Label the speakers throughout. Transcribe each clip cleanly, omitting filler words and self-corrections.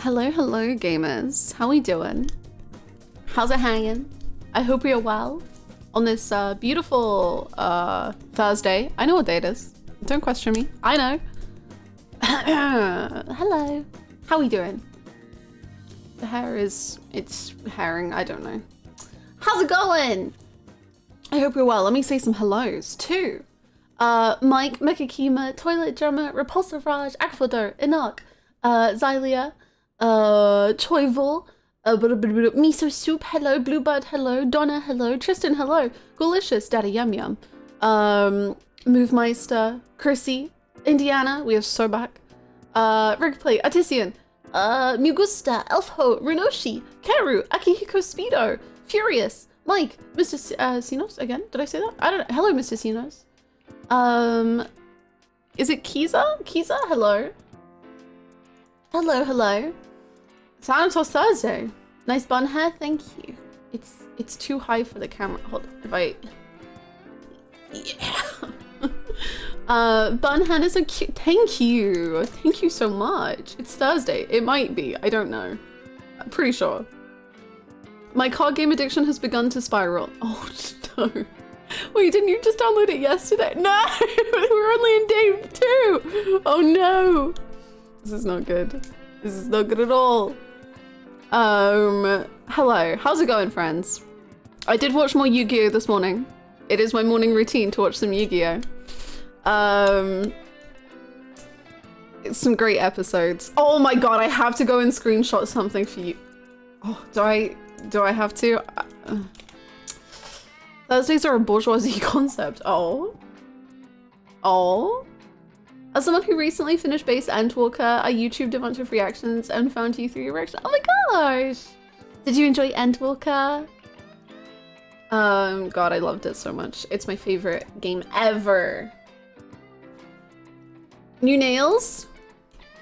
Speaker 1: Hello, hello gamers. How we doing? How's it hanging? I hope you're well on this beautiful Thursday. I know what day it is. Don't question me. I know. Hello. How we doing? The hair is, it's herring. I don't know. How's it going? I hope you're well. Let me say some hellos too. Mike, Mekakima, Toilet Drummer, Repulsive Raj, Akfodor, Enoch, Xylia, Choival, Miso Soup, hello, Bluebird, hello, Donna, hello, Tristan, hello, Golicious, Daddy Yum Yum, Movemeister, Chrissy, Indiana, we are so back, Rigplay, Atisian, Mugusta, Elfho, Renoshi, Karu, Akihiko Speedo, Furious, Mike, Mr. Sinos, again, did I say that? I don't know, hello, Mr. Sinos, is it Kiza? Kiza, hello. Hello, hello. Thanatos Thursday. Nice bun hair, thank you. It's too high for the camera. Hold on, if I... Yeah. Bun hair is so cute. Thank you. Thank you so much. It's Thursday. It might be. I don't know. I'm pretty sure. My card game addiction has begun to spiral. Oh, no. Wait, didn't you just download it yesterday? No! We're only in day 2! Oh, no! This is not good. This is not good at all. Hello. How's it going, friends? I did watch more Yu-Gi-Oh this morning. It is my morning routine to watch some Yu-Gi-Oh. It's some great episodes. Oh my god, I have to go and screenshot something for you. Oh, do I have to? Thursdays are a bourgeoisie concept. Oh. Oh. As someone who recently finished base Endwalker, I YouTubed a bunch of reactions and found you through your reaction. Oh my gosh! Did you enjoy Endwalker? God, I loved it so much. It's my favorite game ever. New nails?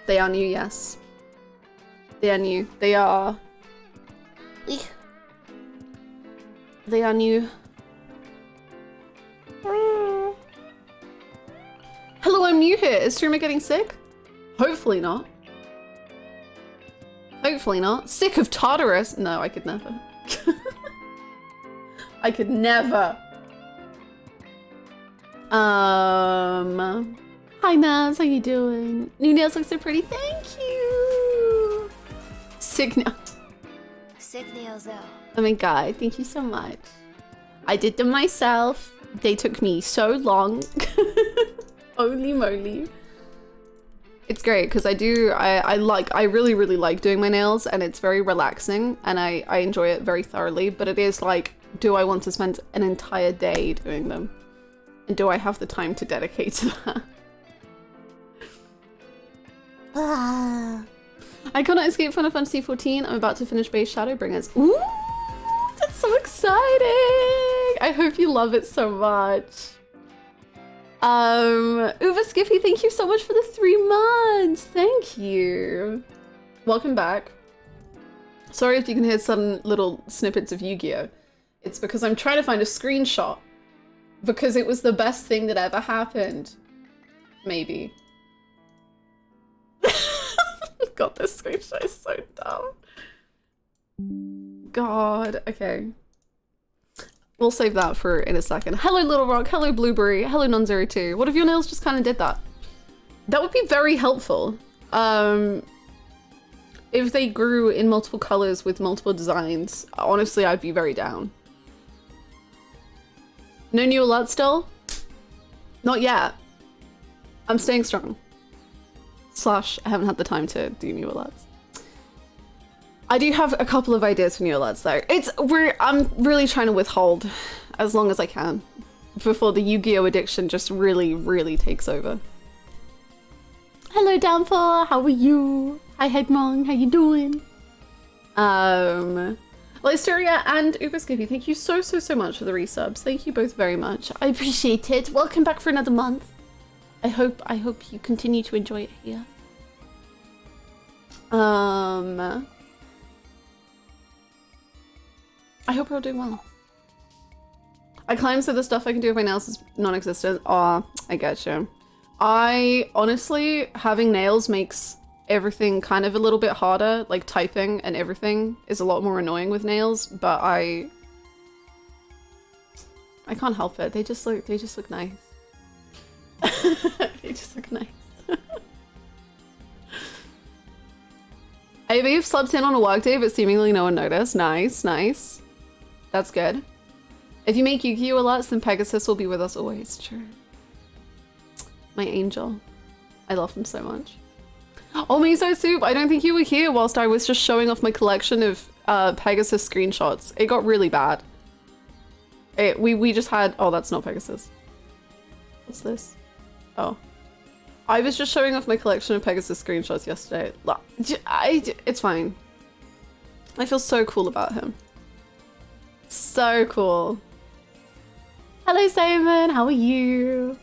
Speaker 1: They are new, yes. They are new. They are... They are new. Hello, I'm new here. Is streamer getting sick? Hopefully not. Hopefully not. Sick of Tartarus? No, I could never. I could never. Hi Naz, how you doing? New nails look so pretty. Thank you. Sick nails.
Speaker 2: Sick nails though.
Speaker 1: Oh my god, thank you so much. I did them myself. They took me so long. Holy moly. It's great because I really like doing my nails and it's very relaxing and I enjoy it very thoroughly, but it is like, do I want to spend an entire day doing them? And do I have the time to dedicate to that? I cannot escape Final Fantasy 14. I'm about to finish base Shadowbringers. Ooh, that's so exciting! I hope you love it so much. Uva Skiffy, thank you so much for the 3 months. Thank you. Welcome back. Sorry if you can hear some little snippets of Yu-Gi-Oh. It's because I'm trying to find a screenshot because it was the best thing that ever happened. Maybe. God, this screenshot is so dumb. God, okay. We'll save that for in a second. Hello, Little Rock. Hello, Blueberry. Hello, Non02. What if your nails just kind of did that? That would be very helpful. If they grew in multiple colors with multiple designs, honestly, I'd be very down. No new alert still? Not yet. I'm staying strong. Slash, I haven't had the time to do new alerts. I do have a couple of ideas for new alerts though. I'm really trying to withhold as long as I can before the Yu-Gi-Oh addiction just really takes over. Hello Downfall, how are you? Hi Headmong, how you doing? Listeria and Uber Skippy, thank you so much for the resubs. Thank you both very much. I appreciate it. Welcome back for another month. I hope you continue to enjoy it here. I hope we're all doing well. I claim so the stuff I can do with my nails is non-existent. Aw, I get you. I honestly, having nails makes everything kind of a little bit harder. Like typing and everything is a lot more annoying with nails, but I can't help it. They just look nice. They just look nice. I've slept in on a workday, but seemingly no one noticed. Nice, nice. That's good. If you make Yu-Gi-Oh alerts, then Pegasus will be with us always. True. My angel. I love him so much. Oh, Miso Soup, I don't think you were here whilst I was just showing off my collection of Pegasus screenshots. It got really bad. We just had... Oh, that's not Pegasus. What's this? Oh. I was just showing off my collection of Pegasus screenshots yesterday. It's fine. I feel so cool about him. So cool. Hello, Simon. How are you?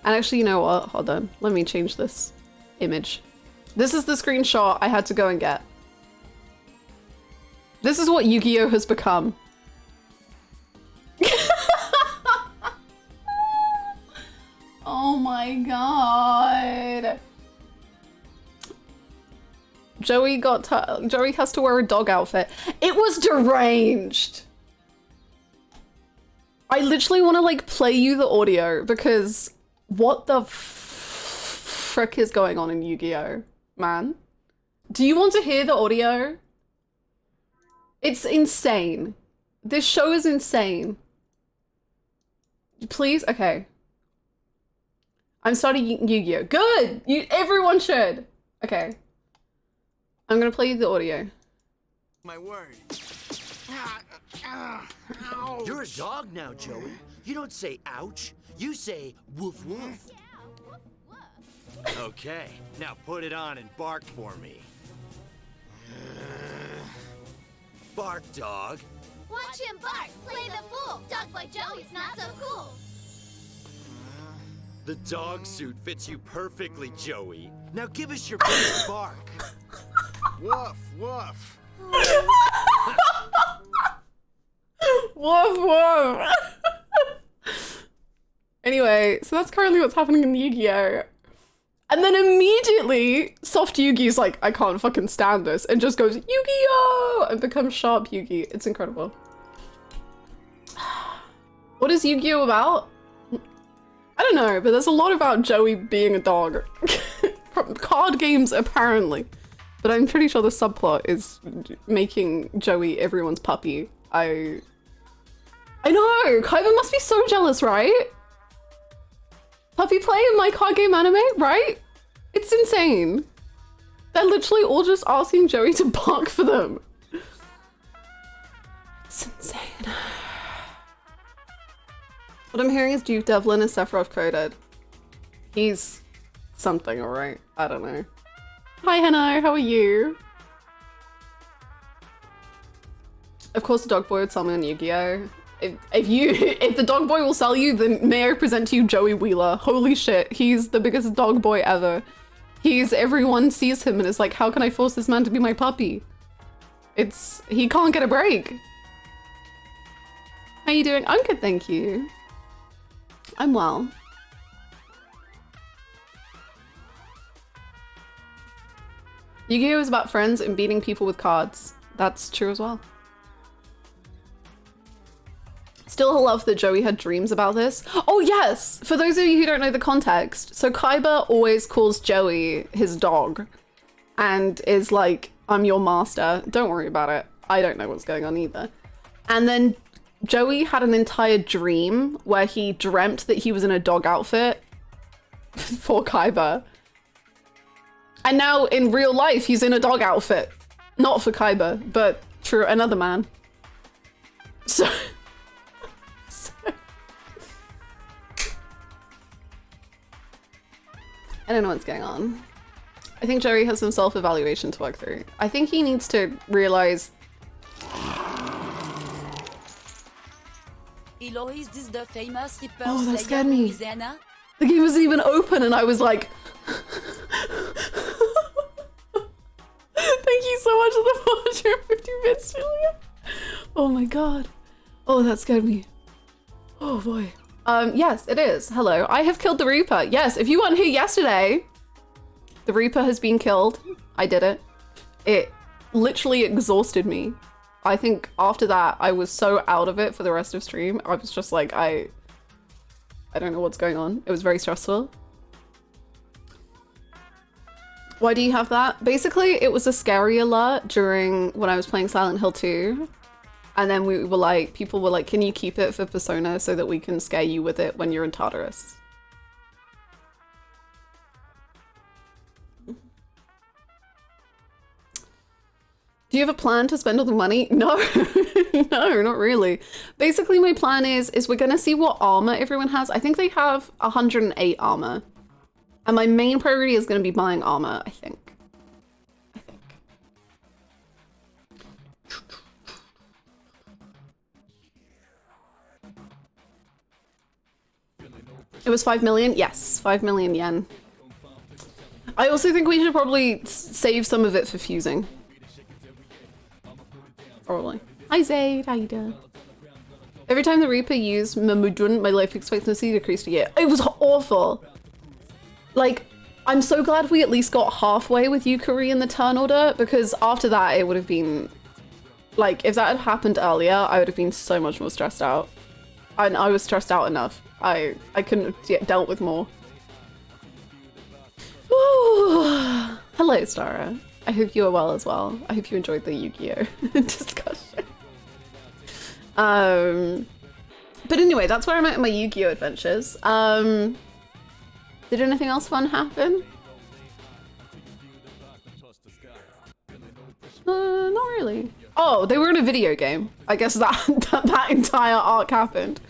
Speaker 1: And actually, you know what? Hold on. Let me change this image. This is the screenshot I had to go and get. This is what Yu-Gi-Oh has become. Oh my god. Joey has to wear a dog outfit. It was deranged. I literally want to like play you the audio because what the frick is going on in Yu-Gi-Oh, man? Do you want to hear the audio? It's insane. This show is insane. Please? Okay. I'm starting Yu-Gi-Oh. Good! Everyone should. Okay. I'm gonna play you the audio.
Speaker 3: My word.
Speaker 4: You're a dog now, Joey. You don't say ouch. You say woof woof.
Speaker 3: Okay, now put it on and bark for me. Bark, dog.
Speaker 2: Watch him bark! Play the fool! Dog Boy Joey's not so cool!
Speaker 3: The dog suit fits you perfectly, Joey. Now give us your best bark. Woof, woof.
Speaker 1: Woof woof. Anyway, so that's currently what's happening in Yu-Gi-Oh! And then immediately, Soft Yugi's like, I can't fucking stand this, and just goes, Yu-Gi-Oh! And becomes Sharp Yugi. It's incredible. What is Yu-Gi-Oh! About? I don't know, but there's a lot about Joey being a dog. Card games, apparently. But I'm pretty sure the subplot is making Joey everyone's puppy. I know! Kaiba must be so jealous, right? Puppy play in my card game anime, right? It's insane. They're literally all just asking Joey to bark for them. It's insane. What I'm hearing is Duke Devlin is Sephiroth coded. He's something, alright? I don't know. Hi, Hannah, how are you? Of course the dog boy would sell me on Yu-Gi-Oh! If the dog boy will sell you, then may I present to you Joey Wheeler. Holy shit, he's the biggest dog boy ever. Everyone sees him and is like, how can I force this man to be my puppy? He can't get a break. How you doing? I'm good, thank you. I'm well. Yu-Gi-Oh! Is about friends and beating people with cards. That's true as well. Still love that Joey had dreams about this. Oh yes! For those of you who don't know the context, so Kaiba always calls Joey his dog and is like, I'm your master. Don't worry about it. I don't know what's going on either. And then Joey had an entire dream where he dreamt that he was in a dog outfit for Kaiba. And now in real life, he's in a dog outfit. Not for Kaiba, but for another man. So... I don't know what's going on. I think Joey has some self-evaluation to work through. I think he needs to realize...
Speaker 5: Eloise is the famous Reaper
Speaker 1: Oh, that
Speaker 5: Slayer
Speaker 1: scared me.
Speaker 5: Louisiana.
Speaker 1: The game wasn't even open and I was like... Thank you so much for the 450 bits, Julia. Oh my god. Oh, that scared me. Oh boy. Yes, it is. Hello. I have killed the Reaper. Yes, if you weren't here yesterday, the Reaper has been killed. I did it. It literally exhausted me. I think after that, I was so out of it for the rest of stream. I was just like, I don't know what's going on. It was very stressful. Why do you have that? Basically, it was a scary alert during when I was playing Silent Hill 2. And then we were like, people were like, can you keep it for Persona so that we can scare you with it when you're in Tartarus? Do you have a plan to spend all the money? No, no, not really. Basically, my plan is we're gonna see what armor everyone has. I think they have 108 armor. And my main priority is gonna be buying armor, I think. It was 5 million? Yes, 5 million yen. I also think we should probably save some of it for fusing. Probably. Hi Zaid, how you doing? Every time the Reaper used Mamudun, my life expectancy decreased a year. It was awful. Like, I'm so glad we at least got halfway with Yukari in the turn order, because after that it would have been... Like, if that had happened earlier, I would have been so much more stressed out. And I was stressed out enough. I couldn't have dealt with more. Ooh. Hello, Stara. I hope you are well as well. I hope you enjoyed the Yu-Gi-Oh! Discussion. But anyway, that's where I'm at in my Yu-Gi-Oh! Adventures. Did anything else fun happen? Not really. Oh, they were in a video game. I guess that entire arc happened.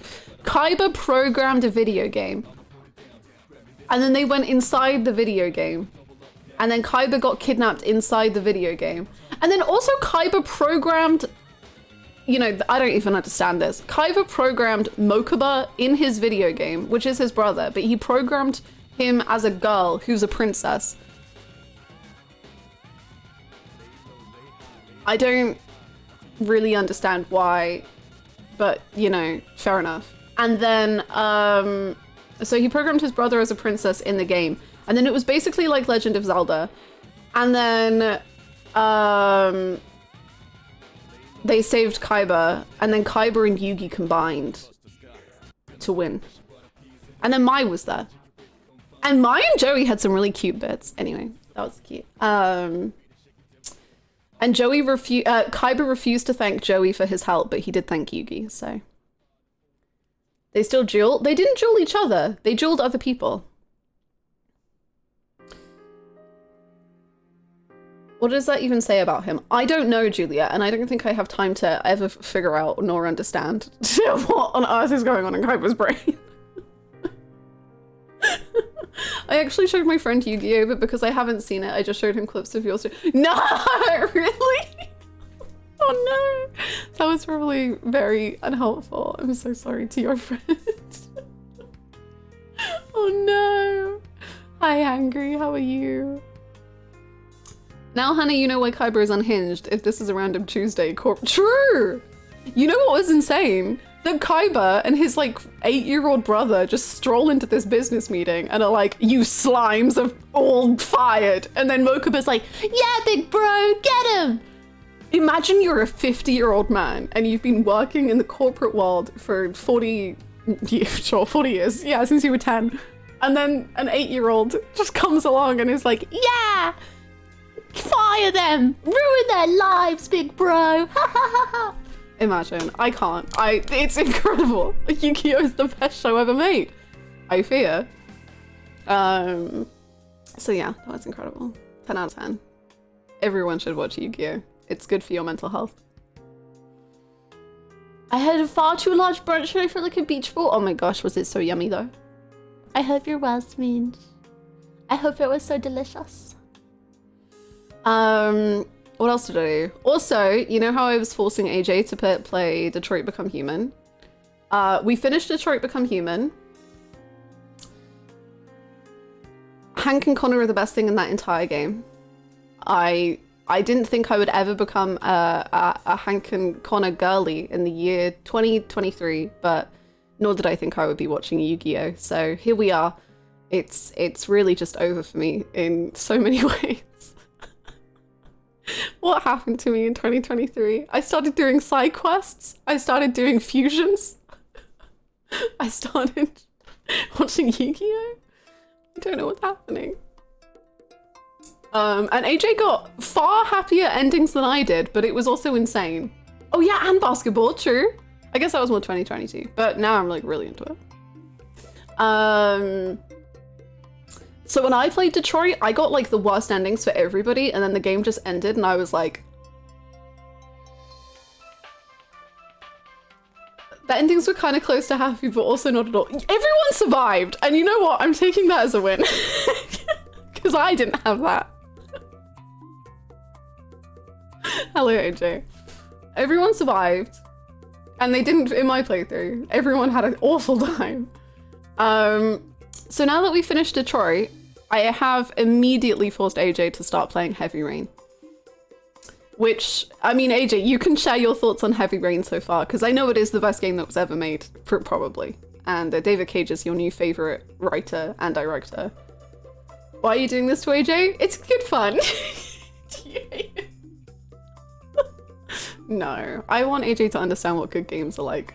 Speaker 1: Kaiba programmed a video game. And then they went inside the video game. And then Kaiba got kidnapped inside the video game. And then also Kaiba programmed... You know, I don't even understand this. Kaiba programmed Mokuba in his video game, which is his brother, but he programmed him as a girl who's a princess. I don't really understand why, but you know, fair enough. And then, so he programmed his brother as a princess in the game. And then it was basically like Legend of Zelda. And then, they saved Kaiba. And then Kaiba and Yugi combined to win. And then Mai was there. And Mai and Joey had some really cute bits. Anyway, that was cute. And Kaiba refused to thank Joey for his help, but he did thank Yugi, so. They still duel? They didn't duel each other. They dueled other people. What does that even say about him? I don't know, Julia, and I don't think I have time to ever figure out nor understand what on earth is going on in Kaiba's brain. I actually showed my friend Yu-Gi-Oh! But because I haven't seen it, I just showed him clips of yours. No, really? Oh no, that was probably very unhelpful. I'm so sorry to your friend. Oh no. Hi, Hangry, how are you? Now, Hannah, you know why Kaiba is unhinged. If this is a random Tuesday True! You know what was insane? that Kaiba and his like 8-year-old brother just stroll into this business meeting and are like, you slimes are all fired. And then Mokuba's like, yeah, big bro, get him. Imagine you're a 50-year-old man and you've been working in the corporate world for 40 years, yeah, since you were 10. And then an 8-year-old just comes along and is like, yeah, fire them, ruin their lives, big bro. Imagine. I can't. It's incredible. Yu-Gi-Oh is the best show ever made, I fear. So yeah, that was incredible. 10 out of 10. Everyone should watch Yu-Gi-Oh. It's good for your mental health. I had a far too large brunch. Should I feel like a beach ball? Oh my gosh, was it so yummy though? I hope you're well, Sminge. I hope it was so delicious. What else did I do? Also, you know how I was forcing AJ to play Detroit Become Human? We finished Detroit Become Human. Hank and Connor are the best thing in that entire game. I didn't think I would ever become a Hank and Connor girly in the year 2023, but nor did I think I would be watching Yu-Gi-Oh! So here we are. It's really just over for me in so many ways. What happened to me in 2023? I started doing side quests. I started doing fusions. I started watching Yu-Gi-Oh! I don't know what's happening. And AJ got far happier endings than I did, but it was also insane. Oh yeah, and basketball, true. I guess that was more 2022, but now I'm like really into it. So when I played Detroit, I got like the worst endings for everybody, and then the game just ended and I was like, the endings were kind of close to happy, but also not at all. Everyone survived, and you know what? I'm taking that as a win. Because I didn't have that. Hello, AJ. Everyone survived, and they didn't in my playthrough. Everyone had an awful time. So now that we finished Detroit, I have immediately forced AJ to start playing Heavy Rain. Which, I mean, AJ, you can share your thoughts on Heavy Rain so far, because I know it is the best game that was ever made, probably. And David Cage is your new favorite writer and director. Why are you doing this to AJ? It's good fun. No, I want AJ to understand what good games are like.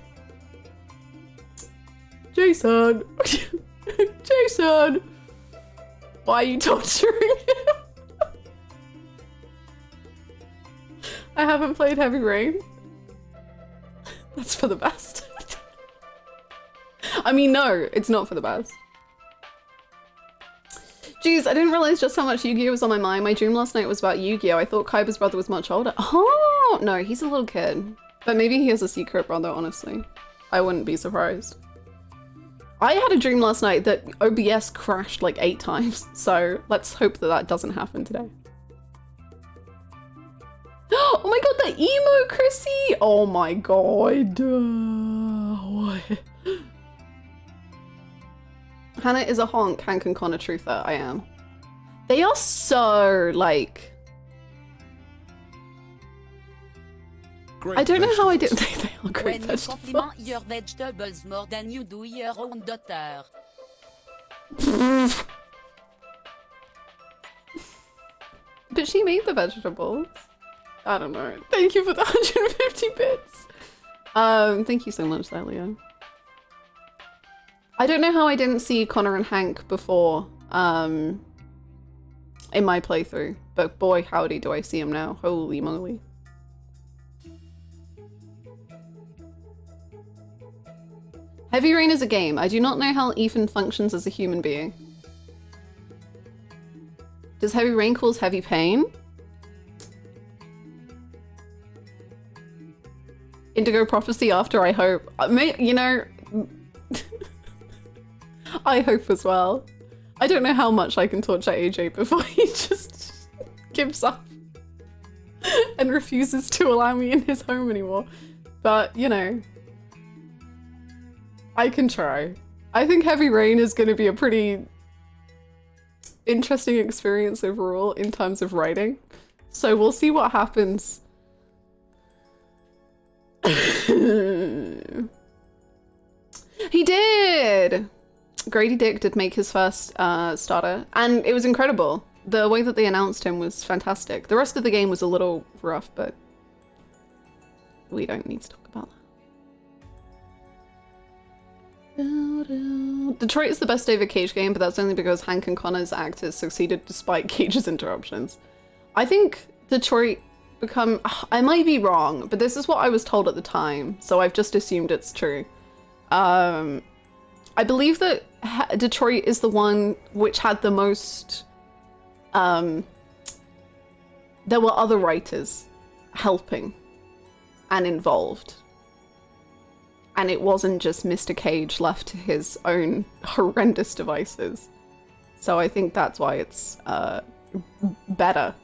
Speaker 1: Jason! Jason! Why are you torturing him? I haven't played Heavy Rain. That's for the best. I mean, no, it's not for the best. Jeez, I didn't realize just how much Yu-Gi-Oh was on my mind. My dream last night was about Yu-Gi-Oh! I thought Kaiba's brother was much older. Oh, no, he's a little kid. But maybe he has a secret brother, honestly. I wouldn't be surprised. I had a dream last night that OBS crashed like 8 times, so let's hope that that doesn't happen today. Oh my god, the emo Chrissy! Oh my god. What? Hannah is a honk, Hank and Connor truther. I am. They are so, like...
Speaker 3: Great
Speaker 1: I don't know how I did.
Speaker 3: vegetables.
Speaker 1: They are great
Speaker 5: When you
Speaker 1: vegetables.
Speaker 5: compliment your vegetables more than you do your own daughter.
Speaker 1: But she made the vegetables. I don't know. Thank you for the 150 bits. Thank you so much, Leo. I don't know how I didn't see Connor and Hank before, in my playthrough, but boy howdy do I see him now. Holy moly. Heavy Rain is a game. I do not know how Ethan functions as a human being. Does Heavy Rain cause heavy pain? Indigo Prophecy after, I hope. You know, I hope as well. I don't know how much I can torture AJ before he just gives up and refuses to allow me in his home anymore. But, you know, I can try. I think Heavy Rain is going to be a pretty interesting experience overall in terms of writing. So we'll see what happens. He did! Grady Dick did make his first starter, and it was incredible. The way that they announced him was fantastic. The rest of the game was a little rough, but we don't need to talk about that. Detroit is the best David Cage game, but that's only because Hank and Connor's actors succeeded despite Cage's interruptions. I think Detroit I might be wrong, but this is what I was told at the time, so I've just assumed it's true. I believe that Detroit is the one which had the most, there were other writers helping and involved. And it wasn't just Mr. Cage left to his own horrendous devices. So I think that's why it's better.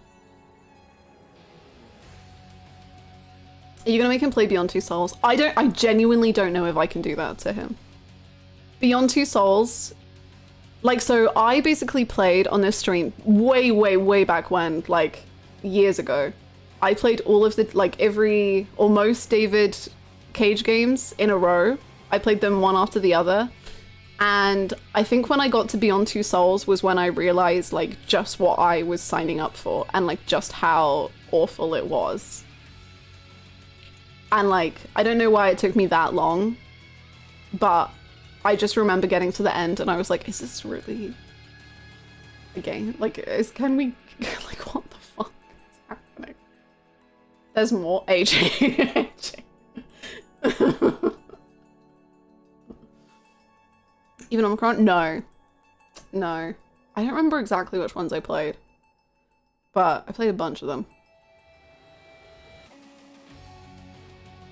Speaker 1: Are you gonna make him play Beyond Two Souls? I genuinely don't know if I can do that to him. Beyond Two Souls, like, so I basically played on this stream way back when, like, years ago. I played all of the, like, almost David Cage games in a row. I played them one after the other. And I think when I got to Beyond Two Souls was when I realized, like, just what I was signing up for and, like, just how awful it was. And, like, I don't know why it took me that long, but I just remember getting to the end and I was like, is this really a game? Like, can we, like, what the fuck is happening? There's more AJ. Even Omicron? No. I don't remember exactly which ones I played, but I played a bunch of them.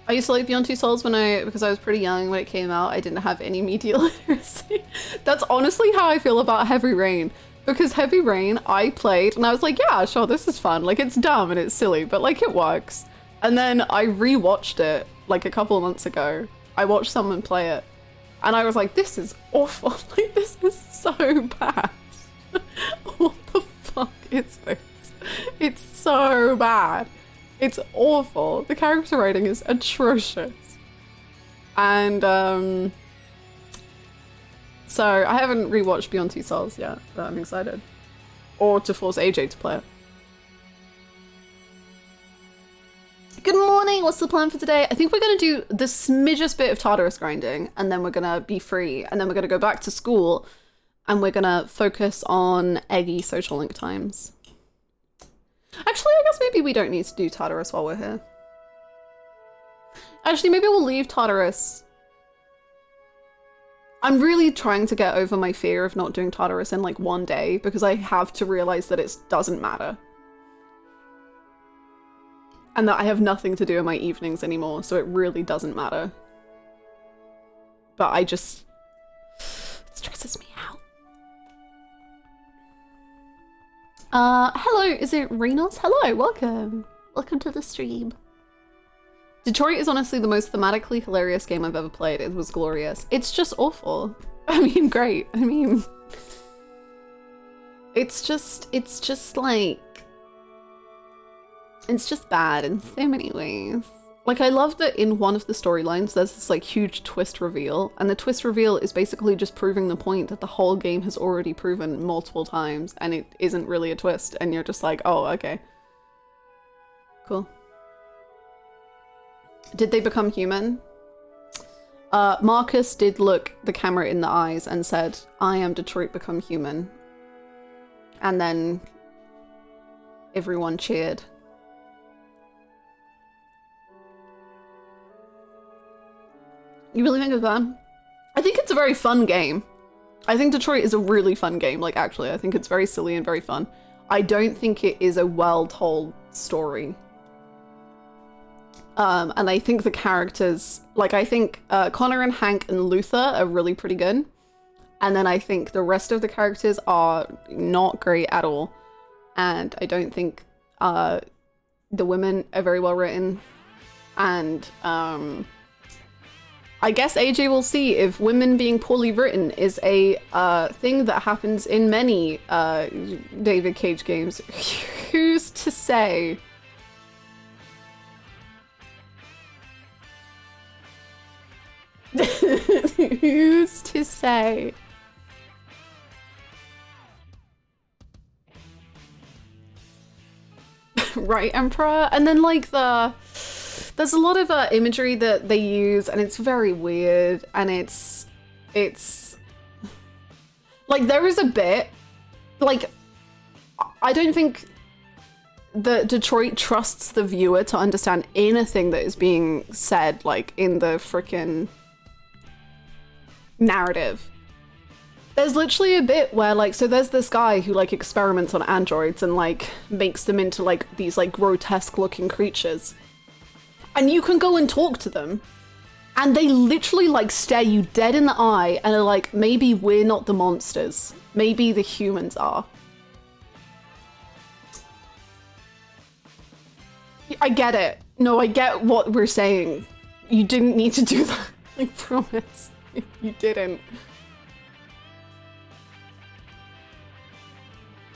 Speaker 1: I used to like Beyond Two Souls because I was pretty young when it came out. I didn't have any media literacy. That's honestly how I feel about Heavy Rain. Because Heavy Rain, I played and I was like, yeah, sure, this is fun. Like, it's dumb and it's silly, but like, it works. And then I rewatched it like a couple of months ago. I watched someone play it and I was like, this is awful. Like, this is so bad. What the fuck is this? It's so bad. It's awful. The character writing is atrocious. And so I haven't rewatched Beyond Two Souls yet, but I'm excited. Or to force AJ to play it. Good morning, what's the plan for today? I think we're gonna do the smidgest bit of Tartarus grinding, and then we're gonna be free, and then we're gonna go back to school, and we're gonna focus on Aigis social link times. Actually, I guess maybe we don't need to do Tartarus while we're here. Actually, maybe we'll leave Tartarus. I'm really trying to get over my fear of not doing Tartarus in like one day because I have to realize that it doesn't matter. And that I have nothing to do in my evenings anymore, so it really doesn't matter. But it stresses me out. Hello, is it Renos? Hello, welcome. Welcome to the stream. Detroit is honestly the most thematically hilarious game I've ever played. It was glorious. It's just awful. I mean, great. I mean, it's just bad in so many ways. Like, I love that in one of the storylines there's this like huge twist reveal, and the twist reveal is basically just proving the point that the whole game has already proven multiple times, and it isn't really a twist, and you're just like, oh, okay. Cool. Did they become human? Marcus did look the camera in the eyes and said, I am Detroit become human. And then everyone cheered. You really think it's bad? I think it's a very fun game. I think Detroit is a really fun game, like, actually. I think it's very silly and very fun. I don't think it is a well-told story. And I think the characters, like, I think Connor and Hank and Luther are really pretty good. And then I think the rest of the characters are not great at all. And I don't think the women are very well written. And I guess AJ will see if women being poorly written is a thing that happens in many David Cage games. Who's to say? Who's to say? Right, Emperor? And then like there's a lot of imagery that they use and it's very weird and it's like there is a bit like I don't think that Detroit trusts the viewer to understand anything that is being said like in the frickin' narrative. There's literally a bit where like, so there's this guy who like experiments on androids and like makes them into like these like grotesque looking creatures. And you can go and talk to them and they literally like stare you dead in the eye and are like, maybe we're not the monsters. Maybe the humans are. I get it. No, I get what we're saying. You didn't need to do that. I promise. You didn't.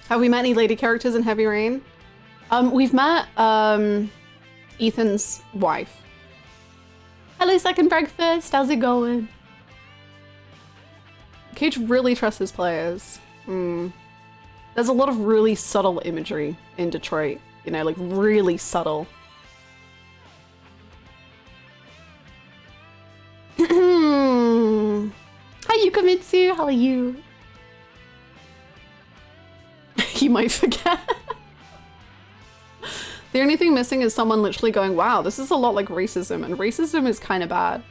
Speaker 1: Have we met any lady characters in Heavy Rain? We've met Ethan's wife. Hello, Second Breakfast. How's it going? Cage really trusts his players. There's a lot of really subtle imagery in Detroit. You know, like really subtle. Hi, Yukamitsu. How are you? You might forget. The only thing missing is someone literally going, wow, this is a lot like racism, and racism is kind of bad.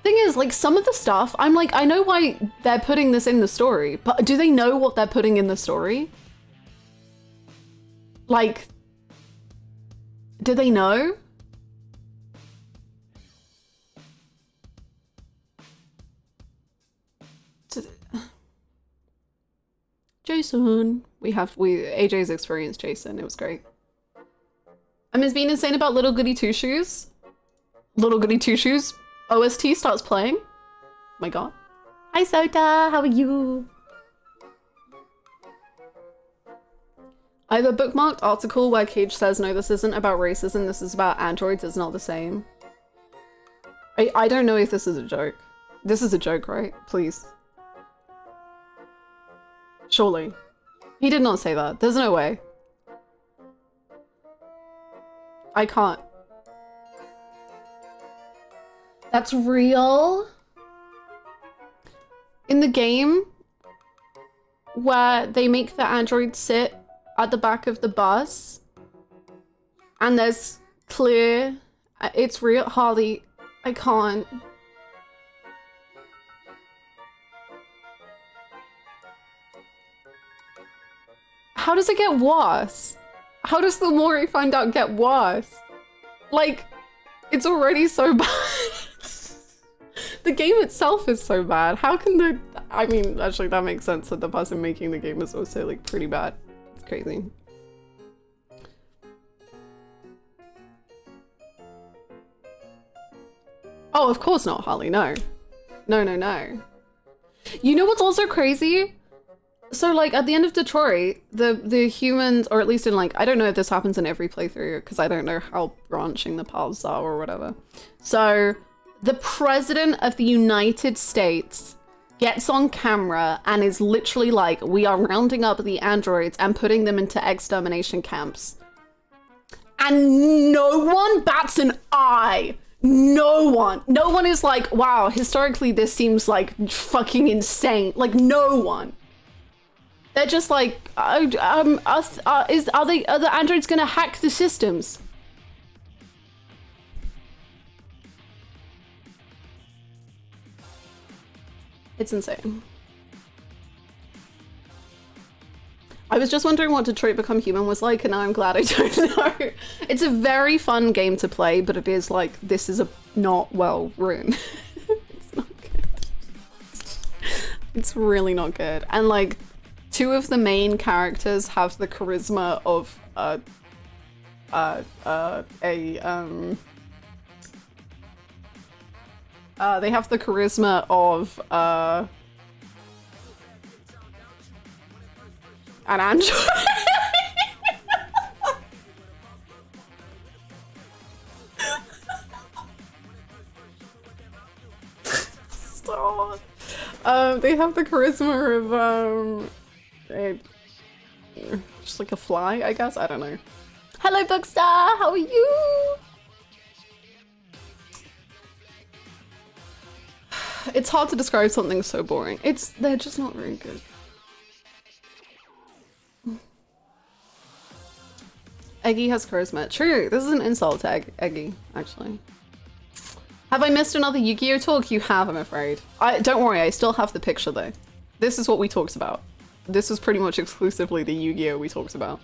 Speaker 1: Thing is, like, some of the stuff, I'm like, I know why they're putting this in the story, but do they know what they're putting in the story? Like, do they know? Jason. AJ's experienced Jason. It was great. Has been insane about Little Goody Two Shoes. Little Goody Two Shoes OST starts playing. Oh my god. Hi Sota, how are you? I have a bookmarked article where Cage says, no, this isn't about racism, this is about androids, it's not the same. I don't know if this is a joke. This is a joke, right? Please. Surely. He did not say that. There's no way. I can't. That's real? In the game where they make the android sit at the back of the bus and there's clear, it's real. Harley, I can't. How does it get worse? How does the more I find out get worse? Like, it's already so bad. The game itself is so bad. How can the... I mean, actually that makes sense that the person making the game is also like pretty bad. It's crazy. Oh, of course not, Harley, no. No, no, no. You know what's also crazy? So like at the end of Detroit, the humans, or at least in like, I don't know if this happens in every playthrough because I don't know how branching the paths are or whatever. So the president of the United States gets on camera and is literally like, we are rounding up the androids and putting them into extermination camps. And no one bats an eye. No one is like, wow, historically this seems like fucking insane. Like no one. They're just like, are the androids gonna hack the systems? It's insane. I was just wondering what Detroit Become Human was like, and now I'm glad I don't know. It's a very fun game to play, but it is like, this is not well written. It's not good. It's really not good. And like, two of the main characters have the charisma of they have the charisma of an android. Stop. They have the charisma of just like a fly, I guess. I don't know. Hello, Bookstar. How are you? It's hard to describe something so boring. They're just not very good. Eggy has charisma. True. This is an insult to Eggy, actually. Have I missed another Yu-Gi-Oh talk? You have, I'm afraid. Don't worry, I still have the picture though. This is what we talked about. This was pretty much exclusively the Yu-Gi-Oh we talked about.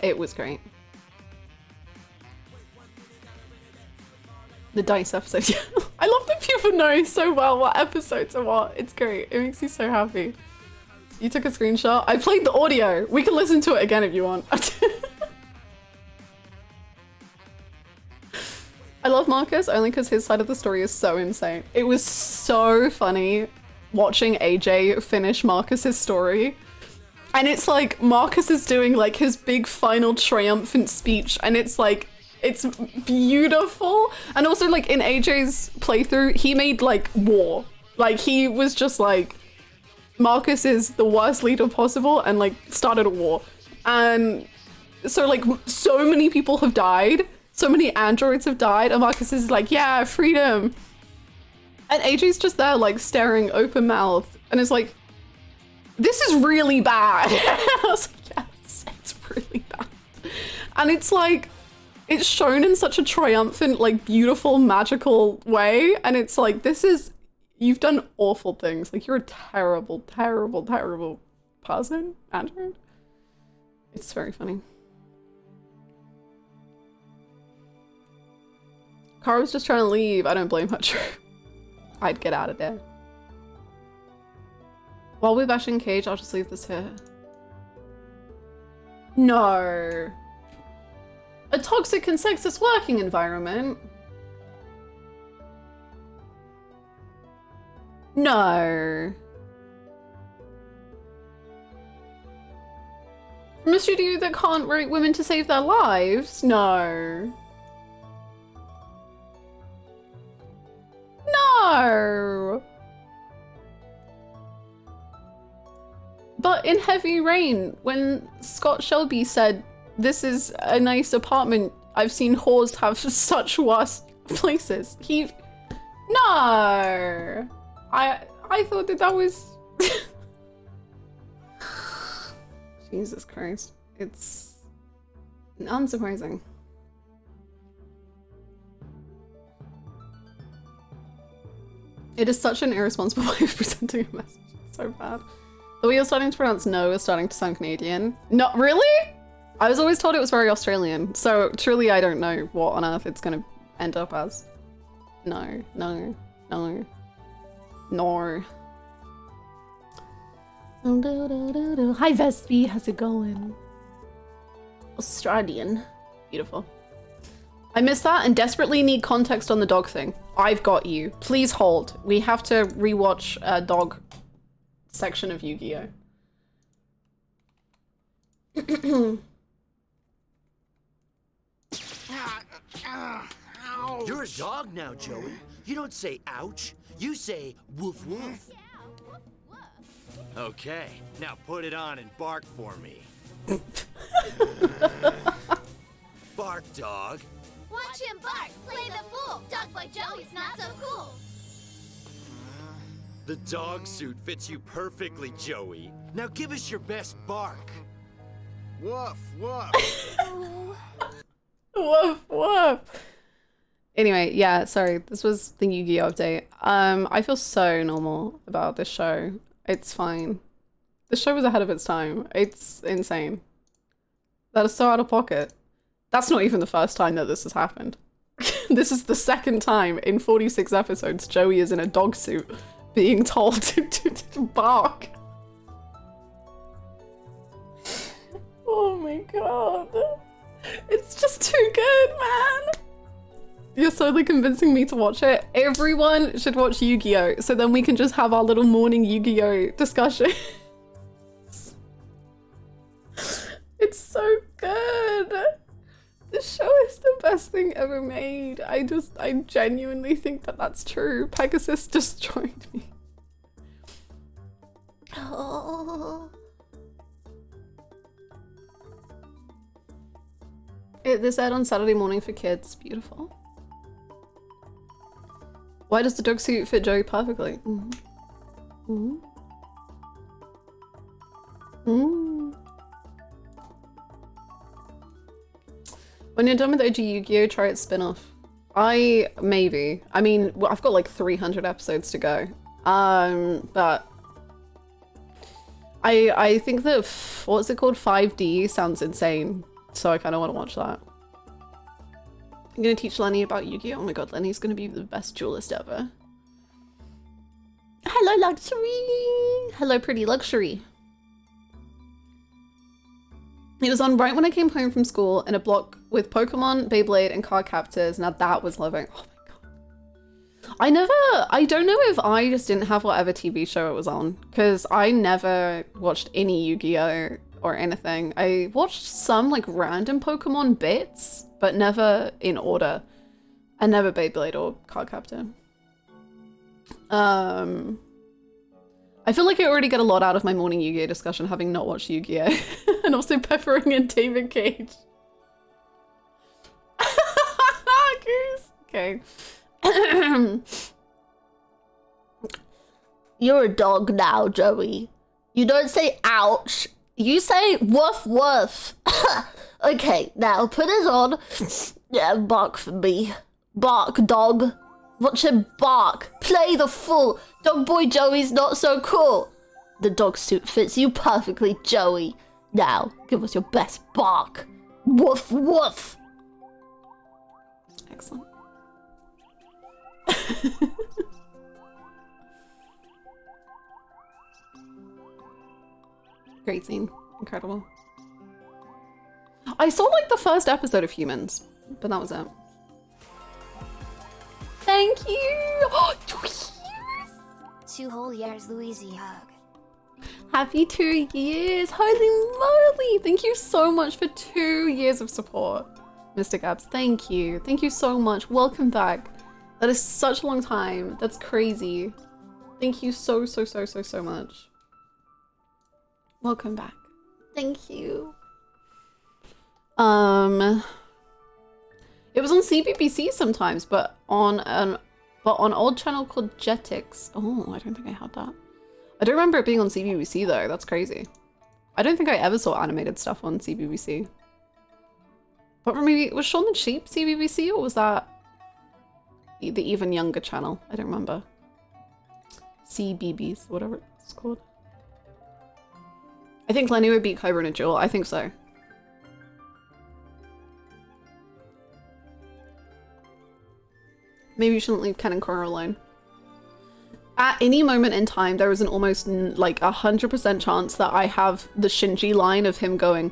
Speaker 1: It was great. The dice episode, yeah. I love that people know so well what episodes are what. It's great. It makes me so happy. You took a screenshot? I played the audio. We can listen to it again if you want. I love Marcus only because his side of the story is so insane. It was so funny watching AJ finish Marcus's story. And it's like Marcus is doing like his big final triumphant speech and it's like, it's beautiful. And also like in AJ's playthrough, he made like war. Like he was just like, Marcus is the worst leader possible and like started a war. And so like so many people have died. So many androids have died and Marcus is like, yeah, freedom. And AJ's just there like staring open mouthed and it's like, this is really bad. I was like, yes, it's really bad. And it's like, it's shown in such a triumphant, like beautiful, magical way. And it's like, you've done awful things. Like you're a terrible, terrible, terrible person, android. It's very funny. Cara was just trying to leave. I don't blame her. True. I'd get out of there. While we're bashing Cage, I'll just leave this here. No. A toxic and sexist working environment? No. From a studio that can't rate women to save their lives? No. No. But in Heavy Rain, when Scott Shelby said, this is a nice apartment, I've seen whores have such worse places. No! I thought that was... Jesus Christ. It's unsurprising. It is such an irresponsible way of presenting a message. It's so bad. The way you're starting to pronounce no is starting to sound Canadian. No, really? I was always told it was very Australian, so truly I don't know what on earth it's gonna end up as. No, no, no, no. Hi Vespi, how's it going? Australian. Beautiful. I missed that and desperately need context on the dog thing. I've got you. Please hold. We have to rewatch a dog section of Yu-Gi-Oh.
Speaker 4: You're a dog now, Joey. You don't say ouch. You say woof woof.
Speaker 3: Okay, now put it on and bark for me. Bark, dog.
Speaker 2: Watch him bark. Play the fool. Dog boy Joey's not so cool.
Speaker 3: The dog suit fits you perfectly, Joey.
Speaker 4: Now give us your best bark.
Speaker 3: Woof, woof.
Speaker 1: Woof, woof. Anyway, yeah, sorry. This was the Yu-Gi-Oh update. I feel so normal about this show. It's fine. The show was ahead of its time. It's insane. That is so out of pocket. That's not even the first time that this has happened. This is the second time in 46 episodes Joey is in a dog suit being told to bark. Oh my god. It's just too good, man. You're slowly convincing me to watch it. Everyone should watch Yu-Gi-Oh! So then we can just have our little morning Yu-Gi-Oh! Discussion. It's so good. The show is the best. best thing ever made. I genuinely think that that's true. Pegasus destroyed me. Oh. This aired on Saturday morning for kids. Beautiful. Why does the dog suit fit Joey perfectly? Mm-hmm. Mm-hmm. When you're done with OG Yu-Gi-Oh, try its spin-off. Maybe. I mean, well, I've got like 300 episodes to go. But I think that, what's it called? 5D sounds insane. So I kind of want to watch that. I'm going to teach Lenny about Yu-Gi-Oh! Oh my god, Lenny's going to be the best duelist ever. Hello, Luxury! Hello, pretty Luxury. It was on right when I came home from school in a block with Pokemon, Beyblade, and card captors. Now that was living. Oh my god. I don't know if I just didn't have whatever TV show it was on, because I never watched any Yu-Gi-Oh! Or anything. I watched some like random Pokemon bits, but never in order. And never Beyblade or card captor. I feel like I already get a lot out of my morning Yu-Gi-Oh discussion having not watched Yu-Gi-Oh! And also peppering in David Cage. Goose. Okay. You're a dog now, Joey. You don't say ouch. You say woof woof. Okay, now put it on. Yeah, bark for me. Bark, dog. Watch him bark. Play the fool. Dog boy Joey's not so cool. The dog suit fits you perfectly, Joey. Now, give us your best bark. Woof woof. Excellent. Great scene. Incredible. I saw like the first episode of Humans, but that was it. Thank you! Oh, 2 years!
Speaker 2: 2 whole years, Louisey hug.
Speaker 1: Happy 2 years! Holy moly! Thank you so much for 2 years of support, Mr. Gabs. Thank you. Thank you so much. Welcome back. That is such a long time. That's crazy. Thank you so much. Welcome back. Thank you. It was on CBBC sometimes, but on an old channel called Jetix. Oh, I don't think I had that. I don't remember it being on CBBC though. That's crazy. I don't think I ever saw animated stuff on CBBC. But maybe was Shaun the Sheep CBBC, or was that the even younger channel? I don't remember. CBBS, whatever it's called. I think Lenny would beat Cobra in a duel. I think so. Maybe you shouldn't leave Ken and Korra alone. At any moment in time, there is an almost like 100% chance that I have the Shinji line of him going,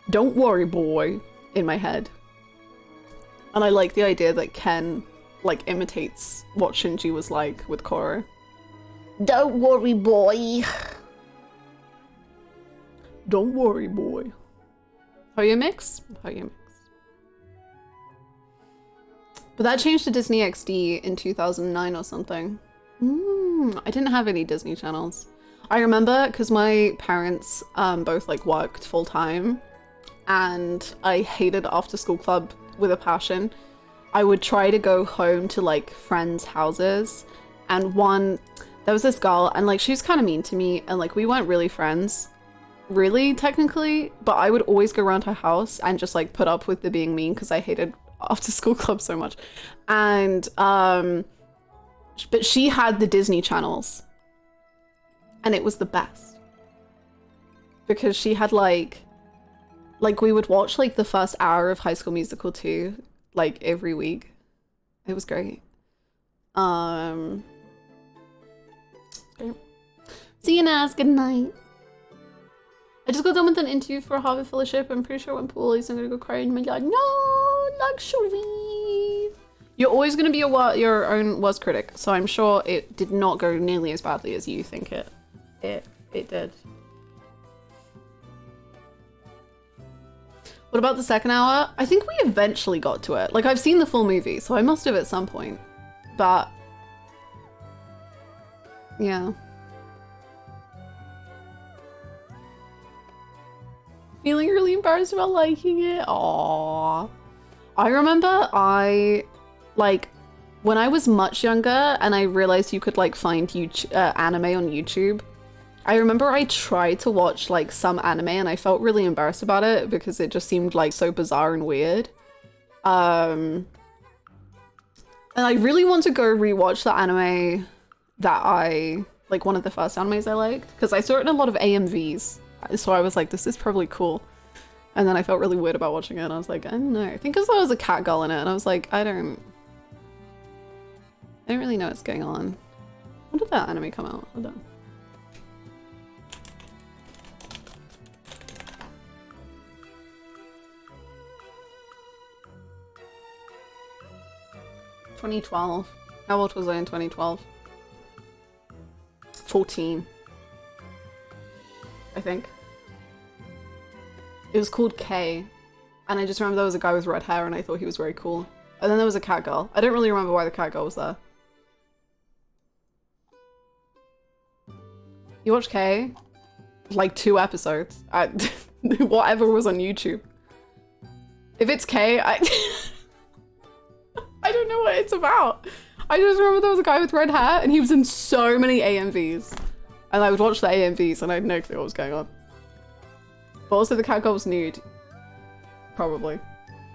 Speaker 1: "Don't worry, boy," in my head. And I like the idea that Ken like imitates what Shinji was like with Korra. Don't worry, boy. Don't worry, boy. Hoyo mix? Hoyo mix. But that changed to Disney XD in 2009 or something. I didn't have any Disney channels. I remember because my parents both like worked full time, and I hated after school club with a passion. I would try to go home to like friends' houses, and there was this girl, and like she was kind of mean to me, and like we weren't really friends, really technically, but I would always go around her house and just like put up with the being mean because I hated after school club so much. And but she had the Disney channels, and it was the best because she had like we would watch like the first hour of High School Musical 2 like every week. It was great. See you, Naz. Good night. I just got done with an interview for a Harvard fellowship. I'm pretty sure it went poorly, so I'm gonna go cry in my yard. No, Luxury. You're always gonna be your own worst critic, so I'm sure it did not go nearly as badly as you think it did. What about the second hour? I think we eventually got to it. Like, I've seen the full movie, so I must have at some point. But yeah. Feeling really embarrassed about liking it. Aww. I remember when I was much younger and I realized you could like find YouTube, anime on YouTube. I remember I tried to watch like some anime and I felt really embarrassed about it because it just seemed like so bizarre and weird. And I really want to go rewatch the anime that like one of the first animes I liked, because I saw it in a lot of AMVs. So I was like, this is probably cool. And then I felt really weird about watching it and I was like, I don't know. I think because there was a cat girl in it and I was like, I don't really know what's going on. When did that anime come out? Hold on. ...2012. How old was I in 2012? 14. I think. It was called K. And I just remember there was a guy with red hair and I thought he was very cool. And then there was a cat girl. I don't really remember why the cat girl was there. You watched K? Like 2 episodes. Whatever was on YouTube. If it's K, I don't know what it's about. I just remember there was a guy with red hair and he was in so many AMVs. And I would watch the AMVs and I had no clue what was going on. But also the cat girl was nude. Probably.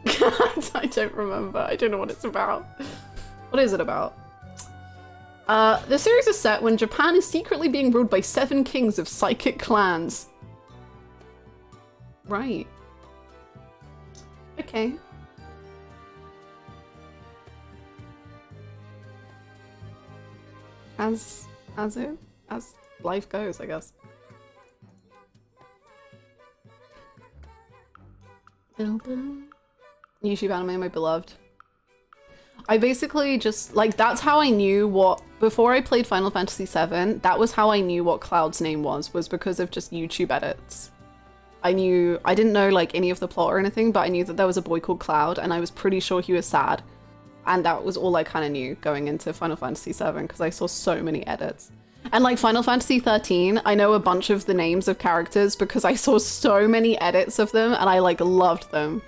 Speaker 1: I don't remember. I don't know what it's about. What is it about? The series is set when Japan is secretly being ruled by 7 kings of psychic clans. Right. Okay. As life goes, I guess. YouTube anime, my beloved. I basically just, like, that's how I knew what, before I played Final Fantasy VII, that was how I knew what Cloud's name was because of just YouTube edits. I didn't know, like, any of the plot or anything, but I knew that there was a boy called Cloud, and I was pretty sure he was sad. And that was all I kind of knew going into Final Fantasy VII, because I saw so many edits. And like Final Fantasy 13, I know a bunch of the names of characters because I saw so many edits of them and I like loved them.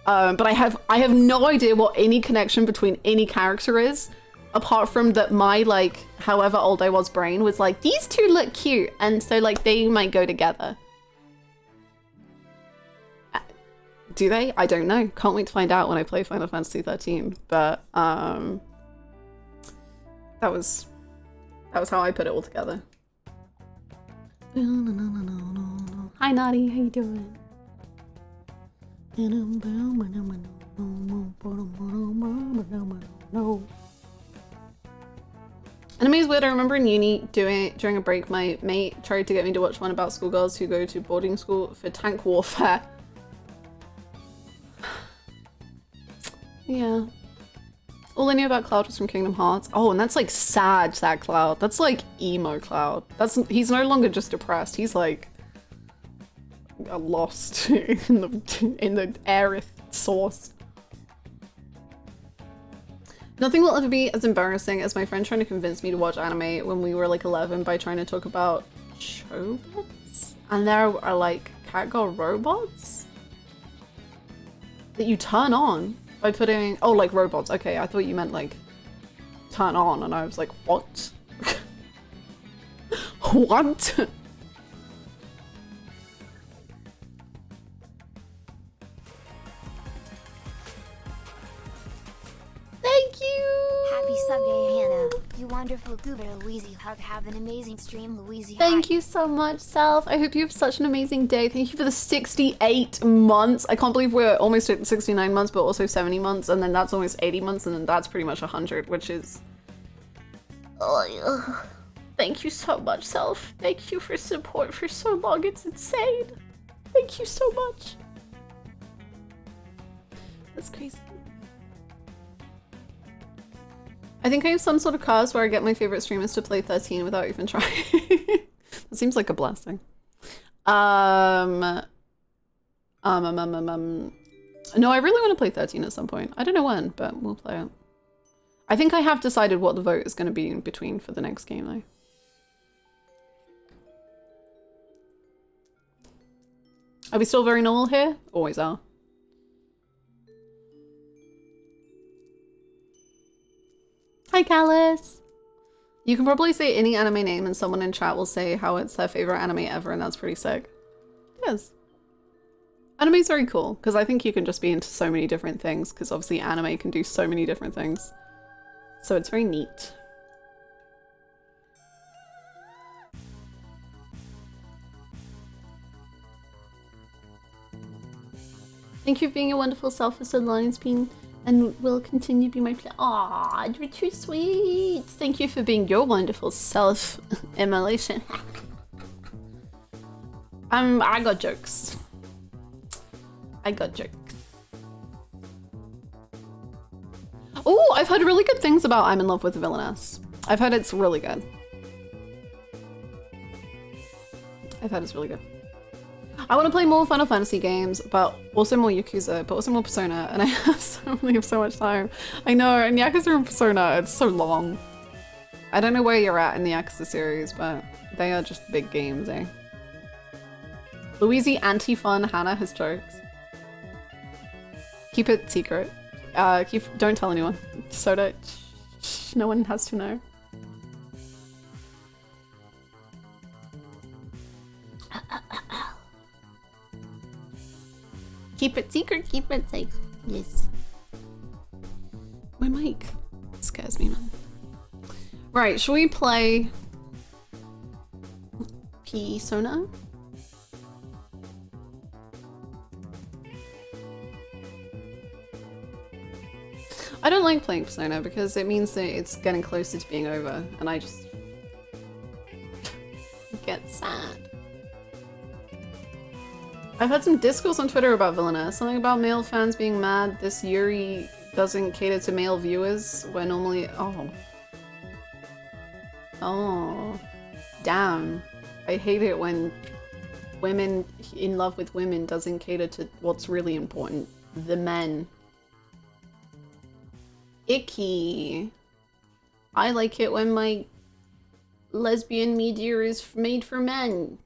Speaker 1: But I have no idea what any connection between any character is, apart from that my like, however old I was brain was like, these two look cute, and so like they might go together. Do they? I don't know. Can't wait to find out when I play Final Fantasy 13. But that was how I put it all together. Hi Naughty, how you doing? Anime is weird. I remember in uni during a break, my mate tried to get me to watch one about schoolgirls who go to boarding school for tank warfare. Yeah. All I knew about Cloud was from Kingdom Hearts. Oh, and that's like sad Cloud. That's like emo Cloud. He's no longer just depressed. He's like lost in the aerith source. Nothing will ever be as embarrassing as my friend trying to convince me to watch anime when we were like 11 by trying to talk about chobots. And there are like catgirl robots that you turn on by putting, oh, like robots. Okay, I thought you meant like turn on, and I was like, what? What? Thank you!
Speaker 2: Happy Sunday, Hannah. You wonderful goober Louise. Have an amazing stream, Louise.
Speaker 1: Thank you so much, Self. I hope you have such an amazing day. Thank you for the 68 months. I can't believe we're almost at 69 months, but also 70 months, and then that's almost 80 months, and then that's pretty much 100, which is... Oh, yeah. Thank you so much, Self. Thank you for support for so long. It's insane. Thank you so much. That's crazy. I think I have some sort of curse where I get my favorite streamers to play 13 without even trying. That seems like a blessing. No, I really want to play 13 at some point. I don't know when, but we'll play it. I think I have decided what the vote is going to be in between for the next game, though. Are we still very normal here? Always are. Hi, Callus! You can probably say any anime name and someone in chat will say how it's their favorite anime ever, and that's pretty sick. It is. Anime's very cool, because I think you can just be into so many different things, because obviously anime can do so many different things. So it's very neat. Thank you for being a wonderful self for so long, it's been and will continue to be my pleasure. Aw, you're too sweet. Thank you for being your wonderful self, immolation. I got jokes. I got jokes. Oh, I've heard really good things about I'm in Love with the Villainess. I've heard it's really good. I've heard it's really good. I want to play more Final Fantasy games, but also more Yakuza, but also more Persona, and I have so much time. I know, and Yakuza and Persona, it's so long. I don't know where you're at in the Yakuza series, but they are just big games, eh? Louisey anti-fun Hannah has jokes. Keep it secret. Don't tell anyone. So that no one has to know. Keep it secret, keep it safe. Yes. My mic scares me, man. Right, shall we play Persona? I don't like playing Persona because it means that it's getting closer to being over, and I just get sad. I've had some discourse on Twitter about Villainess. Something about male fans being mad this Yuri doesn't cater to male viewers, where normally... Oh. Oh. Damn. I hate it when women in love with women doesn't cater to what's really important. The men. Icky. I like it when my lesbian media is made for men.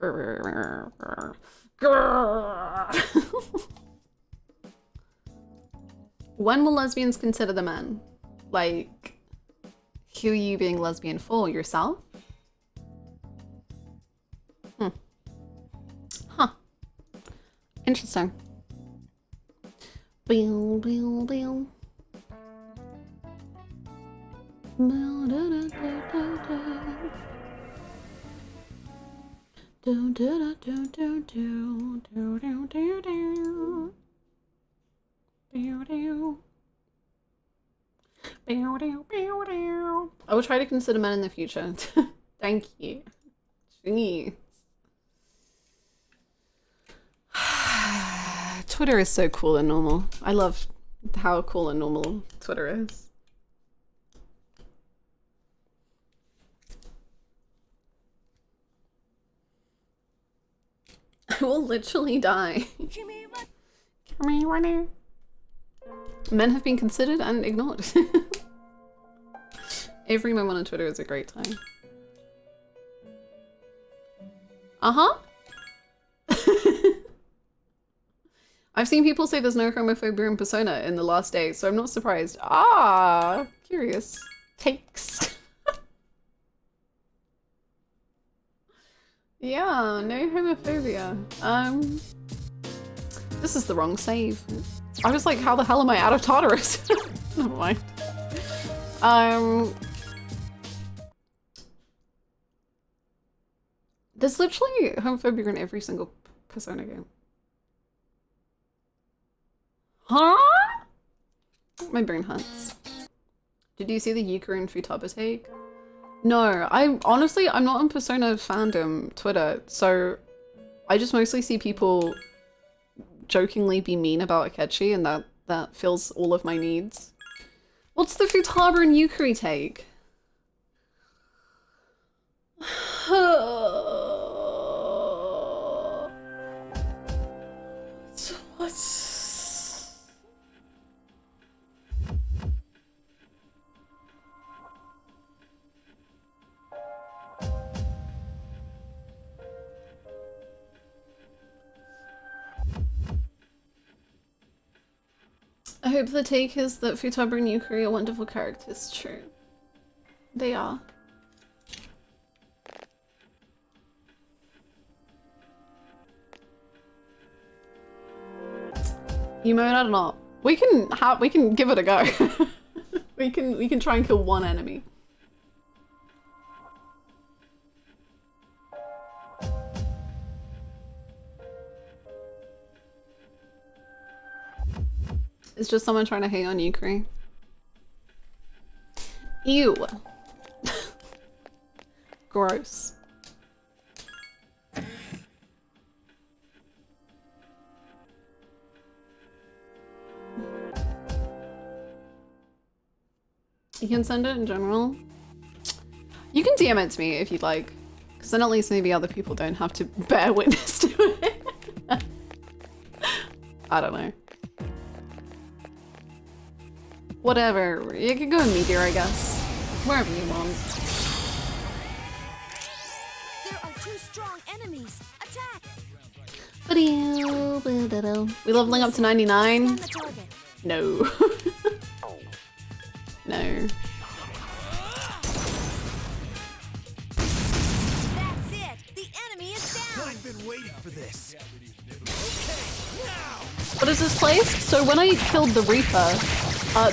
Speaker 1: Grrr, grrr. When will lesbians consider the men? Like, who are you being lesbian for? Yourself? Huh. Interesting. Bill, bill, bill. Do, do, do, do, do, do, do, do, do. Bow, dow. Bow, dow, bow, dow. I will try to consider men in the future. Thank you. Jeez. Twitter is so cool and normal. I love how cool and normal Twitter is. I will literally die. Men have been considered and ignored. Every moment on Twitter is a great time. Uh-huh. I've seen people say there's no homophobia in Persona in the last day, so I'm not surprised. Ah, curious takes. Yeah, no homophobia. This is the wrong save. I was like, how the hell am I out of Tartarus? Never mind. There's literally homophobia in every single Persona game. Huh? My brain hurts. Did you see the Yukari and Futaba take? No, I'm not on Persona fandom Twitter, so I just mostly see people jokingly be mean about Akechi, and that fills all of my needs. What's the Futaba and Yukari take? I hope the take is that Futaba and Yukari are wonderful characters. True. They are. Emote, I don't know. We can give it a go. we can try and kill one enemy. It's just someone trying to hate on Yukari. Ew. Gross. You can send it in general. You can DM it to me if you'd like, because then at least maybe other people don't have to bear witness to it. I don't know. Whatever. You can go in meteor, I guess. Wherever you want.
Speaker 2: There are 2 strong enemies. Attack!
Speaker 1: We leveling up to 99?
Speaker 2: Scan the target.
Speaker 1: No. No.
Speaker 2: That's it. The enemy is down.
Speaker 3: I've been waiting for this.
Speaker 1: What is this place? So when I killed the Reaper,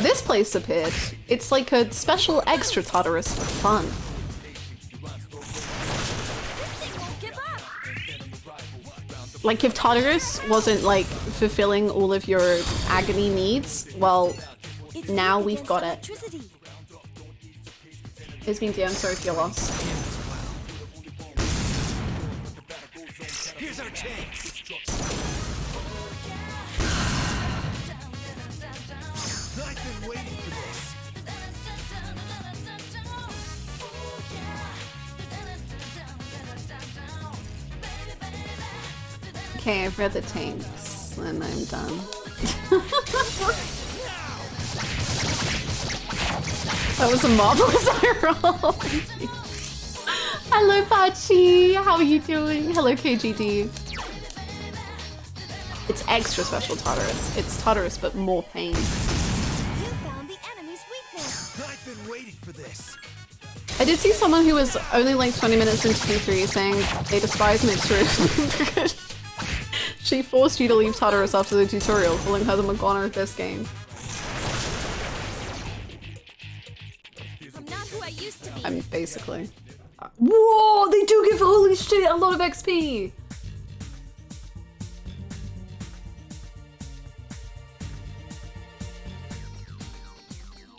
Speaker 1: this place appeared. It's like a special extra Tartarus for fun. Like if Tartarus wasn't like fulfilling all of your agony needs, well, now we've got it. It's been DM, sorry if you're lost.
Speaker 3: Here's our chance. I've been waiting for this.
Speaker 1: Okay, I've read the tanks, and I'm done. That was a marvelous eye roll. Hello, Pachi. How are you doing? Hello, KGD. It's extra special Tartarus. It's Tartarus, but more pain.
Speaker 2: You found the enemy's weakness.
Speaker 3: I've been waiting for this.
Speaker 1: I did see someone who was only like 20 minutes into Q3 saying they despise Mitsuru because she forced you to leave Tartarus after the tutorial, calling her the Morgana of this game.
Speaker 2: I'm not who I used to be.
Speaker 1: I'm basically. Whoa! They do give holy shit a lot of XP.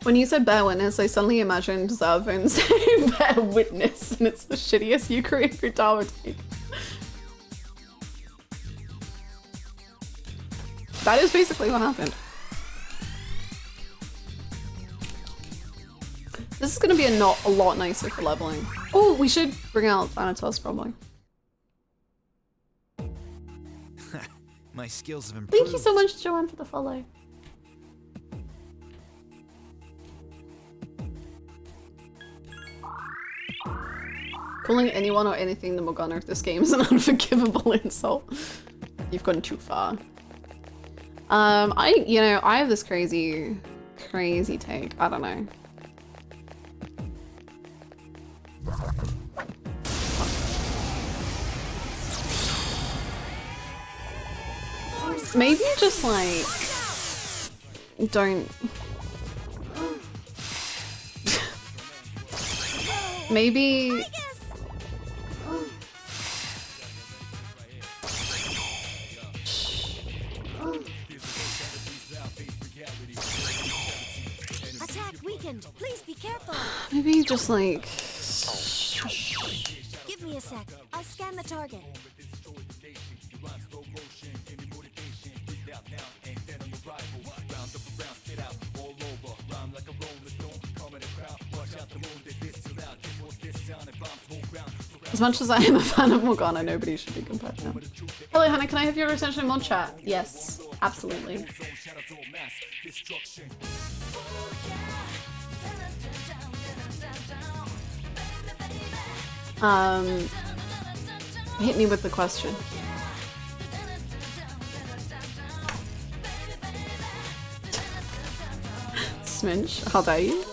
Speaker 1: When you said bear witness, I suddenly imagined Zarvin saying bear witness, and it's the shittiest Yukari Futaba take. That is basically what happened. This is gonna be a lot nicer for leveling. Oh, we should bring out Thanatos probably.
Speaker 3: My skills have improved.
Speaker 1: Thank you so much, Joanne, for the follow. Calling anyone or anything the Morgana of this game is an unforgivable insult. You've gone too far. I have this crazy take. I don't know. Maybe just like don't. Maybe.
Speaker 2: Attack weakened. Please be careful.
Speaker 1: Maybe just like.
Speaker 2: Give me a sec. I'll scan the target.
Speaker 1: As much as I am a fan of Morgana, nobody should be compared to him. Hello, Hannah, can I have your attention in mod chat? Yes, Absolutely. Hit me with the question. Sminch, how dare you?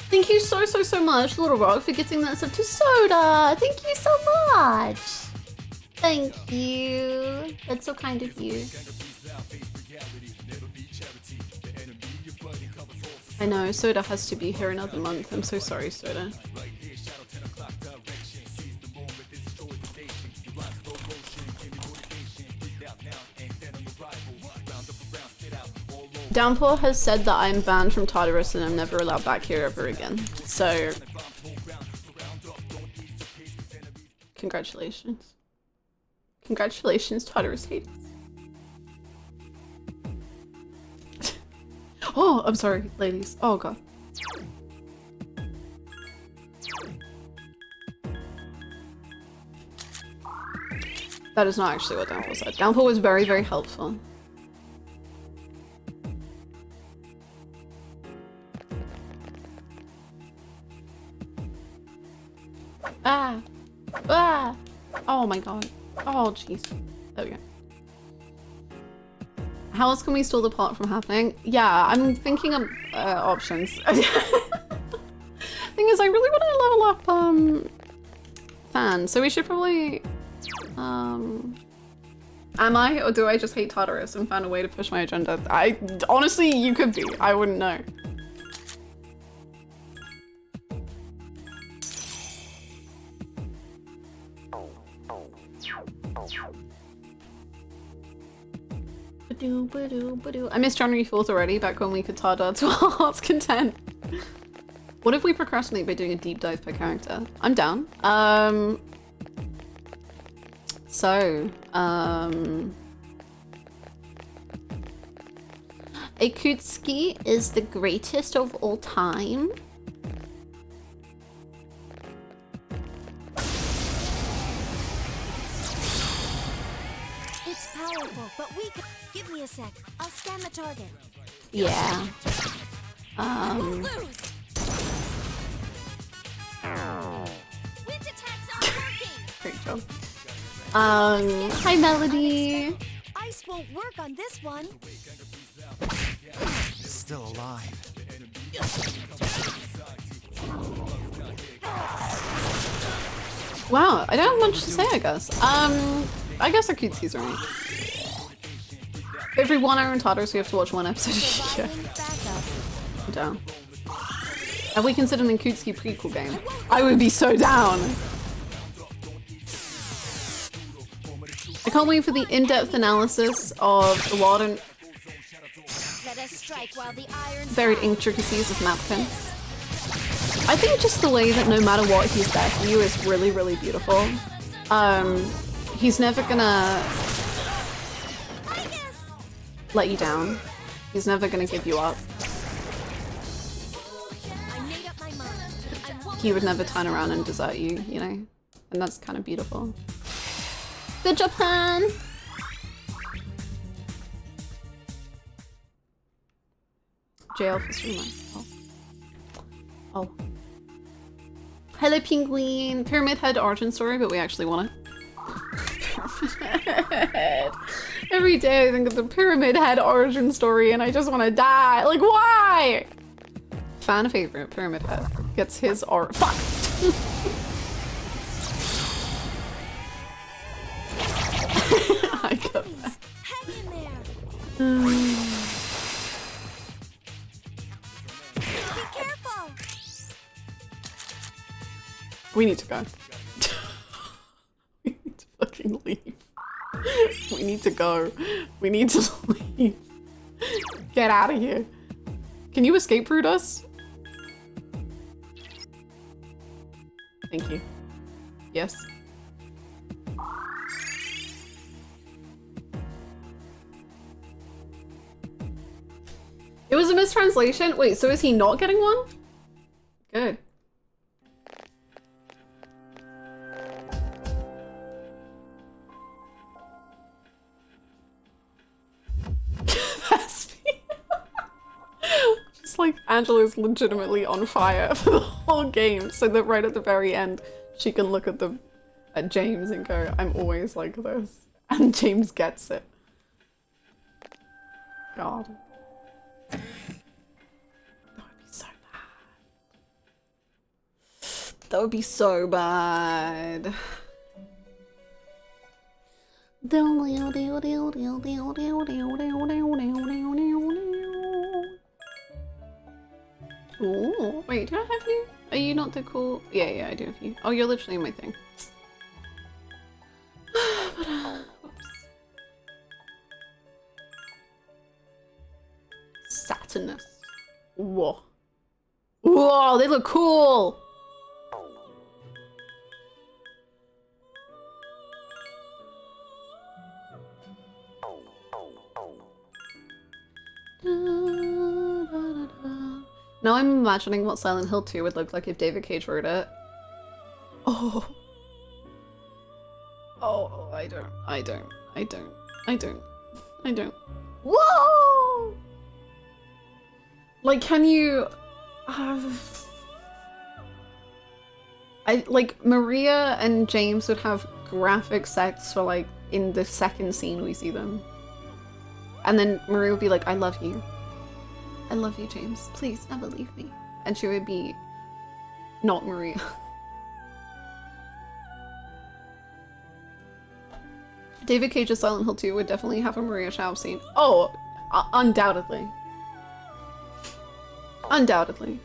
Speaker 1: Thank you so much, Little Rock, for getting that sub to Soda. Thank you so much. Thank you. That's so kind of you. I know, Soda has to be here another month. I'm so sorry, Soda. Downpour has said that I'm banned from Tartarus and I'm never allowed back here ever again. So, congratulations. Congratulations, Tartarus haters. Oh, I'm sorry, ladies. Oh god. That is not actually what Downpour said. Downpour was very helpful. Ah! Ah! Oh my god. Oh jeez. There we go. How else can we stall the plot from happening? Yeah, I'm thinking of options. Thing is, I really want to level up Fan, so we should probably am I, or do I just hate Tartarus and find a way to push my agenda? Honestly, you could be. I wouldn't know. I missed January 4th already, back when we could Tada to our heart's content. What if we procrastinate by doing a deep dive per character? I'm down. Akutsuki is the greatest of all time.
Speaker 2: It's powerful, but weak. Give me a sec. I'll scan the target.
Speaker 1: Yeah.
Speaker 2: Lose. Wind attacks aren't working.
Speaker 1: Great job. Hi Melody.
Speaker 2: Ice won't work on this one.
Speaker 3: Still alive.
Speaker 1: Wow, I don't have much to say, I guess. I guess Akutsuki's right. Every 1 hour in Tartarus, we have to watch one episode of Yugioh. I'm down. Have we considered an Akutsuki prequel game? I would be so down! I can't wait for the in-depth analysis of the Warden varied intricacies of Mapkin. I think just the way that no matter what he's there for you is really beautiful. He's never gonna let you down. He's never gonna give you up. He would never turn around and desert you, you know? And that's kind of beautiful. Good job, Han! Jail for streamer. Oh. Hello, Penguin! Pyramid Head origin story, but we actually want it. Pyramid Head. Every day I think of the Pyramid Head origin story and I just want to die. Like, why? Fan favorite, Pyramid Head. Gets his or- Fuck! I got that.
Speaker 2: Hang in there. Be careful.
Speaker 1: We need to go. We need to fucking leave. We need to go. We need to leave. Get out of here. Can you escape route us? Thank you. Yes. It was a mistranslation? Wait, so is he not getting one? Good. Just like Angela's legitimately on fire for the whole game, so that right at the very end she can look at James and go, I'm always like this. And James gets it. God. That would be so bad. That would be so bad. Ooh, wait, do I have you? Are you not the cool? Yeah, I do have you. Oh, you're literally in my thing. Whoops. Saturnus. Whoa. Whoa, they look cool! Now I'm imagining what Silent Hill 2 would look like if David Cage wrote it. Oh. Oh, I don't. Whoa! Like, can you... like, Maria and James would have graphic sex for, like, in the second scene we see them. And then Maria would be like, I love you. I love you, James. Please, never leave me. And she would be not Maria. David Cage's Silent Hill 2 would definitely have a Maria shower scene. Oh, undoubtedly. Undoubtedly.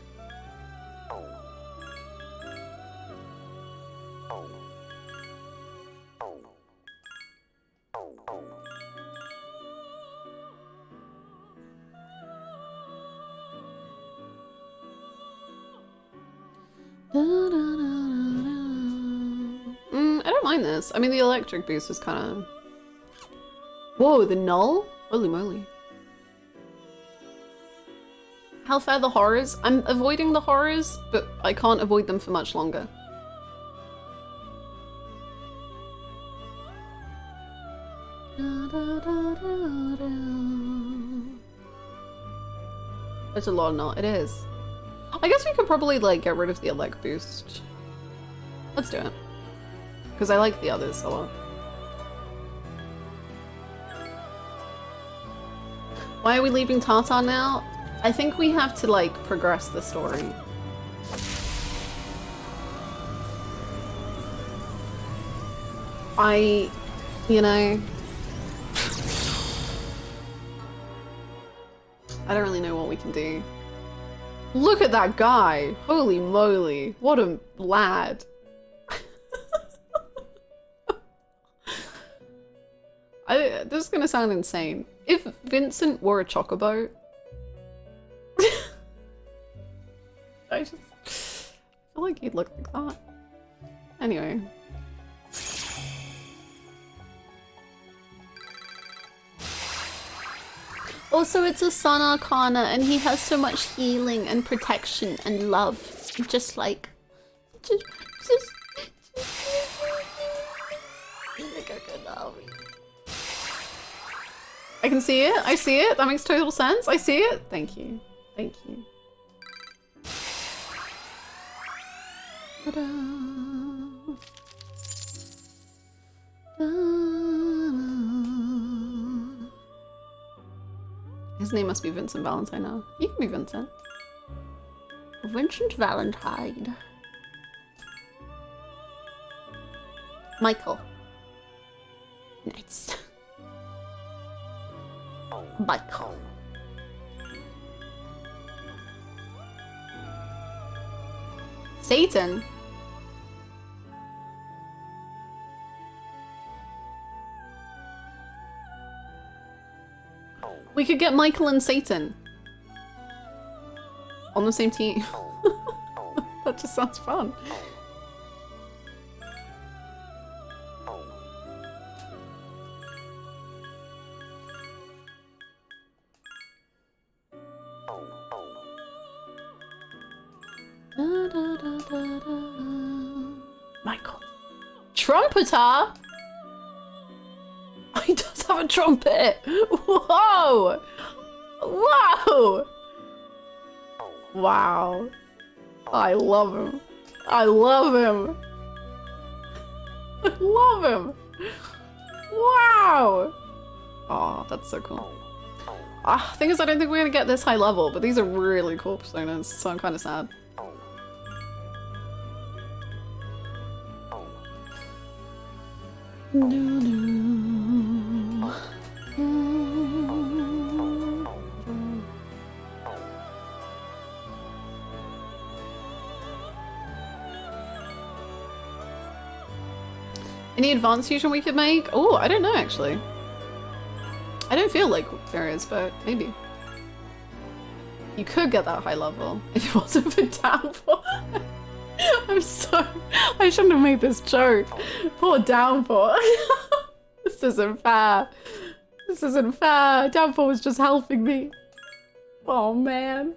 Speaker 1: I don't mind this. I mean, the electric boost is kind of... Whoa, the null? Holy moly. How fair the horrors? I'm avoiding the horrors, but I can't avoid them for much longer. It's a lot of null. It is. I guess we could probably, like, get rid of the elect boost. Let's do it. Because I like the others a lot. Why are we leaving Tartar now? I think we have to, like, progress the story. You know... I don't really know what we can do. Look at that guy! Holy moly, what a lad. This is gonna sound insane. If Vincent wore a chocobo... I just feel like he'd look like that. Anyway. Also, it's a Sun Arcana, and he has so much healing and protection and love. Just like... Just I can see it. I see it. That makes total sense. I see it. Thank you. Thank you. His name must be Vincent Valentine now. He can be Vincent. Vincent Valentine. Michael. Nice. Michael. Satan. We could get Michael and Satan. on the same team. That just sounds fun. Michael. Trumpeter? He does have a trumpet! Whoa! Whoa! Wow. I love him. I love him. I love him. Wow! Oh, that's so cool. Thing is, I don't think we're gonna get this high level, but these are really cool personas, so I'm kind of sad. Any advanced fusion we could make? Oh, I don't know actually. I don't feel like there is, but maybe. You could get that high level if it wasn't for Downpour. I'm sorry. I shouldn't have made this joke. Poor Downpour. This isn't fair. This isn't fair. Downpour was just helping me. Oh man.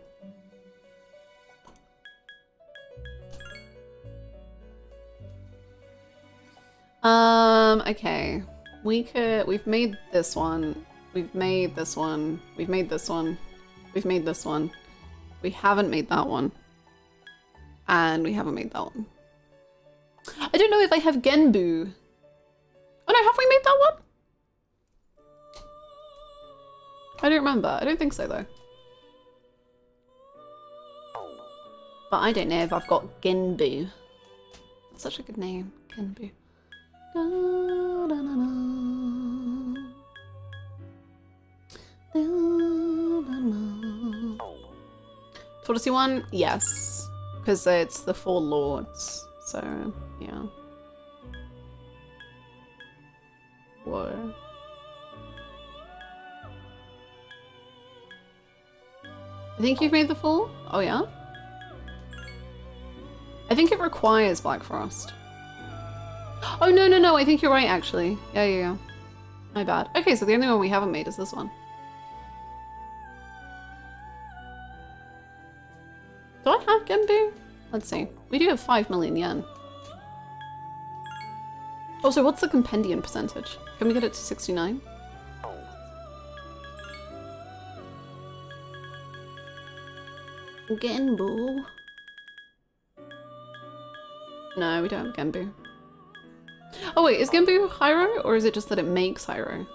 Speaker 1: Okay. We've made this one. We've made this one. We've made this one. We've made this one. We haven't made that one. And we haven't made that one. I don't know if I have Genbu. Oh no, have we made that one? I don't remember. I don't think so though. But I don't know if I've got Genbu. That's such a good name, Genbu. Da, da, da, da. Da, da, da. Tortoisey one? Yes. Because it's the 4 lords. So, yeah. Whoa. I think you've made the 4? Oh yeah? I think it requires Black Frost. Oh, no, no, no, I think you're right, actually. Yeah, yeah, yeah. My bad. Okay, so the only one we haven't made is this one. Do I have Genbu? Let's see. We do have 5 million yen. Also, what's the compendium percentage? Can we get it to 69? Genbu. No, we don't have Genbu. Oh wait, is Genbu Hyro, or is it just that it makes Hyro?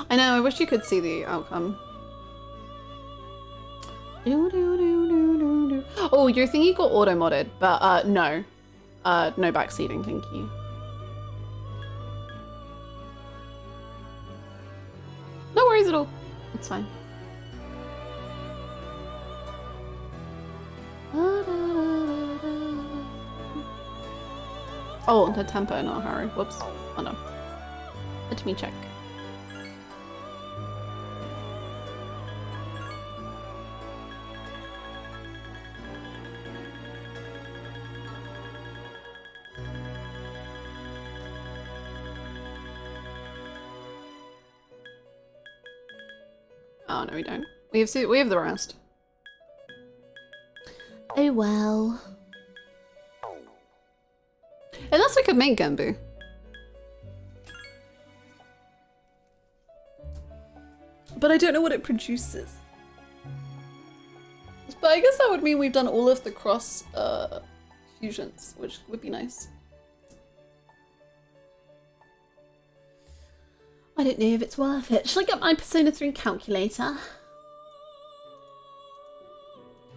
Speaker 1: I know, I wish you could see the outcome. Oh, your thingy got auto-modded, but no. No backseating, thank you. No worries at all. It's fine. Oh, the tempo, not Harry. Whoops. Oh no. Let me check. Oh no, we don't. We have the rest. Oh well. Unless we could make Genbu. But I don't know what it produces. But I guess that would mean we've done all of the cross fusions, which would be nice. I don't know if it's worth it. Shall I get my Persona 3 calculator?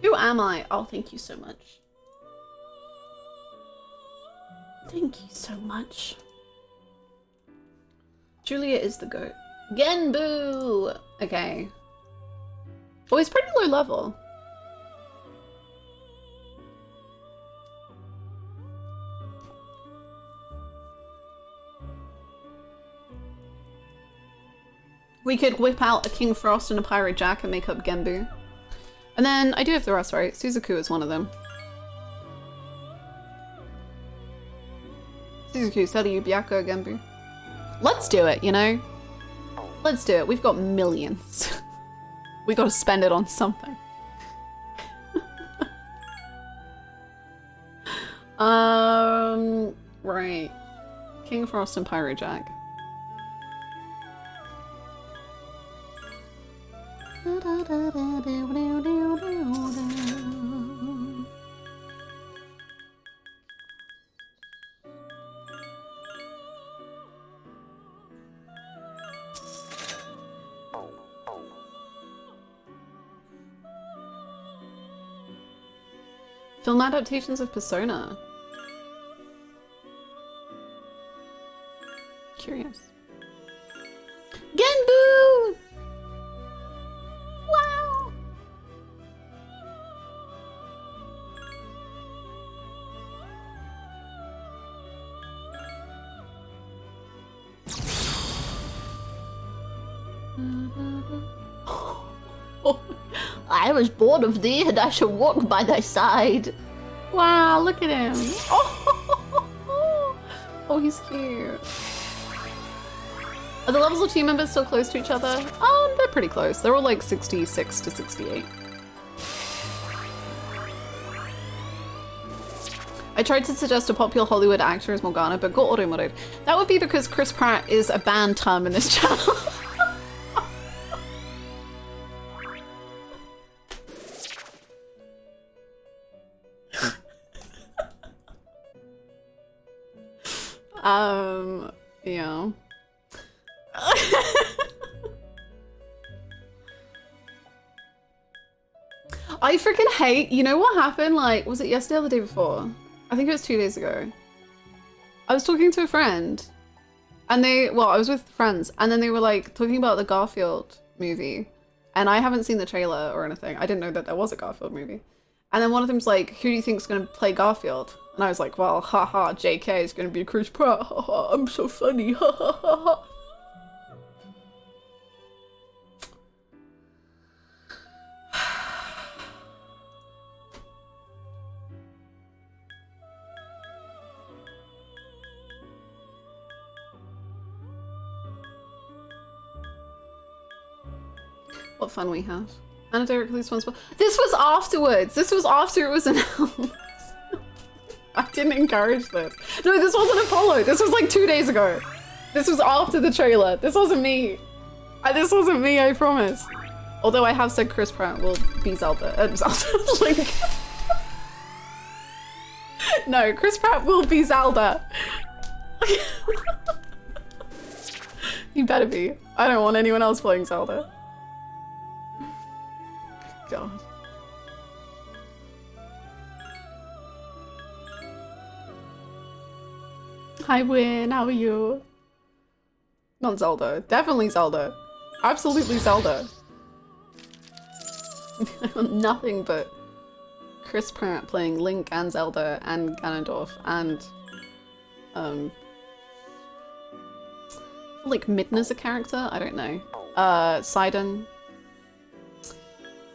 Speaker 1: Who am I? Oh, thank you so much. Thank you so much. Julia is the goat. Genbu! Okay. Oh, he's pretty low level. We could whip out a King Frost and a Pirate Jack and make up Genbu. And then I do have the rest right. Suzaku is one of them. Suzaku, Seiryu, Byakko, Genbu. Let's do it, you know? Let's do it. We've got millions. We gotta spend it on something. Right. King Frost and Pirate Jack. Film adaptations of Persona. Curious. Genbu! Wow! I was bored of thee and I shall walk by thy side. Wow, look at him. Oh, he's cute. Are the levels of team members still close to each other? They're pretty close. They're all like 66 to 68. I tried to suggest a popular Hollywood actor as Morgana, but got auto-modded. That would be because Chris Pratt is a banned term in this channel. Yeah. I freaking hate, you know what happened? Like, was it yesterday or the day before? I think it was 2 days ago. I was talking to a friend and I was with friends and then they were like talking about the Garfield movie and I haven't seen the trailer or anything. I didn't know that there was a Garfield movie. And then one of them's like, who do you think's gonna play Garfield? And I was like, well, haha, JK is gonna be Chris Pratt, haha, I'm so funny, ha ha ha ha. What fun we have. Anna directly responsible. This was afterwards. This was after it was announced. I didn't encourage this. No, this wasn't Apollo. This was like 2 days ago. This was after the trailer. This wasn't me. This wasn't me, I promise. Although I have said Chris Pratt will be Zelda. Link. No, Chris Pratt will be Zelda. You better be. I don't want anyone else playing Zelda. God. Hi Win, how are you? Not Zelda. Definitely Zelda. Absolutely Zelda. Nothing but Chris Pratt playing Link and Zelda and Ganondorf and like Midna's a character? I don't know. Sidon.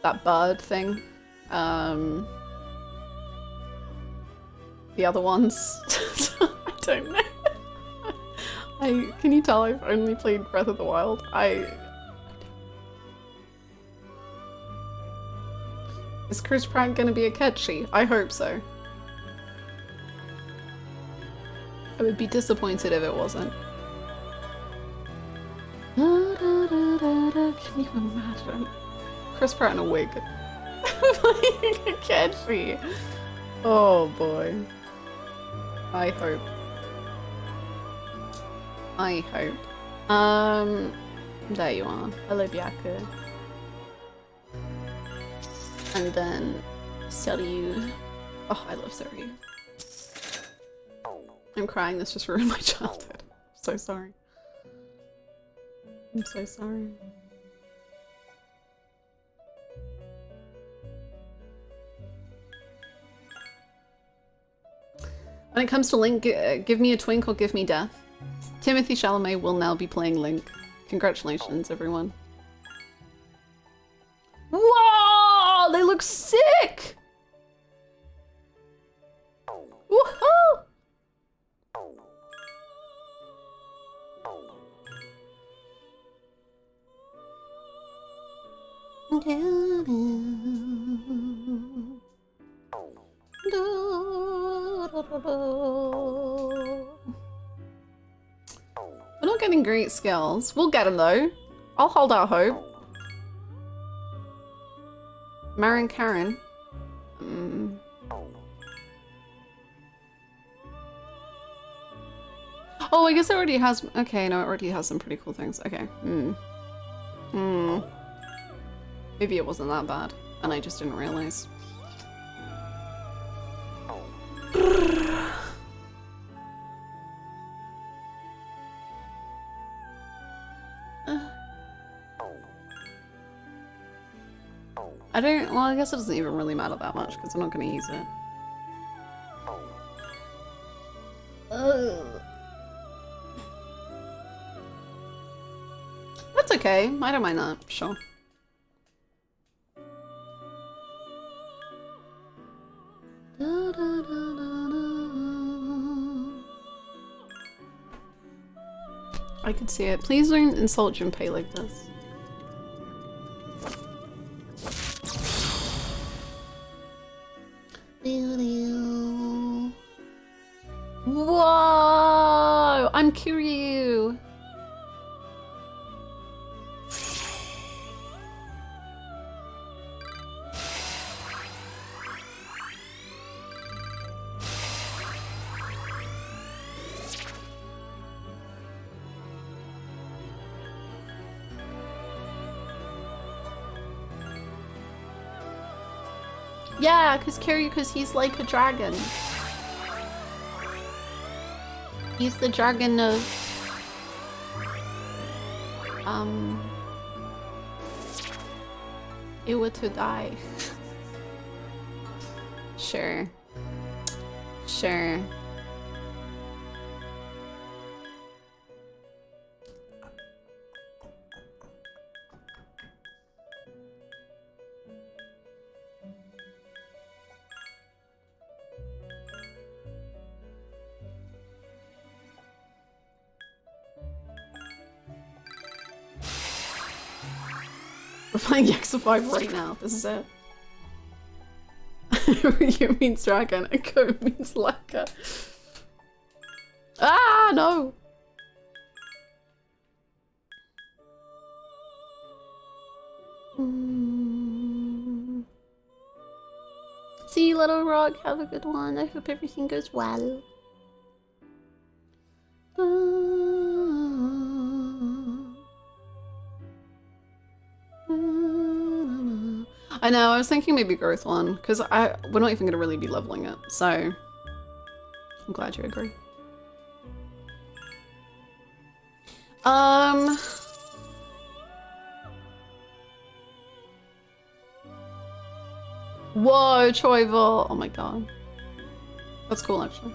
Speaker 1: That bird thing. The other ones. I don't know. Can you tell I've only played Breath of the Wild? Is Chris Pratt gonna be a Ketchi? I hope so. I would be disappointed if it wasn't. Can you imagine? Chris Pratt in a wig. Playing a Ketchi. Oh boy. I hope. I hope. There you are. Hello, Byakko. And then Seiryu. Oh, I love Seiryu. I'm crying. This just ruined my childhood. I'm so sorry. I'm so sorry. When it comes to Link, give me a twink or give me death. Timothy Chalamet will now be playing Link. Congratulations, everyone. Whoa! They look sick! Woohoo! We're not getting great skills. We'll get them though. I'll hold out hope. Marin Karen. Oh, I guess it already has. Okay, no, it already has some pretty cool things. Okay. Maybe it wasn't that bad, and I just didn't realize. I don't. Well, I guess it doesn't even really matter that much because I'm not going to use it. That's okay. I don't mind that. Sure. I could see it. Please don't insult Junpei like this. Whoa! I'm Kiryu! Yeah, because he's like a dragon. He's the dragon of it were to die. Sure. Sure. We're playing Yakuza 5 right now. This is it. Ryu means dragon and Ko means lacquer. Ah, no! See you, Little Rock. Have a good one. I hope everything goes well. I know, I was thinking maybe growth one, because we're not even going to really be leveling it, so I'm glad you agree. Whoa, Choival! Oh my god. That's cool, actually.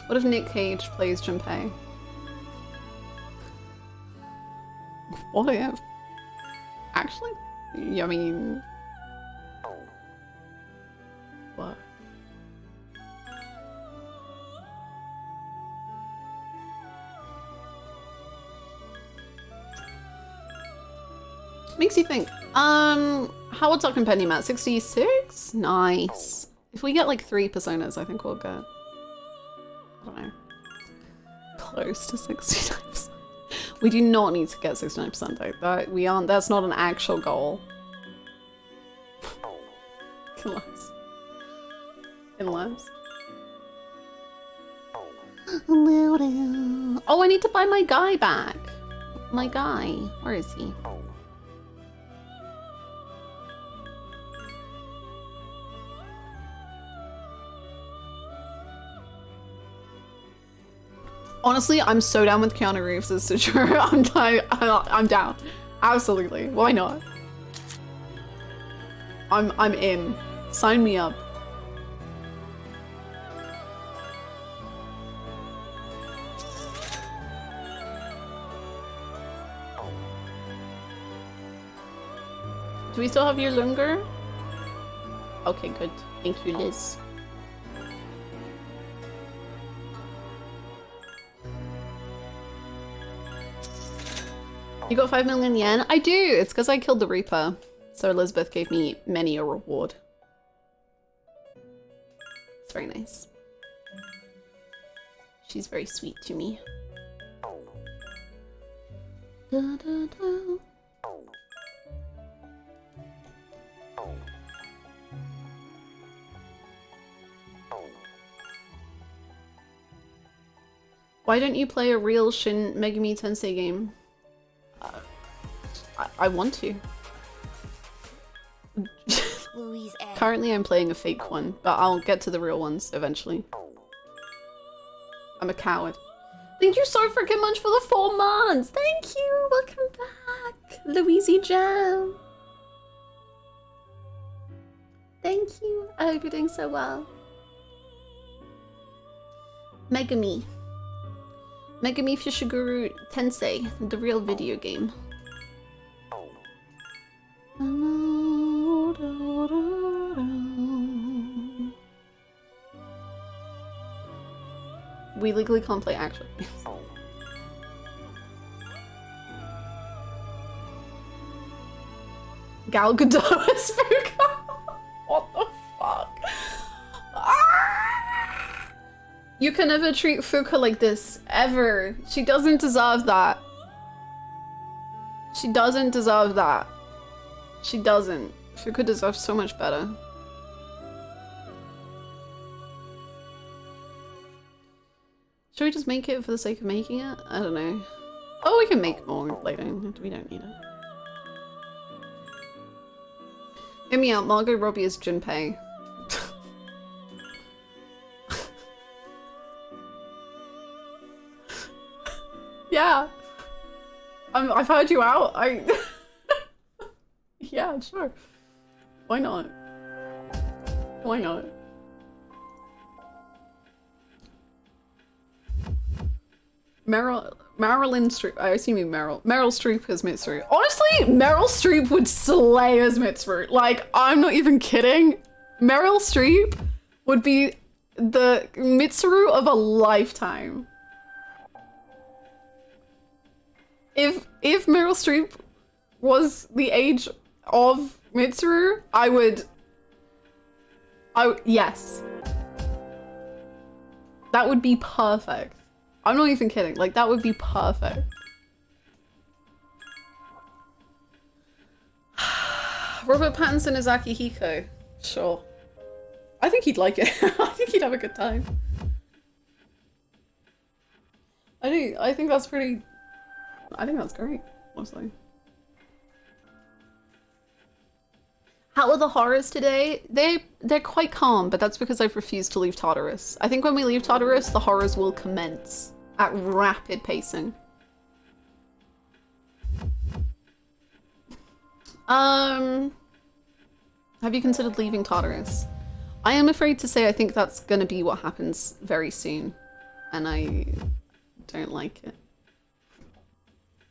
Speaker 1: What if Nick Cage plays Junpei? What if? Actually? I mean... What? Makes you think. How would Talking Penny Matt? 66? Nice. If we get like 3 personas, I think we'll get... I don't know. Close to 69%. We do not need to get 69% though. That's not an actual goal. Unless. Oh, I need to buy my guy back. My guy. Where is he? Honestly, I'm so down with Keanu Reeves as Sujiro. I'm down. Absolutely. Why not? I'm in. Sign me up. Do we still have your longer? Okay, good. Thank you, Liz. You got 5 million yen? I do! It's because I killed the Reaper. So Elizabeth gave me many a reward. It's very nice. She's very sweet to me. Da, da, da. Why don't you play a real Shin Megami Tensei game? I want to. Currently I'm playing a fake one, but I'll get to the real ones eventually. I'm a coward. Thank you so freaking much for the 4 months! Thank you! Welcome back! louiseyhannah. Thank you! I hope you're doing so well. Megami. Megami Fushiguro Tensei, the real video game. We legally can't play actual games. Gal Gadot as Fuka. What the fuck? Ah! You can never treat Fuka like this, ever. She doesn't deserve that. She doesn't deserve that. She doesn't. Fuka deserves so much better. Should we just make it for the sake of making it? I don't know. Oh, we can make more later. We don't need it. Hear me out. Margot Robbie is Junpei. Yeah. I've heard you out. Yeah, sure. Why not? Why not? Marilyn Streep. I assume you Meryl Streep as Mitsuru. Honestly, Meryl Streep would slay as Mitsuru. Like, I'm not even kidding. Meryl Streep would be the Mitsuru of a lifetime. If Meryl Streep was the age of Mitsuru, yes. That would be perfect. I'm not even kidding, like that would be perfect. Robert Pattinson as Akihiko. Sure. I think he'd like it. I think he'd have a good time. I think that's pretty... I think that's great, honestly. How are the horrors today? They're quite calm, but that's because I've refused to leave Tartarus. I think when we leave Tartarus, the horrors will commence at rapid pacing. Have you considered leaving Tartarus? I am afraid to say I think that's gonna be what happens very soon, and I don't like it.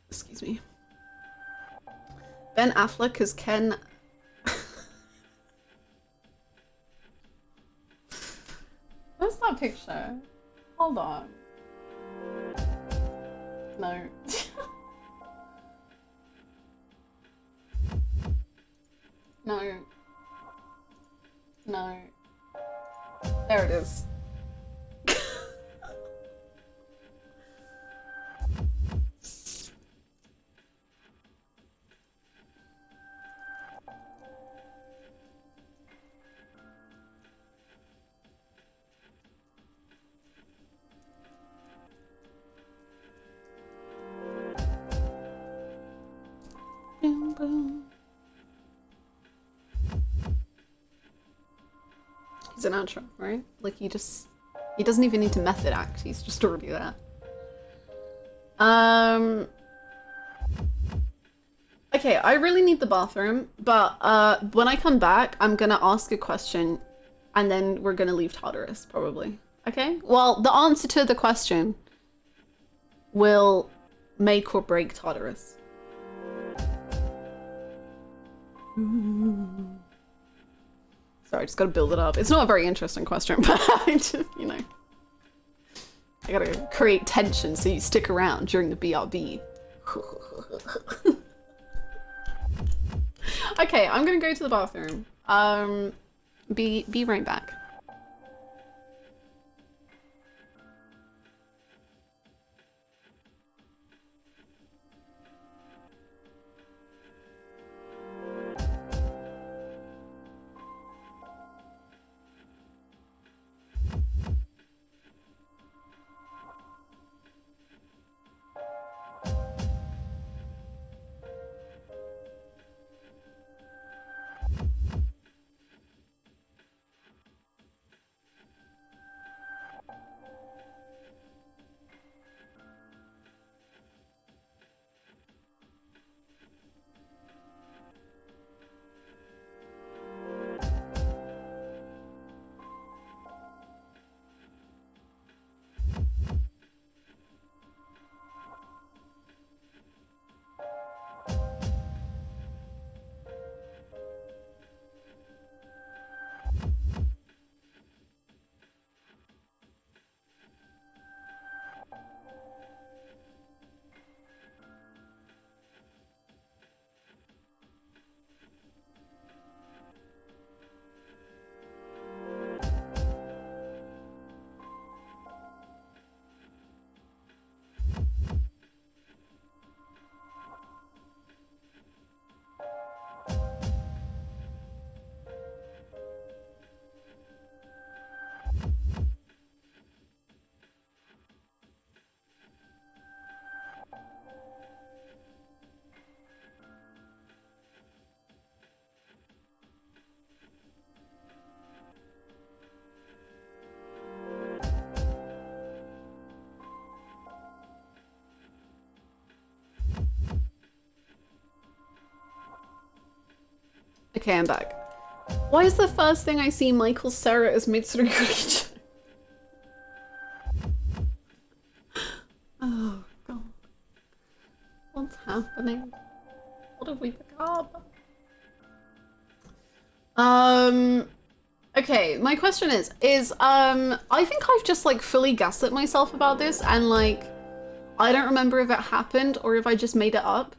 Speaker 1: Excuse me. Ben Affleck as Ken. What's that picture? Hold on. No. No. No. There it is. Boom, boom. He's an outro, right? Like he doesn't even need to method act, he's just already there. Okay, I really need the bathroom, but when I come back, I'm gonna ask a question and then we're gonna leave Tartarus, probably. Okay? Well, the answer to the question will make or break Tartarus. Sorry, I just gotta build it up. It's not a very interesting question, but I just, you know. I gotta create tension so you stick around during the BRB. Okay, I'm gonna go to the bathroom. Be right back. Okay, I'm back. Why is the first thing I see Michael Cera as Mitsuru Yukicho? Oh god. What's happening? What have we become? Okay, my question is, I think I've just like fully gaslit myself about this and like, I don't remember if it happened or if I just made it up.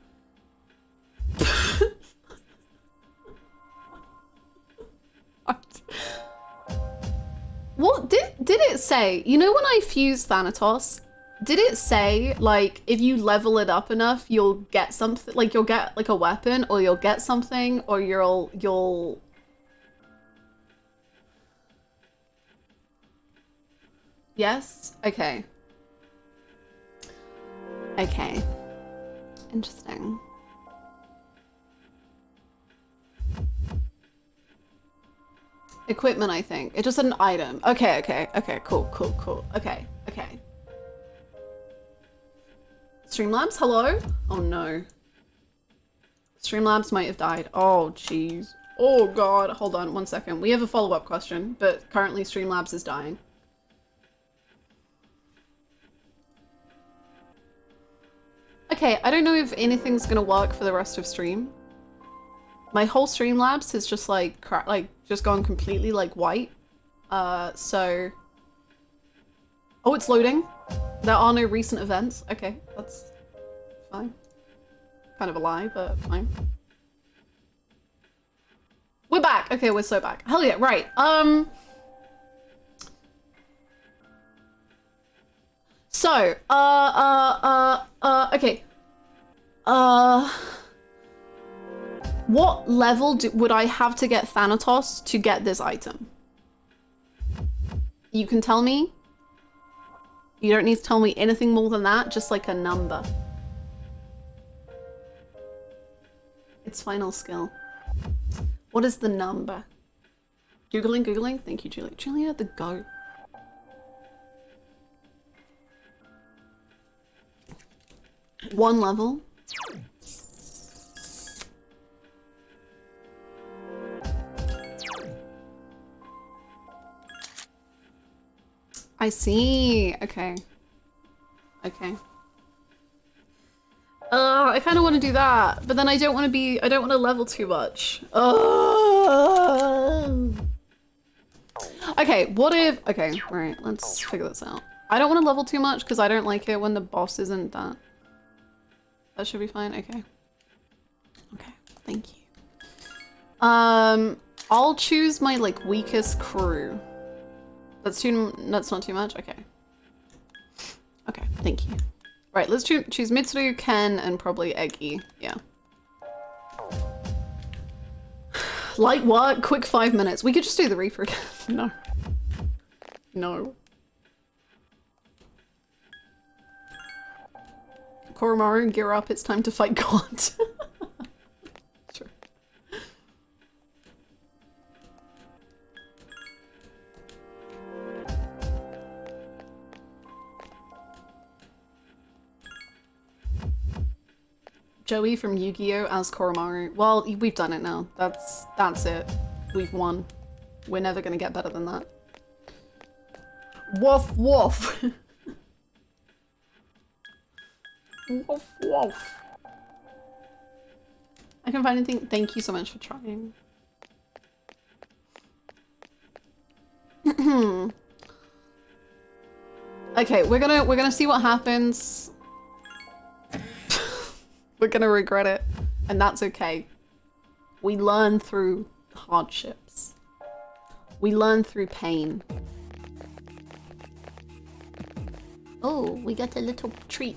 Speaker 1: What did it say? You know when I fused Thanatos, did it say like if you level it up enough you'll get something, like you'll get like a weapon or you'll get something or you'll Yes? Okay. Okay. Interesting. Equipment, I think. It just said an item. Okay, okay, okay, cool, cool, cool. Okay, okay. Streamlabs, hello? Oh no. Streamlabs might have died. Oh, jeez. Oh god, hold on 1 second. We have a follow-up question, but currently Streamlabs is dying. Okay, I don't know if anything's gonna work for the rest of stream. My whole Streamlabs has just like just gone completely like white. So oh, it's loading. There are no recent events. Okay, that's fine. Kind of a lie, but fine. We're back. Okay, we're so back. Hell yeah, right. So, okay. What level would I have to get Thanatos to get this item? You can tell me. You don't need to tell me anything more than that, just like a number. It's final skill. What is the number? Googling, Googling. Thank you, Julia. Julia, the goat. One level. I see. Okay. Okay. I kind of want to do that, but then I don't want to level too much. Okay, what if, okay, right, let's figure this out. I don't want to level too much because I don't like it when the boss isn't that. That should be fine, okay. Okay, thank you. I'll choose my, like, weakest crew. That's not too much? Okay. Okay, thank you. Right, let's choose Mitsuru, Ken, and probably Aigis. Yeah. Light work, quick 5 minutes. We could just do the Reaper again. No. No. Koromaru, gear up, it's time to fight God. Sure. Joey from Yugioh as Koromaru. Well, we've done it now. That's it. We've won. We're never gonna get better than that. Woof woof. Woof woof. I can find anything. Thank you so much for trying. Okay, we're gonna see what happens. We're gonna regret it, and that's okay. We learn through hardships. We learn through pain. Oh, we got a little treat.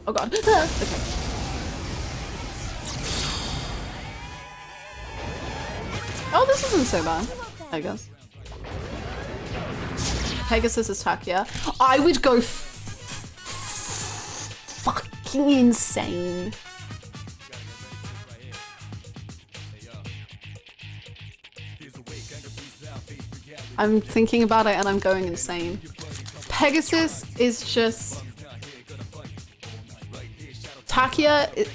Speaker 1: Oh god. Okay. Oh, this isn't so bad, I guess. Pegasus is Takia. I would go fucking insane. I'm thinking about it and I'm going insane. Pegasus is just... Takia is...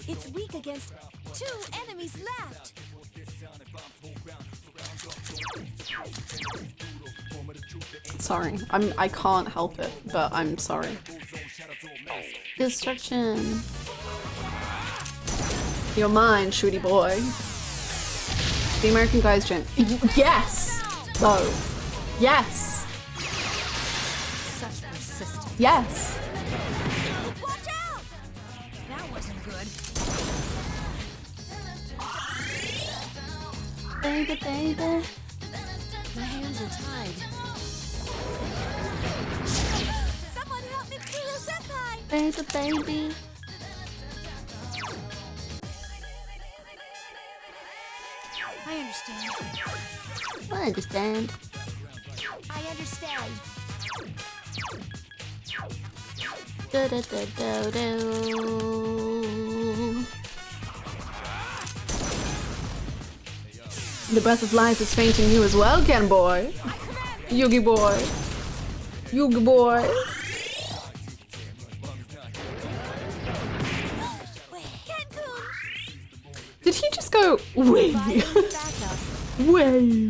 Speaker 2: It's weak against 2 enemies left.
Speaker 1: Sorry, I can't help it, but I'm sorry. Destruction. You're mine, shooty boy. The American guy's gen. Yes! So. Yes!
Speaker 2: Such persistence.
Speaker 1: Yes!
Speaker 2: Watch out! That wasn't good.
Speaker 1: Baby, baby.
Speaker 2: My hands are tied. Someone help me, louiseyhannah!
Speaker 1: Baby, baby.
Speaker 2: I understand.
Speaker 1: I understand.
Speaker 2: I understand.
Speaker 1: Do, do, do, do, do. The breath of life is fainting you as well, Ken boy. Yugi boy. Yugi boy. Did he just go, wait? Wait.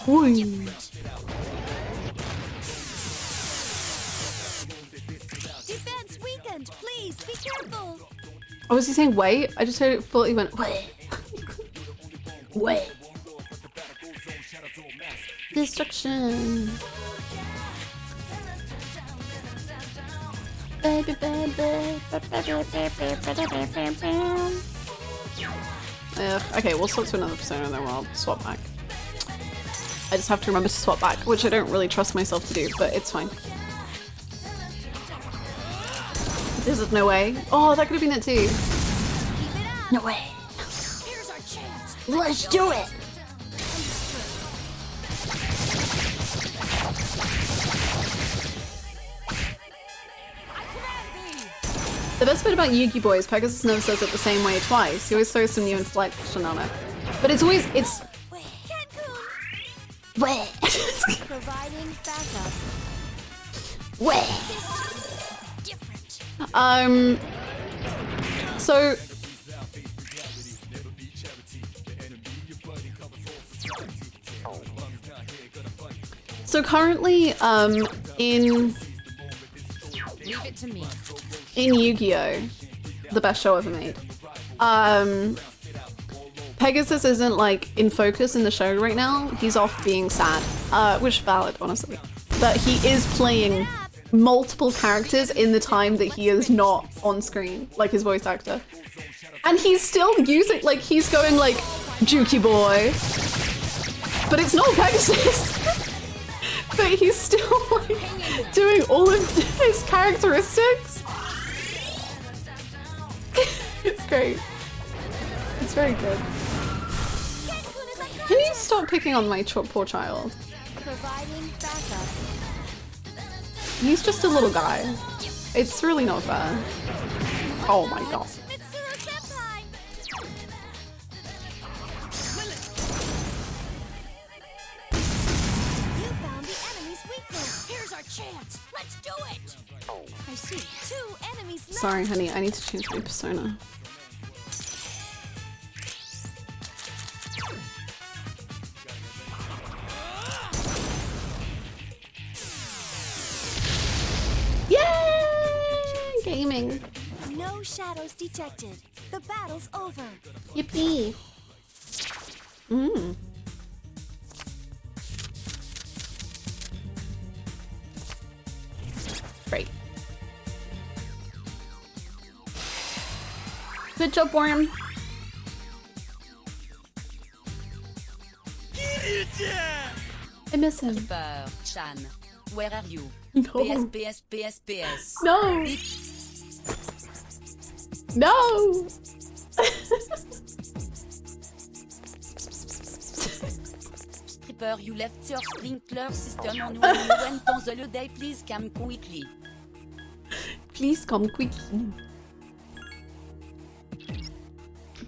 Speaker 1: Wait.
Speaker 2: Defense weakened. Please be careful.
Speaker 1: Oh, was he saying wait? I just heard it fully went, wait. Wait. Destruction. Baby, baby. Okay, we'll swap to another persona and then we'll swap back. I just have to remember to swap back, which I don't really trust myself to do, but it's fine. There's no way. Oh, that could have been it too. No way.
Speaker 2: Here's our chance.
Speaker 1: Let's do it! The best bit about Yugi Boy is Pegasus never says it the same way twice. He always throws some new inflection on it. But it's always, it's... Wait.
Speaker 2: Providing backup.
Speaker 1: Wait.
Speaker 2: Different.
Speaker 1: So... So currently, in
Speaker 5: Leave it to me.
Speaker 1: Yu-Gi-Oh, the best show ever made, Pegasus isn't like in focus in the show right now. He's off being sad, which is valid, honestly. But he is playing multiple characters in the time that he is not on screen, like his voice actor. And he's still using, like, he's going like, Juki boy. But it's not Pegasus. But he's still like doing all of his characteristics. It's great. It's very good. Can you stop picking on my poor child?
Speaker 2: Providing backup.
Speaker 1: He's just a little guy. It's really not fair. Oh my god.
Speaker 2: Mitsuru Senpai! You found the enemy's weakness. Here's our chance. Let's do it. I see. 2 enemies left.
Speaker 1: Sorry, honey. I need to change my persona. Yay! Gaming.
Speaker 2: No shadows detected. The battle's over.
Speaker 1: Yippee. Great. Good job, Worm. I miss him.
Speaker 5: Peur, Chan. Where are you?
Speaker 1: No.
Speaker 5: PS.
Speaker 1: No. No.
Speaker 5: Stripper, you left your sprinkler system on when you went on the day. Please come quickly.
Speaker 1: Please come quickly.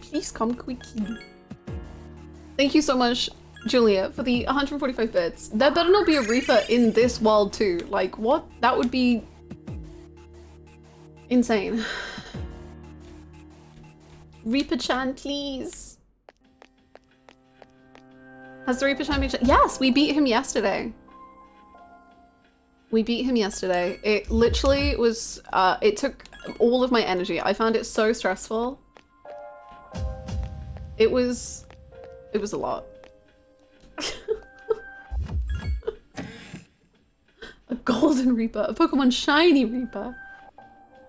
Speaker 1: Please come quickly. Thank you so much, Julia, for the 145 bits. There better not be a Reaper in this world too. Like, what? That would be insane. Reaper-chan, please. Has the Reaper-chan been... Yes, we beat him yesterday. We beat him yesterday. It literally was... it took all of my energy. I found it so stressful. It was a lot. A golden Reaper, a Pokemon shiny Reaper.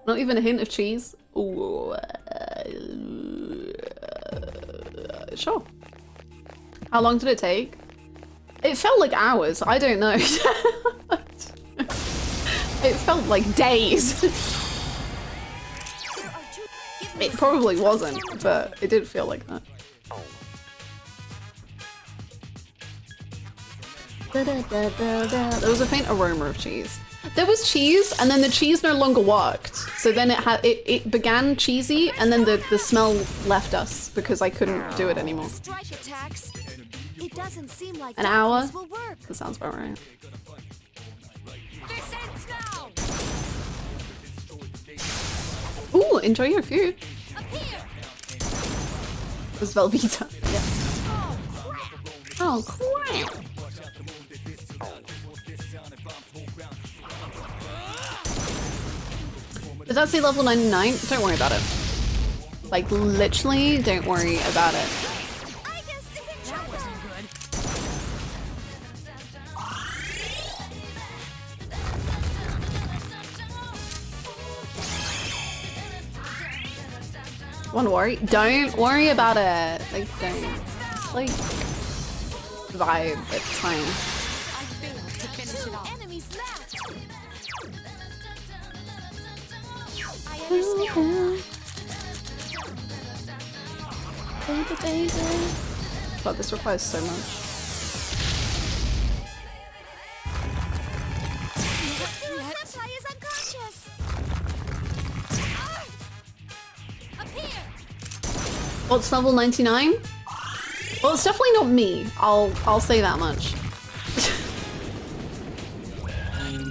Speaker 1: Not even a hint of cheese. Ooh, sure. How long did it take? It felt like hours. I don't know. It felt like days. It probably wasn't, but it did feel like that. There was a faint aroma of cheese. There was cheese, and then the cheese no longer worked. So then it began cheesy, and then the smell left us because I couldn't do it anymore.
Speaker 2: Strike attacks. It doesn't seem like
Speaker 1: An hour?
Speaker 2: this will work.
Speaker 1: That sounds about right.
Speaker 2: This ends now.
Speaker 1: Ooh, enjoy your food.
Speaker 2: Up here.
Speaker 1: It was Velveeta. Yeah. Oh, crap. Did that say level 99? Don't worry about it. Like, literally, don't worry about it.
Speaker 2: Aigis is in trouble.
Speaker 1: Wanna worry? Don't worry about it. Like, don't. Like, vibe. It's fine.
Speaker 5: I failed to finish it off.
Speaker 2: Enemies left. I understand.
Speaker 1: Baby, baby. But this requires so much.
Speaker 2: Mitsuru Senpai is unconscious. Up here.
Speaker 1: What's level 99? Well, it's definitely not me. I'll say that much.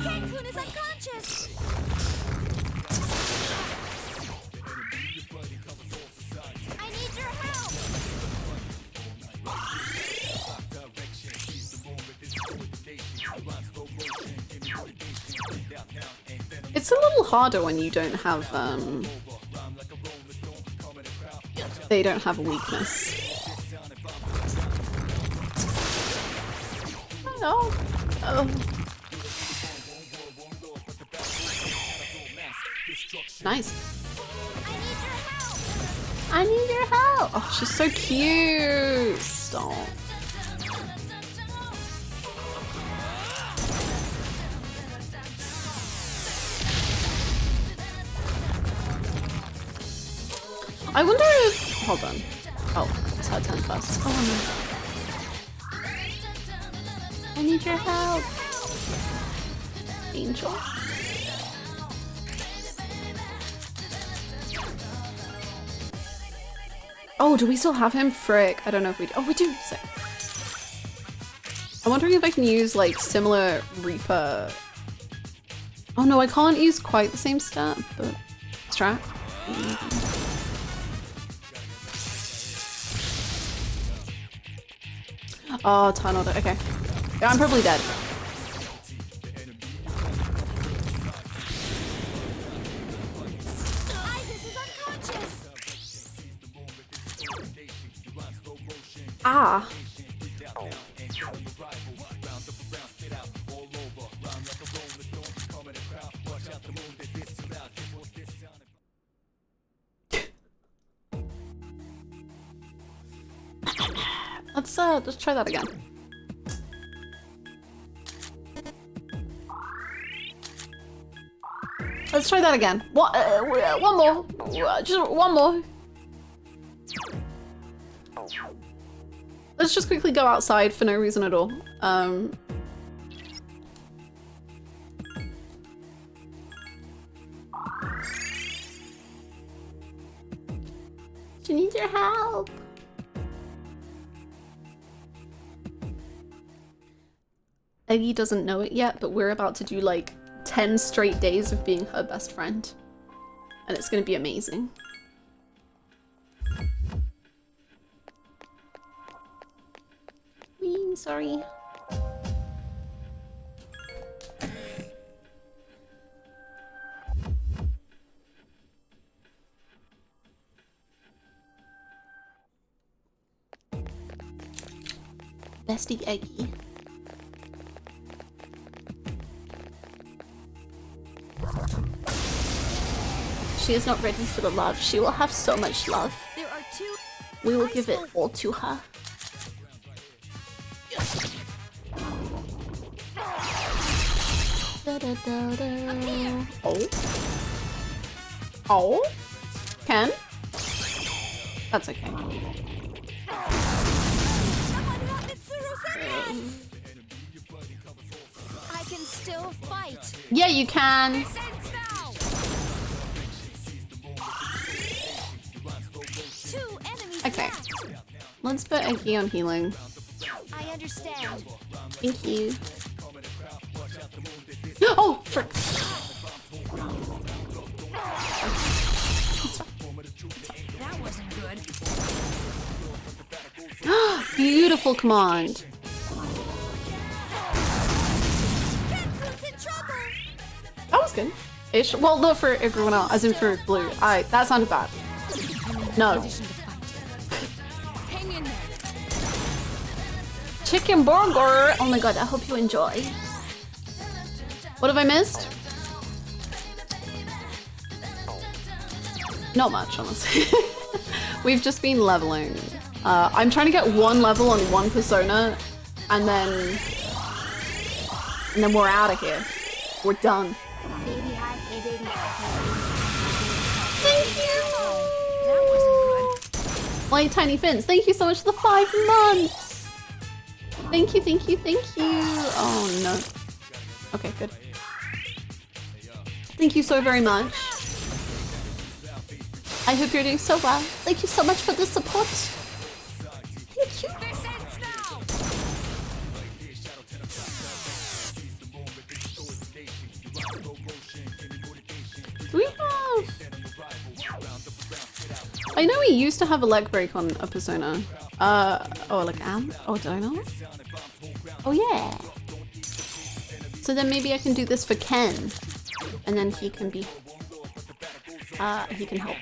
Speaker 2: Cancun is unconscious. I need your help.
Speaker 1: It's a little harder when you don't have, they don't have a weakness. Oh. Oh. Nice. I need your help. Oh, she's so cute. Stop. I wonder if... Hold on. Oh, it's her turn first. Oh no. I need your help. Angel. Oh, do we still have him? Frick. I don't know if we do. Oh, we do. Sick. I'm wondering if I can use like similar Reaper. Oh no, I can't use quite the same stat, but strat. Oh, tunneled it. Okay. Yeah, I'm probably dead. Ah. Let's try that again. Let's try that again. One more. Just one more. Let's just quickly go outside for no reason at all. She needs your help. Aigis doesn't know it yet, but we're about to do like 10 straight days of being her best friend. And it's gonna be amazing. Wee, sorry. Bestie Aigis. She is not ready for the love. She will have so much love.
Speaker 2: There are two.
Speaker 1: We will give it all to her. Da, da, da, da. Oh. Oh. Ken? That's okay.
Speaker 2: I can still fight.
Speaker 1: Yeah, you can. Okay. Let's put Aigis on healing.
Speaker 2: I understand.
Speaker 1: Thank you. Oh, frick.
Speaker 2: That wasn't good.
Speaker 1: Beautiful command. That was good. Ish. Well, no, for everyone else, as in for blue. That sounded bad. No.
Speaker 2: Hang in there.
Speaker 1: Chicken burger. Oh my god, I hope you enjoy. What have I missed? Not much, honestly. We've just been leveling. I'm trying to get one level on one persona, and then we're out of here. We're done. Thank you.
Speaker 2: That wasn't good.
Speaker 1: My tiny fins. Thank you so much for the 5 months. Thank you, thank you, thank you. Oh no. Okay, good. Thank you so very much. I hope you're doing so well. Thank you so much for the support. Thank you. Do we have... I know we used to have a leg break on a persona. Oh, like Am? Oh, did I not? Oh, yeah. So then maybe I can do this for Ken. and then he can be, he can help.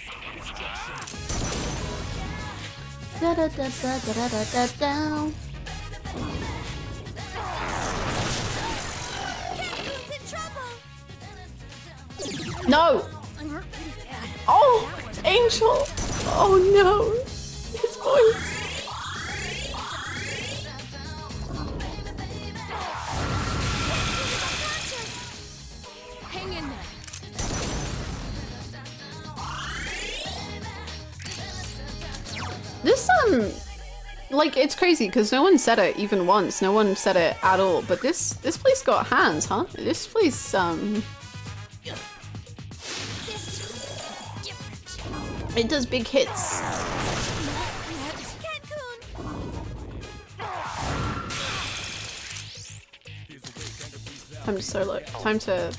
Speaker 1: Da da da da da da da da. No! Oh, Angel! Oh no! His voice!
Speaker 2: Hang in there.
Speaker 1: This, like, it's crazy because no one said it even once. No one said it at all. But this place got hands, huh? This place, it does big hits. Time to solo. Time to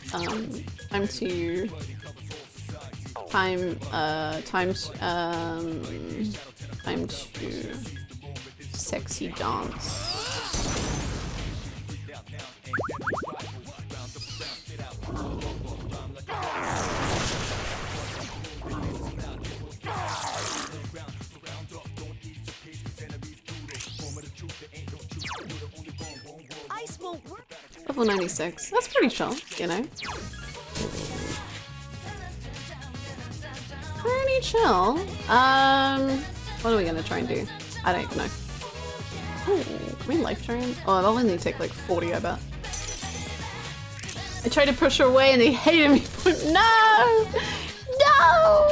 Speaker 1: sexy dance.
Speaker 2: Ice won't work.
Speaker 1: Level 96. That's pretty chill, you know? Pretty chill. What are we gonna try and do? I don't even know. Oh, can we life drain? Oh, that'll only take like 40, I bet. I tried to push her away and they hated me. No! No!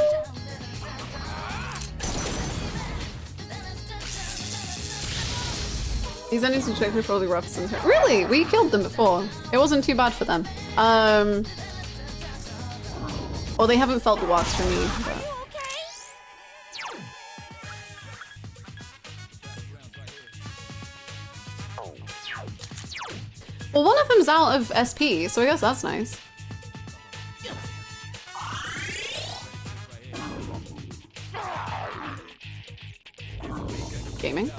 Speaker 1: These enemies in Czech are probably rough sometimes. Really? We killed them before. It wasn't too bad for them. Well, they haven't felt the worst for me. But... Well, one of them's out of SP, so I guess that's nice. Gaming.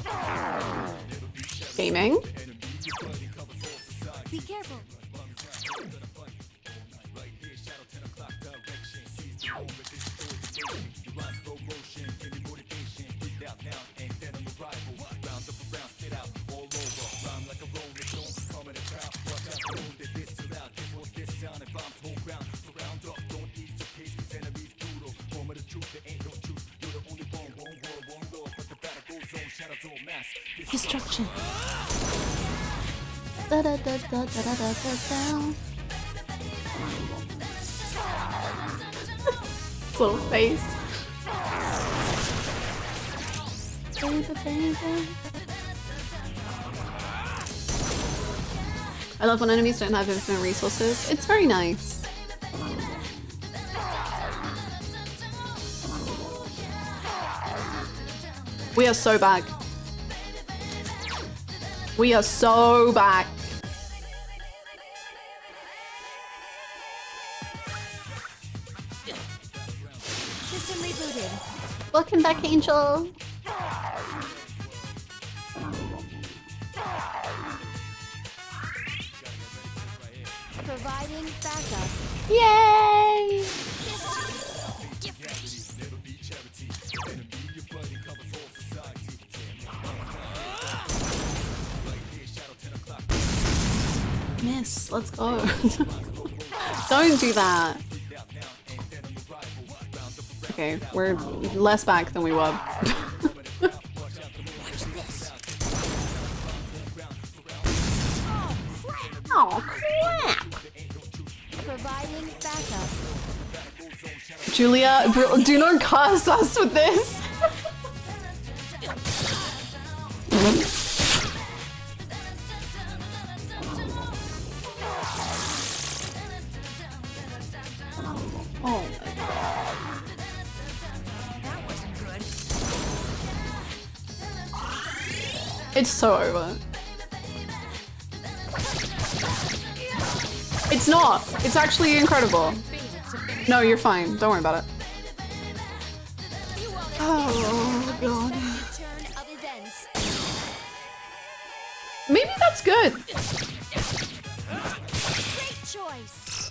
Speaker 1: Gaming.
Speaker 2: Be careful.
Speaker 1: Destruction. Da da da da da da da da. Little face. Baby, baby. I love when enemies don't have infinite resources. It's very nice. We are so back. We are so back.
Speaker 2: System rebooted.
Speaker 1: Welcome back, Angel.
Speaker 2: Providing backup.
Speaker 1: Yay! Miss, let's go. Don't do that. Okay, we're less back than we were. Oh crap!
Speaker 2: Providing backup.
Speaker 1: Julia, do not cast us with this. Oh my god.
Speaker 2: That wasn't good.
Speaker 1: It's so over. It's not. It's actually incredible. No, you're fine. Don't worry about it. Oh god.
Speaker 2: Turn of events.
Speaker 1: Maybe that's good.
Speaker 2: Great choice.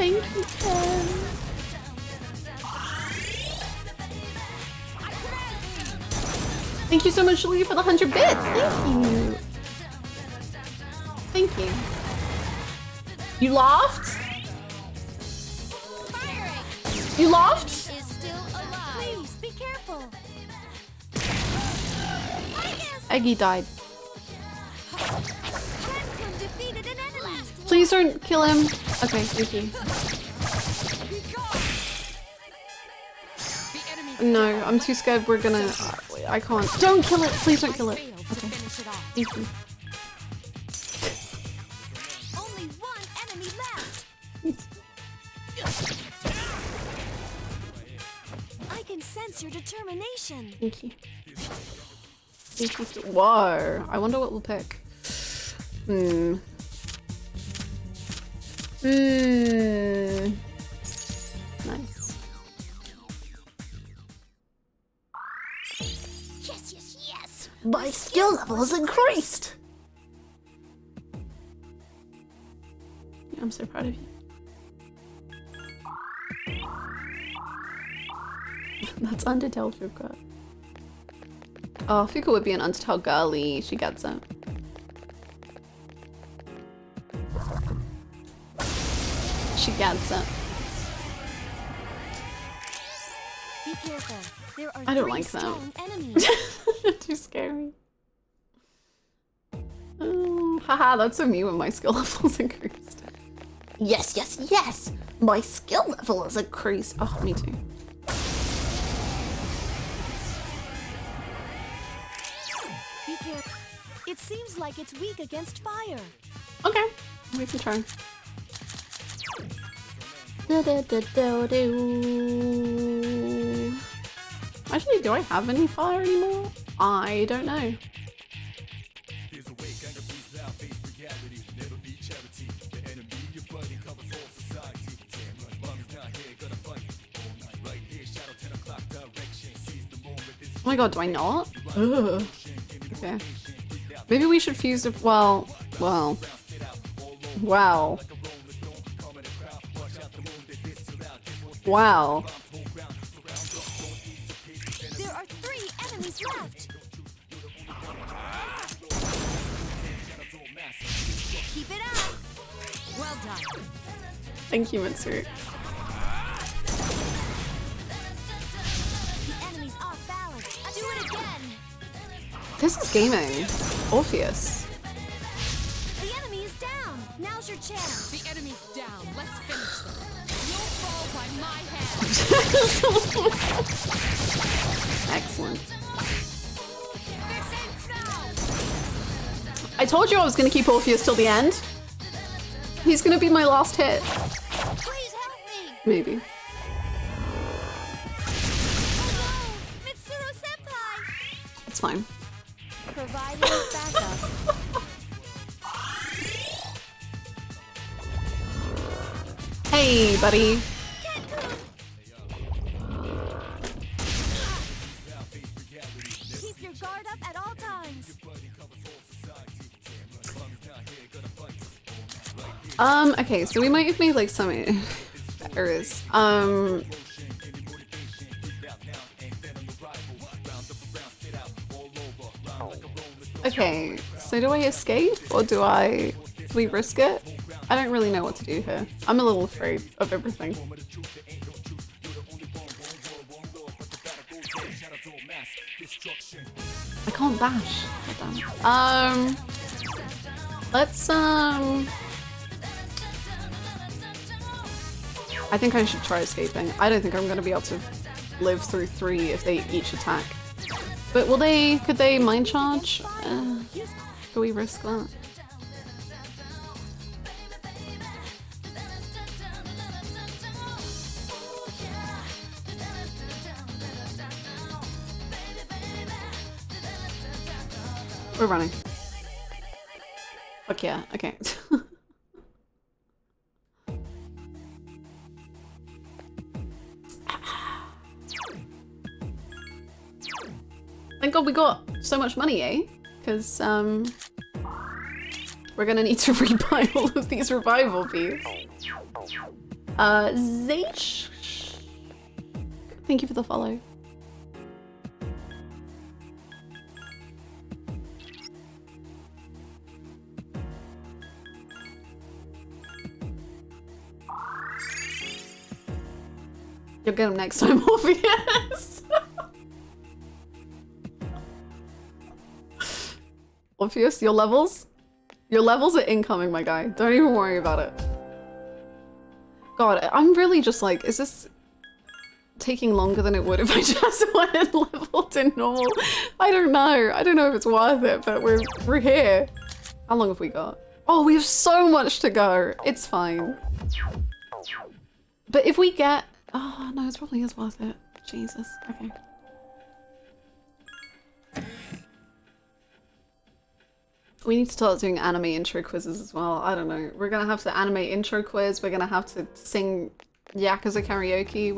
Speaker 1: Thank you, Ken. Thank you so much, Lee, for the 100 bits. Thank you. Thank you. You laughed? You laughed?
Speaker 2: Is still alive. Please be careful.
Speaker 1: Aigis died.
Speaker 2: Catacomb defeated an enemy.
Speaker 1: Please don't kill him. Okay, thank you. No, I'm too scared we're gonna... I can't. Don't kill it! Please don't kill it. Okay. Thank you.
Speaker 2: Only one enemy left. I can sense your determination.
Speaker 1: Thank you. Thank you. Whoa. I wonder what we'll pick. Nice.
Speaker 2: Yes, yes, yes.
Speaker 1: My skill level has increased! Yeah, I'm so proud of you. That's Undertale Fuka. Oh, Fuka would be an Undertale girly. She gets it. She gets it.
Speaker 2: Be careful. There are
Speaker 1: I don't
Speaker 2: 3
Speaker 1: like that.
Speaker 2: strong enemies.
Speaker 1: Too scary. Haha, that's so me when my skill level's increased. Yes, yes, yes! My skill level is increased. Oh, me too.
Speaker 2: Be careful. It seems like it's weak against fire.
Speaker 1: Okay, we can try. Actually, do I have any fire anymore? I don't know. Oh my god, do I not? Ugh. Okay. Maybe we should fuse it. Well. Wow. Wow.
Speaker 2: There are 3 enemies left. Keep it up. Well done.
Speaker 1: Thank you, Mitsuru.
Speaker 2: The enemy's off balance. Do it again.
Speaker 1: This is gaming. Orpheus.
Speaker 2: The enemy is down. Now's your chance.
Speaker 5: The enemy's down. Let's finish them. You'll fall by my hand.
Speaker 1: Excellent. I told you I was going to keep Orpheus till the end. He's going to be my last hit.
Speaker 2: Please help me.
Speaker 1: Maybe.
Speaker 2: Hello, Mitsuru Senpai.
Speaker 1: It's fine.
Speaker 2: Providing backup.
Speaker 1: Hey, buddy.
Speaker 2: Keep your guard up at all times.
Speaker 1: Okay, so we might have made like some errors. Okay, so do I escape or do we risk it? I don't really know what to do here. I'm a little afraid of everything. I can't dash. Goddamn. Let's I think I should try escaping. I don't think I'm gonna be able to live through 3 if they each attack. But could they mind charge? Do we risk that? We're running. Fuck yeah, okay. Thank God we got so much money, eh? Because, we're gonna need to rebuy all of these revival bees. Zaish, thank you for the follow. You'll get him next time, Morpheus. Morpheus, your levels are incoming, my guy. Don't even worry about it. God, I'm really just like, is this taking longer than it would if I just went and leveled in normal? I don't know. I don't know if it's worth it, but we're here. How long have we got? Oh, we have so much to go. It's fine. But if we get... Oh, no, it probably is worth it. Jesus. Okay. We need to start doing anime intro quizzes as well. I don't know. We're gonna have to anime intro quiz. We're gonna have to sing Yakuza karaoke.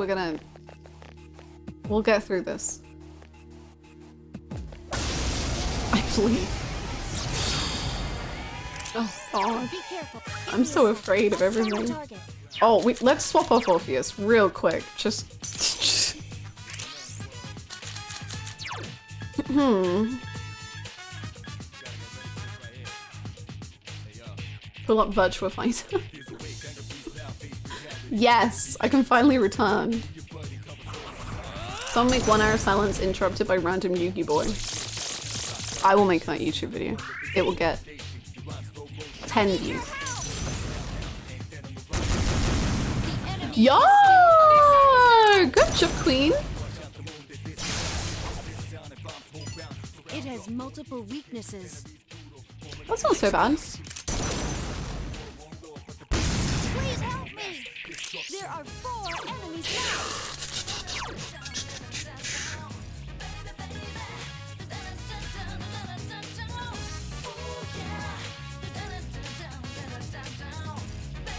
Speaker 1: We'll get through this. I believe. Oh God.
Speaker 2: Be careful.
Speaker 1: I'm so afraid of everything. Oh, let's swap off Orpheus real quick. Just pull up Virtua Fighter. Yes, I can finally return. Someone make 1 hour silence interrupted by random Yugi boy. I will make that YouTube video. It will get 10 views. Yo! Good job, Queen.
Speaker 2: It has multiple weaknesses.
Speaker 1: That's not so bad.
Speaker 2: Please help me! There are 4 enemies left!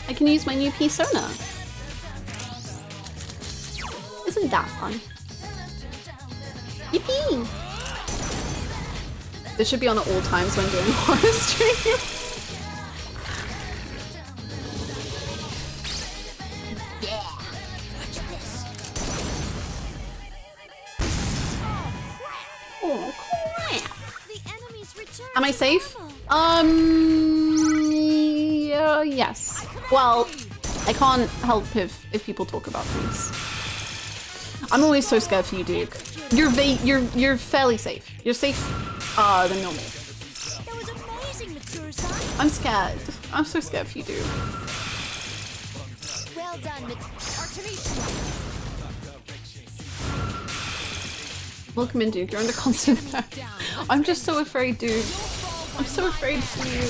Speaker 1: I can use my new persona. Isn't that fun? Yippee! This should be on at all times when doing horror streams. Oh crap! Am I safe? Yeah, yes. Well, I can't help if people talk about things. I'm always so scared for you, Duke. You're fairly safe. You're safe than normal.
Speaker 2: That was amazing, Matsuru-san.
Speaker 1: I'm scared. I'm so scared for you, Duke.
Speaker 2: Well done, Artemisia.
Speaker 1: Welcome in, Duke. You're under constant threat. I'm just so afraid, dude. I'm so afraid for you.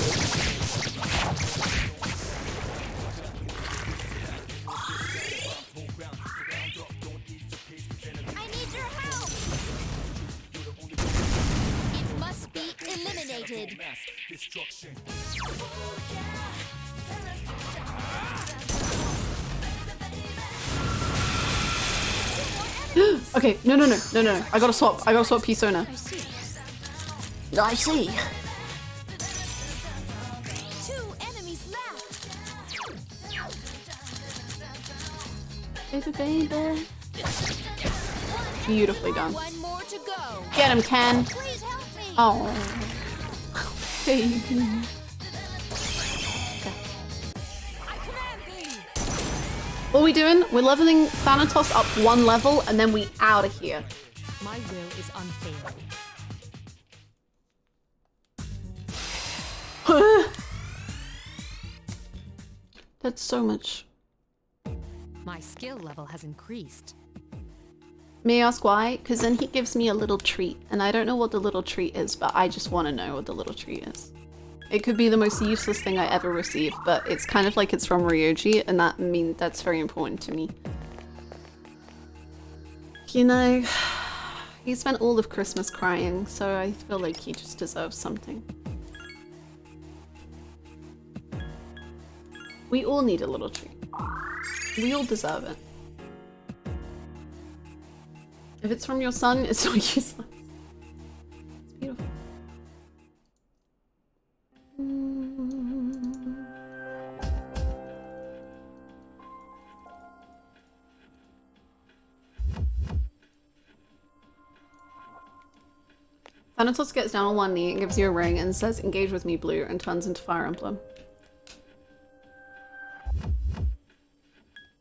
Speaker 2: I need your help. It must be eliminated.
Speaker 1: Okay, no. I gotta swap persona.
Speaker 2: I see.
Speaker 1: I see.
Speaker 2: 2 enemies left.
Speaker 1: Baby. Beautifully done.
Speaker 2: 1 more to go.
Speaker 1: Get him, Ken.
Speaker 2: Please help me.
Speaker 1: Oh, baby.
Speaker 2: I command thee.
Speaker 1: What are we doing? We're leveling Thanatos up 1 level and then we out of here.
Speaker 2: My will is unfailing.
Speaker 1: That's so much.
Speaker 2: My skill level has increased.
Speaker 1: May I ask why? Because then he gives me a little treat, and I don't know what the little treat is, but I just want to know what the little treat is. It could be the most useless thing I ever receive, but it's kind of like it's from Ryoji, and that's very important to me. You know, he spent all of Christmas crying, so I feel like he just deserves something. We all need a little treat. We all deserve it. If it's from your son, it's not useless. It's beautiful. Thanatos gets down on one knee and gives you a ring and says, engage with me, blue, and turns into Fire Emblem.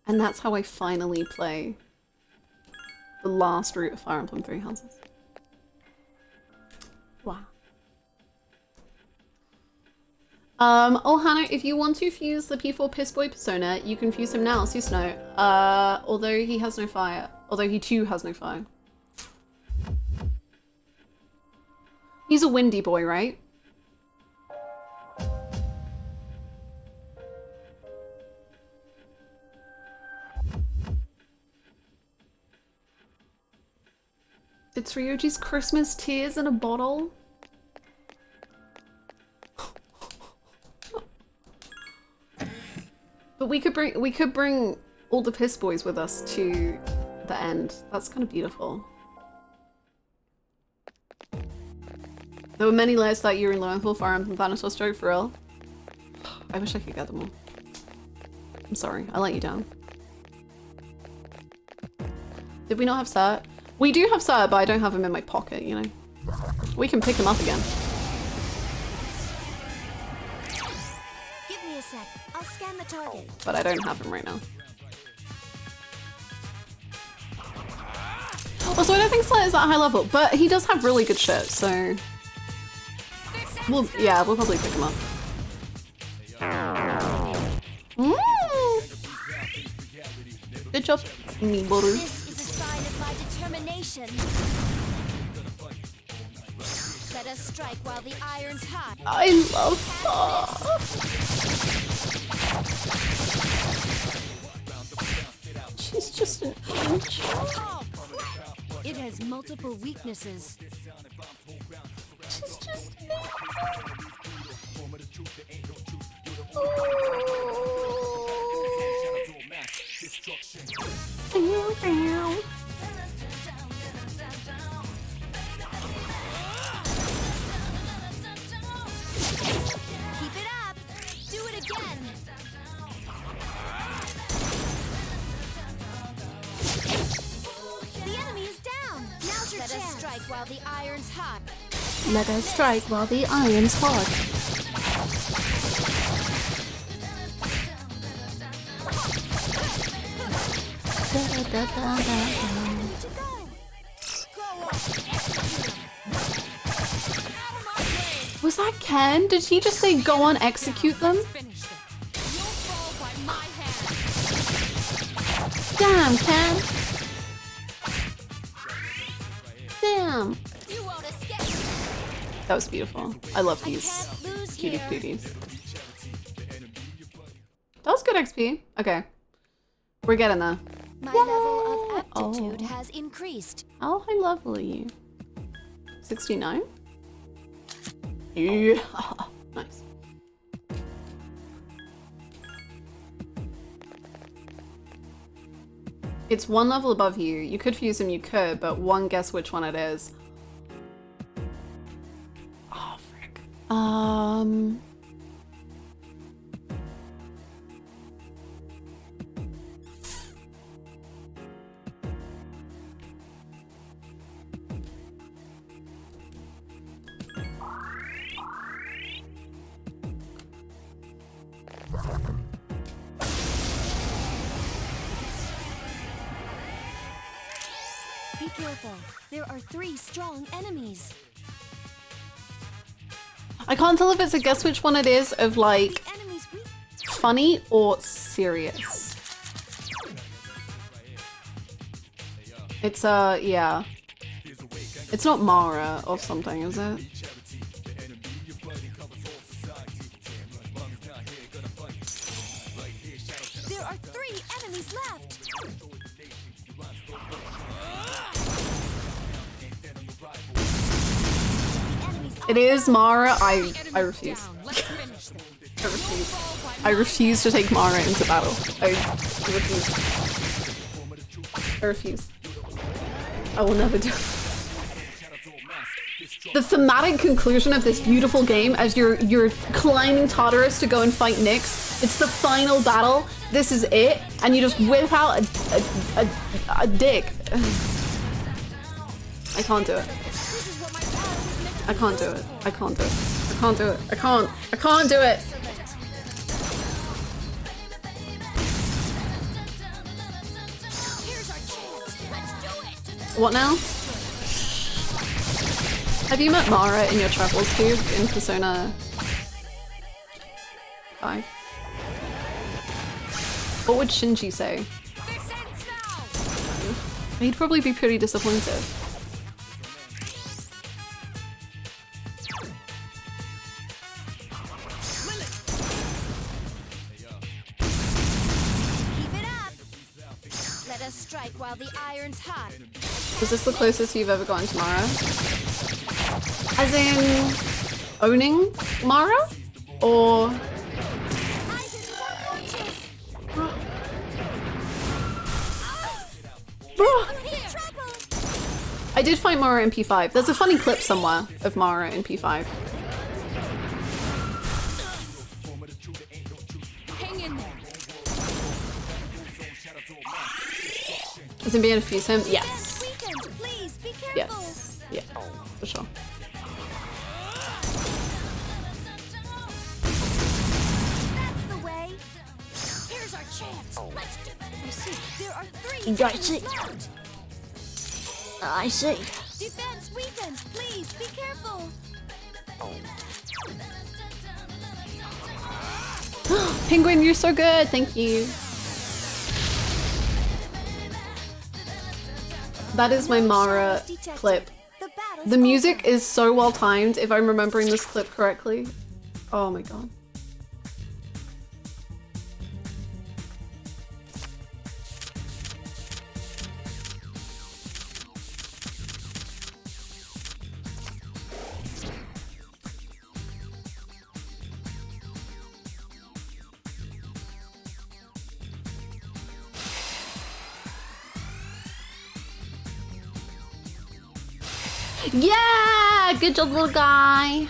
Speaker 1: And that's how I finally play the last route of Fire Emblem Three Houses. Wow. Oh, Hannah, if you want to fuse the P4 Piss Boy persona, you can fuse him now, Susno. Although he has no fire. Although he too has no fire. He's a windy boy, right? It's Ryoji's Christmas tears in a bottle. But we could bring all the piss boys with us to the end. That's kind of beautiful. There were many layers that year in Lowenful Fire Emblem Thanatos joke for real. I wish I could get them all. I'm sorry, I let you down. Did we not have Cert? We do have Cert, but I don't have him in my pocket, you know. We can pick him up again.
Speaker 2: Give me a sec. I'll scan the target.
Speaker 1: But I don't have him right now. Also, I don't think Cert is that high level, but he does have really good shit, so... we'll probably pick him up. Good job, me butter.
Speaker 2: This is a sign of my determination. Let us strike while the iron's hot.
Speaker 1: I love that. She's just an inch.
Speaker 2: It has multiple weaknesses.
Speaker 1: She's just
Speaker 2: Keep it up. Do it again. The enemy is down. Now's your chance. Let us strike while the iron's hot.
Speaker 1: Let us strike while the iron's hot. Was that Ken? Did he just say go on, execute them? Damn, Ken. Damn. That was beautiful. I love these cutie cuties. That was good XP. Okay. We're getting there.
Speaker 2: My level of aptitude has increased.
Speaker 1: How high level are you? 69? Yeah. Nice. It's one level above you. You could fuse him, you could, but one guess which one it is. Oh, frick.
Speaker 2: Be careful. There are 3 strong enemies.
Speaker 1: I can't tell if it's a guess which one it is of like
Speaker 2: The enemy's weak.
Speaker 1: funny or serious. It's yeah. It's not Mara or something, is it?
Speaker 2: There are 3 enemies left.
Speaker 1: It is Mara. I refuse. I refuse. I refuse to take Mara into battle. I refuse. I refuse. I will never do it. The thematic conclusion of this beautiful game as you're climbing Tartarus to go and fight Nyx. It's the final battle. This is it. And you just whip out a dick. I can't do it.
Speaker 2: This is what my power was meant
Speaker 1: I can't do it. I can't do it. I can't do it. I can't. I can't do it. What now? Have you met Mara in your travels, Cube, in Persona 5? What would Shinji say? He'd probably be pretty disappointed.
Speaker 2: Keep it up. Let us strike while the iron's hot.
Speaker 1: Is this the closest you've ever gotten to Mara? As in owning Mara? Or I did find Mara in P5. There's a funny clip somewhere of Mara in P5.
Speaker 2: Hang in there.
Speaker 1: Is it being to fuse him? Yes.
Speaker 2: Weekend, please be careful.
Speaker 1: Yes. Yeah, for sure.
Speaker 2: That's the way. Here's our chance. Let's do it. I see. There are 3
Speaker 6: I
Speaker 2: seconds
Speaker 6: see.
Speaker 2: left.
Speaker 6: I see.
Speaker 2: Defense weekend, please be careful.
Speaker 1: Penguin, you're so good. Thank you. That is my Mara clip.
Speaker 2: The battle's
Speaker 1: The music
Speaker 2: over.
Speaker 1: is so well timed, if I'm remembering this clip correctly. Oh my god. Yeah! Good job, little guy.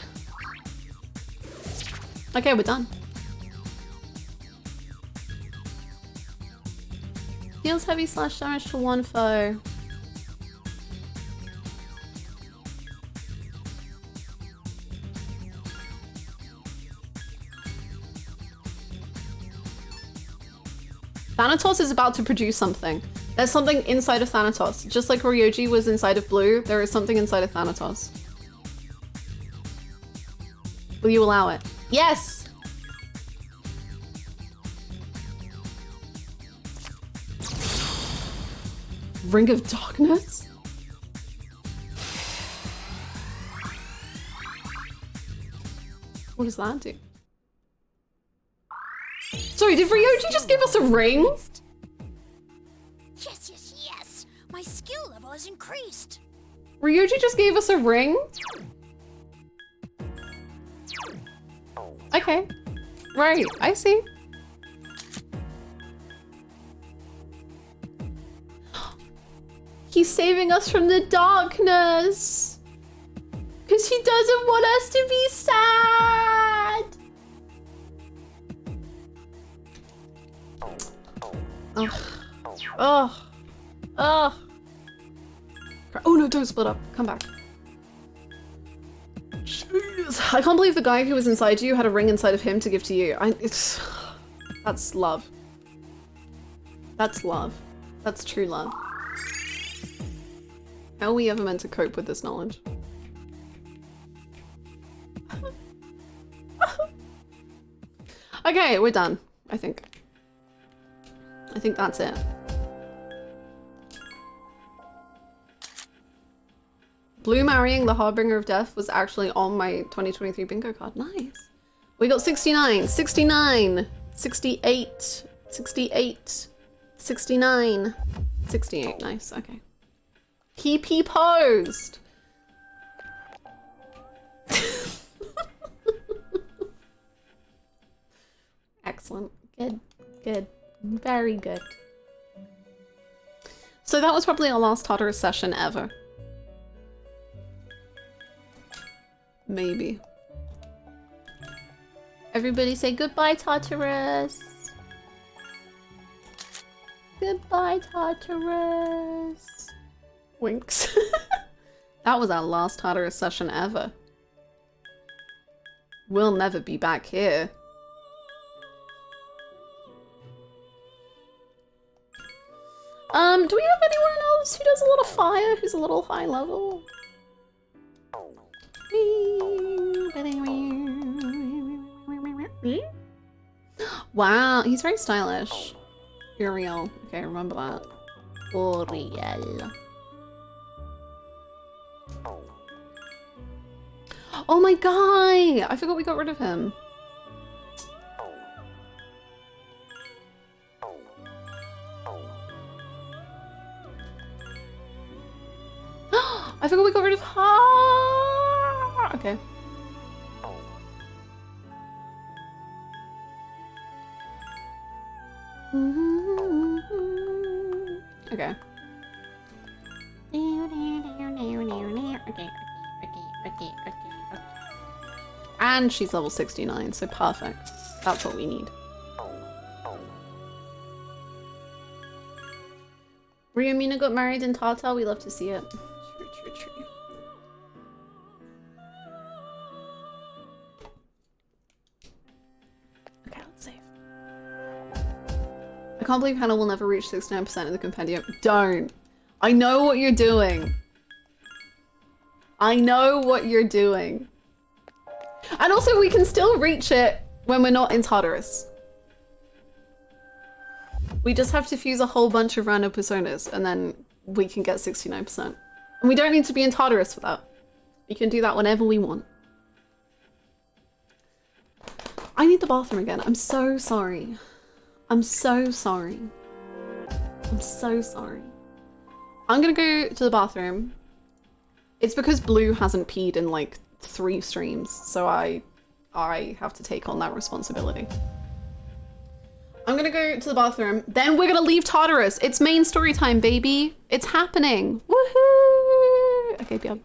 Speaker 1: Okay, we're done. Deals heavy slash damage to one foe. Thanatos is about to produce something. There's something inside of Thanatos. Just like Ryoji was inside of Blue, there is something inside of Thanatos. Will you allow it? Yes! Ring of Darkness? What does that do? Sorry, did Ryoji just give us a ring?
Speaker 2: Yes, yes, yes. My skill level has increased.
Speaker 1: Ryoji just gave us a ring? Okay. Right, I see. He's saving us from the darkness. Because he doesn't want us to be sad. Ugh. Ugh. Ugh. Oh no, don't split up. Come back. Jeez. I can't believe the guy who was inside you had a ring inside of him to give to you. That's love. That's love. That's true love. How are we ever meant to cope with this knowledge? Okay, we're done, I think. I think that's it. Blue marrying the Harbinger of Death was actually on my 2023 bingo card. Nice. We got 69, 69, 68, 68, 69, 68. Nice, okay. PP posed. Excellent. Good. Good. Very good. So that was probably our last Tartarus session ever. Maybe. Everybody say goodbye, Tartarus. Goodbye, Tartarus. Winks. That was our last Tartarus session ever. We'll never be back here. Do we have anyone else who does a little fire, who's a little high level? Wow, he's very stylish. Uriel. Okay, remember that. Uriel. Oh my guy! I forgot we got rid of him. I forgot we got rid of her. Okay. Okay. And she's level 69, so perfect. That's what we need. Ryomina got married in Tartar. We love to see it. True, true, true. Okay, let's save. I can't believe Hannah will never reach 69% in the compendium. Don't. I know what you're doing. I know what you're doing. And also, we can still reach it when we're not in Tartarus. We just have to fuse a whole bunch of random personas, and then we can get 69%. And we don't need to be in Tartarus for that. We can do that whenever we want. I need the bathroom again. I'm so sorry. I'm so sorry. I'm so sorry. I'm gonna go to the bathroom. It's because Blue hasn't peed in like 3 streams, so I have to take on that responsibility. I'm gonna go to the bathroom, then we're gonna leave Tartarus. It's main story time, baby. It's happening. Woohoo! Okay, Beyond.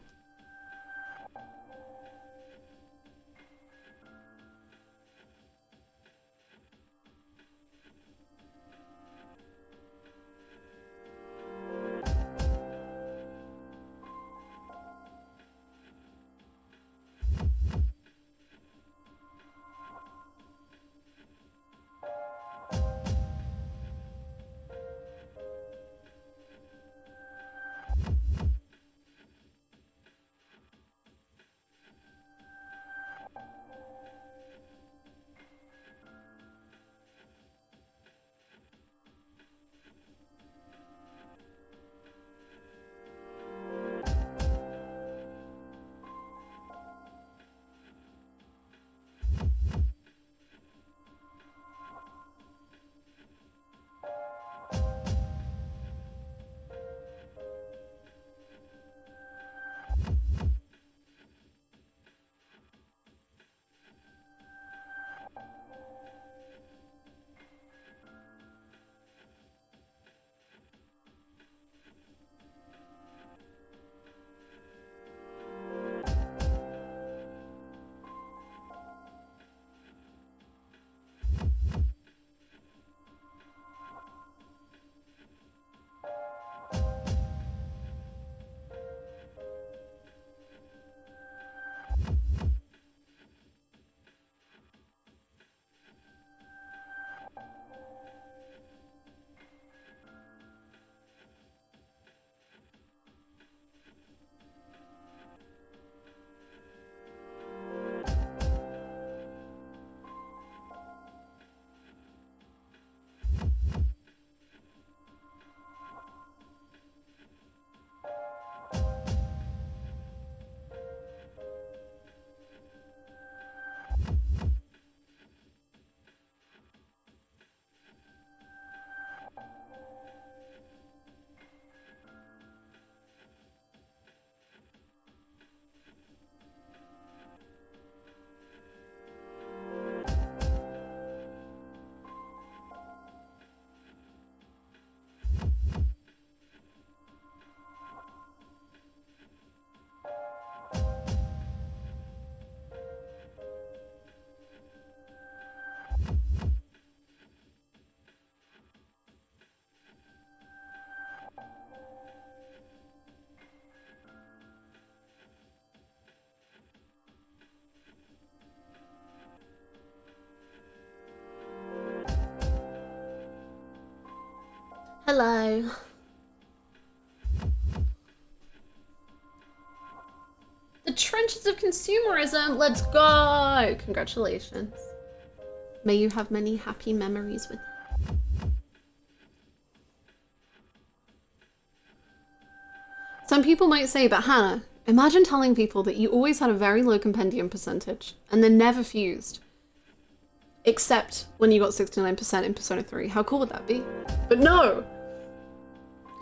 Speaker 1: Hello. The trenches of consumerism. Let's go. Congratulations. May you have many happy memories with it. Some people might say, but Hannah, imagine telling people that you always had a very low compendium percentage and then never fused. Except when you got 69% in Persona 3. How cool would that be? But no!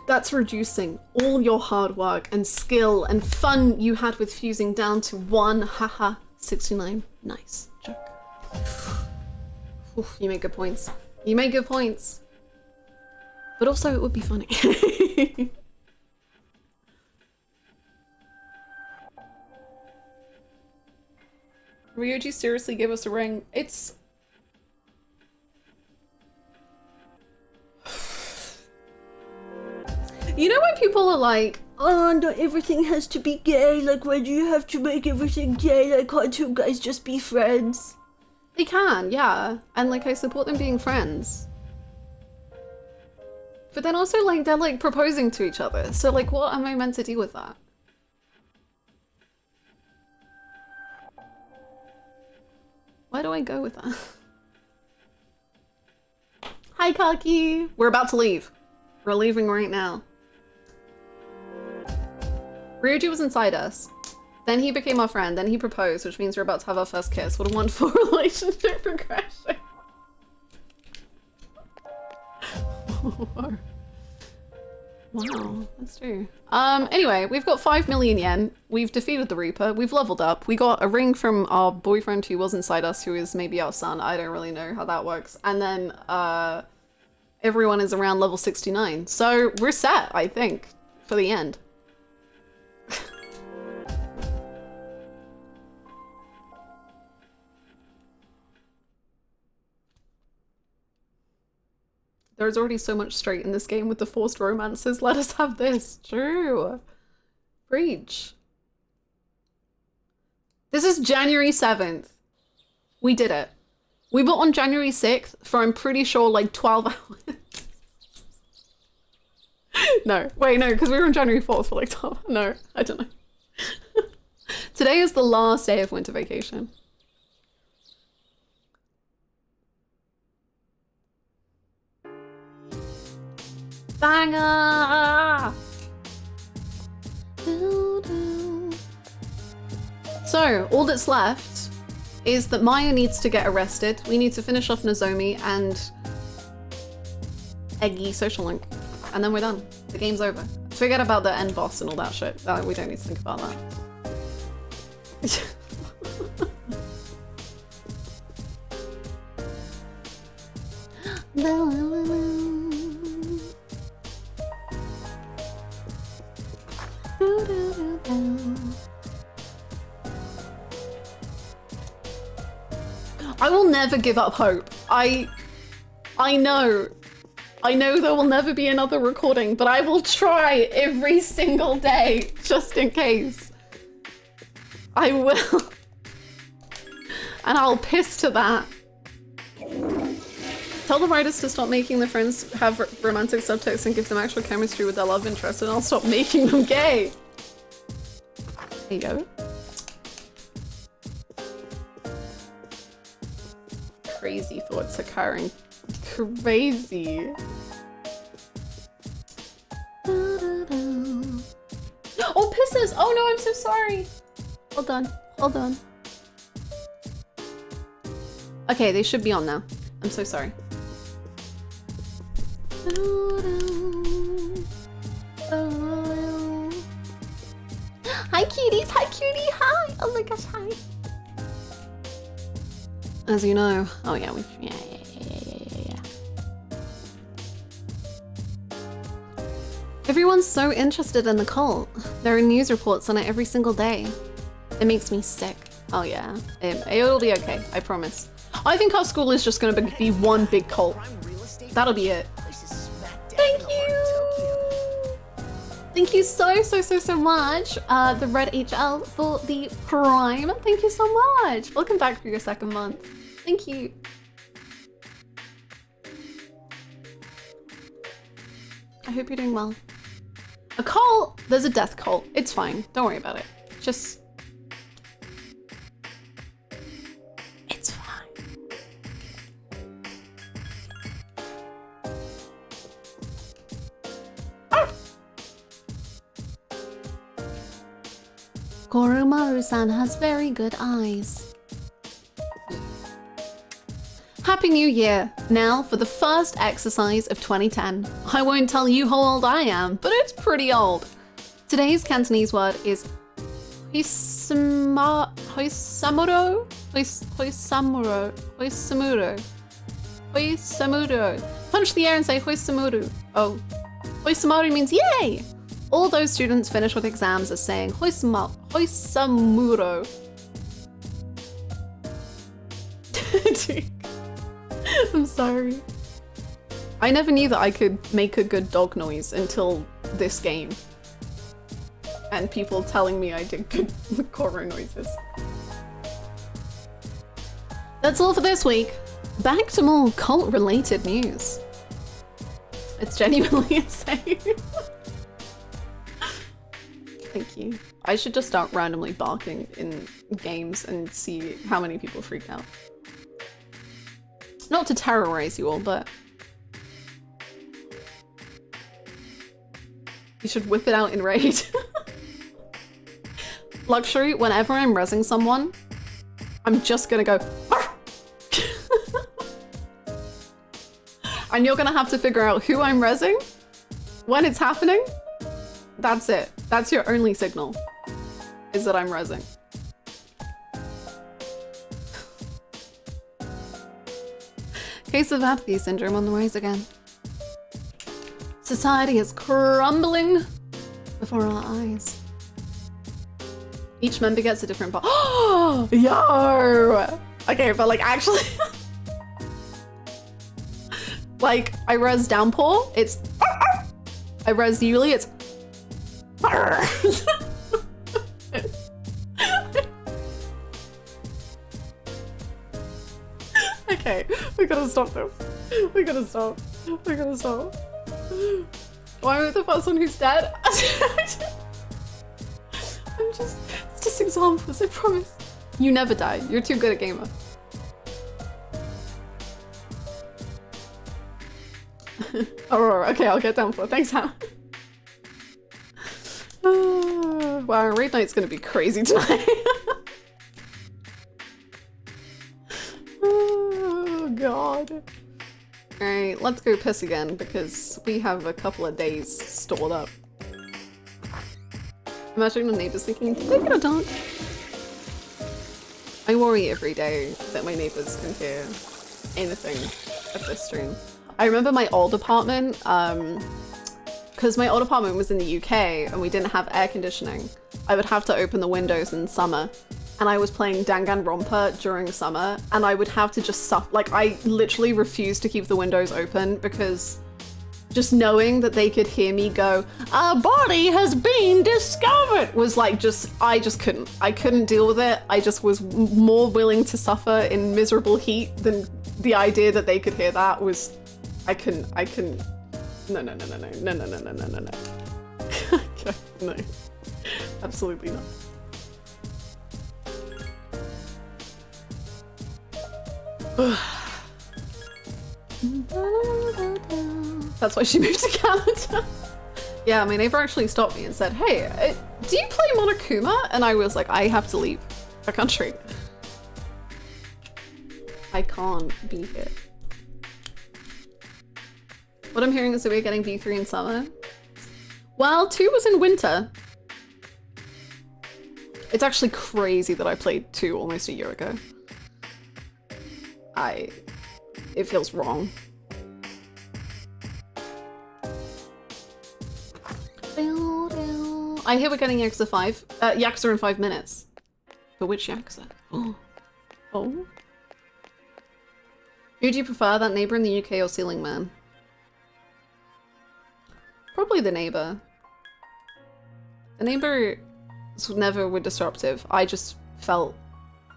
Speaker 1: That's reducing all your hard work and skill and fun you had with fusing down to 1, haha, 69. Nice. Joke. Oof, you make good points. You make good points. But also it would be funny. Ryoji seriously gave us a ring. It's... You know when people are like, oh, not everything has to be gay, like why do you have to make everything gay, like can't two guys just be friends? They can, yeah, and like I support them being friends. But then also like they're like proposing to each other, so like what am I meant to do with that? Where do I go with that? Hi Kaki! We're about to leave. We're leaving right now. Ryoji was inside us. Then he became our friend. Then he proposed, which means we're about to have our first kiss. What a wonderful relationship progression. Wow, that's true. Anyway, we've got 5 million yen. We've defeated the Reaper. We've leveled up. We got a ring from our boyfriend who was inside us, who is maybe our son. I don't really know how that works. And then everyone is around level 69. So we're set, I think, for the end. There's already so much straight in this game with the forced romances. Let us have this. True. Preach. This is January 7th. We did it. We were on January 6th for, I'm pretty sure, like 12 hours. No, wait, no, because we were on January 4th for like 12. No, I don't know. Today is the last day of winter vacation. Banger! So, all that's left is that Maya needs to get arrested. We need to finish off Nozomi and Aigis social link. And then we're done. The game's over. Forget about the end boss and all that shit. We don't need to think about that. I will never give up hope. I know there will never be another recording, but I will try every single day, just in case. I will. And I'll piss to that. Tell the writers to stop making the friends have romantic subtext and give them actual chemistry with their love interest, and I'll stop making them gay. There you go. Crazy thoughts occurring. Crazy. Oh, pisses! Oh no, I'm so sorry. Hold on, hold on. Okay, they should be on now. I'm so sorry. Hi cuties, hi cutie, hi! Oh my gosh, hi! As you know, oh yeah, yeah. Everyone's so interested in the cult. There are news reports on it every single day. It makes me sick. Oh yeah, it'll be okay, I promise. I think our school is just gonna be one big cult. That'll be it. Thank you! Thank you so much, the Red HL, for the Prime. Thank you so much. Welcome back for your second month. Thank you. I hope you're doing well. A cult? There's a death cult. It's fine. Don't worry about it. Just... It's fine. Ah! Koromaru-san has very good eyes. Happy New Year! Now for the first exercise of 2010. I won't tell you how old I am, but it's pretty old. Today's Cantonese word is hoisamuro? Punch the air and say hoisamuru. Oh, hoisamaru means yay! All those students finish with exams as saying hoisamuro. I'm sorry. I never knew that I could make a good dog noise until this game. And people telling me I did good Koro noises. That's all for this week. Back to more cult-related news. It's genuinely insane. Thank you. I should just start randomly barking in games and see how many people freak out. Not to terrorize you all, but you should whip it out in raid. Luxury, whenever I'm rezzing someone, I'm just gonna go and you're gonna have to figure out who I'm rezzing when it's happening. That's it. That's your only signal, is that I'm rezzing. Case of apathy syndrome on the rise again. Society is crumbling before our eyes. Each member gets a different bar. Oh, yo! Okay, but like actually, like I res Downpour, it's I res Yuli, it's okay, we gotta stop this. We gotta stop. We gotta stop. Why am I the first one who's dead? It's just examples, I promise. You never die. You're too good at gamer. Aurora, okay, I'll get down for it. Thanks, Hannah. Wow, raid night's gonna be crazy tonight. Oh, God. Alright, let's go piss again because we have a couple of days stored up. Imagine the neighbors thinking, did they get a dog? I worry every day that my neighbors can hear anything at this stream. I remember my old apartment, because my old apartment was in the UK and we didn't have air conditioning. I would have to open the windows in summer. And I was playing Danganronpa during summer, and I would have to just suffer. Like, I literally refused to keep the windows open because just knowing that they could hear me go, "A body has been discovered," was like I just couldn't. I couldn't deal with it. I just was more willing to suffer in miserable heat than the idea that they could hear that was, I couldn't. No. No. Absolutely not. That's why she moved to Canada. Yeah, my neighbor actually stopped me and said, "Hey, do you play Monokuma?" And I was like, I have to leave the country. I can't be here. What I'm hearing is that we're getting V3 in summer. Well, 2 was in winter. It's actually crazy that I played 2 almost a year ago. It feels wrong. I hear we're getting Yakuza 5. Yakuza in 5 minutes. But which Yakuza? Oh. Who do you prefer, that neighbor in the UK or Ceiling Man? Probably the neighbor. The neighbor never were disruptive. I just felt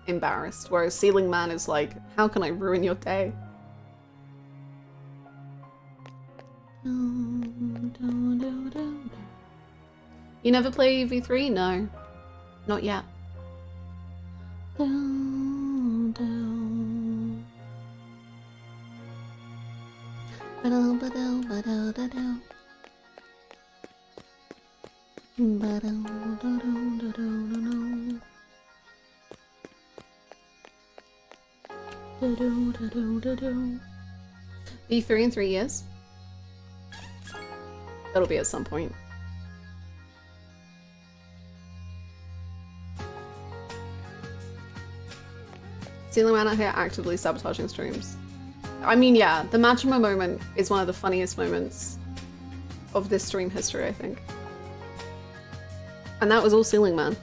Speaker 1: embarrassed, whereas Ceiling Man is like, how can I ruin your day? You never play V3? No. Not yet. V3 in 3 years? That'll be at some point. Ceiling man out here actively sabotaging streams. I mean, yeah, the Majima moment is one of the funniest moments of this stream history, I think. And that was all Ceiling Man.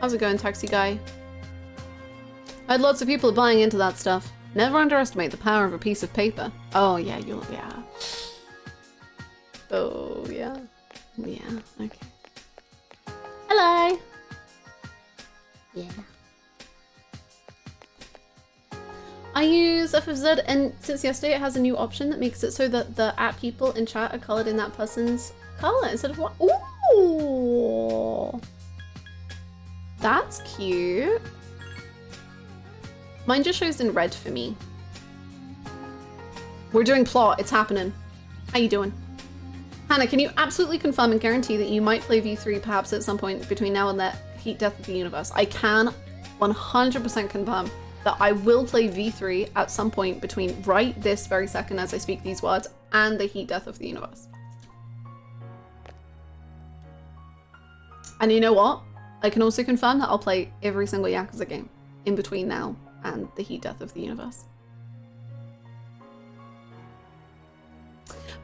Speaker 1: How's it going, taxi guy? I had lots of people buying into that stuff. Never underestimate the power of a piece of paper. Oh yeah, yeah. Oh yeah. Yeah, okay. Hello! Yeah. I use FFZ, and since yesterday it has a new option that makes it so that the people in chat are colored in that person's color instead of what? Ooh! That's cute. Mine just shows in red for me. We're doing plot, it's happening. How you doing? Hannah, can you absolutely confirm and guarantee that you might play V3 perhaps at some point between now and the heat death of the universe? I can 100% confirm that I will play V3 at some point between right this very second as I speak these words and the heat death of the universe. And you know what? I can also confirm that I'll play every single Yakuza game in between now and the heat death of the universe.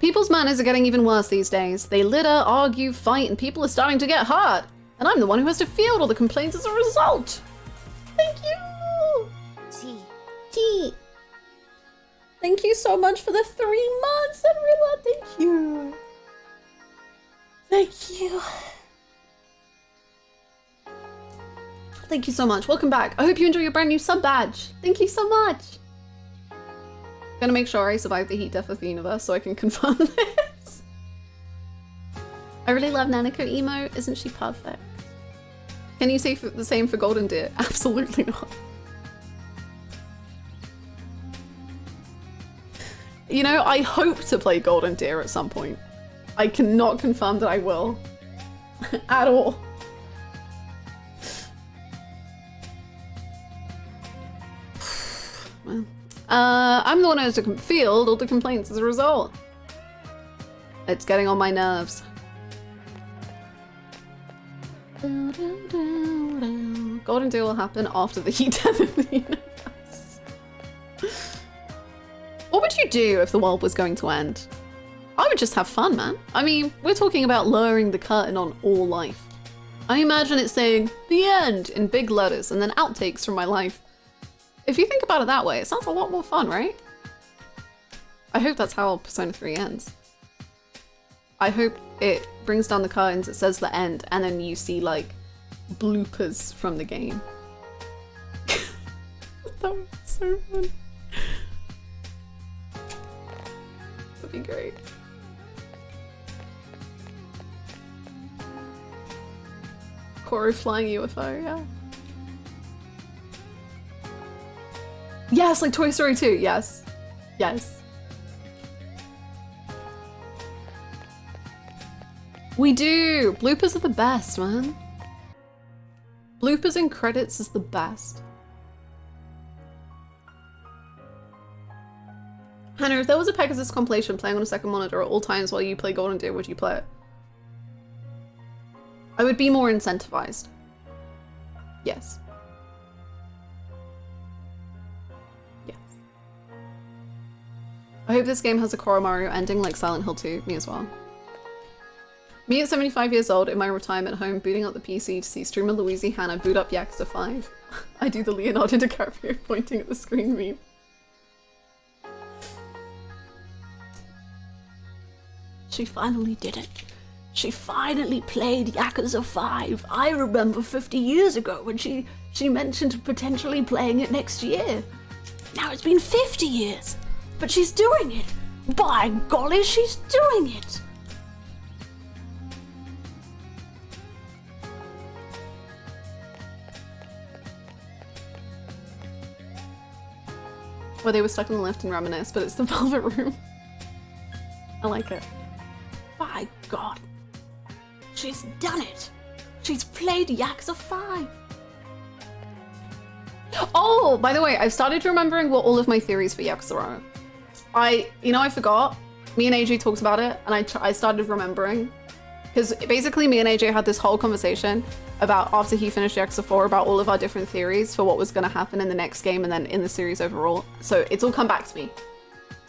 Speaker 1: People's manners are getting even worse these days. They litter, argue, fight, and people are starting to get hurt. And I'm the one who has to field all the complaints as a result. Thank you! Gee. Thank you so much for the 3 months, Enrilla. Thank you. Thank you. Thank you so much. Welcome back. I hope you enjoy your brand new sub badge. Thank you so much. Gonna make sure I survive the heat death of the universe so I can confirm this. I really love Nanako emo. Isn't she perfect? Can you say the same for Golden Deer? Absolutely not. You know, I hope to play Golden Deer at some point. I cannot confirm that I will. At all. Well, I'm the one who has to field all the complaints as a result. It's getting on my nerves. Golden Deer will happen after the heat death of the universe. What would you do if the world was going to end? I would just have fun, man. I mean, we're talking about lowering the curtain on all life. I imagine it saying, "The end," in big letters, and then outtakes from my life. If you think about it that way, it sounds a lot more fun, right? I hope that's how Persona 3 ends. I hope it brings down the curtains, it says the end, and then you see, like, bloopers from the game. That was so fun. That'd be great. Koro flying UFO, yeah. Yes, like Toy Story 2, yes. Yes. We do! Bloopers are the best, man. Bloopers and credits is the best. Hannah, if there was a Pegasus compilation playing on a second monitor at all times while you play Golden Deer, would you play it? I would be more incentivized. Yes. I hope this game has a Koromaru ending like Silent Hill 2. Me as well. Me at 75 years old in my retirement home, booting up the PC to see streamer louiseyhannah boot up Yakuza 5. I do the Leonardo DiCaprio pointing at the screen meme.
Speaker 6: She finally did it. She finally played Yakuza 5. I remember 50 years ago when she mentioned potentially playing it next year. Now it's been 50 years, but she's doing it. By golly, she's doing it.
Speaker 1: Where they were stuck in the lift and reminisce, but it's the Velvet Room. I like it.
Speaker 6: By God. She's done it. She's played Yakuza 5.
Speaker 1: Oh, by the way, I've started remembering what all of my theories for Yakuza are. I forgot. Me and AJ talked about it, and I started remembering. Because basically me and AJ had this whole conversation about, after he finished Yakuza 4, about all of our different theories for what was going to happen in the next game and then in the series overall. So it's all come back to me.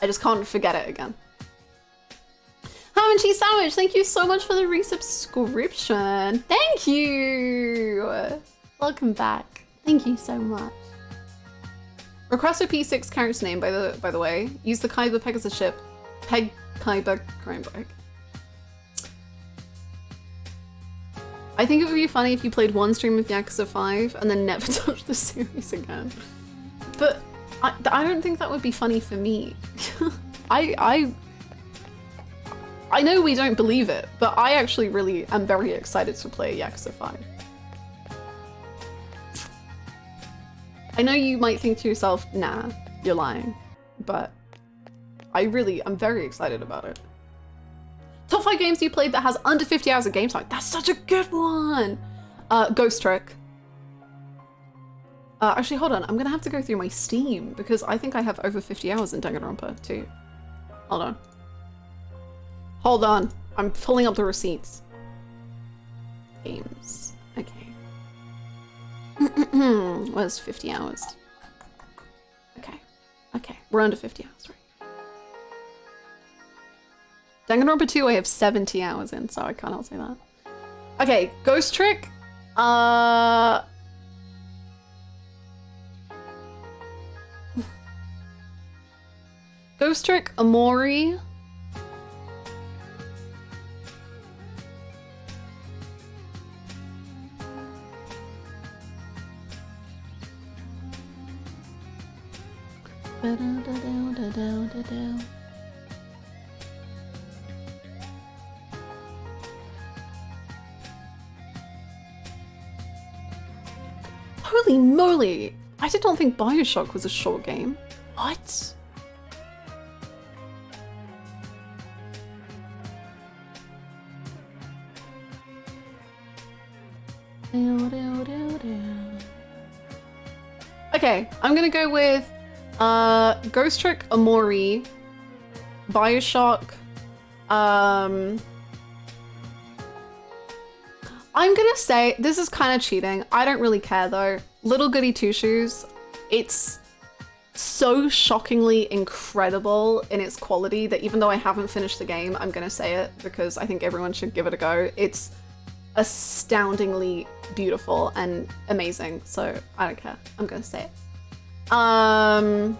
Speaker 1: I just can't forget it again. Ham and Cheese Sandwich, thank you so much for the resubscription. Thank you. Welcome back. Thank you so much. Request a P6 character name, by the way. Use the Kaiba Pegasus ship. Kaiba Crimebug. I think it would be funny if you played one stream of Yakuza 5 and then never touched the series again. But I don't think that would be funny for me. I know we don't believe it, but I actually really am very excited to play Yakuza 5. I know you might think to yourself, nah, you're lying, but I'm very excited about it. Top 5 games you played that has under 50 hours of game time. That's such a good one! Ghost Trick. Actually, hold on. I'm gonna have to go through my Steam because I think I have over 50 hours in Danganronpa too. Hold on. Hold on. I'm pulling up the receipts. Games. Okay. Where's 50 hours? Okay. Okay. We're under 50 hours, right? Danganronpa 2 I have 70 hours in, so I cannot say that. Okay, Ghost Trick. Ghost Trick, Amori. Holy moly! I did not think Bioshock was a short game. What? Okay, I'm gonna go with Ghost Trick, Amori, Bioshock, I'm gonna say, this is kind of cheating. I don't really care though. Little Goody Two Shoes, it's so shockingly incredible in its quality that even though I haven't finished the game, I'm gonna say it because I think everyone should give it a go. It's astoundingly beautiful and amazing, so I don't care. I'm gonna say it. Oh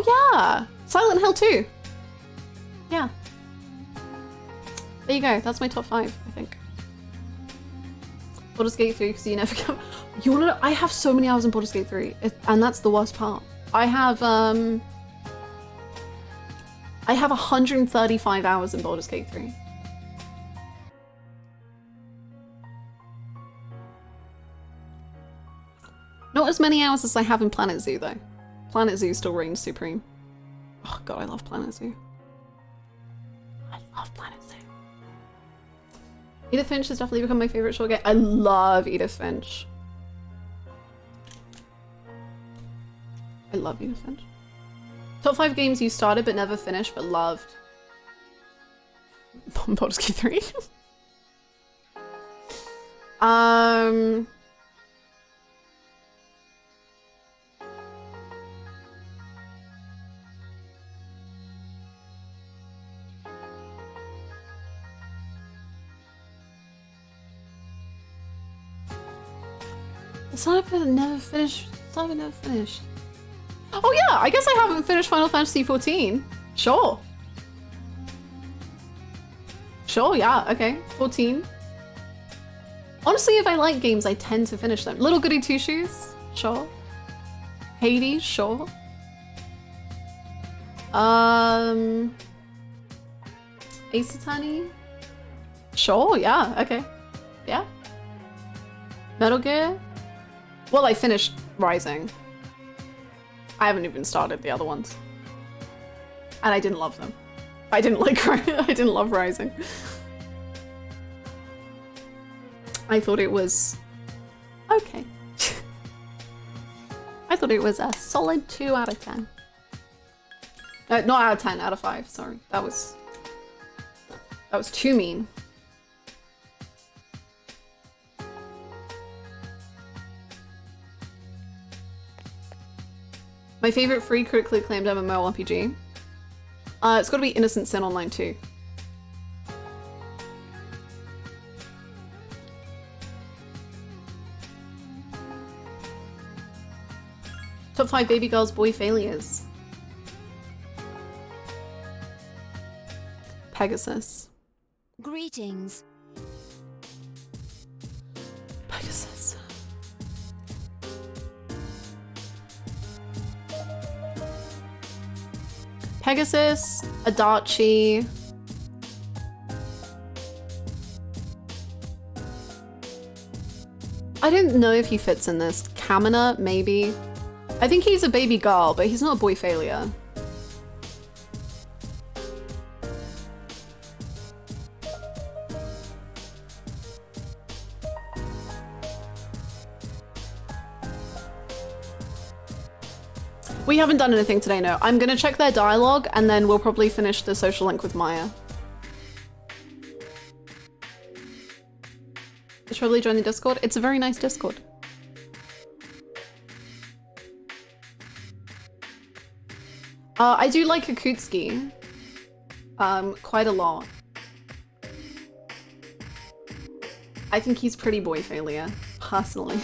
Speaker 1: yeah, Silent Hill 2. Yeah. There you go, that's my top 5, I think. Baldur's Gate 3, because you never come. You wanna know, I have so many hours in Baldur's Gate 3, and that's the worst part. I have 135 hours in Baldur's Gate 3. Not as many hours as I have in Planet Zoo though. Planet Zoo still reigns supreme. Oh god, I love Planet Zoo. I love Planet Zoo. Edith Finch has definitely become my favorite short game. I love Edith Finch. I love Edith Finch. Top 5 games you started but never finished but loved. Baldur's Gate 3. Sniper never finished. Sniper never finished. Oh yeah, I guess I haven't finished Final Fantasy XIV. Sure. Sure, yeah, okay. 14. Honestly, if I like games, I tend to finish them. Little Goody Two Shoes? Sure. Hades? Sure. Ace Attorney? Sure, yeah, okay. Yeah. Metal Gear? Well, I finished Rising. I haven't even started the other ones. And I didn't love them. I didn't like I didn't love Rising. I thought it was okay. I thought it was a solid 2 out of 10. Not out of 10, out of 5, sorry. That was too mean. My favorite free critically acclaimed MMORPG? It's gotta be Innocent Sin Online 2. Top 5 baby girls boy failures. Pegasus.
Speaker 2: Greetings.
Speaker 1: Pegasus. Pegasus, Adachi. I didn't know if he fits in this. Kamina, maybe. I think he's a baby girl, but he's not a boy failure. We haven't done anything today, no. I'm gonna check their dialogue and then we'll probably finish the social link with Maya. You should probably join the Discord. It's a very nice Discord. I do like Akutsuki. Quite a lot. I think he's pretty boy failure, personally.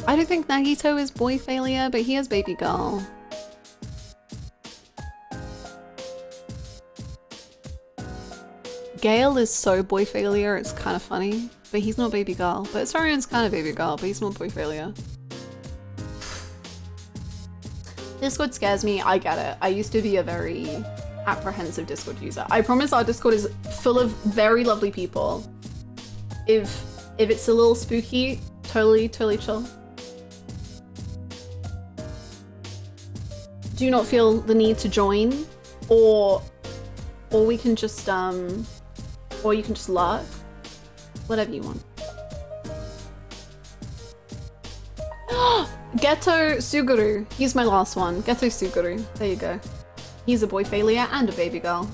Speaker 1: I don't think Nagito is boy failure, but he is baby girl. Gale is so boy failure, it's kind of funny, but he's not baby girl. But Astarion's kind of baby girl, but he's not boy failure. Discord scares me, I get it. I used to be a very apprehensive Discord user. I promise our Discord is full of very lovely people. If it's a little spooky, totally chill. Do not feel the need to join, or we can just or you can just lurk. Whatever you want. Geto Suguru. He's my last one. Geto Suguru. There you go. He's a boy failure and a baby girl.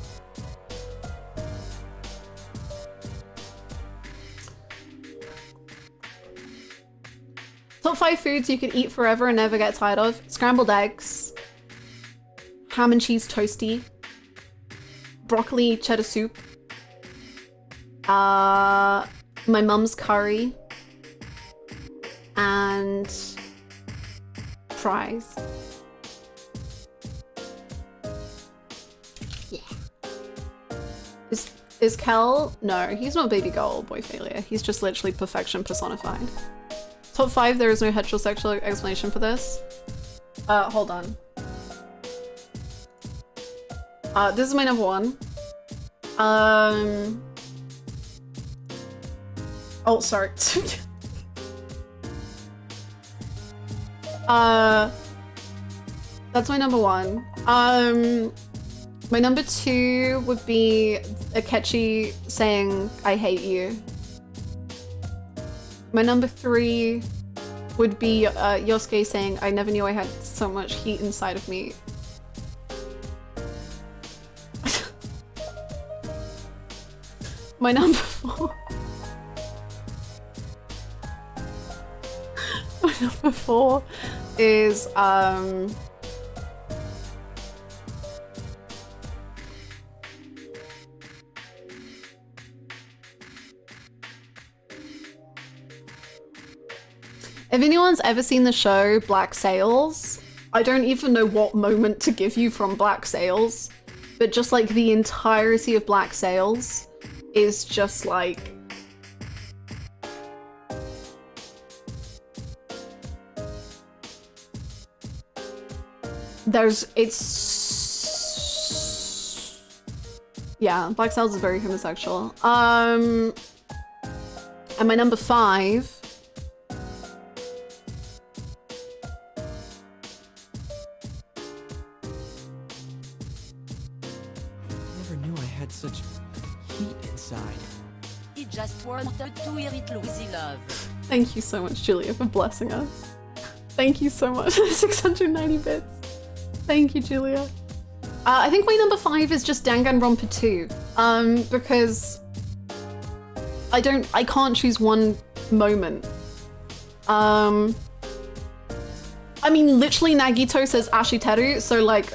Speaker 1: Top 5 foods you could eat forever and never get tired of. Scrambled eggs. Ham and cheese toasty. Broccoli cheddar soup. My mum's curry. And fries. Yeah. Is Kel? No, he's not baby girl or boy failure. He's just literally perfection personified. Top 5, there is no heterosexual explanation for this. Hold on. This is my number 1. Oh, sorry. That's my number 1. My number 2 would be Akechi saying, I hate you. My number 3 would be Yosuke saying, I never knew I had so much heat inside of me. My number 4. My number 4 is If anyone's ever seen the show Black Sails, I don't even know what moment to give you from Black Sails, but just like the entirety of Black Sails is just like yeah, Black Sails is very homosexual. And my number 5
Speaker 7: Never knew I had such heat inside.
Speaker 5: He just wanted to hear it, Louisey love.
Speaker 1: Thank you so much, Julia, for blessing us. Thank you so much for 690 bits. Thank you, Julia. I think my number 5 is just Danganronpa 2. Because I can't choose one moment. I mean, literally Nagito says Ashiteru, so like...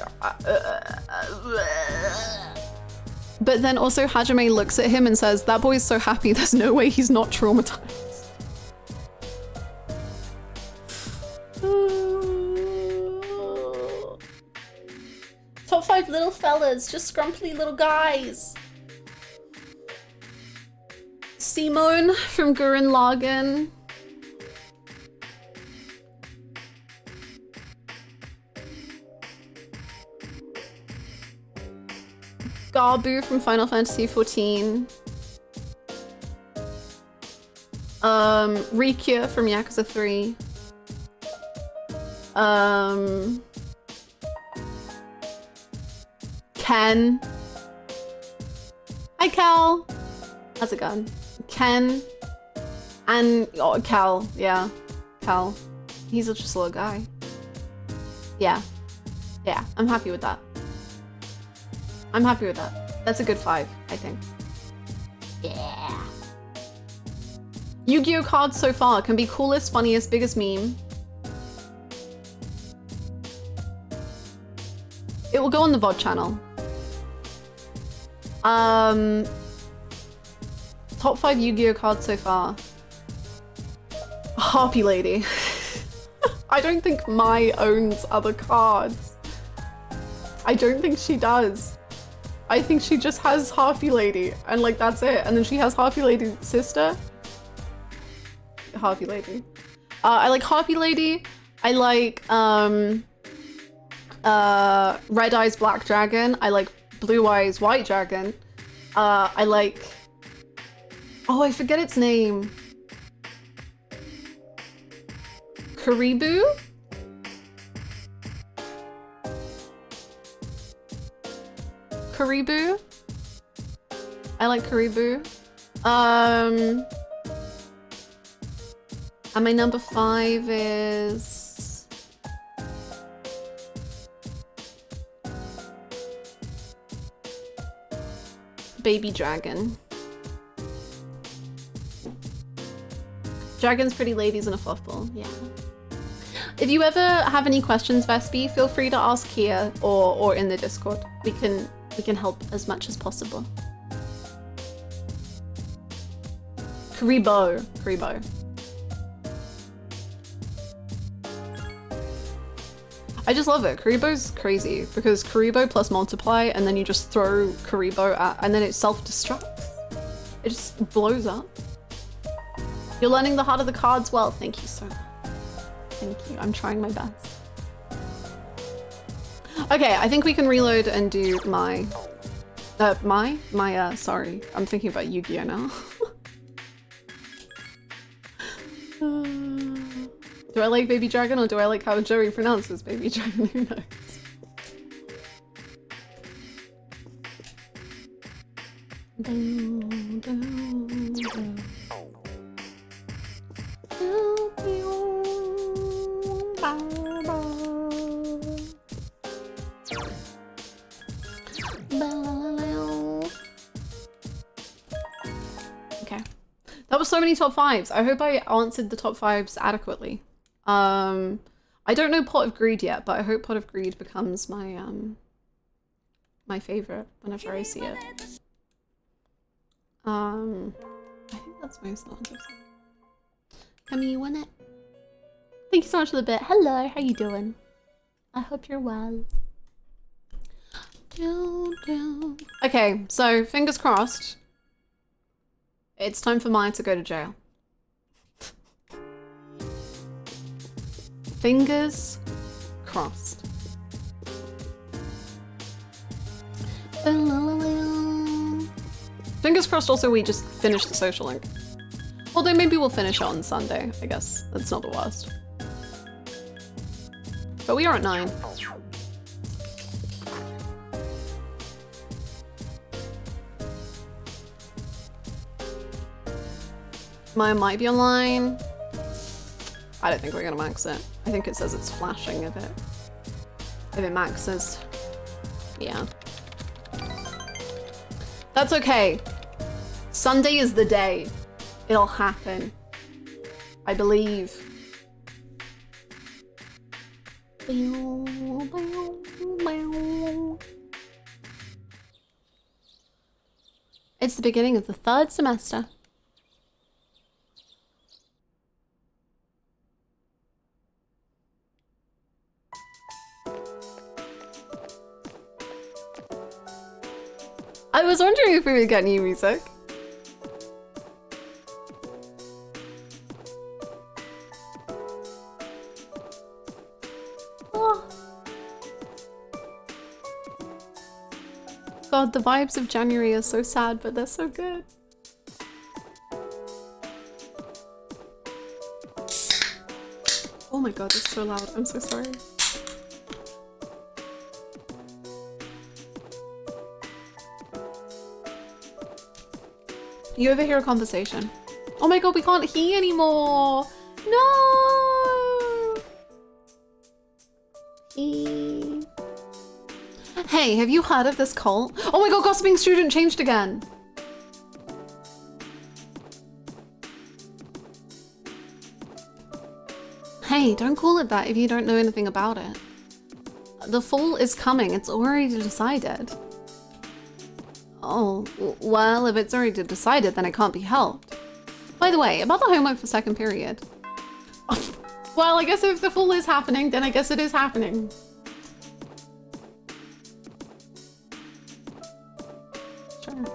Speaker 1: but then also Hajime looks at him and says, that boy's so happy, there's no way he's not traumatized. Top 5 little fellas, just scrumply little guys. Simone from Gurren Lagann. Gabu from Final Fantasy XIV. Rikia from Yakuza 3. Ken. Hi, Cal. How's it going? Ken. And oh, Cal. Yeah, Cal. He's just a little guy. Yeah. Yeah, I'm happy with that. I'm happy with that. That's a good 5, I think. Yeah. Yu-Gi-Oh cards so far can be coolest, funniest, biggest meme. It will go on the VOD channel. Top 5 Yu-Gi-Oh cards so far. Harpy Lady. I don't think Mai owns other cards. I don't think she does. I think she just has Harpy Lady and like that's it. And then she has Harpy Lady's sister. Harpy Lady. I like Harpy Lady. I like Red Eyes Black Dragon. I like Blue Eyes White Dragon. I like... Oh, I forget its name. Karibu? Karibu? I like Karibu. And my number 5 is... Baby Dragon. Dragon's pretty ladies in a fluffball, yeah. If you ever have any questions, Vespi, feel free to ask here or in the Discord. We can help as much as possible. Karibo. Karibo. I just love it. Karibo's crazy because Karibo plus multiply and then you just throw Karibo at and then it self-destructs. It just blows up. You're learning the heart of the cards well. Thank you so much. Thank you. I'm trying my best. Okay, I think we can reload and do my... sorry. I'm thinking about Yu-Gi-Oh now. Do I like Baby Dragon or do I like how Joey pronounces Baby Dragon? Who knows? Okay. That was so many top 5s. I hope I answered the top 5s adequately. I don't know Pot of Greed yet, but I hope Pot of Greed becomes my my favorite whenever I see it. I think that's most ones. Come you want it?
Speaker 6: Thank you so much for the bit. Hello, how you doing? I hope you're well.
Speaker 1: Okay, so fingers crossed. It's time for Maya to go to jail. Fingers crossed. Fingers crossed also we just finish the social link. Although maybe we'll finish it on Sunday, I guess. That's not the worst. But we are at 9. Maya might be online. I don't think we're gonna max it. I think it says it's flashing if it maxes. Yeah. That's okay. Sunday is the day. It'll happen. I believe. It's the beginning of the 3rd semester. I was wondering if we would get new music. Oh. God, the vibes of January are so sad, but they're so good. Oh my god, it's so loud. I'm so sorry. You overhear a conversation. Oh my god, we can't hear anymore. No. Hey, have you heard of this cult? Oh my god, gossiping student changed again. Hey, don't call it that if you don't know anything about it. The fall is coming. It's already decided. Oh, well, if it's already decided, then it can't be helped. By the way, about the homework for 2nd period. Well, I guess if the fall is happening, then I guess it is happening. Sure.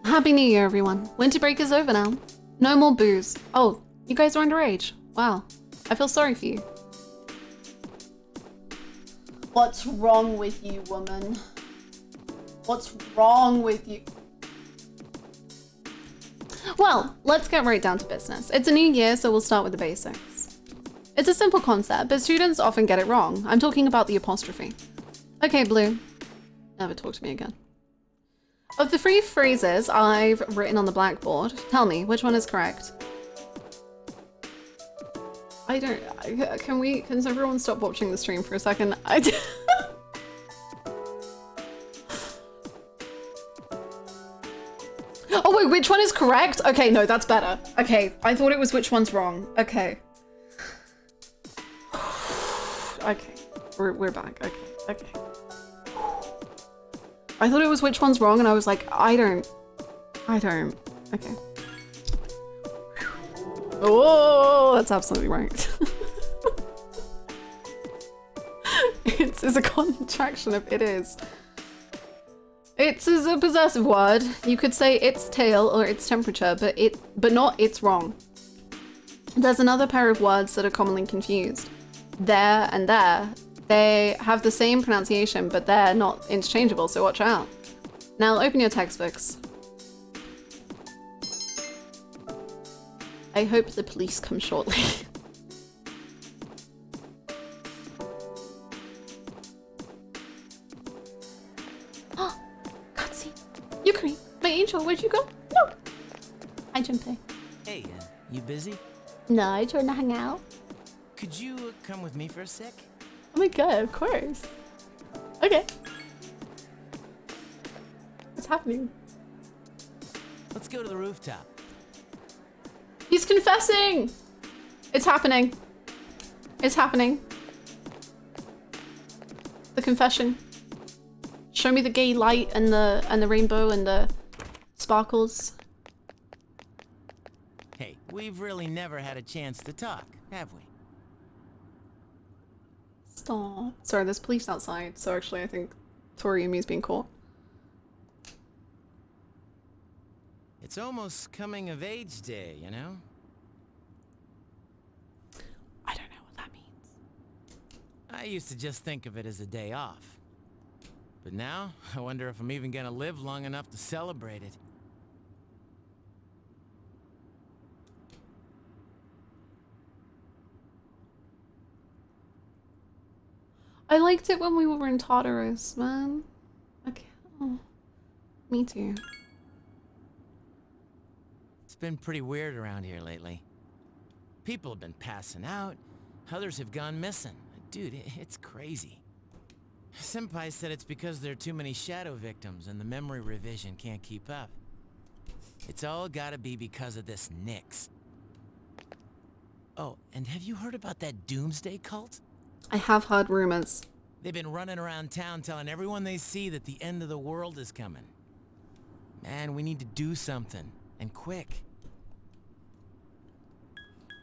Speaker 1: Happy New Year, everyone. Winter break is over now. No more booze. Oh, you guys are underage. Wow. I feel sorry for you. What's wrong with you, woman? What's wrong with you? Well, let's get right down to business. It's a new year, so we'll start with the basics. It's a simple concept, but students often get it wrong. I'm talking about the apostrophe. Okay, Blue. Never talk to me again. Of the 3 phrases I've written on the blackboard, tell me, which one is correct? I don't... Can everyone stop watching the stream for a second? Oh wait, which one is correct? Okay, no, that's better. Okay, I thought it was which one's wrong. Okay. Okay, we're back. Okay. I thought it was which one's wrong and I was like, I don't. Okay. Oh, that's absolutely right. It's a contraction of it is. It's is a possessive word. You could say its tail or its temperature, but not it's wrong. There's another pair of words that are commonly confused. There and there. They have the same pronunciation, but they're not interchangeable, so watch out. Now open your textbooks. I hope the police come shortly. Cutscene. Yukari, my angel, where'd you go? No. Hi, Junpei.
Speaker 8: Hey, you busy?
Speaker 6: No, I trying to hang out.
Speaker 8: Could you come with me for a sec?
Speaker 6: Oh my god, of course. Okay. What's happening?
Speaker 8: Let's go to the rooftop.
Speaker 1: He's confessing! It's happening. It's happening. The confession. Show me the gay light and the rainbow and the sparkles.
Speaker 8: we've really never had a chance to talk, have we?
Speaker 1: Stop. Sorry, there's police outside, so actually I think Toriumi's being caught.
Speaker 8: It's almost coming of age day, you know?
Speaker 1: I don't know what that means.
Speaker 8: I used to just think of it as a day off. But now, I wonder if I'm even gonna live long enough to celebrate it.
Speaker 1: I liked it when we were in Tartarus, man. Okay. Oh. Me too.
Speaker 8: It's been pretty weird around here lately. People have been passing out, others have gone missing. Dude, it's crazy. Senpai said it's because there are too many shadow victims and the memory revision can't keep up. It's all gotta be because of this Nyx. Oh, and have you heard about that Doomsday cult?
Speaker 1: I have heard rumors.
Speaker 8: They've been running around town telling everyone they see that the end of the world is coming. Man, we need to do something, and quick.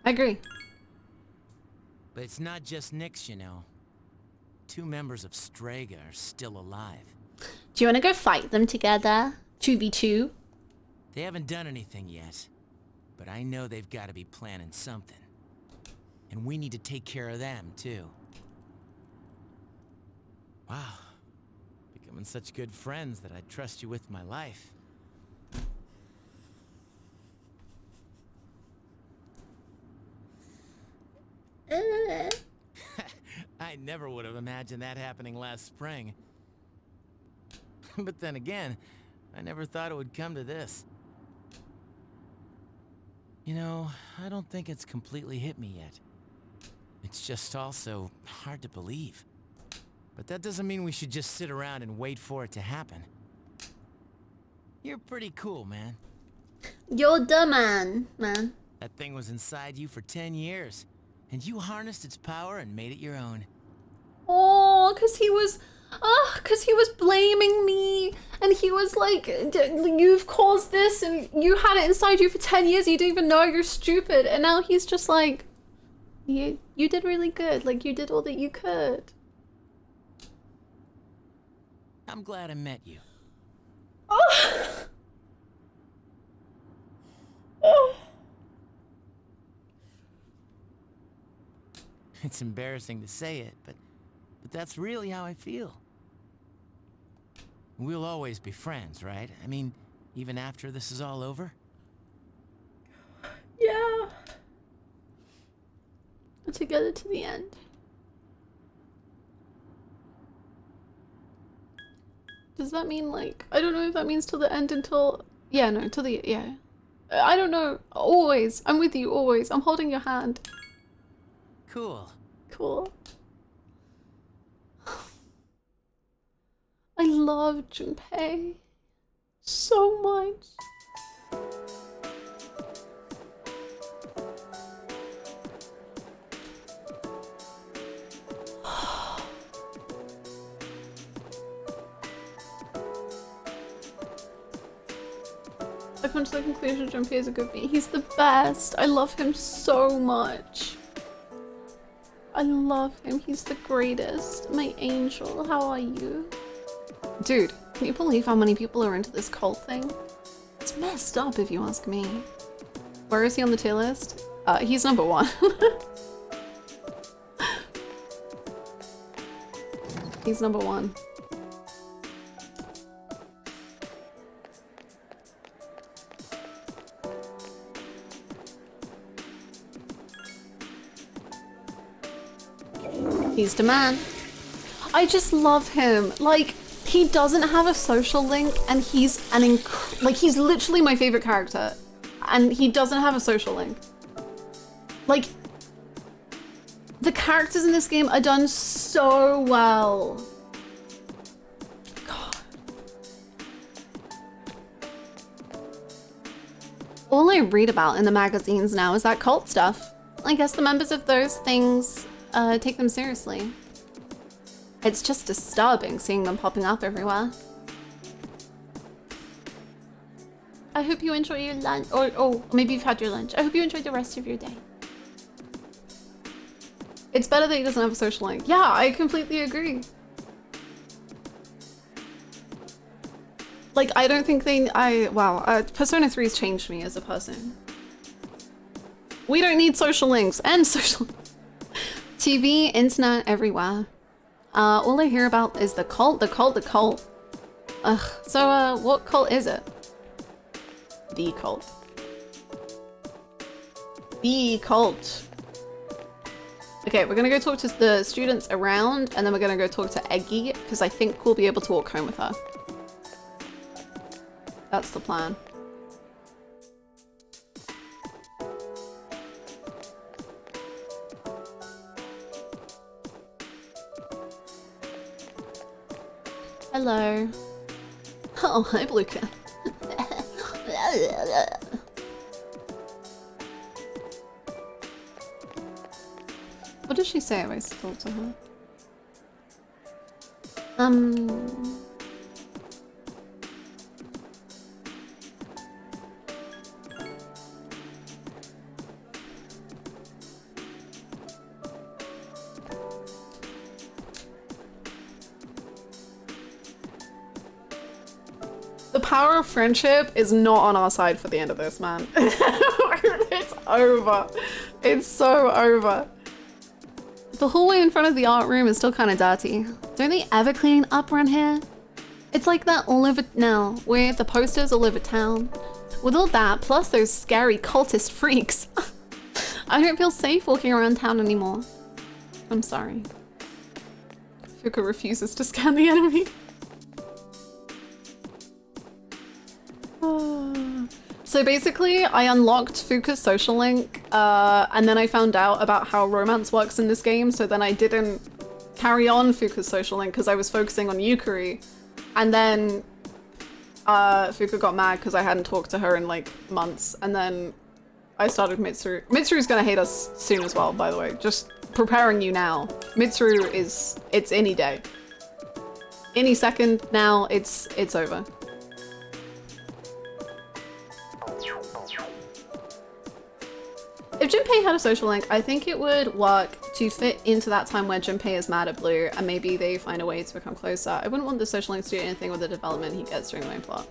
Speaker 1: I agree.
Speaker 8: But it's not just Nyx, you know. 2 members of Strega are still alive.
Speaker 6: Do you want to go fight them together? 2v2?
Speaker 8: They haven't done anything yet, but I know they've got to be planning something. And we need to take care of them, too. Wow. Becoming such good friends that I'd trust you with my life. I never would have imagined that happening last spring. But then again, I never thought it would come to this. You know, I don't think it's completely hit me yet. It's just also hard to believe. But that doesn't mean we should just sit around and wait for it to happen. You're pretty cool, man.
Speaker 6: You're the man.
Speaker 8: That thing was inside you for 10 years, and you harnessed its power and made it your own.
Speaker 1: Oh, cause he was blaming me, and he was like, "You've caused this, and you had it inside you for 10 years. You didn't even know you're stupid." And now he's just like, "You did really good. Like, you did all that you could."
Speaker 8: I'm glad I met you.
Speaker 1: Oh. Oh.
Speaker 8: It's embarrassing to say it, but that's really how I feel. We'll always be friends, right? I mean, even after this is all over?
Speaker 1: Yeah. We're together to the end. Does that mean, like, I don't know if that means till the end until, yeah, no, till the, yeah. I don't know. Always. I'm with you, always. I'm holding your hand.
Speaker 8: Cool.
Speaker 1: Cool. I love Junpei so much. I've come to the conclusion Junpei is a good beat. He's the best. I love him so much. I love him. He's the greatest. My angel. How are you? Dude, can you believe how many people are into this cult thing? It's messed up if you ask me. Where is he on the tier list? He's number 1. He's number 1. He's the man. I just love him. Like, he doesn't have a social link, and he's he's literally my favorite character, and he doesn't have a social link. Like, the characters in this game are done so well. God. All I read about in the magazines now is that cult stuff. I guess the members of those things take them seriously. It's just disturbing seeing them popping up everywhere. I hope you enjoy your lunch. Or oh, maybe you've had your lunch. I hope you enjoy the rest of your day. It's better that he doesn't have a social link. Yeah, I completely agree. Like, I don't think Persona 3's changed me as a person. We don't need social links and social TV, internet, everywhere. All I hear about is the cult. Ugh, so what cult is it? The cult. The cult. Okay, we're gonna go talk to the students around, and then we're gonna go talk to Aigis, because I think we'll be able to walk home with her. That's the plan. Hello. Oh, hi, Luca. What did she say if I spoke to her? The power of friendship is not on our side for the end of this, man. It's over. It's so over. The hallway in front of the art room is still kind of dirty. Don't they ever clean up around here? It's like that all over now, where the posters all over town. With all that, plus those scary cultist freaks. I don't feel safe walking around town anymore. I'm sorry. Fuka refuses to scan the enemy. So basically, I unlocked Fuka's social link, and then I found out about how romance works in this game, so then I didn't carry on Fuka's social link because I was focusing on Yukari. And then Fuka got mad because I hadn't talked to her in like months, and then I started Mitsuru. Mitsuru's gonna hate us soon as well, by the way. Just preparing you now. Mitsuru it's any day. Any second now, it's over. If Junpei had a social link, I think it would work to fit into that time where Junpei is mad at Blue and maybe they find a way to become closer. I wouldn't want the social link to do anything with the development he gets during the main plot.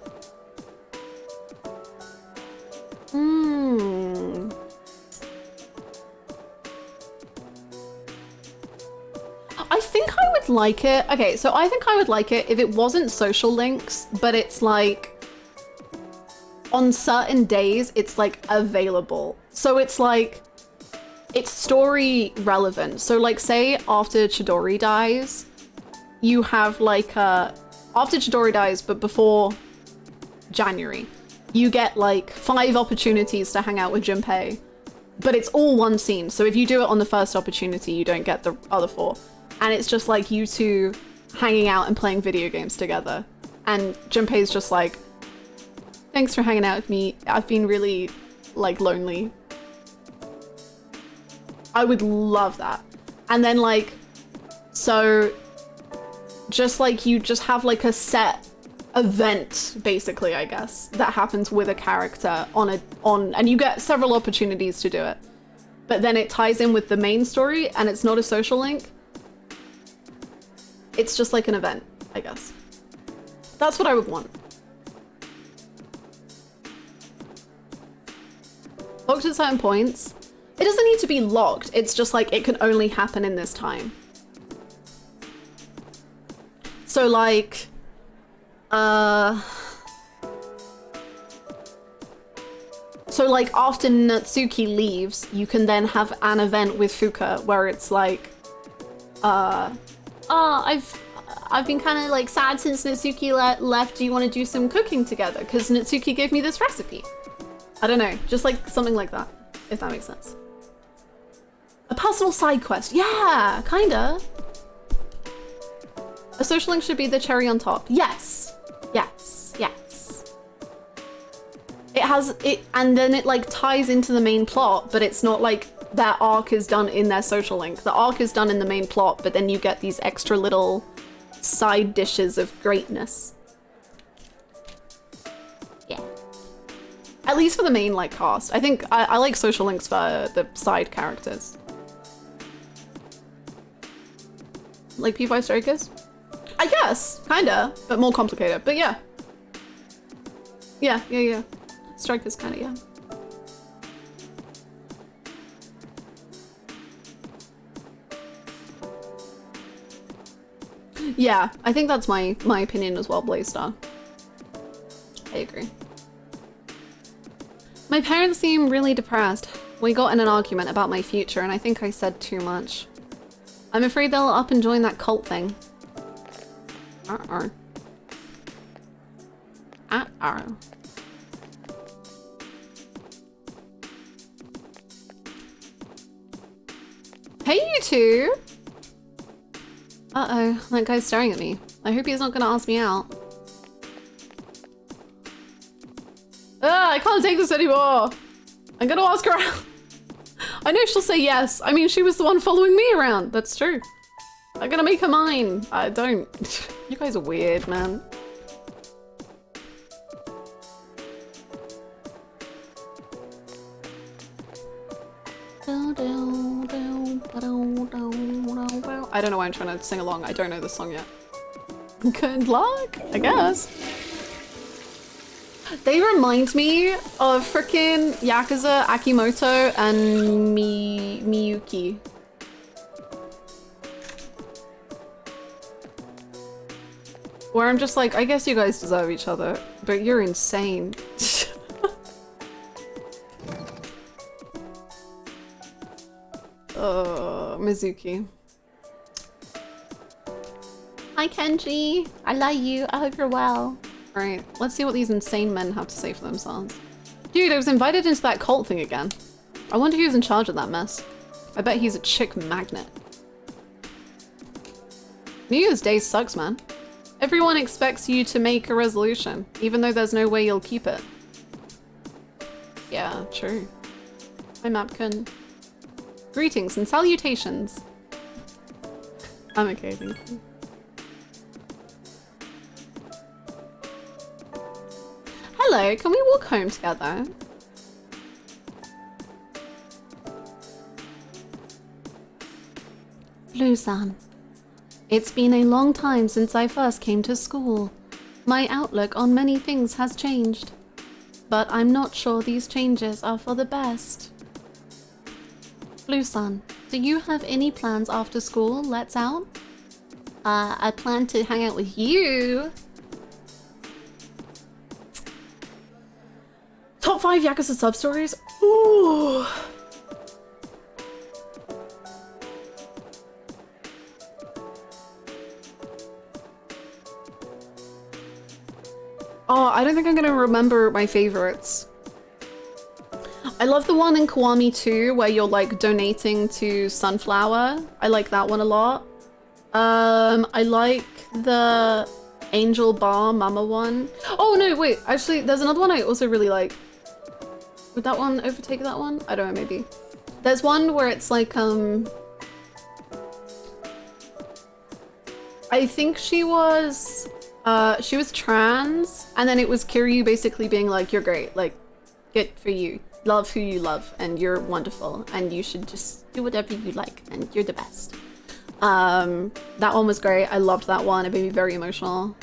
Speaker 1: I think I would like it. Okay, so I think I would like it if it wasn't social links, but it's like on certain days, it's like available. So it's like, it's story relevant. So like say after Chidori dies, you have like after Chidori dies, but before January, you get like 5 opportunities to hang out with Junpei, but it's all one scene. So if you do it on the first opportunity, you don't get the other 4. And it's just like you two hanging out and playing video games together. And Junpei's just like, thanks for hanging out with me. I've been really like lonely. I would love that. And then like, so just like you just have like a set event basically, I guess, that happens with a character and you get several opportunities to do it. But then it ties in with the main story and it's not a social link. It's just like an event, I guess. That's what I would want. Locked at certain points. It doesn't need to be locked. It's just like it can only happen in this time. So like, so like after Natsuki leaves, you can then have an event with Fuka where it's like, I've been kind of like sad since Natsuki left. Do you want to do some cooking together? Because Natsuki gave me this recipe. I don't know, just like something like that, if that makes sense. A personal side quest, yeah, kinda. A social link should be the cherry on top. Yes, yes, yes. It has it, and then it like ties into the main plot, but it's not like that arc is done in their social link. The arc is done in the main plot, but then you get these extra little side dishes of greatness. Yeah. At least for the main like cast. I think I like social links for the side characters. Like P5 Strikers? I guess, kinda, but more complicated. But yeah. Yeah. Strikers kinda, yeah. Yeah, I think that's my opinion as well, Blazer. I agree. My parents seem really depressed. We got in an argument about my future and I think I said too much. I'm afraid they'll up and join that cult thing. Uh-oh. Uh-oh. Hey, you two! Uh-oh, that guy's staring at me. I hope he's not gonna ask me out. I can't take this anymore! I'm gonna ask her out. I know she'll say yes. I mean, she was the one following me around. That's true. I'm gonna make her mine. I don't. You guys are weird, man. I don't know why I'm trying to sing along. I don't know this song yet. Good luck, I guess. They remind me of frickin' Yakuza, Akimoto, and Miyuki. Where I'm just like, I guess you guys deserve each other, but you're insane. Mizuki. Hi Kenji, I love you, I hope you're well. Alright, let's see what these insane men have to say for themselves. Dude, I was invited into that cult thing again. I wonder who's in charge of that mess. I bet he's a chick magnet. New Year's Day sucks, man. Everyone expects you to make a resolution, even though there's no way you'll keep it. Yeah, true. Hi Mapkin. Greetings and salutations. I'm okay, thank you. Hello, can we walk home together? Luzan. It's been a long time since I first came to school. My outlook on many things has changed. But I'm not sure these changes are for the best. Luzan, do you have any plans after school? Let's out? I plan to hang out with you. Top 5 Yakuza sub-stories? Ooh. Oh, I don't think I'm gonna remember my favorites. I love the one in Kiwami 2 where you're like donating to Sunflower. I like that one a lot. I like the Angel Bar Mama one. Oh no, wait, actually there's another one I also really like. Would that one overtake that one? I don't know, maybe. There's one where it's like, I think she was trans, and then it was Kiryu basically being like, you're great, like, good for you. Love who you love, and you're wonderful, and you should just do whatever you like, and you're the best. That one was great. I loved that one. It made me very emotional.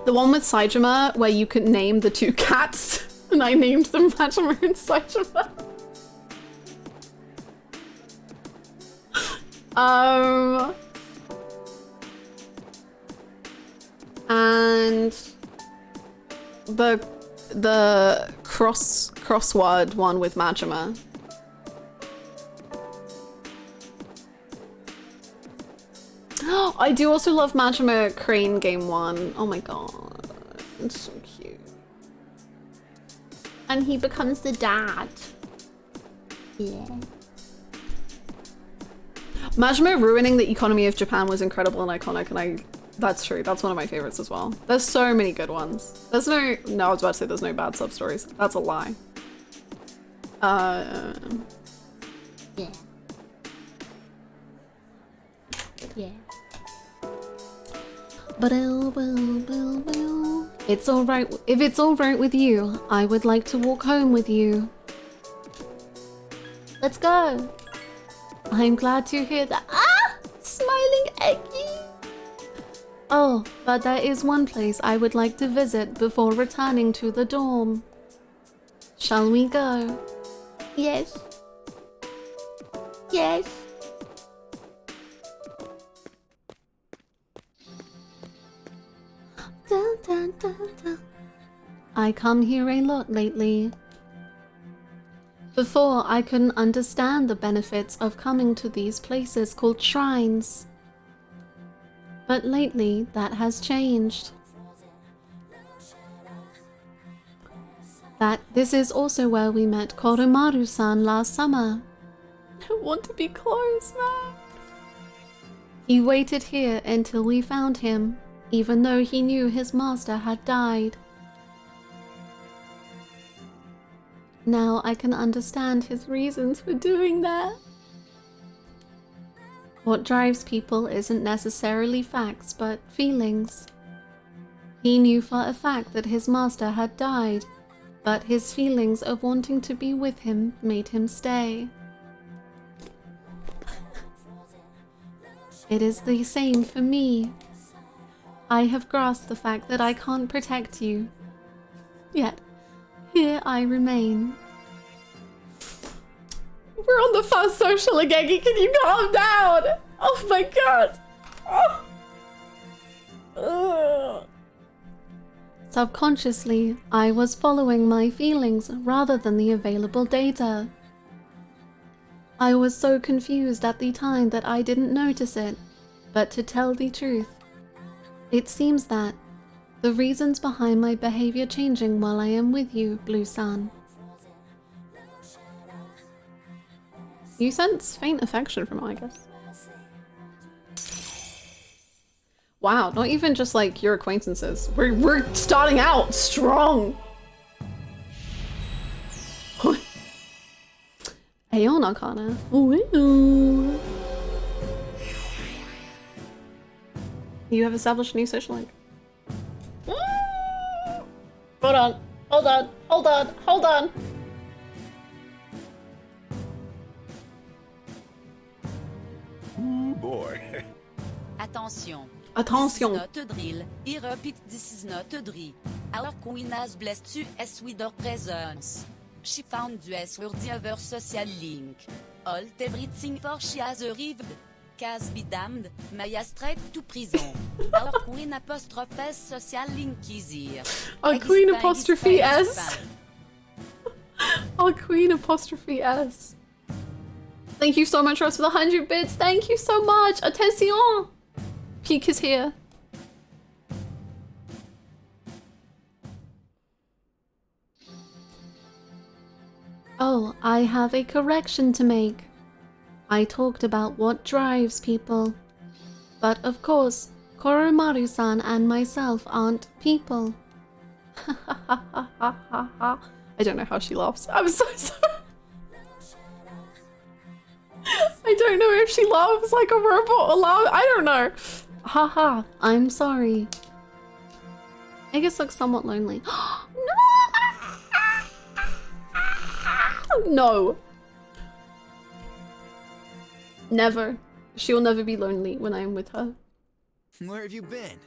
Speaker 1: The one with Saijima, where you could name the two cats, and I named them Majima and Saijima. And the crossword one with Majima. I do also love Majima Crane Game 1. Oh my god. It's so cute. And he becomes the dad. Yeah. Majima ruining the economy of Japan was incredible and iconic, and that's true. That's one of my favorites as well. There's so many good ones. There's no, I was about to say there's no bad sub-stories. That's a lie. Yeah. Yeah. It's all right. If it's all right with you, I would like to walk home with you. Let's go. I'm glad to hear that. Ah! Smiling Aigis! Oh, but there is one place I would like to visit before returning to the dorm. Shall we go? Yes. Yes. Dun, dun, dun, dun. I come here a lot lately. Before, I couldn't understand the benefits of coming to these places called shrines. But lately, that has changed. This is also where we met Koromaru-san last summer. I want to be close, man. He waited here until we found him, even though he knew his master had died. Now I can understand his reasons for doing that. What drives people isn't necessarily facts, but feelings. He knew for a fact that his master had died, but his feelings of wanting to be with him made him stay. It is the same for me. I have grasped the fact that I can't protect you. Yet, here I remain. We're on the first social Aigis. Can you calm down? Oh my god. Oh. Ugh. Subconsciously, I was following my feelings rather than the available data. I was so confused at the time that I didn't notice it, but to tell the truth, it seems that the reasons behind my behavior changing while I am with you, Blue-san. You sense faint affection from Aigis. Wow, not even just like your acquaintances. We're starting out strong. Aeon Arcana. Ooh. You have established a new social link. Hold on, hold on, hold on, hold on.
Speaker 3: Ooh, boy.
Speaker 5: Attention.
Speaker 1: Attention.
Speaker 5: This is not a drill. I repeat, this is not a drill. Our queen has blessed us with her presence. She found us worthy of her social link. Alt everything for she has arrived. Cas be damned, Maya straight to prison. Our queen apostrophe S social link is here.
Speaker 1: Our queen apostrophe S. Our queen apostrophe S. Thank you so much, Ross, for the 100 bits. Thank you so much. Attention. Peak is here. Oh, I have a correction to make. I talked about what drives people. But of course, Koromaru-san and myself aren't people. I don't know how she laughs. I'm so sorry. I don't know if she laughs like a robot or laugh. I don't know. Haha, I'm sorry. Aigis looks somewhat lonely. No! No. Never. She'll never be lonely when I am with her.
Speaker 8: Where have you been?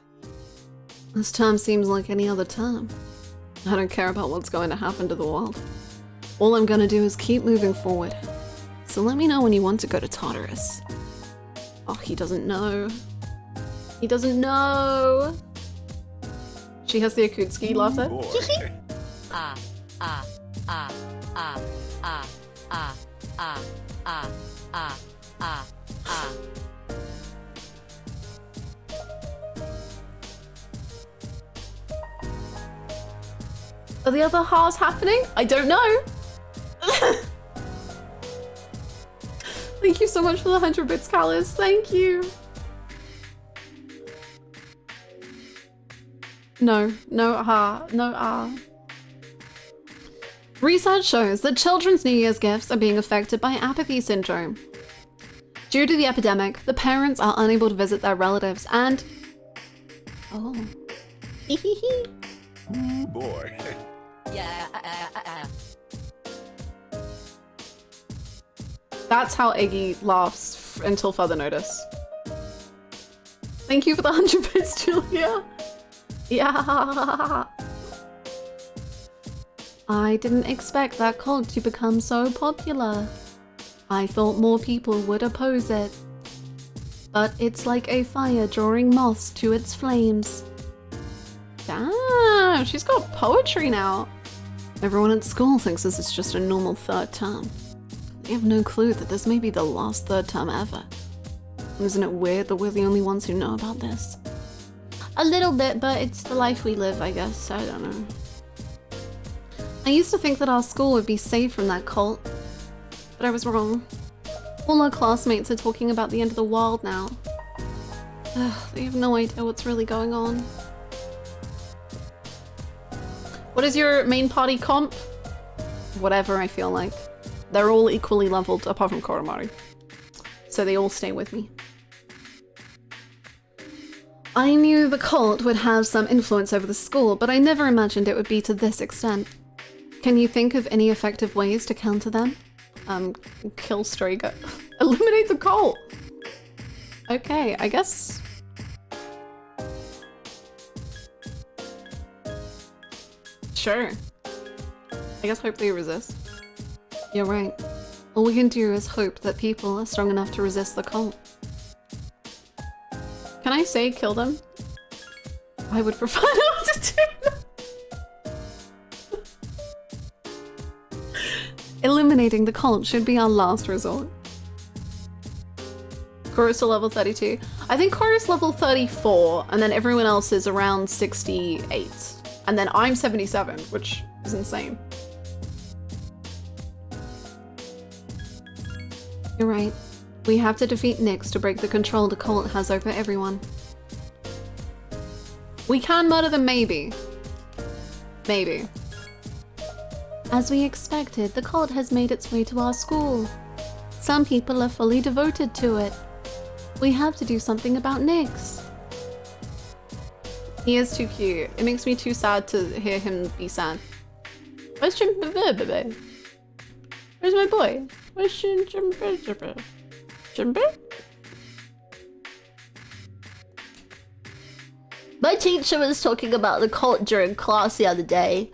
Speaker 1: This term seems like any other term. I don't care about what's going to happen to the world. All I'm gonna do is keep moving forward. So let me know when you want to go to Tartarus. Oh, he doesn't know. He doesn't know. She has the Akutsuki laughter.
Speaker 5: Ah, ah, ah, ah, ah, ah, ah, ah, ah, ah, ah.
Speaker 1: Are the other halves happening? I don't know. Thank you so much for the 100 bits, Callus. Thank you. No, no, no, Research shows that children's New Year's gifts are being affected by apathy syndrome. Due to the epidemic, the parents are unable to visit their relatives and... Oh.
Speaker 9: Ooh, boy.
Speaker 5: Yeah.
Speaker 1: That's how Iggy laughs until further notice. Thank you for the 100 bits, Julia. Yeah. I didn't expect that cult to become so popular. I thought more people would oppose it. But it's like a fire drawing moths to its flames. Damn, she's got poetry now. Everyone at school thinks this is just a normal third term. They have no clue that this may be the last third term ever. Isn't it weird that we're the only ones who know about this? A little bit, but it's the life we live, I guess. I don't know. I used to think that our school would be safe from that cult, but I was wrong. All our classmates are talking about the end of the world now. Ugh, they have no idea what's really going on. What is your main party comp? Whatever I feel like. They're all equally leveled, apart from Koromari. So they all stay with me. I knew the cult would have some influence over the school, but I never imagined it would be to this extent. Can you think of any effective ways to counter them? Kill Striga. Eliminate the cult! Okay, I guess... Sure. I guess hope they resist. You're right. All we can do is hope that people are strong enough to resist the cult. Can I say kill them? I would prefer not to do that. Eliminating the cult should be our last resort. Chorus to level 32. I think Chorus level 34, and then everyone else is around 68. And then I'm 77, which is insane. You're right. We have to defeat Nyx to break the control the cult has over everyone. We can murder them, maybe. Maybe. As we expected, the cult has made its way to our school. Some people are fully devoted to it. We have to do something about Nyx. He is too cute. It makes me too sad to hear him be sad. Where's Jimbe? Where's my boy? Where's Jimbe? Jimbe?
Speaker 6: My teacher was talking about the cult during class the other day.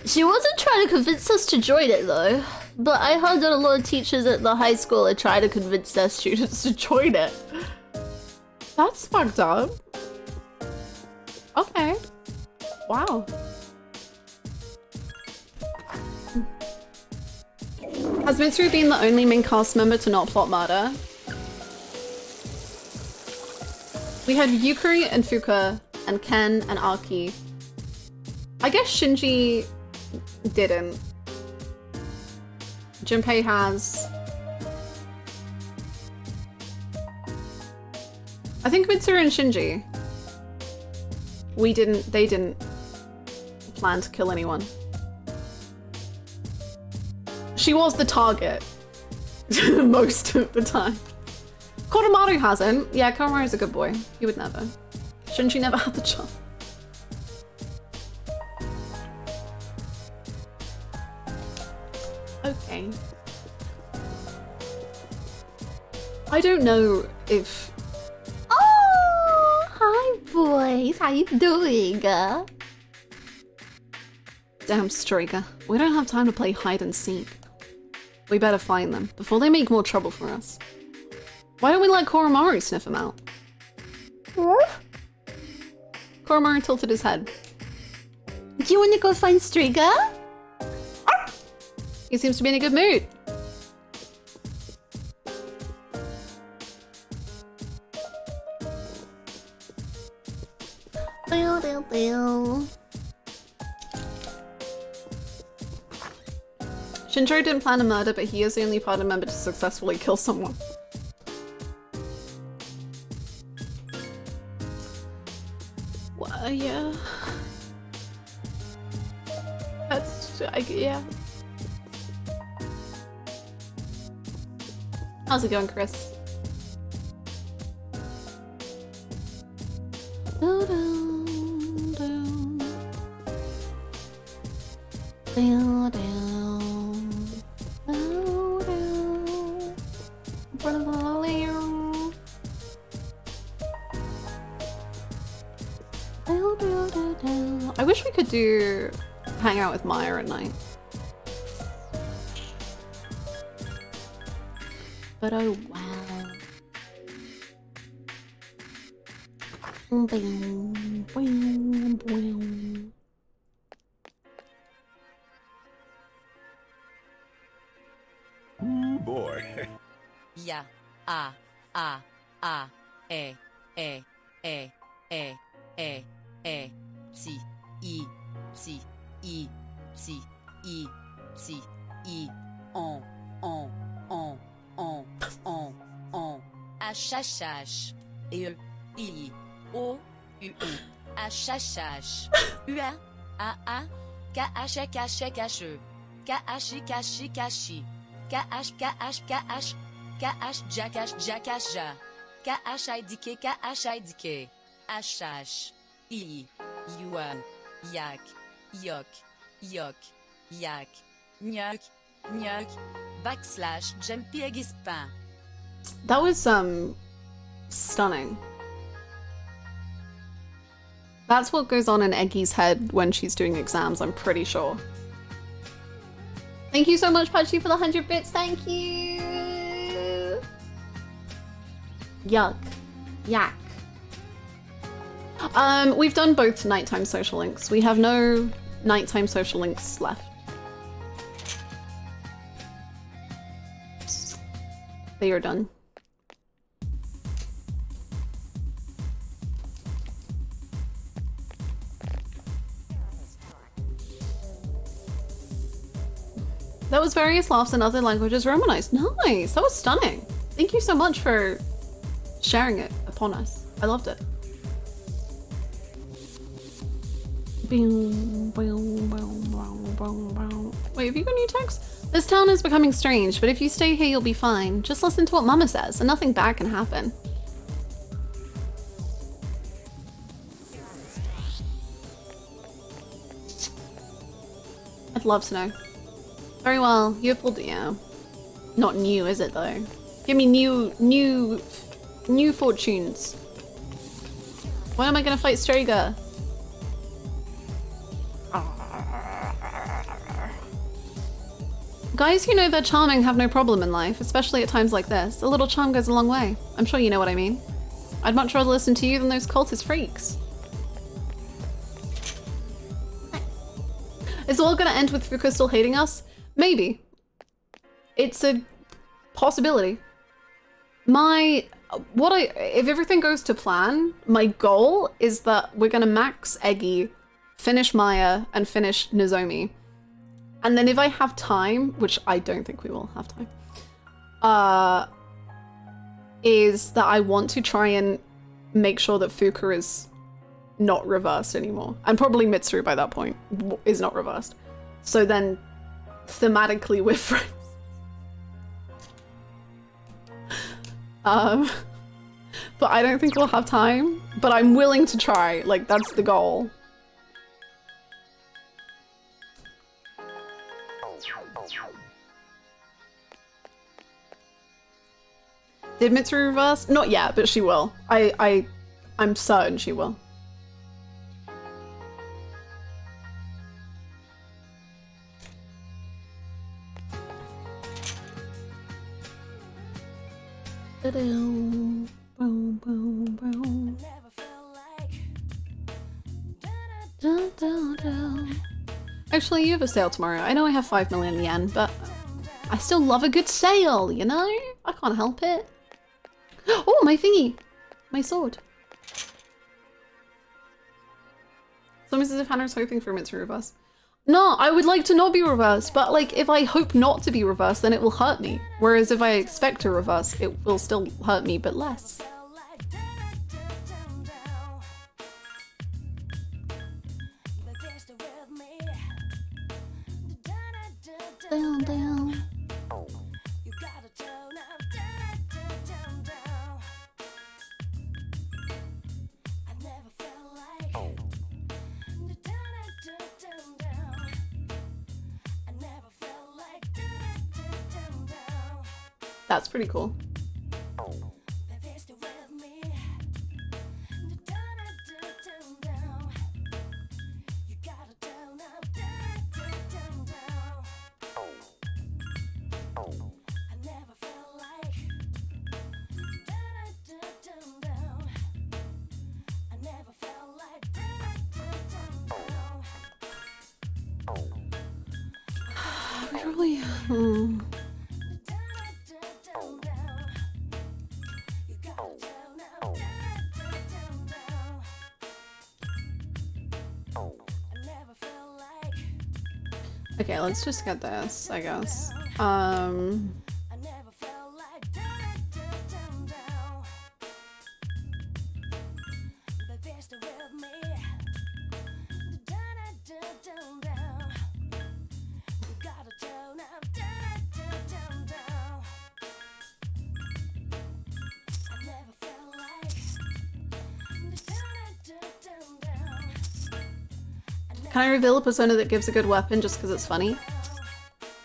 Speaker 6: She wasn't trying to convince us to join it though. But I heard that a lot of teachers at the high school are trying to convince their students to join it.
Speaker 1: That's fucked up. Okay. Wow. Has Mitsuru been the only main cast member to not plot murder? We had Yukari and Fuka and Ken and Aki. I guess Shinji didn't. Junpei has. I think Mitsuru and Shinji. They didn't plan to kill anyone. She was the target most of the time. Koromaru hasn't. Yeah, Koromaru's a good boy. He would never. Shinji never had the chance. Okay. I don't know if...
Speaker 6: Oh, hi boys. How you doing?
Speaker 1: Damn, Striker. We don't have time to play hide and seek. We better find them before they make more trouble for us. Why don't we let Koromaru sniff them out? Koromaru tilted his head.
Speaker 6: Do you want to go find Striga?
Speaker 1: He seems to be in a good mood. Shinjiro didn't plan a murder, but he is the only party member to successfully kill someone. Well, yeah. Yeah. How's it going, Chris? Down, down. Down, down. I wish we could do hang out with Maya at night. But oh wow. Boing, boing, boing.
Speaker 3: Boy.
Speaker 5: Ya, e, si, i, on, h, e, i, o, u, h, u, a, k, h, jackass, ja, KH indiqué, HH, I, yuan, yak, yok, yak, nyuk, backslash, jumpy Aigis pain.
Speaker 1: That was stunning. That's what goes on in Eggy's head when she's doing exams, I'm pretty sure. Thank you so much, Patchy, for the 100 bits. Thank you. Yuck. Yak. We've done both nighttime social links. We have no nighttime social links left. They are done. That was various laughs in other languages romanized. Nice, that was stunning. Thank you so much for sharing it upon us. I loved it. Wait, have you got new text? This town is becoming strange, but if you stay here, you'll be fine. Just listen to what Mama says, and nothing bad can happen. I'd love to know. Very well, you have pulled it, yeah. Not new, is it though? Give me new fortunes. When am I gonna fight Strega? Guys who know they're charming have no problem in life, especially at times like this. A little charm goes a long way. I'm sure you know what I mean. I'd much rather listen to you than those cultist freaks. Is it all gonna end with Fuka still hating us? Maybe. It's a possibility. If everything goes to plan, my goal is that we're gonna max Eggy, finish Maya, and finish Nozomi. And then if I have time, which I don't think we will have time, is that I want to try and make sure that Fuka is not reversed anymore. And probably Mitsuru by that point is not reversed. So then thematically we're friends. But I don't think we'll have time, but I'm willing to try. Like, that's the goal. Did Mitsuru reverse? Not yet, but she will. I'm certain she will. Actually, you have a sale tomorrow. I know I have 5 million yen, but I still love a good sale, you know? I can't help it. Oh, my thingy! My sword. It's almost as if Hannah's hoping for Mitsuru reverse. No, I would like to not be reversed, but like if I hope not to be reversed, then it will hurt me. Whereas if I expect to reverse, it will still hurt me, but less. Down, down. That's pretty cool. Really, Okay, let's just get this, I guess. Can I reveal a persona that gives a good weapon just because it's funny?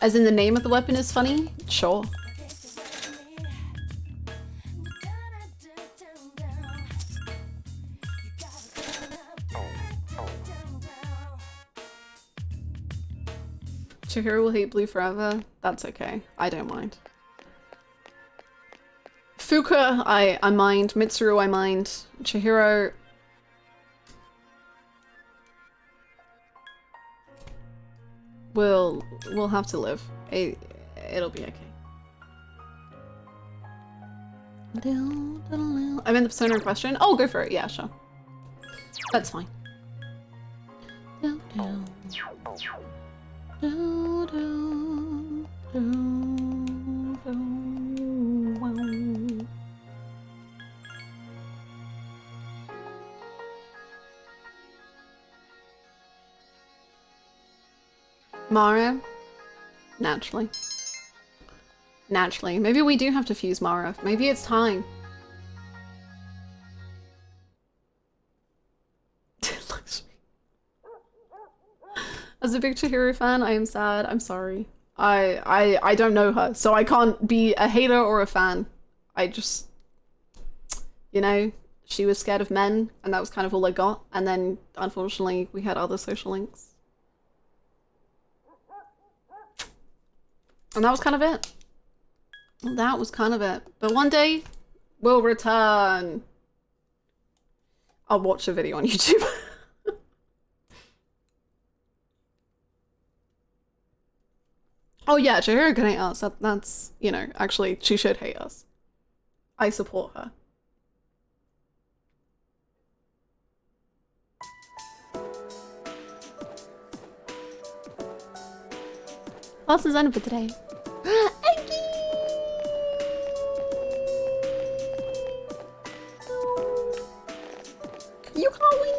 Speaker 1: As in the name of the weapon is funny? Sure. Chihiro will hate blue forever. That's okay. I don't mind. Fuka, I mind. Mitsuru, I mind. Chihiro... We'll have to live. It'll be okay. I'm in the persona in question. Oh, go for it. Yeah, sure. That's fine. Mara? Naturally. Naturally. Maybe we do have to fuse Mara. Maybe it's time. As a big Chihiro fan, I am sad. I'm sorry. I don't know her, so I can't be a hater or a fan. I just... You know, she was scared of men, and that was kind of all I got. And then, unfortunately, we had other social links. And that was kind of it. That was kind of it. But one day, we'll return. I'll watch a video on YouTube. Oh yeah, Chihiro can hate us. That's, you know, actually, she should hate us. I support her. Last designer for today. Aigis! You can't win!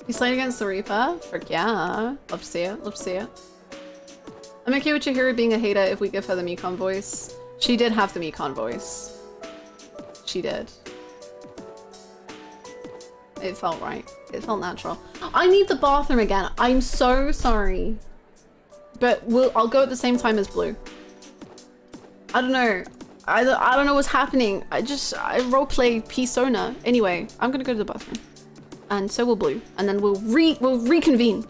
Speaker 1: You slayed against the Reaper? Frick yeah. Love to see it. Love to see it. I'm okay with Chihiro being a hater if we give her the Mekon voice. She did have the Mekon voice. She did. It felt right. It felt natural. I need the bathroom again. I'm so sorry. But I'll go at the same time as Blue. I don't know. I don't know what's happening. I roleplay Persona. Anyway, I'm gonna go to the bathroom. And so will Blue. And then we'll reconvene.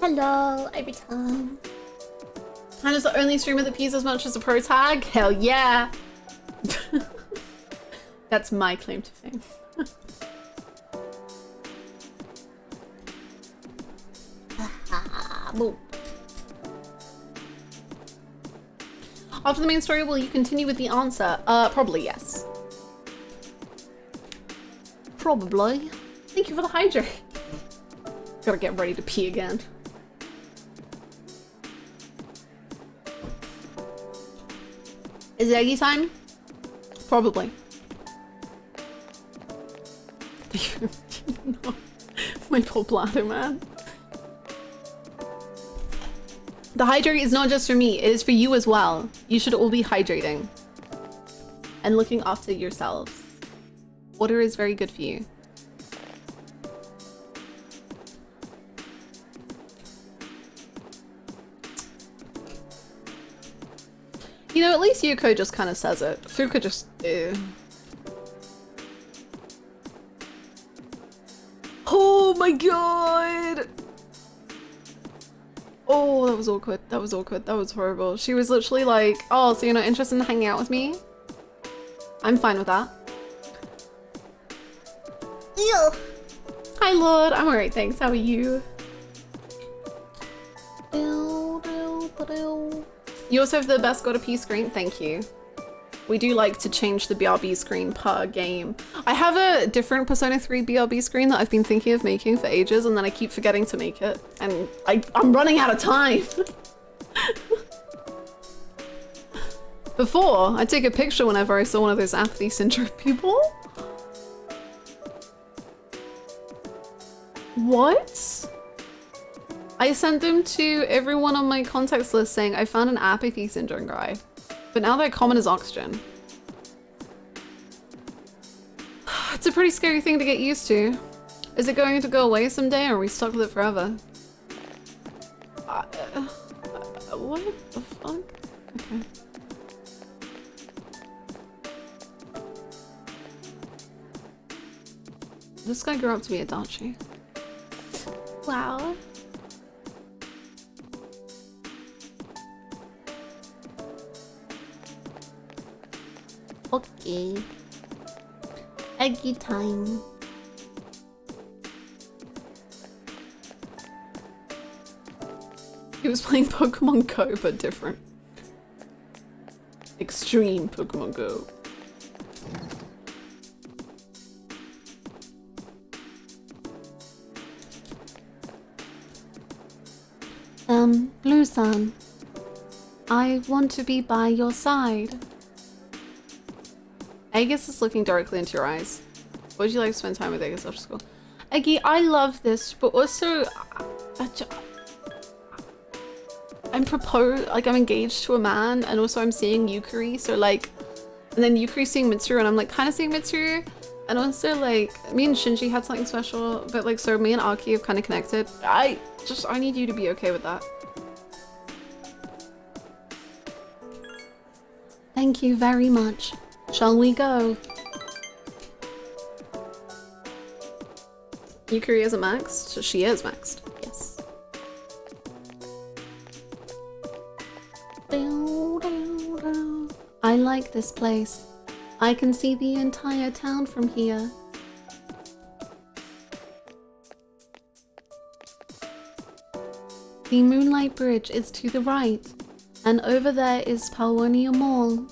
Speaker 6: Hello, every time.
Speaker 1: Hannah's the only streamer that pees as much as a Protag? Hell yeah! That's my claim to fame.
Speaker 6: Boom.
Speaker 1: After the main story, will you continue with the answer? Probably yes. Probably. Thank you for the hydrate. Gotta get ready to pee again. Is it Aigis time? Probably. No. My poor bladder, man. The hydrate is not just for me, it is for you as well. You should all be hydrating. And looking after yourselves. Water is very good for you. You know, at least Yuko just kind of says it. Fuka just... Oh my god! Oh, that was awkward. That was awkward. That was horrible. She was literally like, oh, so you're not interested in hanging out with me? I'm fine with that.
Speaker 6: Ew.
Speaker 1: Hi, Lord. I'm alright, thanks. How are you? You also have the best gotta pee screen. Thank you. We do like to change the BRB screen per game. I have a different Persona 3 BRB screen that I've been thinking of making for ages, and then I keep forgetting to make it. And I'm running out of time. Before, I'd take a picture whenever I saw one of those apathy syndrome people. What? I sent them to everyone on my contacts list saying I found an apathy syndrome guy. But now they're common as oxygen. It's a pretty scary thing to get used to. Is it going to go away someday, or are we stuck with it forever? What the fuck? Okay. This guy grew up to be a Dachi. Wow.
Speaker 6: Okay. Eggy time.
Speaker 1: He was playing Pokemon Go, but different. Extreme Pokemon Go.
Speaker 6: Blue-san. I want to be by your side.
Speaker 1: Aigis is looking directly into your eyes. Would you like to spend time with Aigis after school? Eggy, I love this, but also I'm I'm engaged to a man, and also I'm seeing Yukari, so like, and then Yukari seeing Mitsuru, and I'm like kind of seeing Mitsuru, and also like me and Shinji had something special, but like so me and Aki have kind of connected. I need you to be okay with that.
Speaker 6: Thank you very much. Shall we go?
Speaker 1: Yukari isn't maxed, so she is maxed.
Speaker 6: Yes. I like this place. I can see the entire town from here. The Moonlight Bridge is to the right, and over there is Palwonia Mall.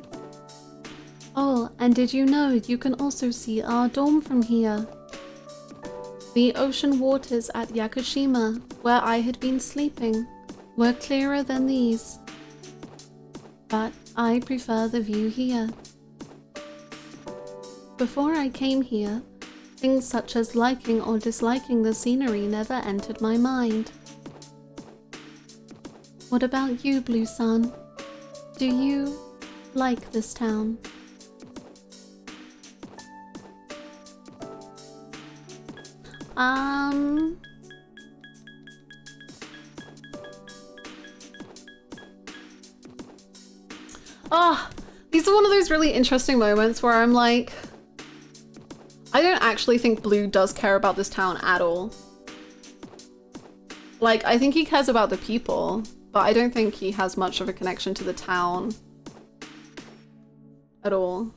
Speaker 6: Oh, and did you know you can also see our dorm from here? The ocean waters at Yakushima, where I had been sleeping, were clearer than these. But I prefer the view here. Before I came here, things such as liking or disliking the scenery never entered my mind. What about you, Blue-san? Do you like this town?
Speaker 1: Oh, these are one of those really interesting moments where I'm like, I don't actually think Blue does care about this town at all. Like, I think he cares about the people, but I don't think he has much of a connection to the town at all.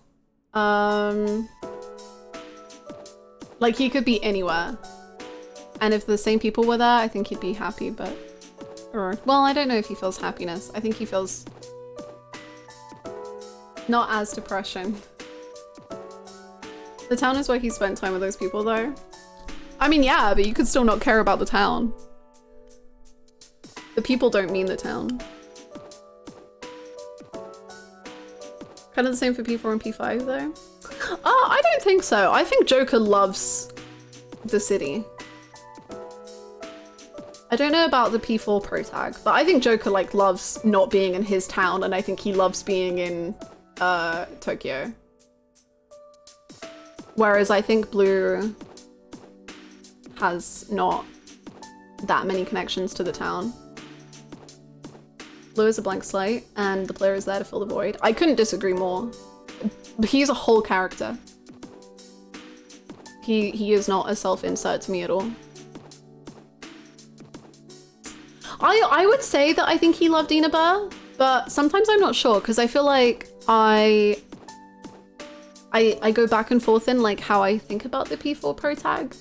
Speaker 1: Like, he could be anywhere. And if the same people were there, I think he'd be happy, but... Or, well, I don't know if he feels happiness. I think he feels... not as depression. The town is where he spent time with those people, though. I mean, yeah, but you could still not care about the town. The people don't mean the town. Kind of the same for P4 and P5, though. Oh, I don't think so. I think Joker loves the city. I don't know about the P4 Protag, but I think Joker, like, loves not being in his town, and I think he loves being in, Tokyo. Whereas I think Blue has not that many connections to the town. Blue is a blank slate, and the player is there to fill the void. I couldn't disagree more. He's a whole character. He is not a self-insert to me at all. I would say that I think he loved Inaba, but sometimes I'm not sure, because I feel like I go back and forth in like how I think about the P4 Protag.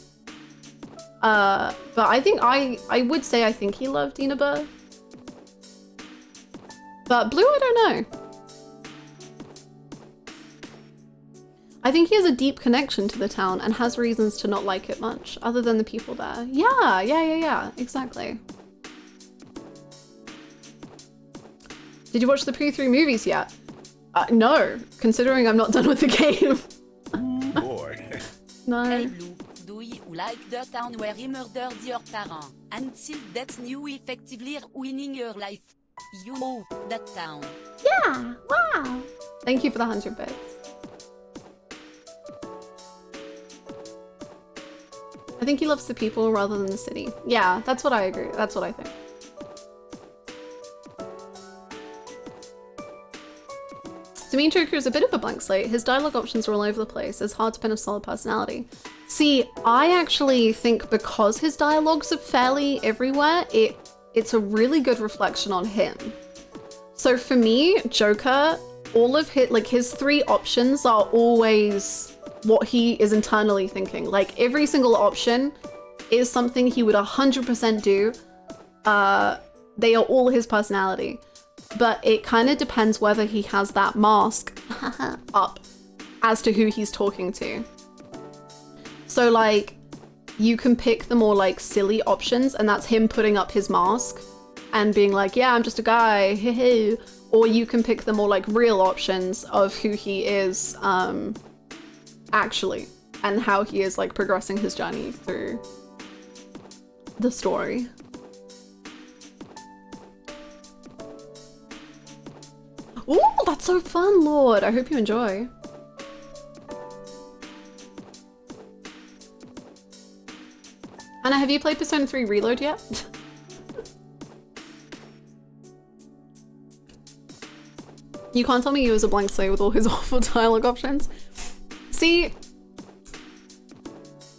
Speaker 1: But I think I would say I think he loved Inaba. But Blue, I don't know. I think he has a deep connection to the town and has reasons to not like it much, other than the people there. Yeah, exactly. Did you watch the P3 movies yet? No, considering I'm not done with the game.
Speaker 3: Boy.
Speaker 5: Hey
Speaker 1: No.
Speaker 5: Blue, do you like the town where he murdered your parents until that's you effectively winning your life? You know that town.
Speaker 1: Yeah, wow. Thank you for the 100 bits. I think he loves the people rather than the city. Yeah, that's what I agree. That's what I think. To me, Joker is a bit of a blank slate. His dialogue options are all over the place. It's hard to pin a solid personality. See, I actually think because his dialogues are fairly everywhere, it's a really good reflection on him. So for me, Joker, all of his three options are always what he is internally thinking. Like, every single option is something he would 100% do. They are all his personality. But it kind of depends whether he has that mask up as to who he's talking to. So, like, you can pick the more, like, silly options, and that's him putting up his mask and being like, yeah, I'm just a guy, hee. Or you can pick the more, like, real options of who he is actually, and how he is, like, progressing his journey through the story. Ooh, that's so fun, Lord. I hope you enjoy. Anna, have you played Persona 3 Reload yet? You can't tell me he was a blank slate with all his awful dialogue options. See,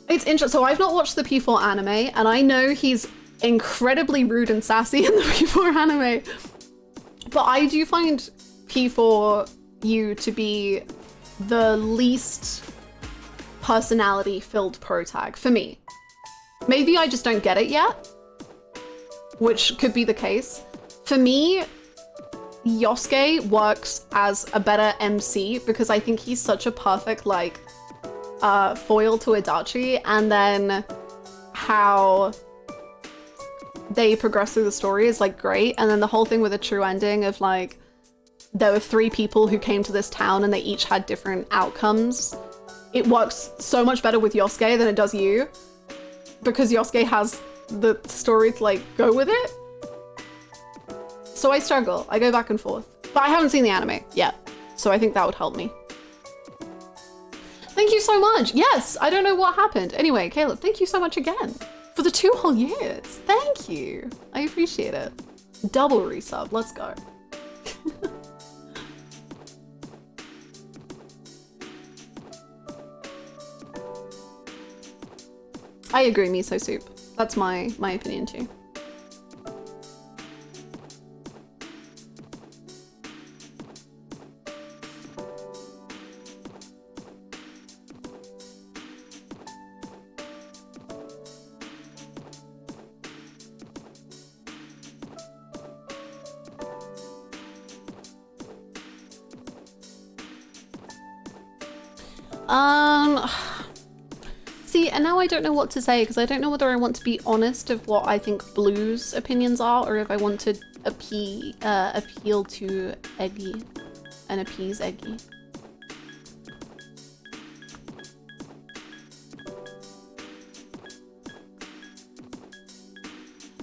Speaker 1: it's interesting. So I've not watched the P4 anime, and I know he's incredibly rude and sassy in the P4 anime. But I do find P4U to be the least personality-filled Protag for me. Maybe I just don't get it yet, which could be the case. For me, Yosuke works as a better MC because I think he's such a perfect, like, foil to Adachi, and then how they progress through the story is, like, great. And then the whole thing with a true ending of, like, there were 3 people who came to this town and they each had different outcomes. It works so much better with Yosuke than it does you, because Yosuke has the story to, like, go with it. So I struggle. I go back and forth. But I haven't seen the anime yet, so I think that would help me. Thank you so much. Yes, I don't know what happened. Anyway, Caleb, thank you so much again for the 2 whole years. Thank you. I appreciate it. Double resub. Let's go. I agree, miso soup. That's my opinion too. See, and now I don't know what to say because I don't know whether I want to be honest of what I think Blue's opinions are or if I want to appeal to Aigis and appease Aigis.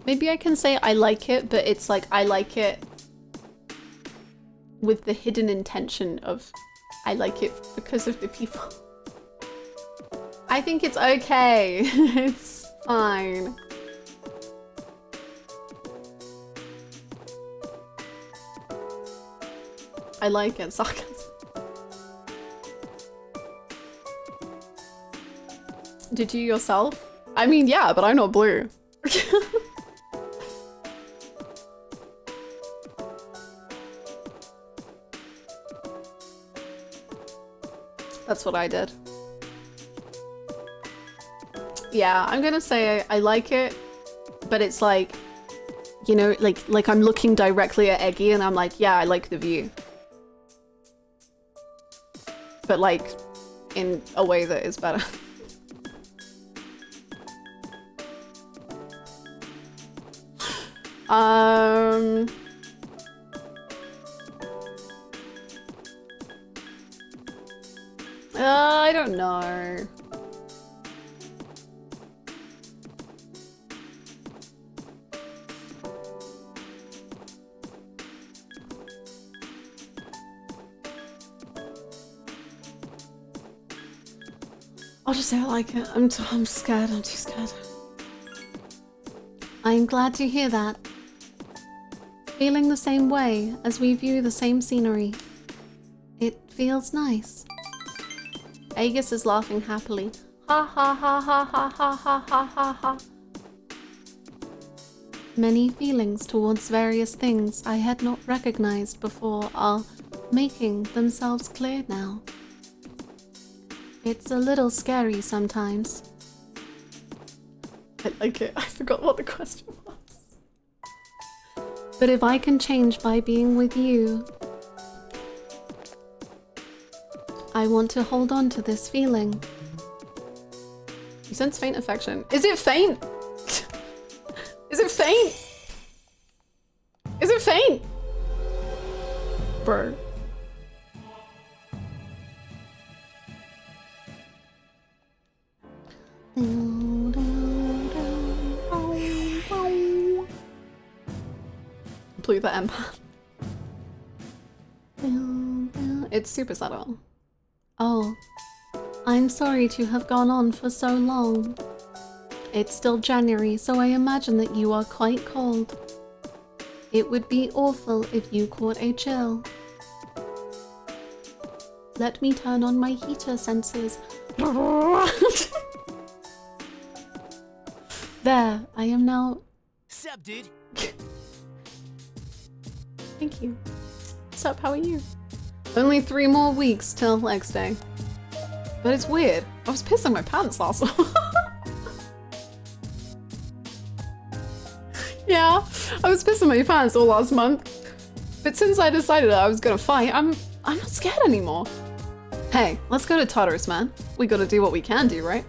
Speaker 1: Maybe I can say I like it, but it's like I like it with the hidden intention of I like it because of the people. I think it's okay. It's fine. I like it, sarcasm. Did you yourself? I mean, yeah, but I'm not Blue. That's what I did. Yeah, I'm gonna say I like it, but it's like, you know, like I'm looking directly at Aigis and I'm like, yeah, I like the view. But like, in a way that is better. I don't know. I'll just say I like it. I'm scared. I'm too scared. I'm glad to hear that. Feeling the same way as we view the same scenery. It feels nice. Aigis is laughing happily. Ha ha ha ha ha ha ha ha ha ha. Many feelings towards various things I had not recognized before are making themselves clear now. It's a little scary sometimes. I like it. I forgot what the question was. But if I can change by being with you, I want to hold on to this feeling. You sense faint affection. Is it faint? Is it faint? Is it faint? Bro. Blue the empath. It's super subtle. Oh, I'm sorry to have gone on for so long. It's still January, so I imagine that you are quite cold. It would be awful if you caught a chill. Let me turn on my heater sensors. There, I am now.
Speaker 8: Sup, dude?
Speaker 1: Thank you. What's up? How are you? Only 3 more weeks till X Day. But it's weird. I was pissing my pants last one. Yeah, I was pissing my pants all last month. But since I decided that I was gonna fight, I'm not scared anymore. Hey, let's go to Tartarus, man. We gotta do what we can do, right?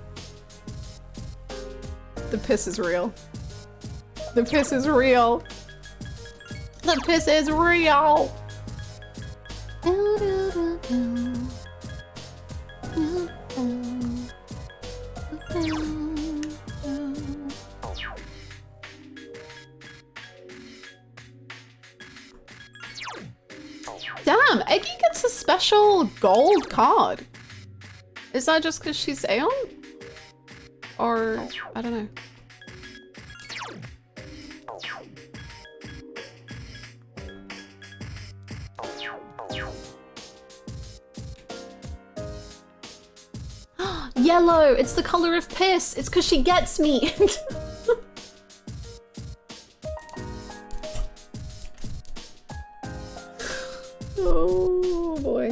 Speaker 1: The piss is real. The piss is real. The piss is real. Damn, Aigis gets a special gold card. Is that just because she's Aeon? Or, I don't know. Yellow! It's the color of piss! It's because she gets me! Oh boy.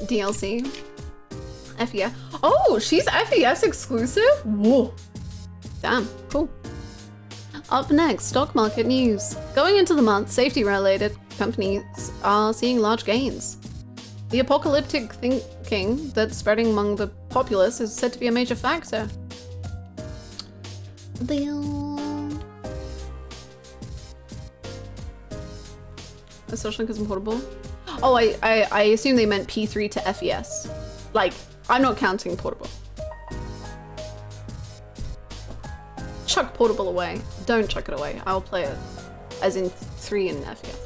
Speaker 1: DLC. FES. Oh, she's FES exclusive? Whoa. Damn, cool. Up next, stock market news. Going into the month, safety-related companies are seeing large gains. The apocalyptic thinking that's spreading among the populace is said to be a major factor. Social link isn't portable. Oh, I assume they meant P3 to FES. Like, I'm not counting portable. Chuck portable away. Don't chuck it away. I'll play it as in 3 in FES.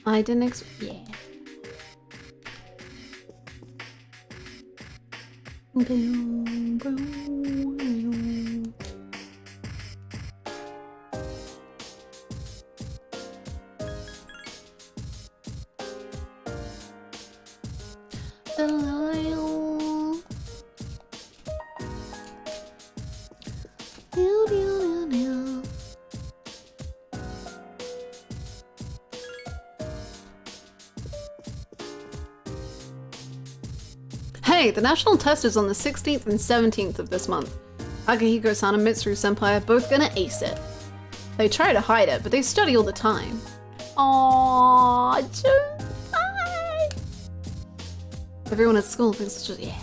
Speaker 1: I didn't yeah. Hey, the national test is on the 16th and 17th of this month. Akihiko-san and Mitsuru-senpai are both gonna ace it. They try to hide it, but they study all the time. Aww, Junpei! Everyone at school thinks it's just, yeah.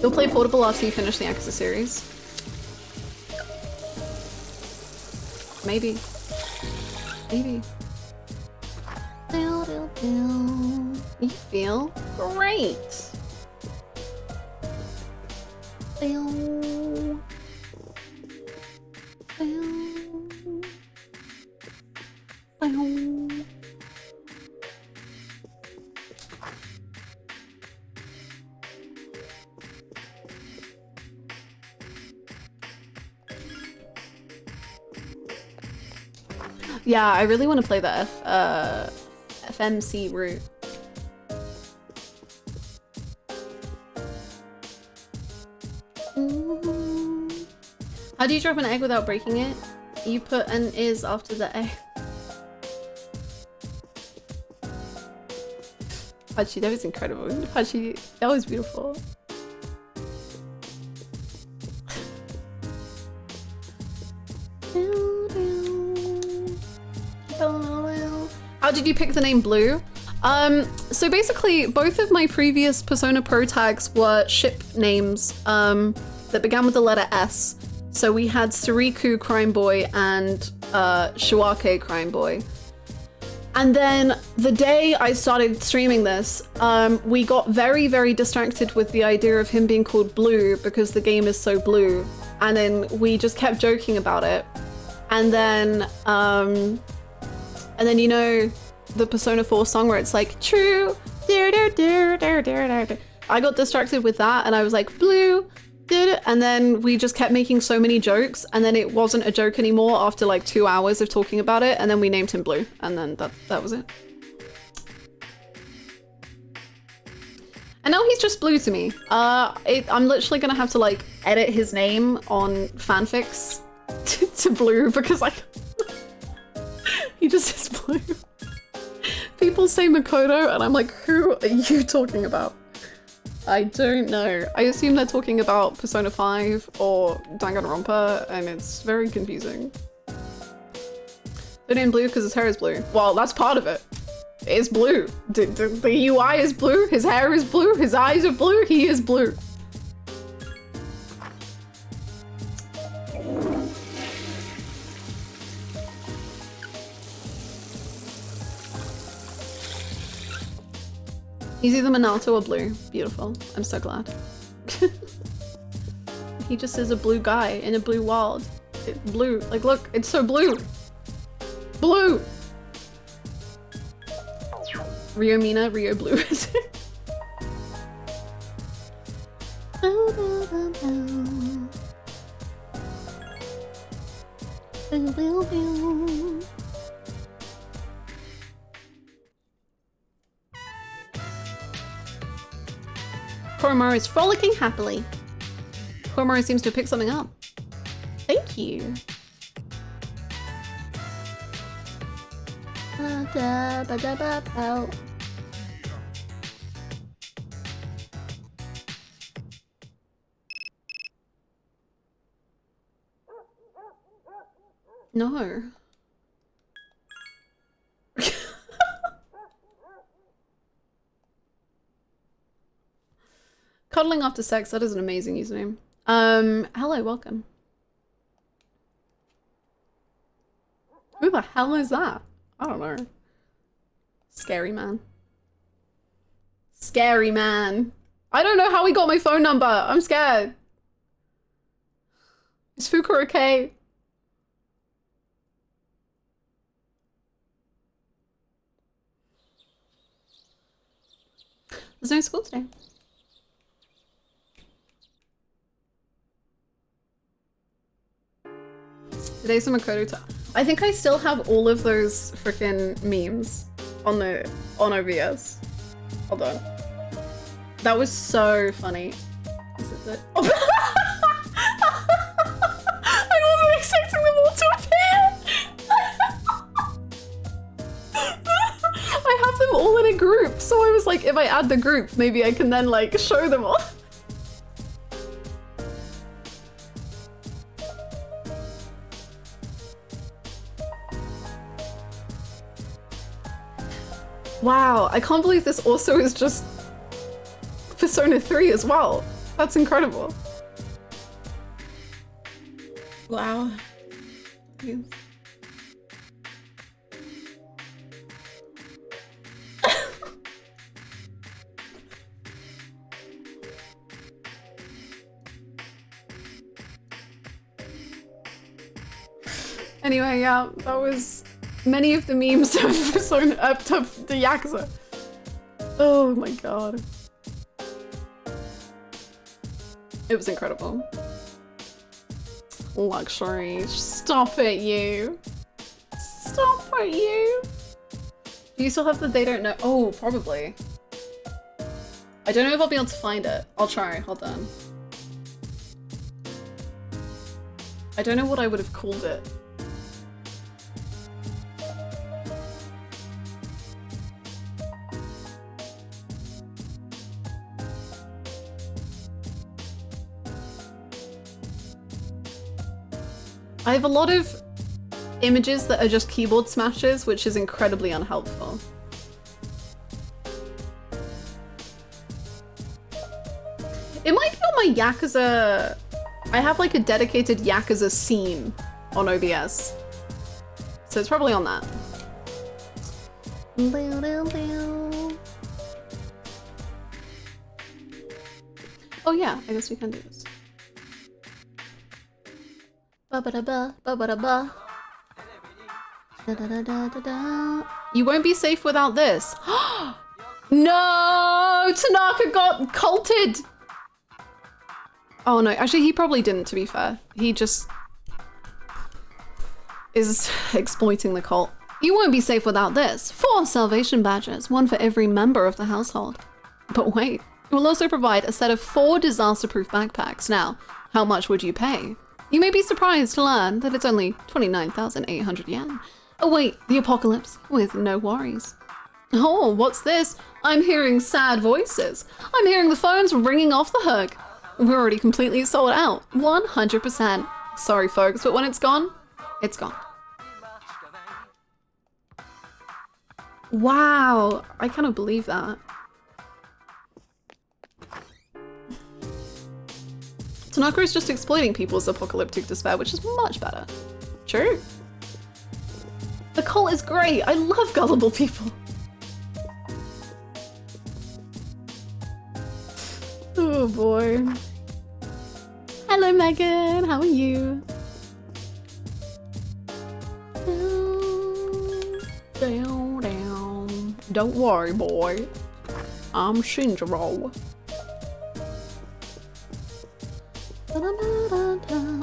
Speaker 1: You'll play portable after you finish the Aigis series. Maybe. Maybe. You feel great. Yeah, I really want to play the FMC route. How do you drop an egg without breaking it? You put an is after the egg. Hachi, that was incredible. Hachi, that was beautiful. How did you pick the name Blue? So basically, both of my previous Persona Pro tags were ship names that began with the letter S. So we had Suriku Crime Boy and Shiwake Crime Boy. And then the day I started streaming this, we got very, very distracted with the idea of him being called Blue because the game is so blue. And then we just kept joking about it. And then you know, the Persona 4 song where it's like, true, I got distracted with that and I was like, Blue, and then we just kept making so many jokes and then it wasn't a joke anymore after like 2 hours of talking about it, and then we named him Blue, and then that was it. And now he's just Blue to me. I'm literally gonna have to like edit his name on fanfics to Blue because like he just is Blue. People say Makoto and I'm like, who are you talking about? I don't know. I assume they're talking about Persona 5 or Danganronpa and it's very confusing. They're named Blue because his hair is blue. Well, that's part of it. It's blue. The UI is blue, his hair is blue, his eyes are blue, he is blue. He's either Minato or Blue. Beautiful. I'm so glad. He just is a blue guy in a blue world. Blue. Like, look, it's so blue. Blue! Rio Mina, Rio Blue. Koromaru is frolicking happily. Koromaru seems to have picked something up. Thank you. No. Cuddling after sex, that is an amazing username. Hello, welcome. Who the hell is that? I don't know. Scary man. Scary man. I don't know how he got my phone number. I'm scared. Is Fuka okay? There's no school today. Today's a Makoto time. I think I still have all of those freaking memes on OBS. Hold on. That was so funny. Is it the oh. I wasn't expecting them all to appear. I have them all in a group, so I was like, if I add the group, maybe I can then like show them all. Wow, I can't believe this also is just Persona 3 as well. That's incredible. Wow. Anyway, yeah, that was many of the memes of Persona, of the Yakuza. Oh my god. It was incredible. Luxury. Stop it, you. Stop it, you. Do you still have the they don't know? Oh, probably. I don't know if I'll be able to find it. I'll try. Hold on. I don't know what I would have called it. I have a lot of images that are just keyboard smashes, which is incredibly unhelpful. It might be on my Yakuza... I have like a dedicated Yakuza scene on OBS. So it's probably on that. Oh yeah, I guess we can do this. Ba-ba-da-ba, ba-ba-da-ba. Da-da-da-da-da-da. You won't be safe without this. No! Tanaka got culted! Oh no, actually he probably didn't, to be fair. He just is exploiting the cult. You won't be safe without this. 4 salvation badges, 1 for every member of the household. But wait, it will also provide a set of 4 disaster-proof backpacks. Now, how much would you pay? You may be surprised to learn that it's only 29,800 yen. Await the apocalypse with no worries. Oh, what's this? I'm hearing sad voices. I'm hearing the phones ringing off the hook. We're already completely sold out. 100%. Sorry, folks, but when it's gone, it's gone. Wow, I cannot believe that. Tanaka is just exploiting people's apocalyptic despair, which is much better. True. The cult is great. I love gullible people. Oh boy. Hello, Megan. How are you? Down, down. Don't worry, boy. I'm Shinjiro.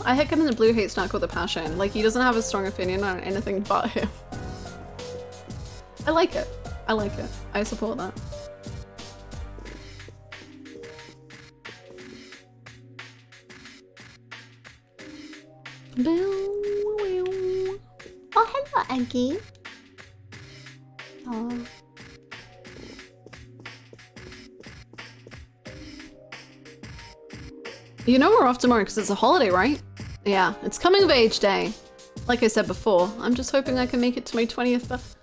Speaker 1: I hate him in the blue hates Tanaka with a passion. Like, he doesn't have a strong opinion on anything but him. I like it. I like it. I support that. Oh, hello, Aggie. Oh. You know we're off tomorrow because it's a holiday, right? Yeah, it's coming of age day. Like I said before, I'm just hoping I can make it to my 20th birthday.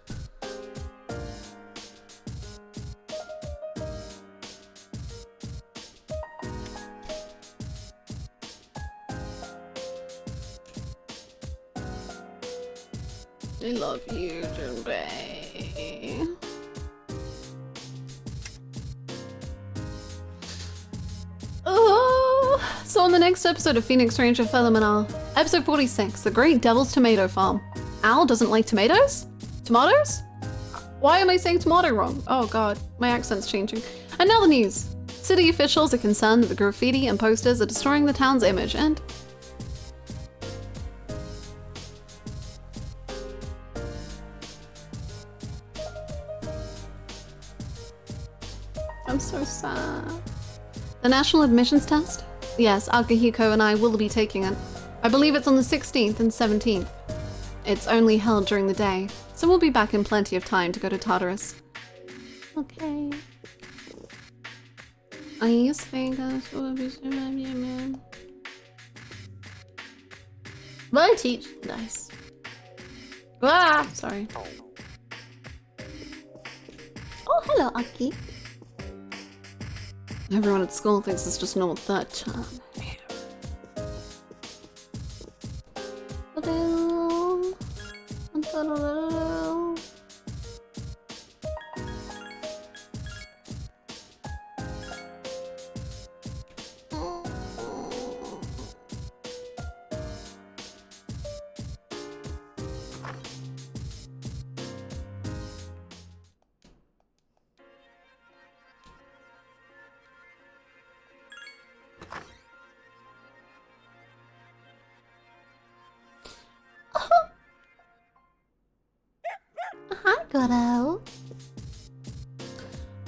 Speaker 1: I love you, Junpei. Oh, so on the next episode of Phoenix Ranger Phenomenal, episode 46, The Great Devil's Tomato Farm. Al doesn't like tomatoes? Tomatoes? Why am I saying tomato wrong? Oh god, my accent's changing. And now the news. City officials are concerned that the graffiti and posters are destroying the town's image and... I'm so sad. The national admissions test? Yes, Akihiko and I will be taking it. I believe it's on the 16th and 17th. It's only held during the day, so we'll be back in plenty of time to go to Tartarus. Okay. I used to think this would be so man. Will I teach? Nice. Ah, sorry. Oh, hello, Aki. Everyone at school thinks it's just normal third term.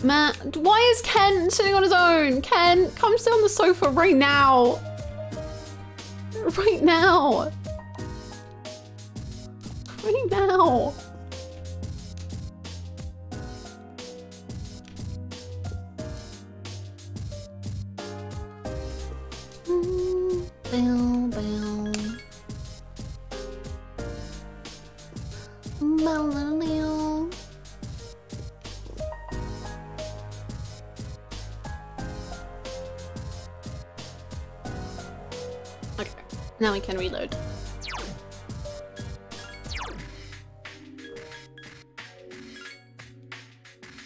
Speaker 1: Matt, why is Ken sitting on his own? Ken, come sit on the sofa right now. Right now. Right now. Bell, bell. Bell, bell, bell. Okay, now we can reload.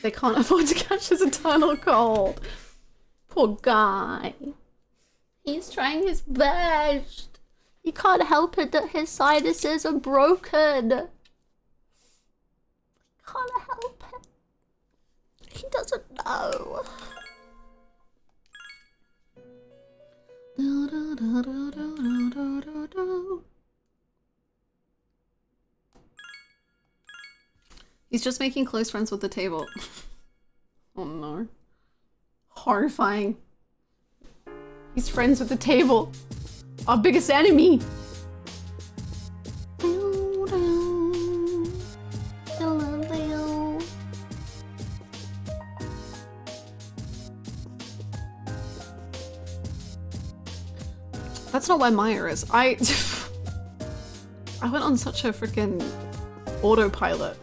Speaker 1: They can't afford to catch his eternal cold. Poor guy. He's trying his best. He can't help it that his sinuses are broken. He can't help it. He doesn't know. He's just making close friends with the table. Oh no. Horrifying. He's friends with the table. Our biggest enemy. That's not where Maya is. I went on such a freaking autopilot.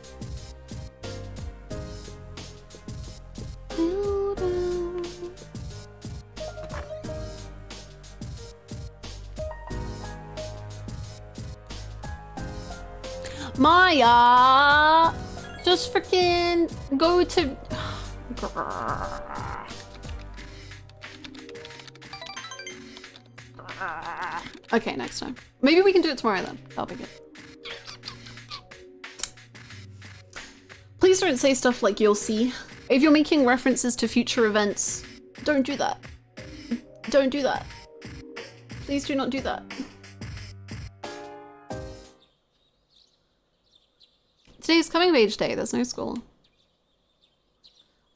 Speaker 1: Maya! Just freaking go to... Okay, next time. Maybe we can do it tomorrow then. That'll be good. Please don't say stuff like "you'll see." If you're making references to future events, don't do that. Don't do that. Please do not do that. Today is coming of age day. There's no school.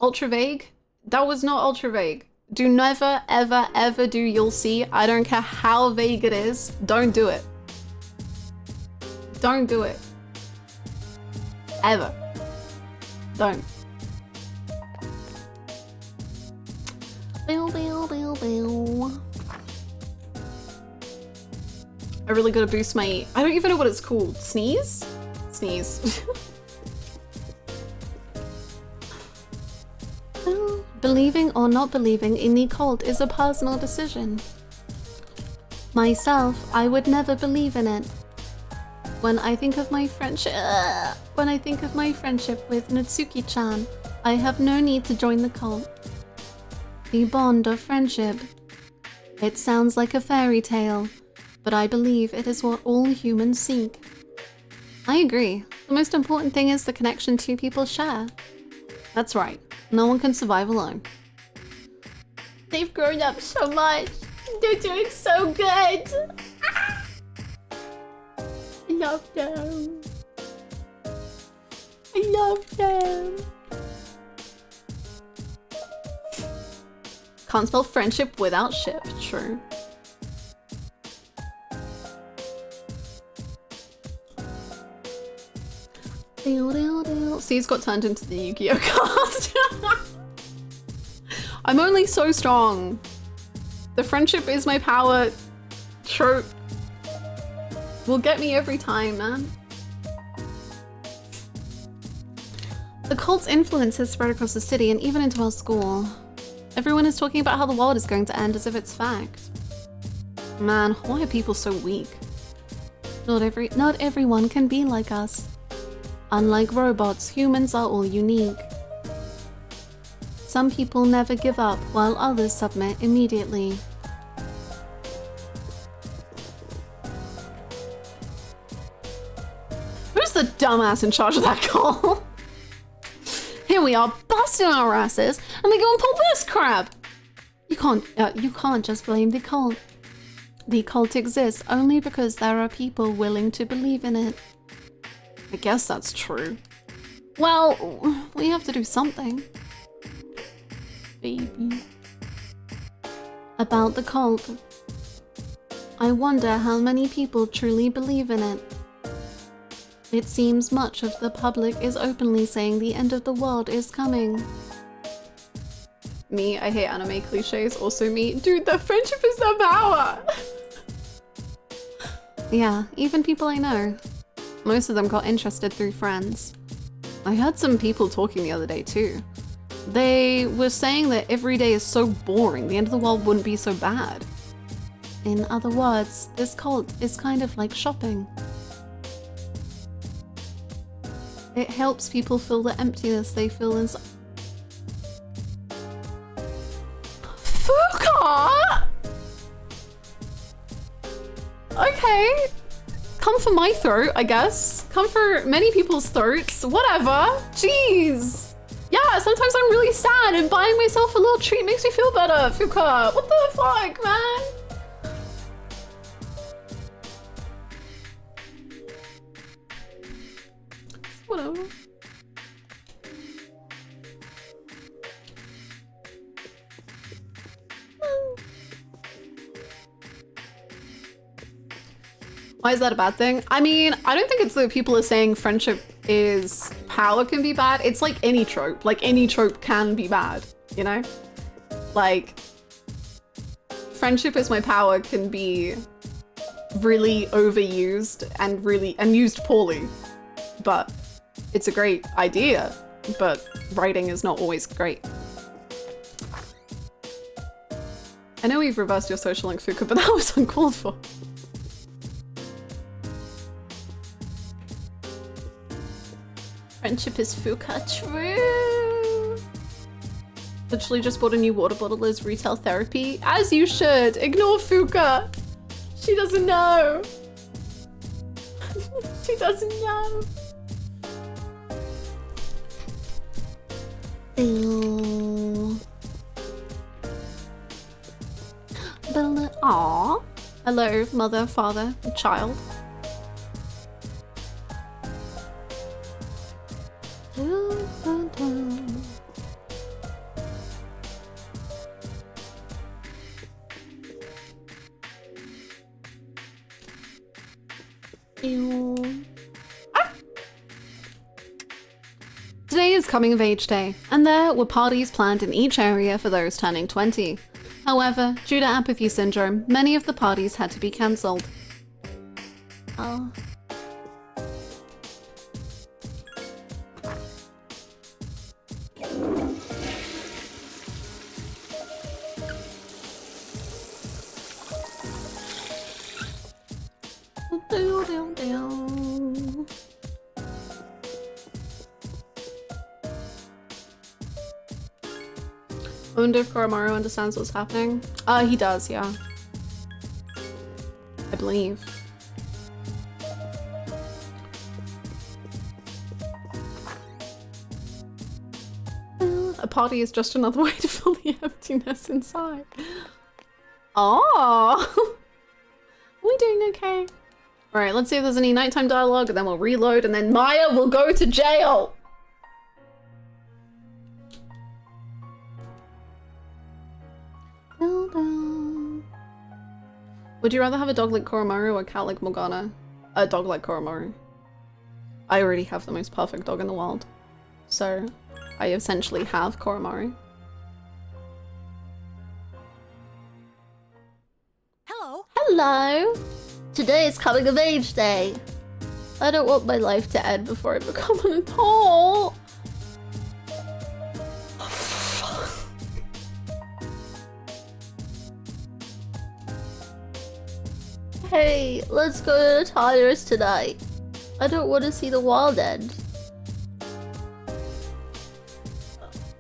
Speaker 1: Ultra vague? That was not ultra vague. Do never, ever, ever do "you'll see." I don't care how vague it is. Don't do it. Don't do it. Ever. Don't. Bill, bill, bill, bill. I really gotta boost my... I don't even know what it's called. Sneeze? Sneeze. Well, believing or not believing in the cult is a personal decision. Myself, I would never believe in it. When I think of my friendship... When I think of my friendship with Natsuki-chan, I have no need to join the cult. The bond of friendship. It sounds like a fairy tale, but I believe it is what all humans seek. I agree. The most important thing is the connection two people share. That's right. No one can survive alone. They've grown up so much. They're doing so good. Ah! I love them. I love them. Can't spell friendship without ship. True. C's got turned into the Yu-Gi-Oh cast. I'm only so strong. The friendship is my power trope will get me every time, man. The cult's influence has spread across the city and even into our school. Everyone is talking about how the world is going to end as if it's fact. Man, why are people so weak? Not everyone can be like us. Unlike robots, humans are all unique. Some people never give up, while others submit immediately. Who's the dumbass in charge of that call? Here we are, busting our asses, and they go and pull this crap! You can't just blame the cult. The cult exists only because there are people willing to believe in it. I guess that's true. Well, we have to do something. Baby. About the cult. I wonder how many people truly believe in it. It seems much of the public is openly saying the end of the world is coming. Me, I hate anime cliches. Also me, dude, the friendship is the power! Yeah, even people I know. Most of them got interested through friends. I heard some people talking the other day too. They were saying that every day is so boring, the end of the world wouldn't be so bad. In other words, this cult is kind of like shopping. It helps people fill the emptiness they feel inside. Fuka! Okay. Come for my throat, I guess. Come for many people's throats. Whatever. Jeez. Yeah, sometimes I'm really sad and buying myself a little treat makes me feel better, Fuka. What the fuck, man? Whatever. Why is that a bad thing? I mean, I don't think it's that people are saying friendship is power can be bad. It's like any trope. Like any trope can be bad, you know? Like, friendship is my power can be really overused and used poorly. But it's a great idea, but writing is not always great. I know we've reversed your social link, Fuka, but that was uncalled for. Friendship is Fuka, true. Literally just bought a new water bottle as retail therapy. As you should. Ignore Fuka. She doesn't know. She doesn't know. Aww. Hello, mother, father, child. Today is Coming of Age Day, and there were parties planned in each area for those turning 20. However, due to apathy syndrome, many of the parties had to be cancelled.
Speaker 6: Oh.
Speaker 1: I wonder if Koromaru understands what's happening. He does, yeah. I believe. A party is just another way to fill the emptiness inside. Oh, we doing okay? All right, let's see if there's any nighttime dialogue, and then we'll reload, and then Maya will go to jail. Would you rather have a dog like Koromaru or a cat like Morgana? A dog like Koromaru. I already have the most perfect dog in the world, so I essentially have Koromaru.
Speaker 2: Hello.
Speaker 6: Hello! Today is Coming of Age Day. I don't want my life to end before I become an adult. Hey, let's go to Tartarus tonight. I don't want to see the world end.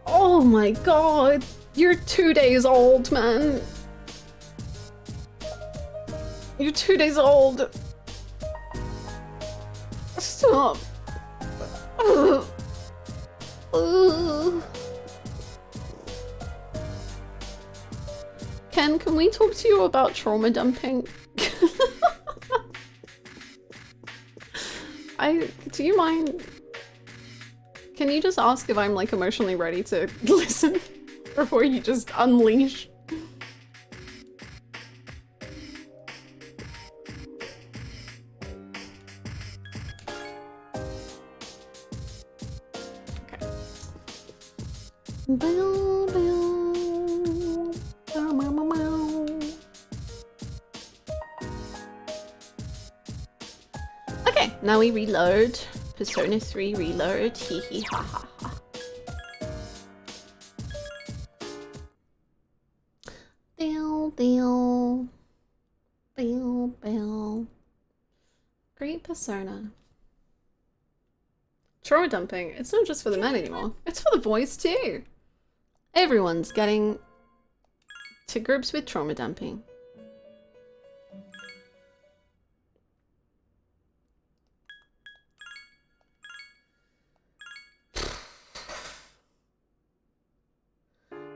Speaker 1: Oh my god, you're 2 days old, man. You're 2 days old. Stop. Ugh. Ugh. Ken, can we talk to you about trauma dumping? Do you mind? Can you just ask if I'm like emotionally ready to listen before you just unleash? Okay. Okay, now we reload. Persona 3 reload. Hee hee ha ha ha. Bill, bill. Bill, bill. Great Persona. Trauma dumping. It's not just for the men anymore. It's for the boys too. Everyone's getting to grips with trauma dumping.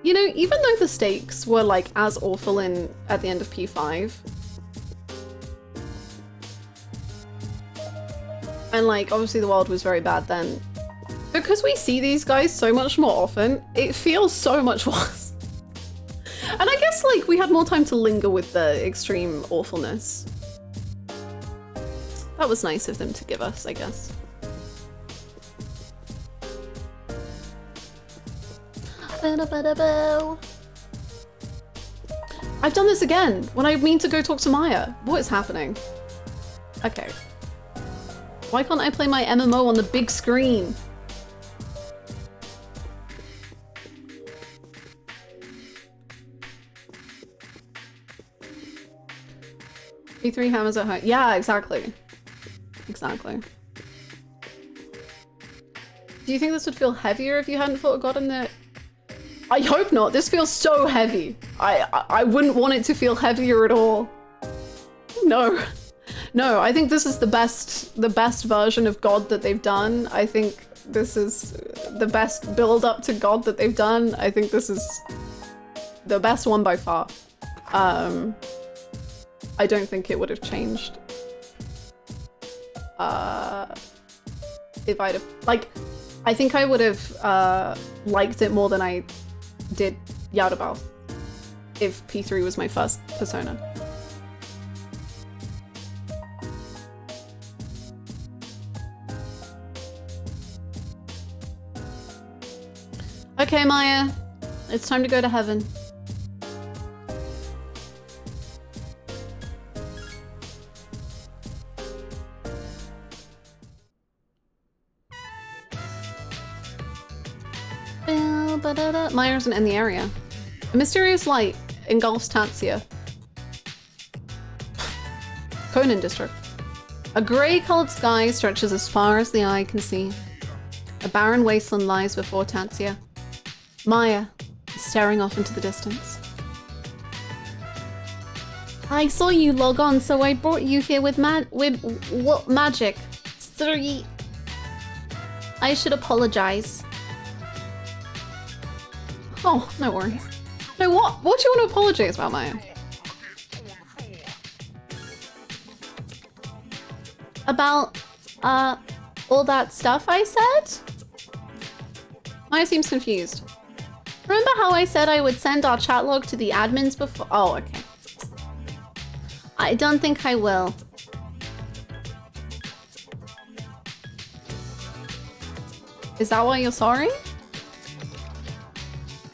Speaker 1: You know, even though the stakes were like as awful at the end of P5, and like obviously the world was very bad then, because we see these guys so much more often, it feels so much worse. And I guess like we had more time to linger with the extreme awfulness. That was nice of them to give us, I guess. I've done this again when I mean to go talk to Maya. What is happening? Okay. Why can't I play my MMO on the big screen? P3 hammers at home. Yeah, exactly. Exactly. Do you think this would feel heavier if you hadn't fought a god in the... I hope not. This feels so heavy. I wouldn't want it to feel heavier at all. No. No, I think this is the best version of God that they've done. I think this is the best build up to God that they've done. I think this is the best one by far. I don't think it would have changed. If I'd have, like, I think I would have liked it more than I did Yaldabaoth if P3 was my first persona. Okay, Maya. It's time to go to heaven. Maya isn't in the area. A mysterious light engulfs Tatsia. Conan district. A grey-coloured sky stretches as far as the eye can see. A barren wasteland lies before Tatsia. Maya is staring off into the distance. I saw you log on, so I brought you here with magic. Sorry. I should apologize. Oh, no worries. No, what? What do you want to apologize about, Maya? About, all that stuff I said? Maya seems confused. Remember how I said I would send our chat log to the admins before? Oh, okay. I don't think I will. Is that why you're sorry?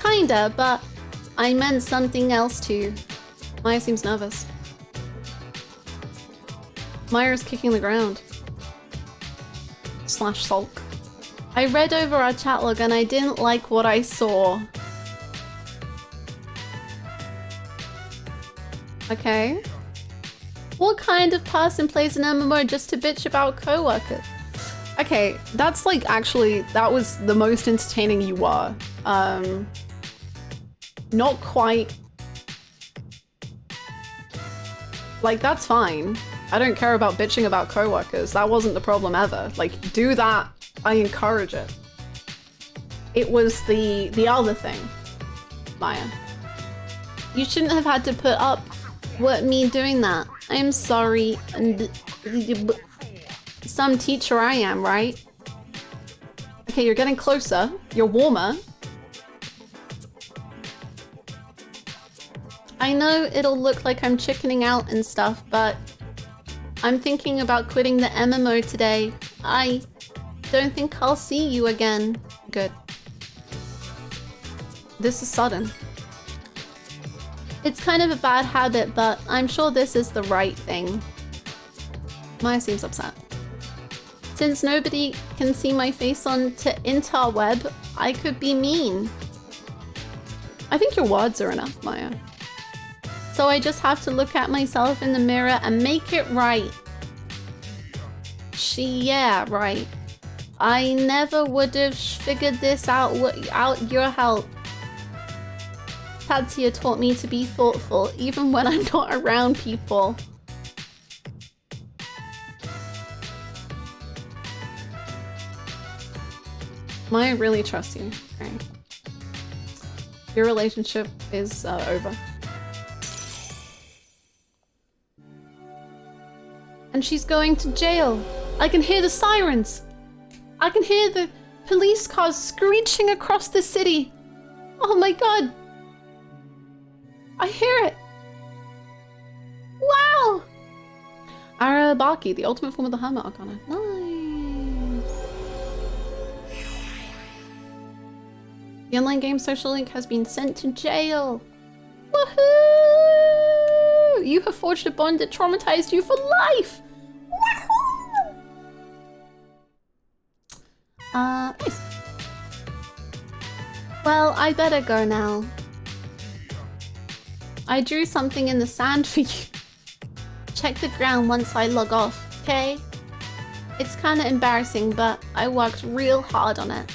Speaker 1: Kinda, but I meant something else too. Maya seems nervous. Maya's kicking the ground. / sulk. I read over our chat log and I didn't like what I saw. Okay. What kind of person plays an MMO just to bitch about coworkers? Okay, that's like actually, that was the most entertaining you were. Not quite. Like, that's fine. I don't care about bitching about coworkers. That wasn't the problem ever. Like, do that. I encourage it. It was the other thing, Maya. You shouldn't have had to put up with me doing that. I'm sorry. Some teacher I am, right? Okay, you're getting closer. You're warmer. I know it'll look like I'm chickening out and stuff, but I'm thinking about quitting the MMO today. I don't think I'll see you again. Good. This is sudden. It's kind of a bad habit, but I'm sure this is the right thing. Maya seems upset. Since nobody can see my face on interweb, I could be mean. I think your words are enough, Maya. So I just have to look at myself in the mirror and make it right. Yeah, right. I never would have figured this out without your help. Tatsia taught me to be thoughtful, even when I'm not around people. Maya really trusts you. Okay. Your relationship is over. And she's going to jail. I can hear the sirens. I can hear the police cars screeching across the city. Oh my god. I hear it. Wow. Arabaki, the ultimate form of the Hermit Arcana. Nice. The online game Social Link has been sent to jail. Woohoo! You have forged a bond that traumatized you for life. Woohoo! Nice. Well, I better go now. I drew something in the sand for you. Check the ground once I log off, okay? It's kinda embarrassing, but I worked real hard on it.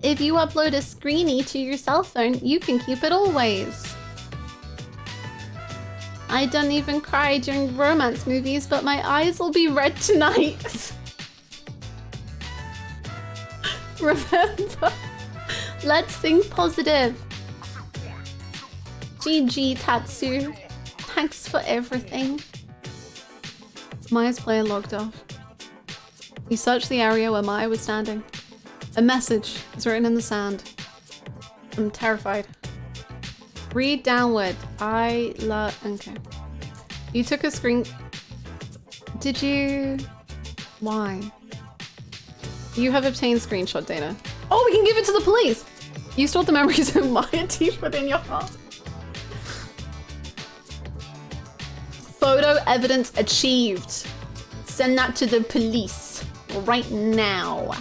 Speaker 1: If you upload a screenie to your cell phone, you can keep it always. I don't even cry during romance movies, but my eyes will be red tonight. Remember, let's think positive. GG, Tatsu. Thanks for everything. Maya's player logged off. He searched the area where Maya was standing. A message is written in the sand. I'm terrified. Read downward. Okay. You took a screen... Did you... Why? You have obtained screenshot data. Oh, we can give it to the police! You stored the memories of Maya deep within your heart. Photo evidence achieved. Send that to the police right now.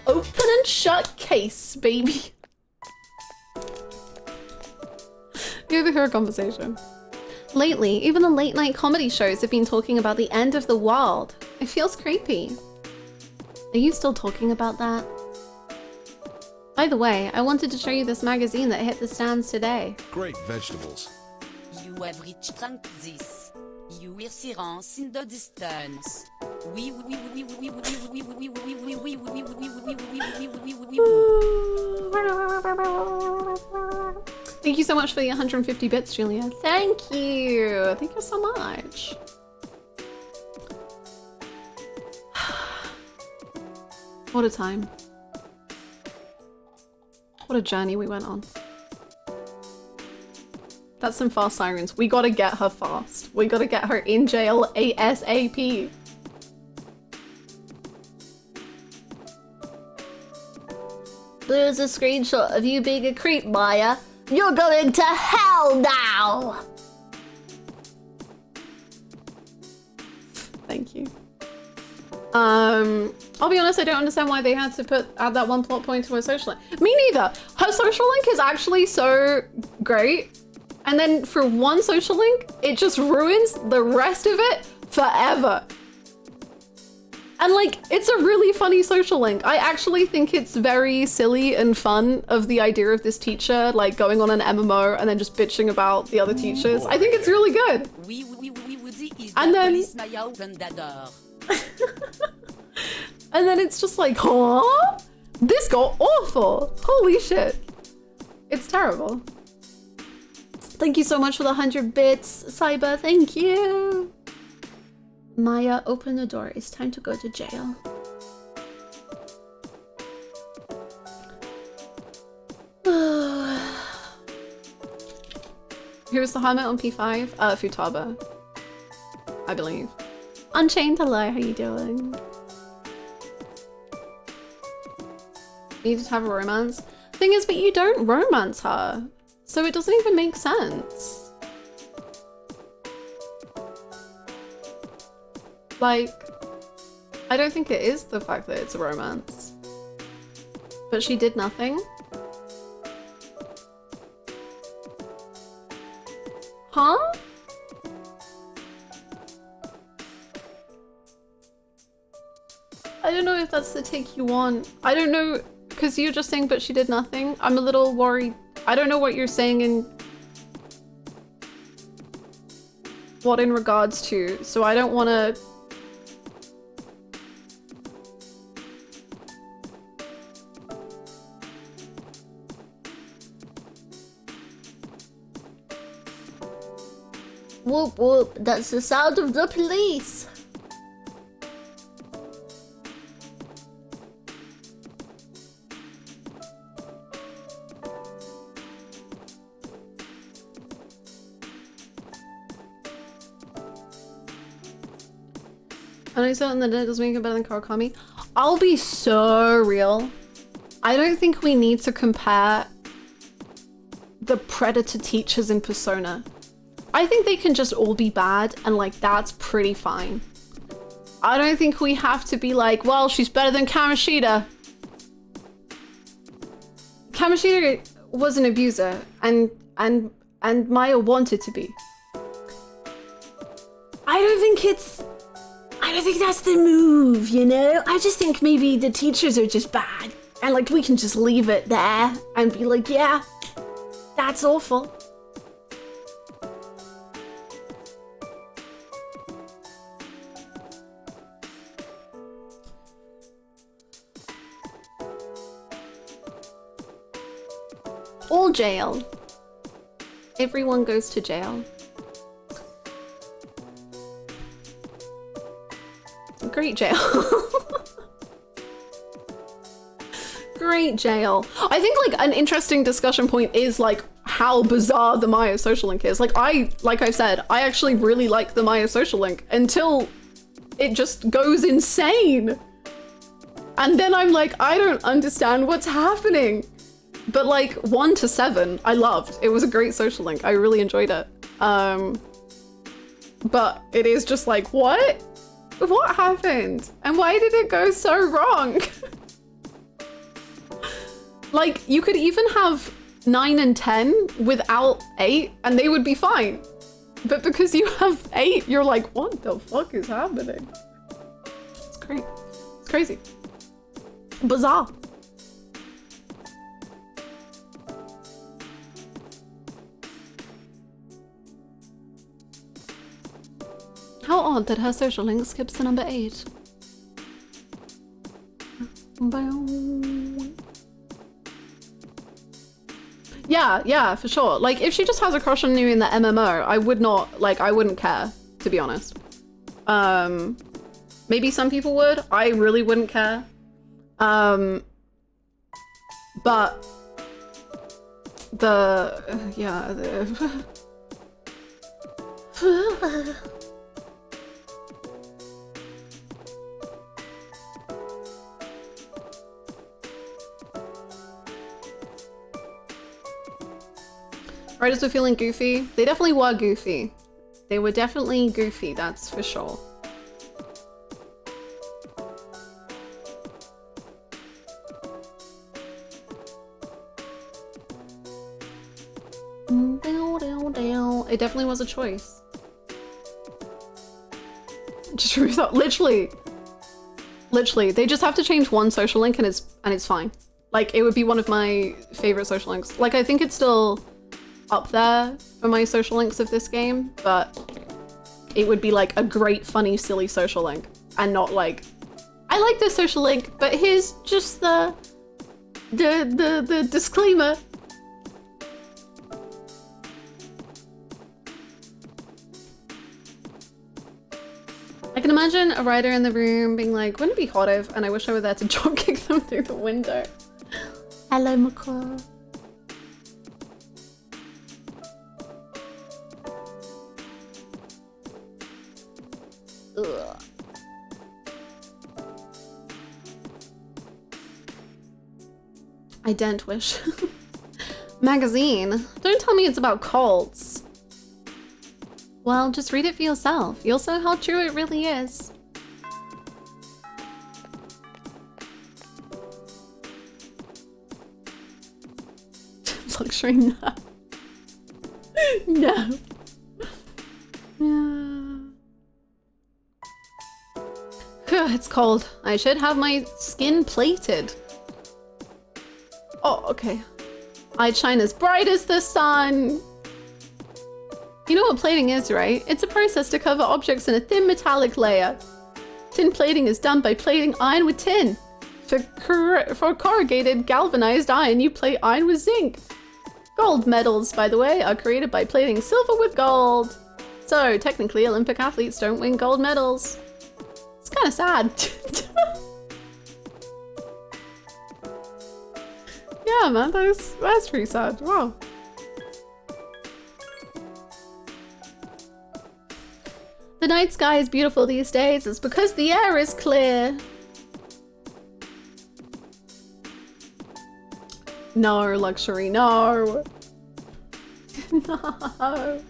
Speaker 1: Open and shut case, baby. You overhear a conversation. Lately, even the late night comedy shows have been talking about the end of the world. It feels creepy. Are you still talking about that? By the way, I wanted to show you this magazine that hit the stands today.
Speaker 9: Great vegetables.
Speaker 5: You have reached rank 10. You experience in the distance. Oui, oui, oui, oui, oui, oui, oui, oui, oui, oui, oui, oui, oui,
Speaker 1: Thank you so much for the 150 bits, Julia. Thank you. Thank you so much. What a time. What a journey we went on. That's some fast sirens. We gotta get her fast. We gotta get her in jail ASAP.
Speaker 6: There's a screenshot of you being a creep, Maya. You're going to hell now!
Speaker 1: Thank you. I'll be honest, I don't understand why they had to add that one plot point to her social link. Me neither. Her social link is actually so great. And then for one social link, it just ruins the rest of it forever. And like, it's a really funny social link. I actually think it's very silly and fun of the idea of this teacher like going on an MMO and then just bitching about the other teachers. I think it's really good. And then and then it's just like, huh? This got awful. Holy shit. It's terrible. Thank you so much for the 100 bits, Cyber. Thank you. Maya, open the door. It's time to go to jail. Who's the hermit on P5? Futaba, I believe. Unchained, hello, how you doing? Needed to have a romance. Thing is, but you don't romance her, so it doesn't even make sense. Like, I don't think it is the fact that it's a romance. But she did nothing. Huh? I don't know if that's the take you want. I don't know, because you're just saying, but she did nothing. I'm a little worried. I don't know what you're saying in what in regards to, so I don't want to.
Speaker 6: Whoop whoop, that's the sound of the police.
Speaker 1: And I said that it doesn't make it better than Karakami. I'll be so real. I don't think we need to compare the Predator teachers in Persona. I think they can just all be bad, and like that's pretty fine. I don't think we have to be like, well, she's better than Kamoshida. Kamoshida was an abuser, and Maya wanted to be.
Speaker 6: I don't think that's the move, you know? I just think maybe the teachers are just bad. And like we can just leave it there and be like, yeah, that's awful.
Speaker 1: All jail. Everyone goes to jail. Great jail. Great jail. I think like an interesting discussion point is like how bizarre the Maya social link is. Like I've said, I actually really like the Maya social link until it just goes insane. And then I'm like, I don't understand what's happening. But like 1 to 7, I loved. It was a great social link. I really enjoyed it. But it is just like, what? What happened? And why did it go so wrong? Like, you could even have 9 and 10 without 8 and they would be fine. But because you have 8, you're like, what the fuck is happening? It's great. It's crazy. Bizarre. How odd that her social link skips to number 8. Yeah, for sure. Like, if she just has a crush on you in the MMO, I would not, like, I wouldn't care, to be honest. Maybe some people would. I really wouldn't care. But Writers were feeling goofy. They definitely were goofy. They were definitely goofy, that's for sure. It definitely was a choice. Just thought, literally, they just have to change one social link and it's fine. Like, it would be one of my favorite social links. Like, I think it's still up there for my social links of this game, but it would be like a great, funny, silly social link, and not like, I like this social link, but here's just the disclaimer. I can imagine a writer in the room being like, wouldn't it be hot if, and I wish I were there to drop kick them through the window. Hello, McCall. Ugh. I don't wish. Magazine? Don't tell me it's about cults. Well, just read it for yourself. You'll see how true it really is. Luxury, no. No. It's cold. I should have my skin plated. Oh, okay. I'd shine as bright as the sun. You know what plating is, right? It's a process to cover objects in a thin metallic layer. Tin plating is done by plating iron with tin. For corrugated galvanized iron, you plate iron with zinc. Gold medals, by the way, are created by plating silver with gold. So, technically, Olympic athletes don't win gold medals. It's kind of sad. Yeah, man, that's pretty sad. Wow. The night sky is beautiful these days. It's because the air is clear. No, Luxury, no. No.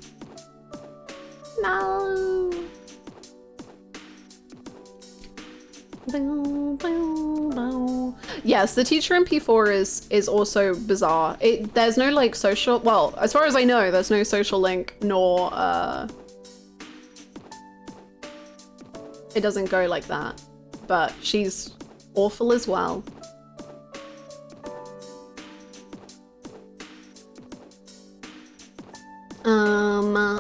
Speaker 1: No. Yes, the teacher in P4 is also bizarre. There's no like social, well, as far as I know, there's no social link nor it doesn't go like that. But she's awful as well.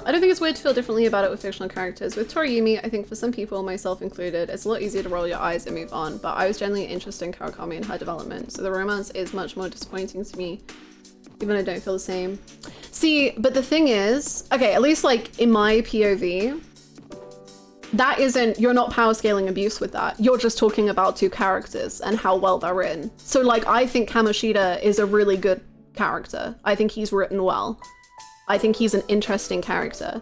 Speaker 1: I don't think it's weird to feel differently about it with fictional characters. With Toriyumi, I think for some people, myself included, it's a lot easier to roll your eyes and move on, but I was generally interested in Kawakami and her development, so the romance is much more disappointing to me, even though I don't feel the same. See, but the thing is, okay, at least like in my POV, that isn't, you're not power scaling abuse with that. You're just talking about two characters and how well they're written. So like, I think Kamoshida is a really good character. I think he's written well. I think he's an interesting character.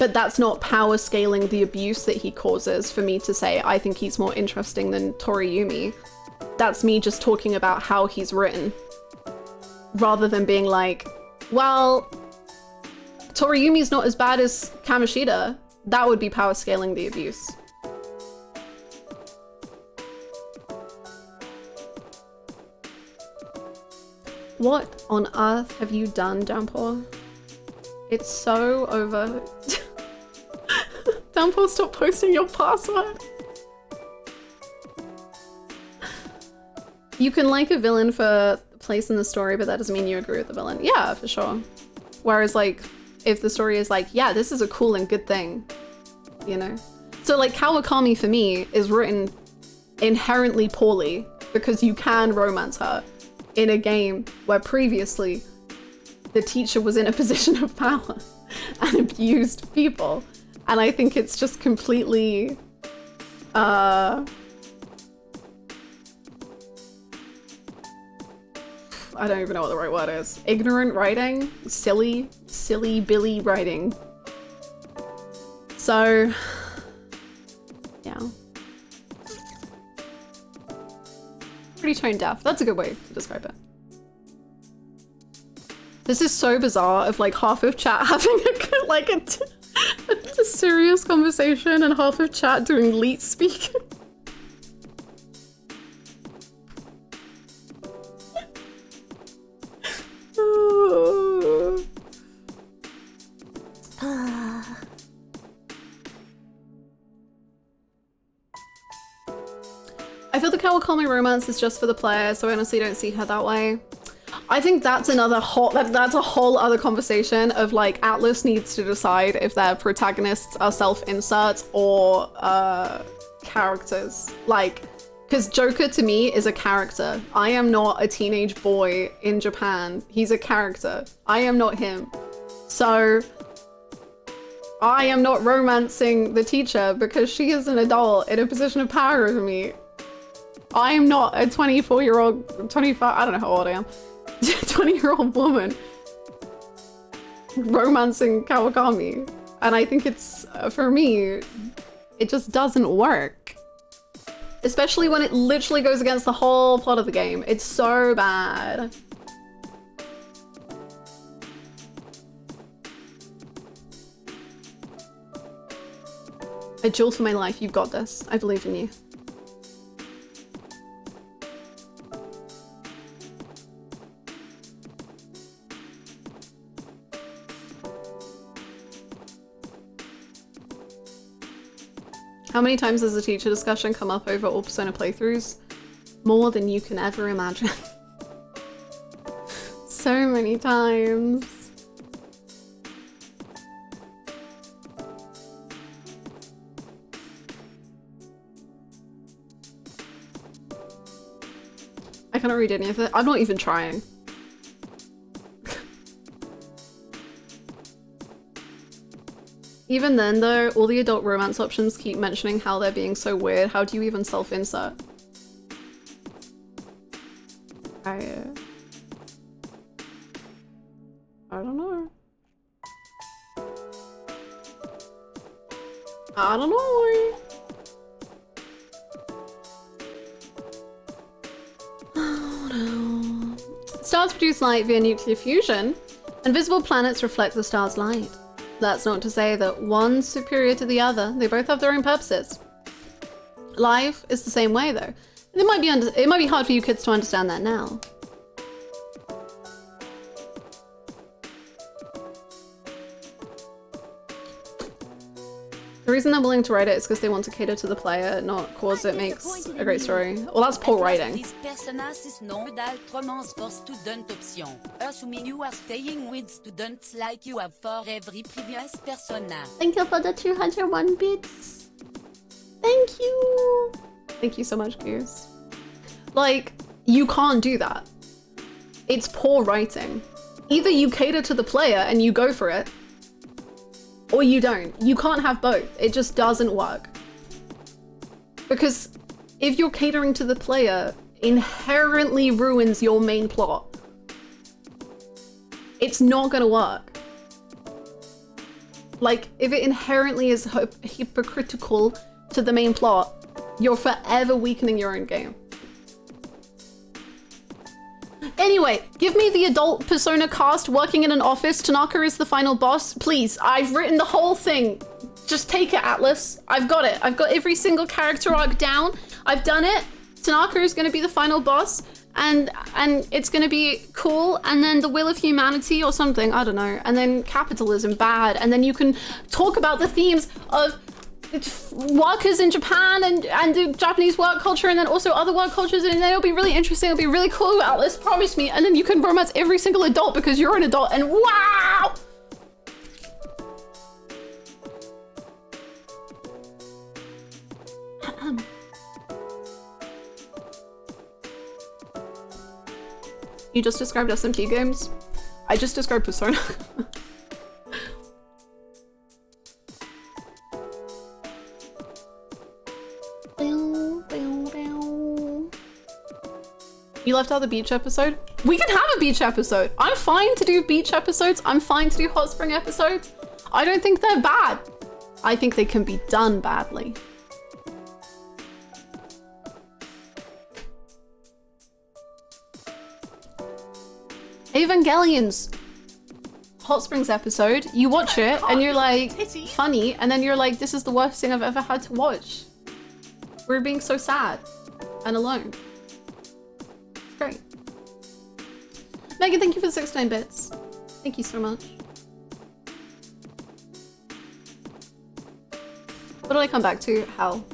Speaker 1: But that's not power scaling the abuse that he causes for me to say I think he's more interesting than Toriyumi. That's me just talking about how he's written. Rather than being like, well, Toriyumi's not as bad as Kamoshida. That would be power scaling the abuse. What on earth have you done, Downpour? It's so over. Downpour, stop posting your password. You can like a villain for place in the story, but that doesn't mean you agree with the villain. Yeah, for sure. Whereas like, if the story is like, yeah, this is a cool and good thing, you know? So like Kawakami for me is written inherently poorly because you can romance her in a game where previously the teacher was in a position of power and abused people. And I think it's just completely, I don't even know what the right word is. Ignorant writing? Silly Billy writing. So, yeah. Pretty tone deaf. That's a good way to describe it. This is so bizarre of like half of chat having a serious conversation and half of chat doing leet speaking. I feel the Kawakami romance is just for the player, so I honestly don't see her that way. I think that's another that's a whole other conversation of like Atlas needs to decide if their protagonists are self-inserts or characters. Like, because Joker to me is a character. I am not a teenage boy in Japan. He's a character. I am not him. So I am not romancing the teacher because she is an adult in a position of power over me. I am not a 24-year-old, 25, I don't know how old I am, 20-year-old woman romancing Kawakami. And I think it's, for me, it just doesn't work. Especially when it literally goes against the whole plot of the game. It's so bad. A jewel for my life, you've got this. I believe in you. How many times has a teacher discussion come up over all Persona playthroughs? More than you can ever imagine. So many times. I cannot read any of it. I'm not even trying. Even then though, all the adult romance options keep mentioning how they're being so weird. How do you even self-insert? I don't know. I don't know. Oh no. Stars produce light via nuclear fusion, and visible planets reflect the star's light. That's not to say that one's superior to the other. They both have their own purposes. Life is the same way though. It might be hard for you kids to understand that now. The reason they're willing to write it is because they want to cater to the player, not cause it makes a great story. Well, that's poor writing.
Speaker 5: This persona is known as romance for student option. Assuming you are staying with students like you have for every previous persona.
Speaker 6: Thank you for the 201 bits.
Speaker 1: Thank you. Thank you so much, Goose. Like, you can't do that. It's poor writing. Either you cater to the player and you go for it, or you don't. You can't have both. It just doesn't work. Because if you're catering to the player, inherently ruins your main plot. It's not gonna work. Like, if it inherently is hypocritical to the main plot, you're forever weakening your own game. Anyway, give me the adult Persona cast working in an office. Tanaka is the final boss. Please, I've written the whole thing. Just take it, Atlas. I've got it. I've got every single character arc down. I've done it. Tanaka is going to be the final boss, and it's going to be cool, and then the will of humanity or something, I don't know, and then capitalism bad, and then you can talk about the themes of workers in Japan and the Japanese work culture, and then also other work cultures, and then it'll be really interesting. It'll be really cool, Atlas, promise me. And then you can romance every single adult because you're an adult, and wow! You just described SMT games? I just described Persona. You left out the beach episode? We can have a beach episode. I'm fine to do beach episodes. I'm fine to do hot spring episodes. I don't think they're bad. I think they can be done badly. Evangelion's Hot Springs episode, you watch it and you're like, funny, and then you're like, this is the worst thing I've ever had to watch. We're being so sad and alone. Great. Megan, thank you for the 69 bits. Thank you so much. What did I come back to? Hell.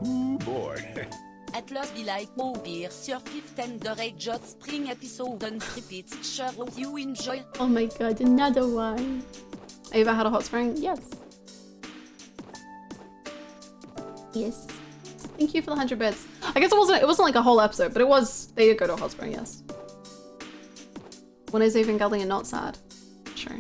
Speaker 9: Ooh, boy.
Speaker 5: Atlas be like, oh beer, surfif ten the Hot Spring episode and repeat. Sure you enjoy.
Speaker 1: Oh my god, another one. Ava had a hot spring? Yes. Yes. Thank you for the 100 bits. I guess it wasn't like a whole episode, but it was, they did go to a hot spring, yes. When is Evangelion not sad? Sure.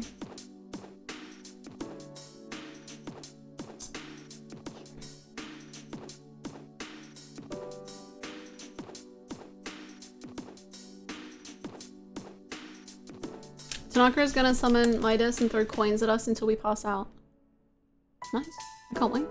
Speaker 1: Tanaka is gonna summon Midas and throw coins at us until we pass out. Nice. I can't wait.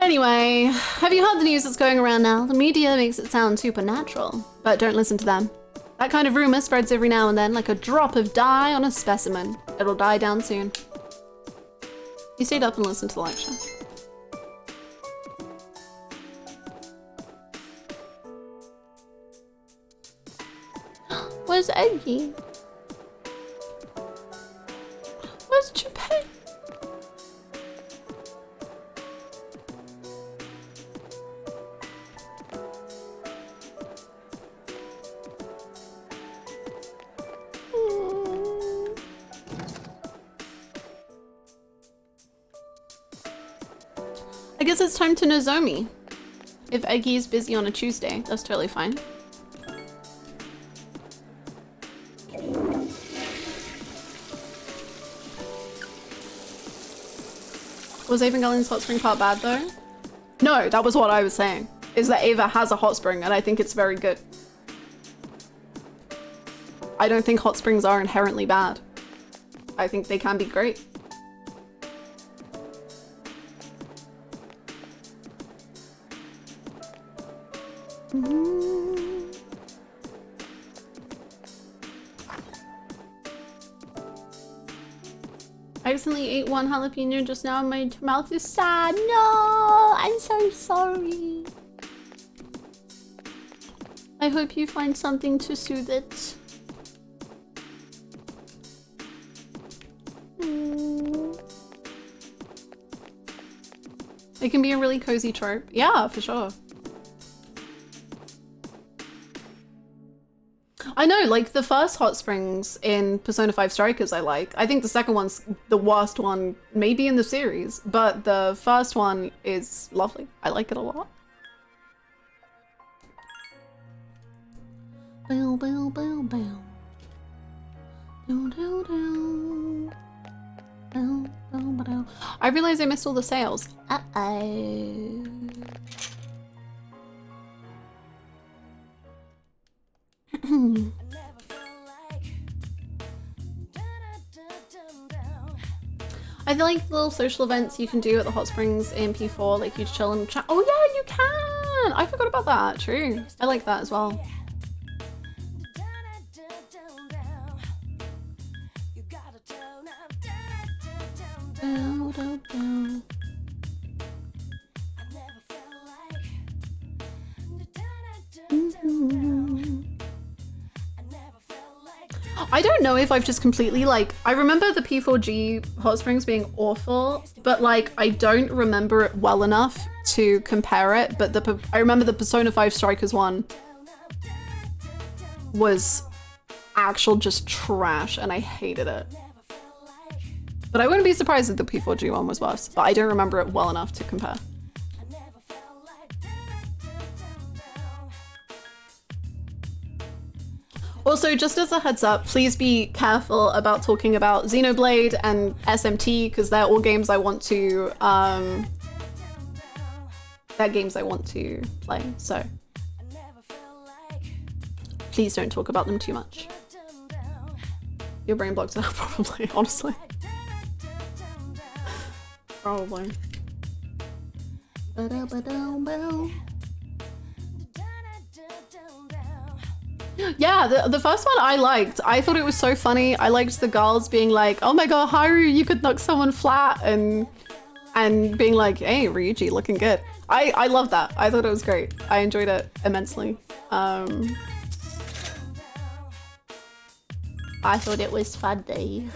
Speaker 1: Anyway, have you heard the news that's going around now? The media makes it sound supernatural, but don't listen to them. That kind of rumor spreads every now and then like a drop of dye on a specimen. It'll die down soon. You stayed up and listened to the lecture. Where's Aigis? Where's Japan? I guess it's time to Nozomi. If Aigis is busy on a Tuesday, that's totally fine. Was Evangelion's hot spring part bad though? No, that was what I was saying. Is that Ava has a hot spring and I think it's very good. I don't think hot springs are inherently bad. I think they can be great. I accidentally ate one jalapeno just now and my mouth is sad. No, I'm so sorry. I hope you find something to soothe it. It can be a really cozy trope. Yeah, for sure. I know, like, the first hot springs in Persona 5 Strikers I like. I think the second one's the worst one, maybe in the series, but the first one is lovely. I like it a lot. Bow, bow, bow, bow. Bow, bow, bow. Bow, bow, bow. I realized I missed all the sales. Uh-oh. I feel like the little social events you can do at the hot springs in P4, like you chill and chat. Oh yeah, you can! I forgot about that, true. I like that as well. Down, down, down. I don't know if I've just completely like, I remember the P4G hot springs being awful, but like I don't remember it well enough to compare it. But I remember the Persona 5 Strikers one was actual just trash and I hated it. But I wouldn't be surprised if the P4G one was worse, but I don't remember it well enough to compare. Also, just as a heads up, please be careful about talking about Xenoblade and SMT because they're all games I want to, they're games I want to play, so please don't talk about them too much. Your brain blocked out, probably, honestly. Probably. Yeah, the first one I liked. I thought it was so funny. I liked the girls being like, oh my god, Haru, you could knock someone flat, and being like, hey, Ryuji, looking good. I love that. I thought it was great. I enjoyed it immensely. I thought it was funny.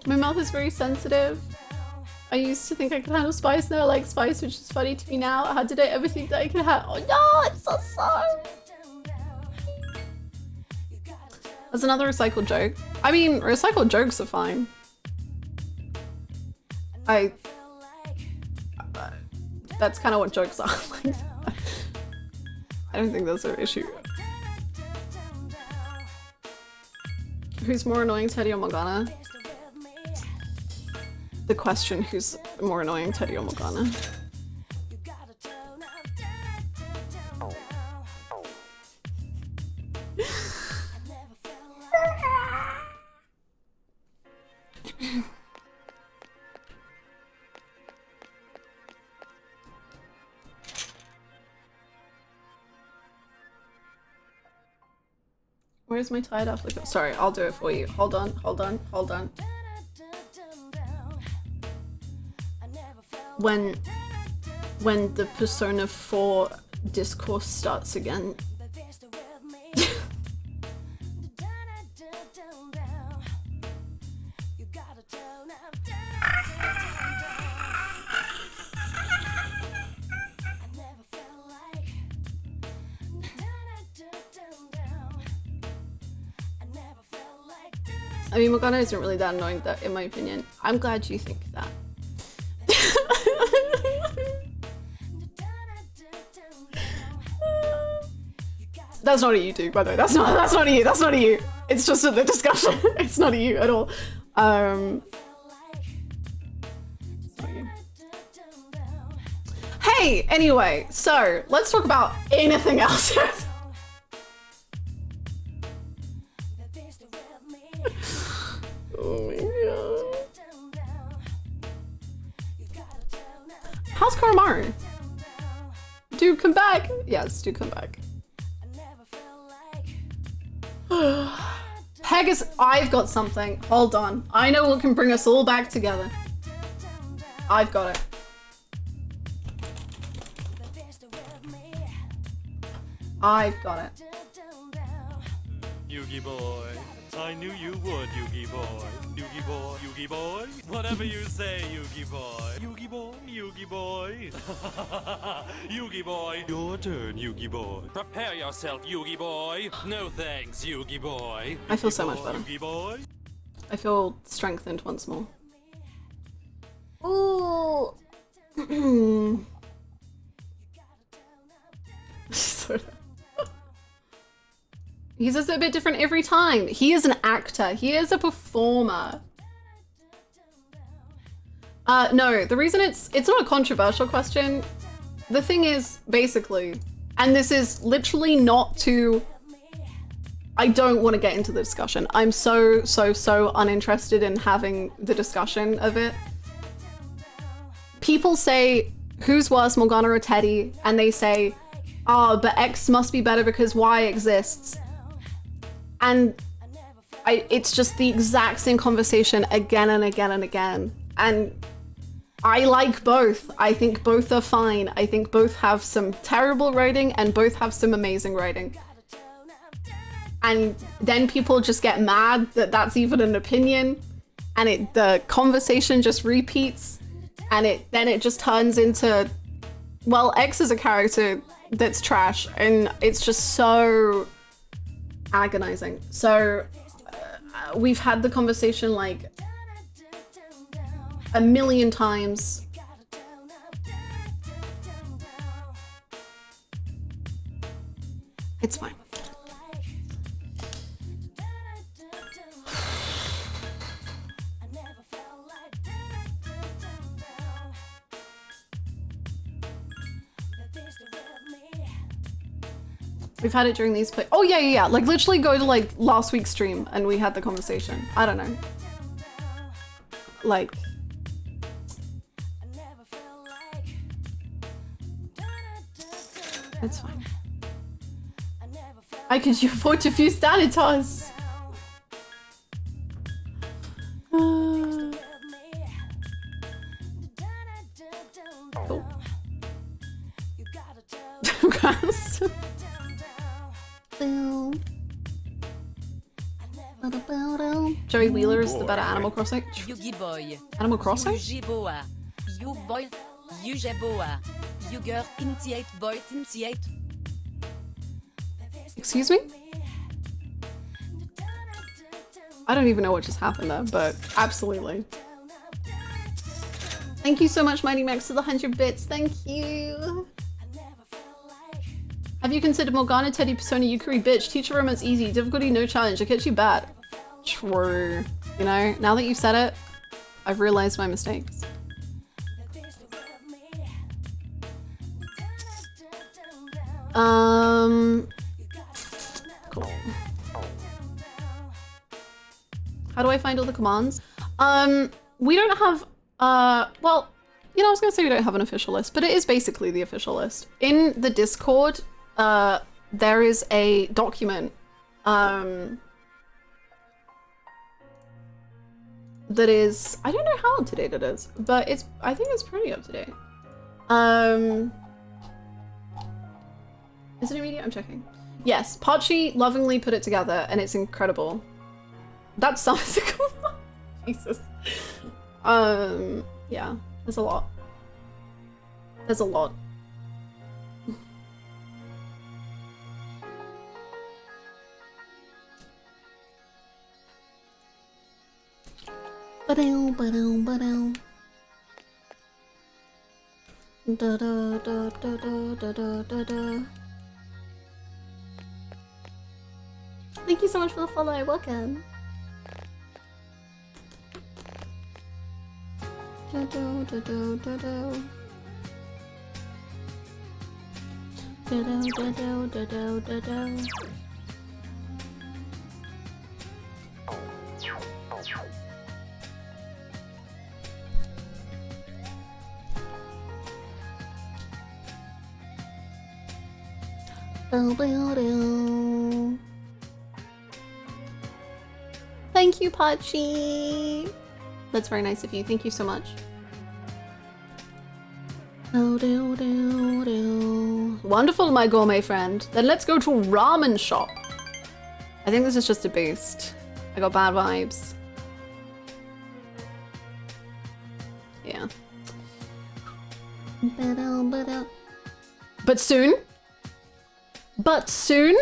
Speaker 1: My mouth is very sensitive. I used to think I could handle spice, now I like spice, which is funny to me now. How did I ever think that I could have— oh no, I'm so sorry! That's another recycled joke. I mean, recycled jokes are fine. That's kind of what jokes are. Like, I don't think that's an issue. Who's more annoying, Teddy or Morgana? The question, who's more annoying, Teddy or Morgana? Where's my tied up? Sorry, I'll do it for you. Hold on, hold on, hold on. When the Persona 4 discourse starts again. I mean, Morgana isn't really that annoying, though, in my opinion. I'm glad you think that. That's not a you two, by the way. That's not a you. That's not a you. It's just the discussion. It's not a you at all. It's not you. Hey, anyway, so let's talk about anything else. Oh my god. How's Koromaru? Dude, come back. Yes, dude, come back. Pegasus, I've got something. Hold on. I know what can bring us all back together. I've got it. I've got it.
Speaker 9: Yugi boy. I knew you would, Yugi boy. Yugi boy, Yugi boy. Whatever you say, Yugi boy. Yugi boy, Yugi boy. Yugi boy. Your turn, Yugi boy. Prepare yourself, Yugi boy. No thanks, Yugi boy.
Speaker 1: I feel so much better.
Speaker 9: Yugi boy.
Speaker 1: I feel strengthened once more. Ooh. He says it a bit different every time. He is an actor. He is a performer. No, the reason it's not a controversial question. The thing is, basically, and this is literally not to, I don't want to get into the discussion. I'm so uninterested in having the discussion of it. People say, who's worse, Morgana or Teddy? And they say, oh, but X must be better because Y exists. And it's just the exact same conversation again and again and again. And I like both. I think both are fine. I think both have some terrible writing and both have some amazing writing. And then people just get mad that that's even an opinion, and the conversation just repeats, and then it just turns into, well, X is a character that's trash, and it's just so agonizing. So we've had the conversation like a million times. It's fine. We've had it during these play. Oh yeah. Like literally go to like last week's stream and we had the conversation. I don't know. Like. It's fine. I could afford to fuse Thanatos. Cool. Joey Wheeler is the better Animal Crossing.
Speaker 5: Yugi Boy.
Speaker 1: Animal Crossing?
Speaker 5: Yugiboa. You boy. Yugiboa. Yuger intiate boy intiate.
Speaker 1: Excuse me? I don't even know what just happened there, but absolutely. Thank you so much, Mighty Max, for the 100 bits. Thank you. Have you considered Morgana, Teddy, Persona, Yukari, bitch? Teacher romance easy, difficulty no challenge. I catch you bad. True. You know, now that you've said it, I've realized my mistakes. Cool. How do I find all the commands? We don't have, well, you know, I was gonna say we don't have an official list, but it is basically the official list. In the Discord, there is a document, that is, I don't know how up to date it is, but I think it's pretty up to date. Is it immediate? I'm checking. Yes, Pachi lovingly put it together and it's incredible. That sounds cool. Jesus. Yeah, there's a lot. There's a lot. Ba-dow, ba-dow, ba-dow. Da-da-da-da-da-da-da-da. Thank you so much for the follow. Welcome. Da-do-da-do-da-do. Da-do-da-do-da-do-da-do. Bo-bo-do. Thank you, Pachi. That's very nice of you. Thank you so much. Wonderful, my gourmet friend. Then let's go to ramen shop. I think this is just a boost. I got bad vibes. Yeah. But soon? But soon?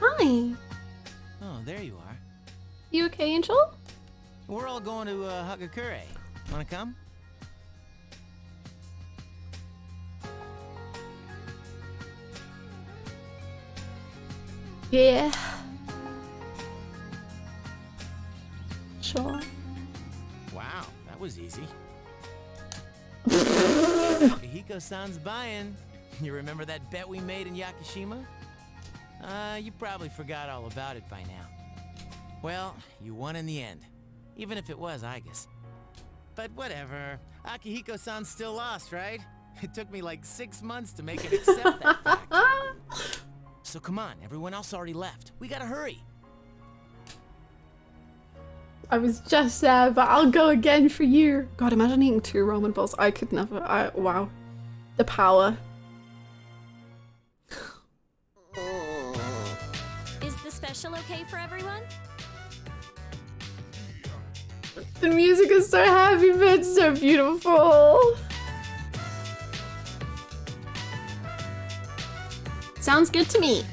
Speaker 1: Hi.
Speaker 8: Oh, there you are.
Speaker 1: You okay, Angel?
Speaker 8: We're all going to Hagakure. Wanna come?
Speaker 1: Yeah. Sure.
Speaker 8: Wow, that was easy. Hiko-san's buying. You remember that bet we made in Yakushima? You probably forgot all about it by now. Well, you won in the end. Even if it was Aigis. But whatever. Akihiko-san's still lost, right? It took me like 6 months to make him accept that fact. So come on, everyone else already left. We gotta hurry.
Speaker 1: I was just there, but I'll go again for you. God, imagine eating 2 ramen balls. I could never. Wow. The power.
Speaker 2: Is the special okay for everyone?
Speaker 1: The music is so happy, but it's so beautiful. Sounds good to me.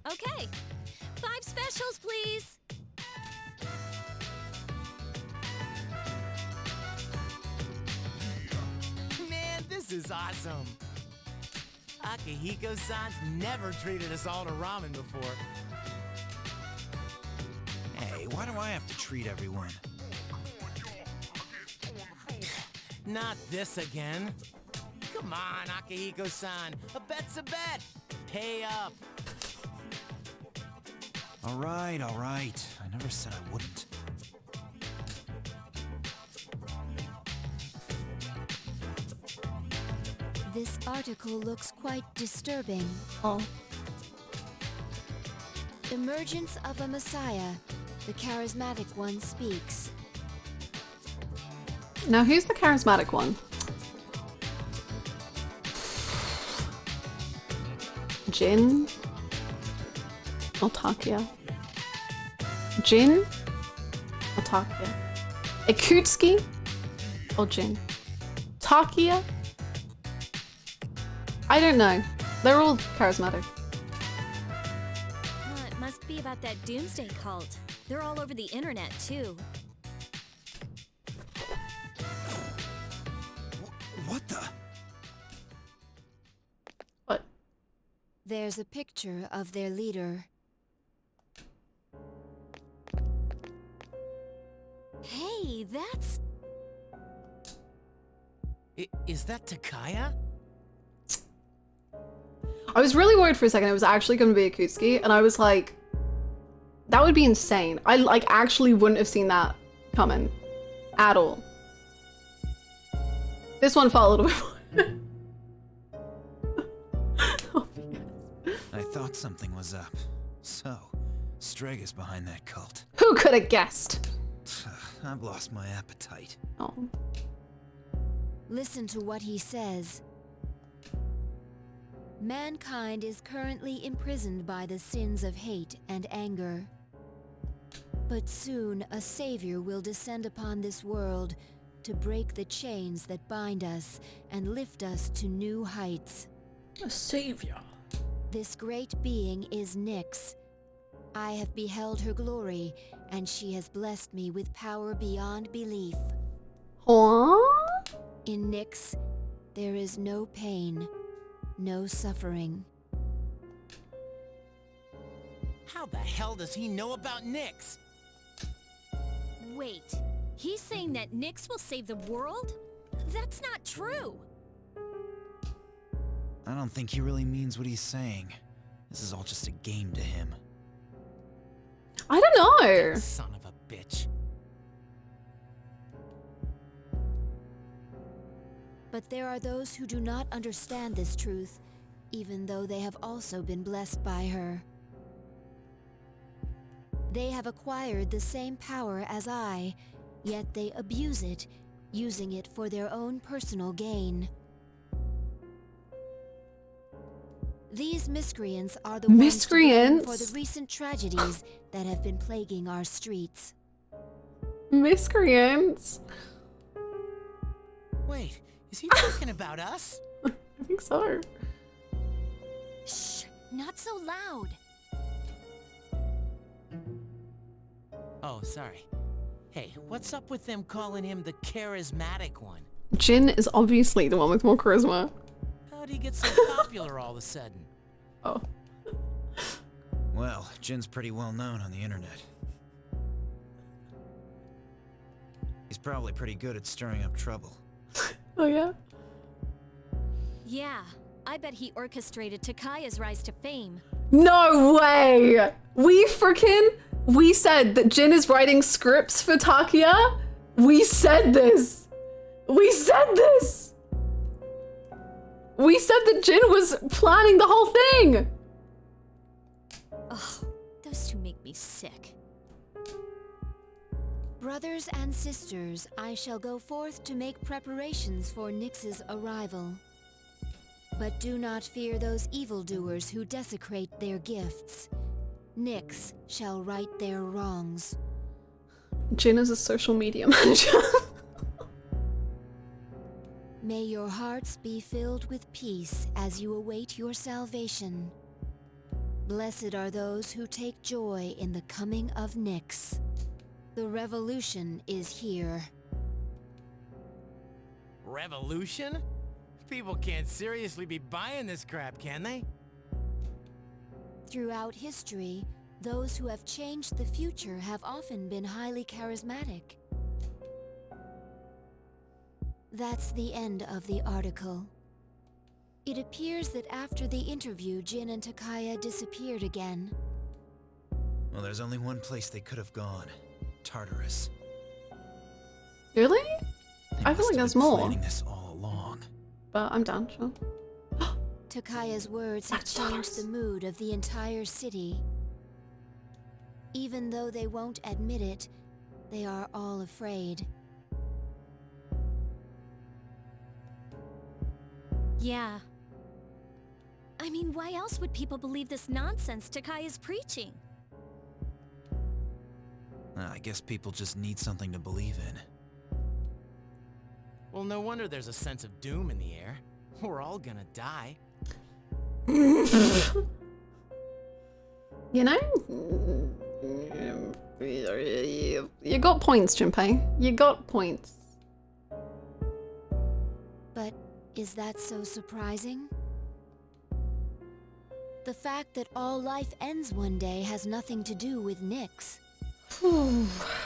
Speaker 2: Okay. 5 specials, please.
Speaker 8: Man, this is awesome. Akihiko-san's never treated us all to ramen before.
Speaker 10: Hey, why do I have to treat everyone?
Speaker 8: Not this again. Come on, Akihiko-san. A bet's a bet. Pay up.
Speaker 10: All right. I never said I wouldn't.
Speaker 2: This article looks quite disturbing.
Speaker 1: Oh.
Speaker 2: Emergence of a Messiah. The charismatic one speaks.
Speaker 1: Now, who's the charismatic one? Jin? Or Takia? Jin? Or Takia? Ikutsuki? Or Jin? Takia? I don't know. They're all charismatic.
Speaker 2: It must be about that doomsday cult. They're all over the internet, too.
Speaker 10: What the?
Speaker 1: What?
Speaker 2: There's a picture of their leader. Hey, that's...
Speaker 8: Is that Takaya?
Speaker 1: I was really worried for a second it was actually going to be Ikutsuki, and I was like, that would be insane. I like actually wouldn't have seen that coming at all. This one felt a little bit more. Oh, yes.
Speaker 10: I thought something was up. So, Strega's behind that cult.
Speaker 1: Who could have guessed?
Speaker 10: I've lost my appetite.
Speaker 1: Oh.
Speaker 2: Listen to what he says. Mankind is currently imprisoned by the sins of hate and anger. But soon a savior will descend upon this world to break the chains that bind us and lift us to new heights.
Speaker 6: A savior.
Speaker 2: This great being is Nyx. I have beheld her glory, and she has blessed me with power beyond belief.
Speaker 1: Huh?
Speaker 2: In Nyx, there is no pain, no suffering.
Speaker 8: How the hell does he know about Nyx?
Speaker 2: Wait, he's saying that Nyx will save the world? That's not true!
Speaker 10: I don't think he really means what he's saying. This is all just a game to him.
Speaker 1: I don't know.
Speaker 8: Son of a bitch.
Speaker 2: But there are those who do not understand this truth, even though they have also been blessed by her. They have acquired the same power as I, yet they abuse it, using it for their own personal gain. These miscreants are the ones to blame for the recent tragedies that have been plaguing our streets.
Speaker 1: Miscreants?
Speaker 8: Wait, is he talking about us?
Speaker 1: I think so.
Speaker 2: Shh, not so loud.
Speaker 8: Oh, sorry. Hey, what's up with them calling him the charismatic one?
Speaker 1: Jin is obviously the one with more charisma.
Speaker 8: How'd he get so popular all of a sudden?
Speaker 1: Oh.
Speaker 10: Well, Jin's pretty well known on the internet. He's probably pretty good at stirring up trouble.
Speaker 1: Oh yeah?
Speaker 11: Yeah, I bet he orchestrated Takaya's rise to fame.
Speaker 1: No way! We said that Jin is writing scripts for Takia? We said this! We said this! We said that Jin was planning the whole thing!
Speaker 11: Ugh, those two make me sick.
Speaker 2: Brothers and sisters, I shall go forth to make preparations for Nyx's arrival. But do not fear those evildoers who desecrate their gifts. Nyx shall right their wrongs.
Speaker 1: Jin is a social media manager.
Speaker 2: May your hearts be filled with peace as you await your salvation. Blessed are those who take joy in the coming of Nyx. The revolution is here.
Speaker 8: Revolution? People can't seriously be buying this crap, can they?
Speaker 2: Throughout history, those who have changed the future have often been highly charismatic. That's the end of the article. It appears that after the interview, Jin and Takaya disappeared again.
Speaker 10: Well, there's only one place they could have gone. Tartarus.
Speaker 1: Really?
Speaker 10: They
Speaker 1: I feel
Speaker 10: must
Speaker 1: like
Speaker 10: have
Speaker 1: there's
Speaker 10: been
Speaker 1: more.
Speaker 10: planning this all along.
Speaker 1: But I'm down, sure.
Speaker 2: Takaya's words have
Speaker 1: That's
Speaker 2: changed
Speaker 1: Tartarus.
Speaker 2: the mood of the entire city. Even though they won't admit it, they are all afraid.
Speaker 11: Yeah. I mean, why else would people believe this nonsense Takaya's preaching?
Speaker 10: I guess people just need something to believe in.
Speaker 8: Well, no wonder there's a sense of doom in the air. We're all gonna die.
Speaker 1: You know? You got points, Junpei. You got points.
Speaker 2: But is that so surprising? The fact that all life ends one day has nothing to do with Nyx.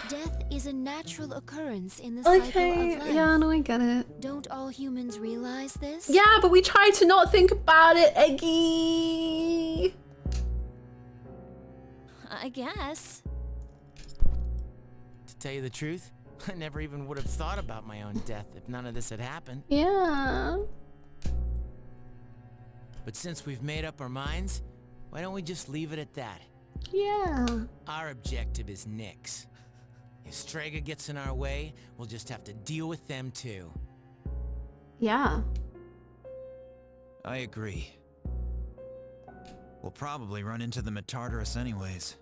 Speaker 2: Death is a natural occurrence in the cycle of life.
Speaker 1: Yeah, no, I get it.
Speaker 2: Don't all humans realize this?
Speaker 1: Yeah, but we try to not think about it, Eggy.
Speaker 11: I guess.
Speaker 8: To tell you the truth, I never even would have thought about my own death if none of this had happened.
Speaker 1: Yeah.
Speaker 8: But since we've made up our minds, why don't we just leave it at that?
Speaker 1: Yeah.
Speaker 8: Our objective is Nyx. If Strega gets in our way, we'll just have to deal with them too.
Speaker 1: Yeah.
Speaker 10: I agree. We'll probably run into them at Tartarus anyways.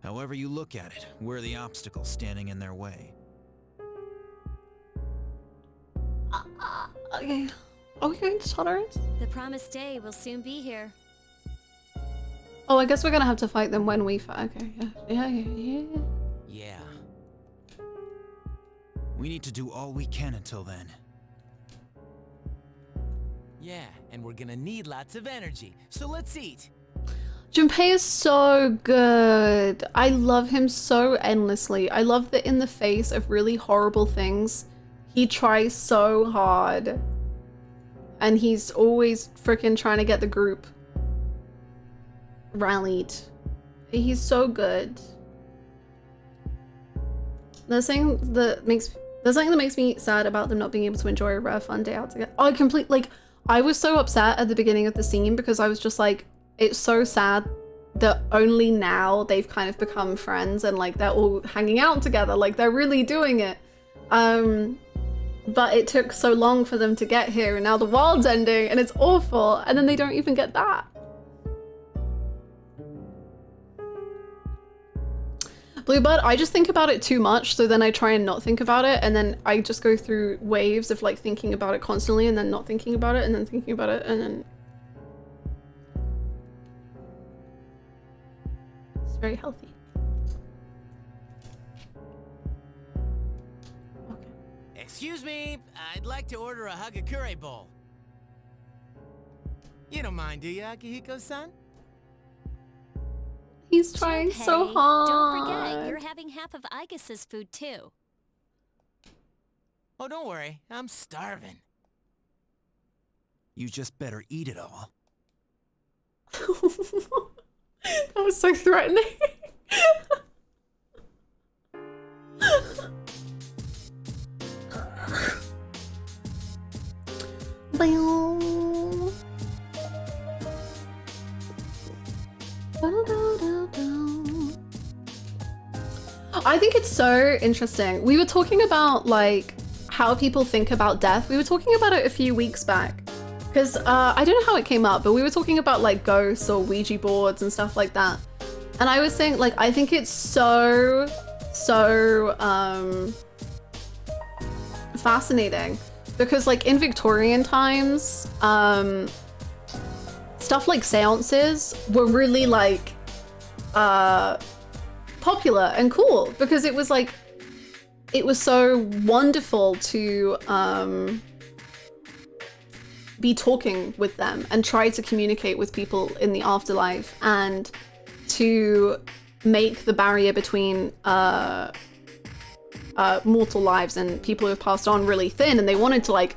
Speaker 10: However you look at it, we're the obstacle standing in their way.
Speaker 1: Okay. Are we going to Tartarus?
Speaker 11: The promised day will soon be here.
Speaker 1: Oh, I guess we're gonna have to fight them when we fight. Okay, yeah.
Speaker 8: Yeah.
Speaker 10: We need to do all we can until then.
Speaker 8: Yeah, and we're gonna need lots of energy, so let's eat.
Speaker 1: Junpei is so good. I love him so endlessly. I love that in the face of really horrible things, he tries so hard. And he's always freaking trying to get the group rallied. He's so good. There's something that makes me sad about them not being able to enjoy a rare fun day out together. I was so upset at the beginning of the scene because I was just like, it's so sad that only now they've kind of become friends and like they're all hanging out together, like they're really doing it. But it took so long for them to get here and now the world's ending and it's awful and then they don't even get that. Bluebird, I just think about it too much, so then I try and not think about it, and then I just go through waves of like thinking about it constantly and then not thinking about it and then thinking about it and then... It's very healthy. Okay.
Speaker 8: Excuse me, I'd like to order a Hagakure bowl. You don't mind, do you, Akihiko-san?
Speaker 1: He's trying so
Speaker 11: Hey,
Speaker 1: hard.
Speaker 11: Don't forget, you're having half of Aigis's food too.
Speaker 8: Oh, don't worry. I'm starving.
Speaker 10: You just better eat it all.
Speaker 1: That was so threatening. I think it's so interesting. We were talking about like how people think about death. We were talking about it a few weeks back because I don't know how it came up, but we were talking about like ghosts or Ouija boards and stuff like that. And I was saying like I think it's so fascinating because like in Victorian times, stuff like seances were really like popular and cool because it was like it was so wonderful to be talking with them and try to communicate with people in the afterlife and to make the barrier between mortal lives and people who have passed on really thin, and they wanted to like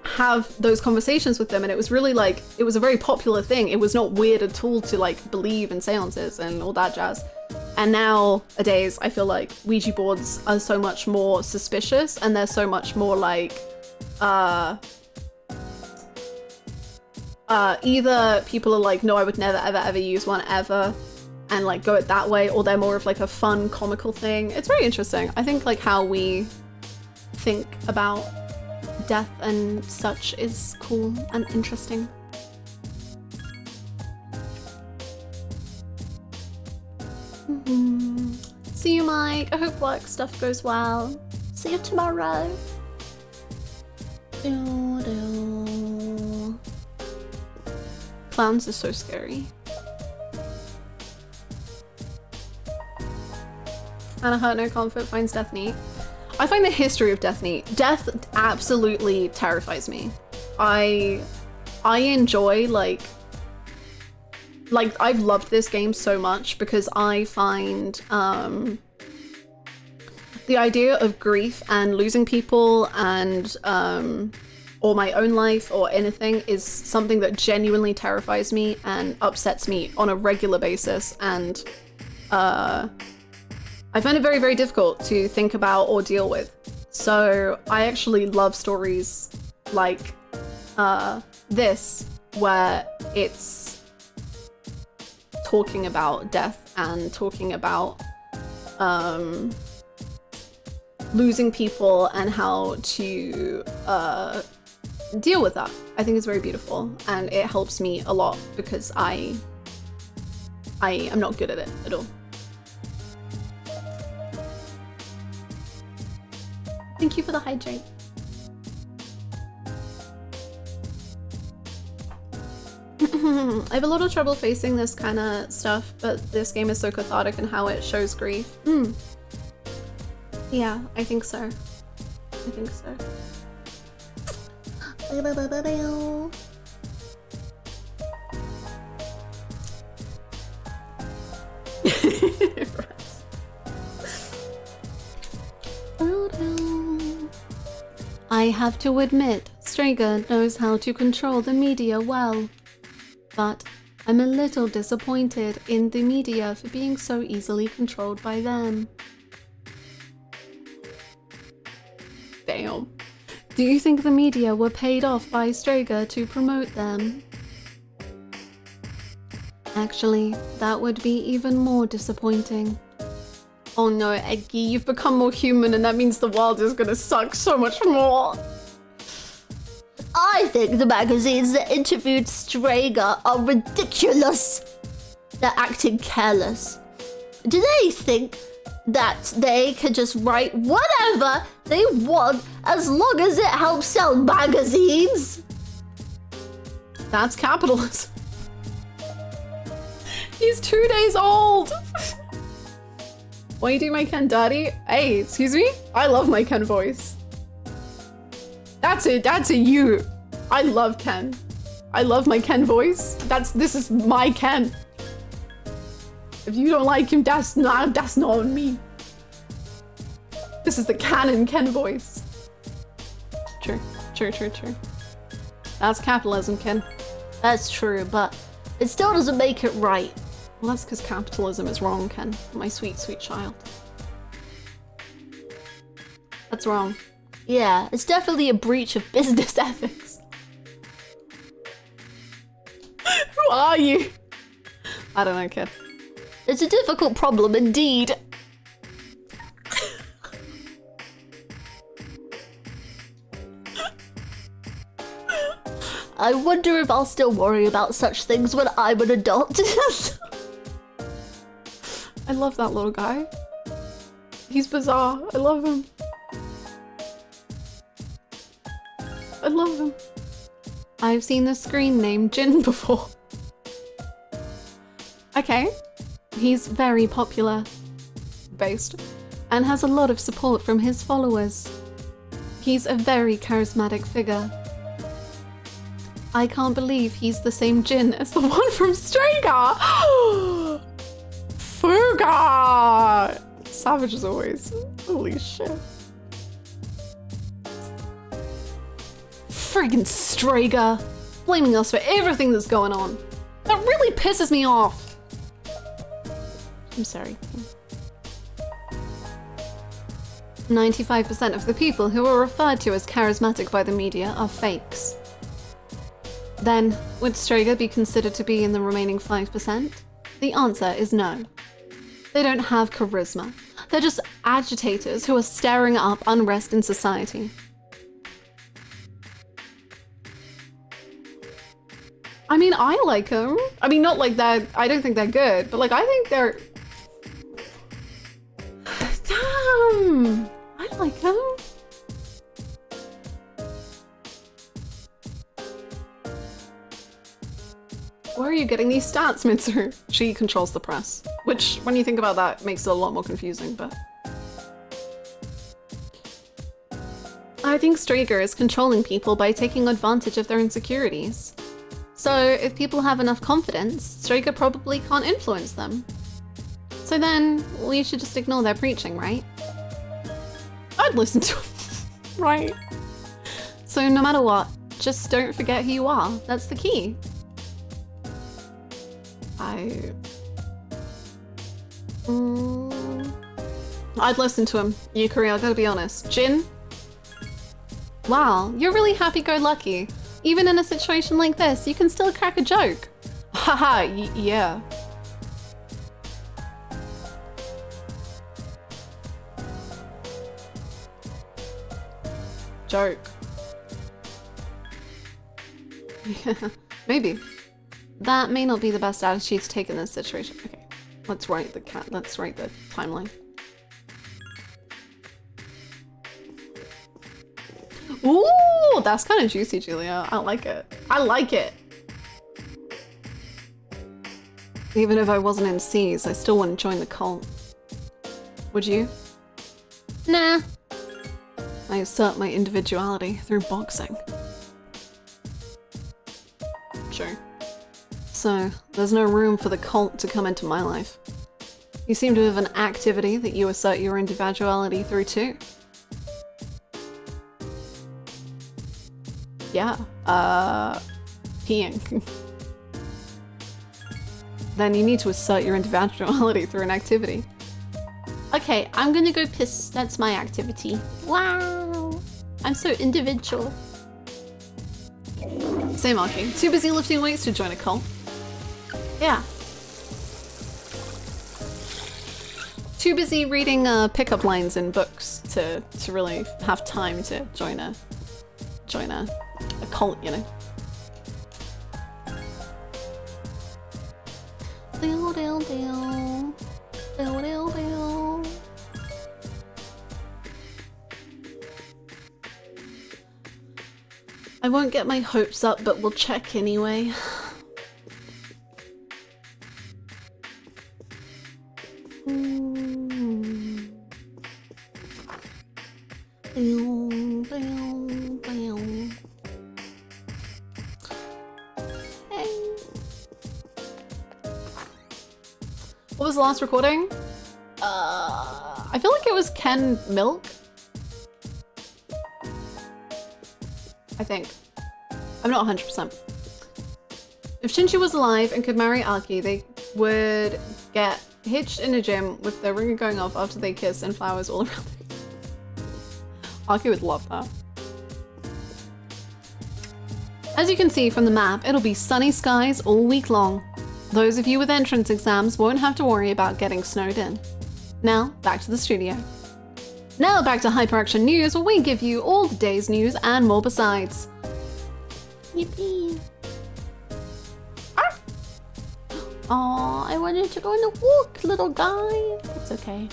Speaker 1: have those conversations with them, and it was really like it was a very popular thing. It was not weird at all to like believe in seances and all that jazz. And nowadays I feel like Ouija boards are so much more suspicious and they're so much more like either people are like, no, I would never ever use one ever, and like go it that way, or they're more of like a fun comical thing. It's very interesting. I think like how we think about death and such is cool and interesting. See you, Mike. I hope work stuff goes well. See you tomorrow. Clowns are so scary. Anna Hurt No Comfort finds death neat. I find the history of death neat. Death absolutely terrifies me. I enjoy like I've loved this game so much because I find the idea of grief and losing people and or my own life or anything is something that genuinely terrifies me and upsets me on a regular basis, and I find it very, very difficult to think about or deal with. So I actually love stories like this, where it's talking about death and talking about losing people and how to deal with that. I think it's very beautiful, and it helps me a lot because I am not good at it at all. Thank you for the hydrate. I have a lot of trouble facing this kind of stuff, but this game is so cathartic in how it shows grief. Yeah, I think so. I think so. I have to admit, Strega knows how to control the media well. But I'm a little disappointed in the media for being so easily controlled by them. Damn. Do you think the media were paid off by Strega to promote them? Actually, that would be even more disappointing. Oh no, Eggy, you've become more human, and that means the world is gonna suck so much more.
Speaker 6: I think the magazines that interviewed Strega are ridiculous. They're acting careless. Do they think that they can just write whatever they want as long as it helps sell magazines?
Speaker 1: That's capitalism. He's 2 days old. Why you do my Ken dirty? Hey, excuse me? I love my Ken voice. That's a you. I love Ken. I love my Ken voice. This is my Ken. If you don't like him, that's not on me. This is the canon Ken voice. True. That's capitalism, Ken.
Speaker 6: That's true, but it still doesn't make it right.
Speaker 1: Well, that's because capitalism is wrong, Ken. My sweet, sweet child. That's wrong.
Speaker 6: Yeah, it's definitely a breach of business ethics.
Speaker 1: Who are you? I don't know, kid.
Speaker 6: It's a difficult problem indeed. I wonder if I'll still worry about such things when I'm an adult.
Speaker 1: I love that little guy. He's bizarre. I love him. I love him. I've seen the screen name Jin before. Okay. He's very popular based and has a lot of support from his followers. He's a very charismatic figure. I can't believe he's the same Jin as the one from Stranger! Fuga! Savage as always. Holy shit. Friggin' Strager! Blaming us for everything that's going on. That really pisses me off. I'm sorry. 95% of the people who are referred to as charismatic by the media are fakes. Then, would Strager be considered to be in the remaining 5%? The answer is no. They don't have charisma. They're just agitators who are stirring up unrest in society. I mean, I like them. I mean, not like that. I don't think they're good, but like, I think they're... Damn! I like them. Where are you getting these stats, Mitsu? She controls the press. Which, when you think about that, makes it a lot more confusing, but... I think Strager is controlling people by taking advantage of their insecurities. So, if people have enough confidence, Strager probably can't influence them. So then, we should just ignore their preaching, right? I'd listen to him, right? So no matter what, just don't forget who you are. That's the key. I'd listen to him. Yukari, I gotta be honest. Jin? Wow, you're really happy-go-lucky. Even in a situation like this, you can still crack a joke. Haha, yeah. Joke. Yeah, maybe. That may not be the best attitude to take in this situation. Okay, let's write the timeline. Ooh, that's kind of juicy, Julia. I like it. I like it. Even if I wasn't in C's, I still wouldn't join the cult. Would you? Nah. I assert my individuality through boxing. Sure. So, there's no room for the cult to come into my life. You seem to have an activity that you assert your individuality through too. Yeah, peeing. Then you need to assert your individuality through an activity.
Speaker 6: Okay, I'm gonna go piss. That's my activity. Wow! I'm so individual.
Speaker 1: Same Archie. Too busy lifting weights to join a cult.
Speaker 6: Yeah.
Speaker 1: Too busy reading pickup lines in books to really have time to join a cult, you know. I won't get my hopes up, but we'll check anyway. What was the last recording? I feel like it was Ken Milk. I think. I'm not 100%. If Shinji was alive and could marry Aki, they would get hitched in a gym with their ringer going off after they kiss and flowers all around them. Aki would love that. As you can see from the map, it'll be sunny skies all week long. Those of you with entrance exams won't have to worry about getting snowed in. Now, back to the studio. Now back to Hyperaction News, where we give you all the day's news and more besides. Yippee. Aw, I wanted to go on a walk, little guy. It's okay.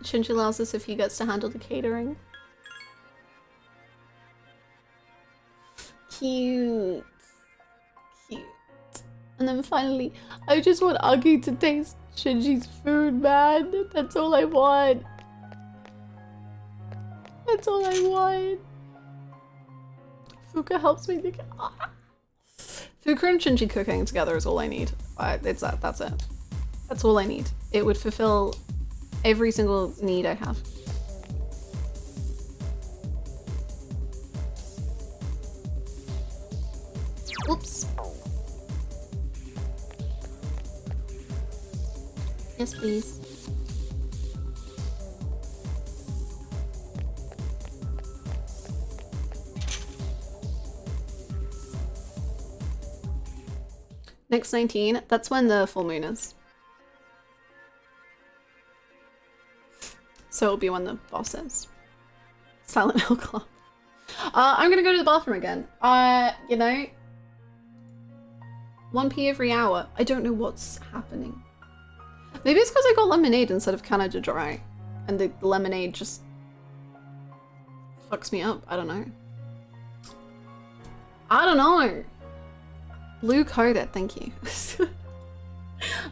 Speaker 1: Shinji allows us if he gets to handle the catering. Cute. Cute. And then finally, I just want Aki to taste Shinji's food, man. That's all I want. That's all I want. Fuka helps me think. Fuka and Shinji cooking together is all I need. That's it. That's all I need. It would fulfill every single need I have. Oops. Yes, please. Next 19, that's when the full moon is. So it'll be when the boss is. Silent Hill Club. I'm gonna go to the bathroom again. You know, 1p every hour. I don't know what's happening. Maybe it's because I got lemonade instead of Canada Dry. And the lemonade just fucks me up. I don't know. I don't know. Blue coded, thank you.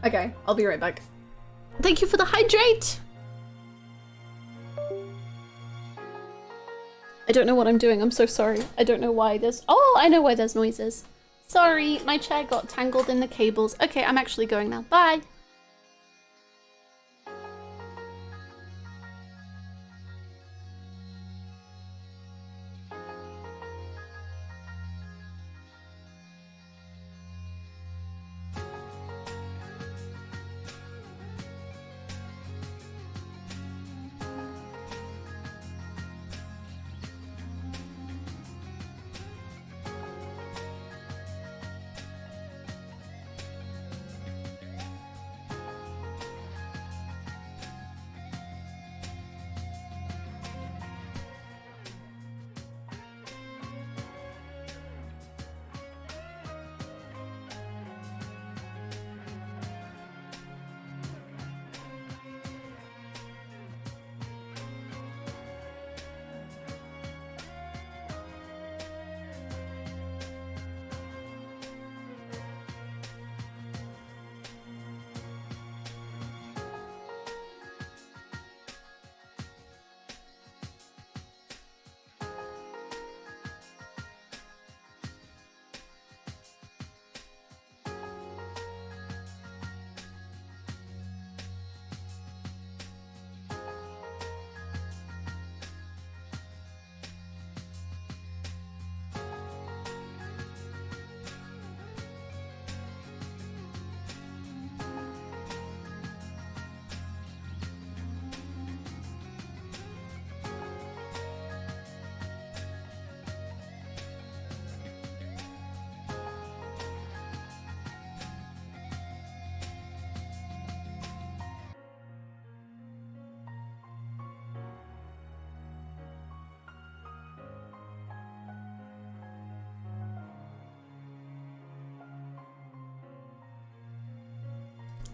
Speaker 1: Okay, I'll be right back. Thank you for the hydrate! I don't know what I'm doing, I'm so sorry. I don't know why there's— oh, I know why there's noises. Sorry, my chair got tangled in the cables. Okay, I'm actually going now. Bye!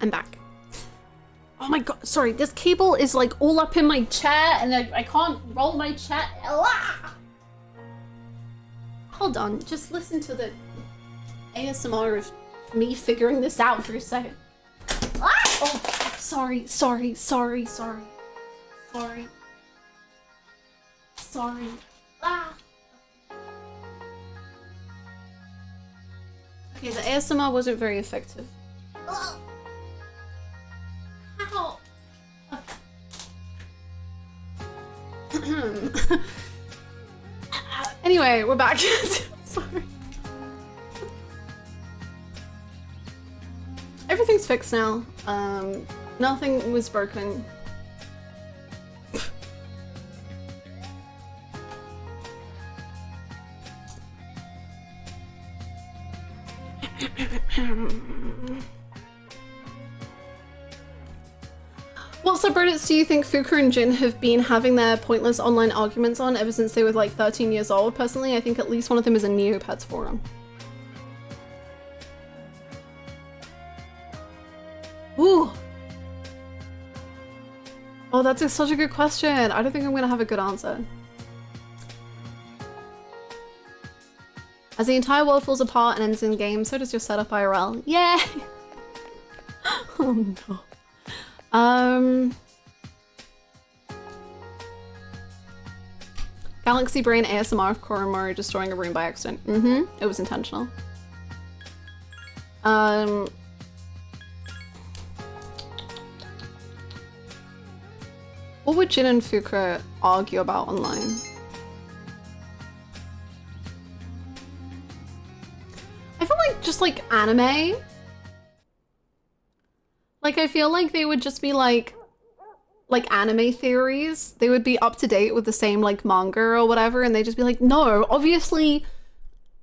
Speaker 1: I'm back. Oh my god, sorry, this cable is like all up in my chair and I can't roll my chair. Ah! Hold on, just listen to the ASMR of me figuring this out for a second. Ah! Oh, sorry. sorry. Ah. Okay, the ASMR wasn't very effective. Oh. Ow. Anyway, we're back. Sorry. Everything's fixed now. Nothing was broken. What subreddits do you think Fuka and Jin have been having their pointless online arguments on ever since they were like 13 years old? Personally, I think at least one of them is a Neopets forum. Ooh. Oh, that's such a good question. I don't think I'm gonna have a good answer. As the entire world falls apart and ends in game, so does your setup IRL. Yeah. Oh no. Galaxy Brain ASMR of Koromaru destroying a room by accident. It was intentional. What would Jin and Fuka argue about online? I feel like just like anime. Like I feel like they would just be like anime theories. They would be up to date with the same like manga or whatever, and they'd just be like, no, obviously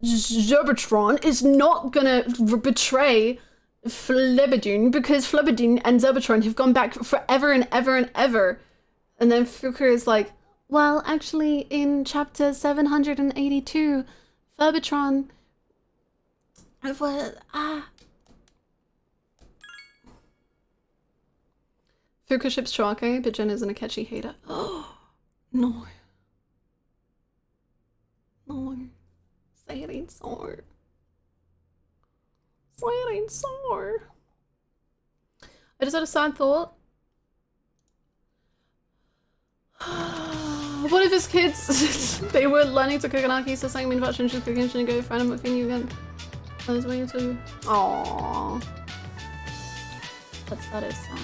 Speaker 1: Zerbatron is not gonna betray Flebadun because Flebadun and Zerbatron have gone back forever and ever and ever. And then Fuka is like, well, actually in chapter 782, Flebadron was, Fuka ships Choake, but Jin isn't a catchy hater. Oh, no. No. Say it ain't so. Say it ain't so. I just had a sad thought. What if his kids, they were learning to cook anarchy, so saying mean about just cooking and go find him with you again? I was waiting to. Aww. That is sad.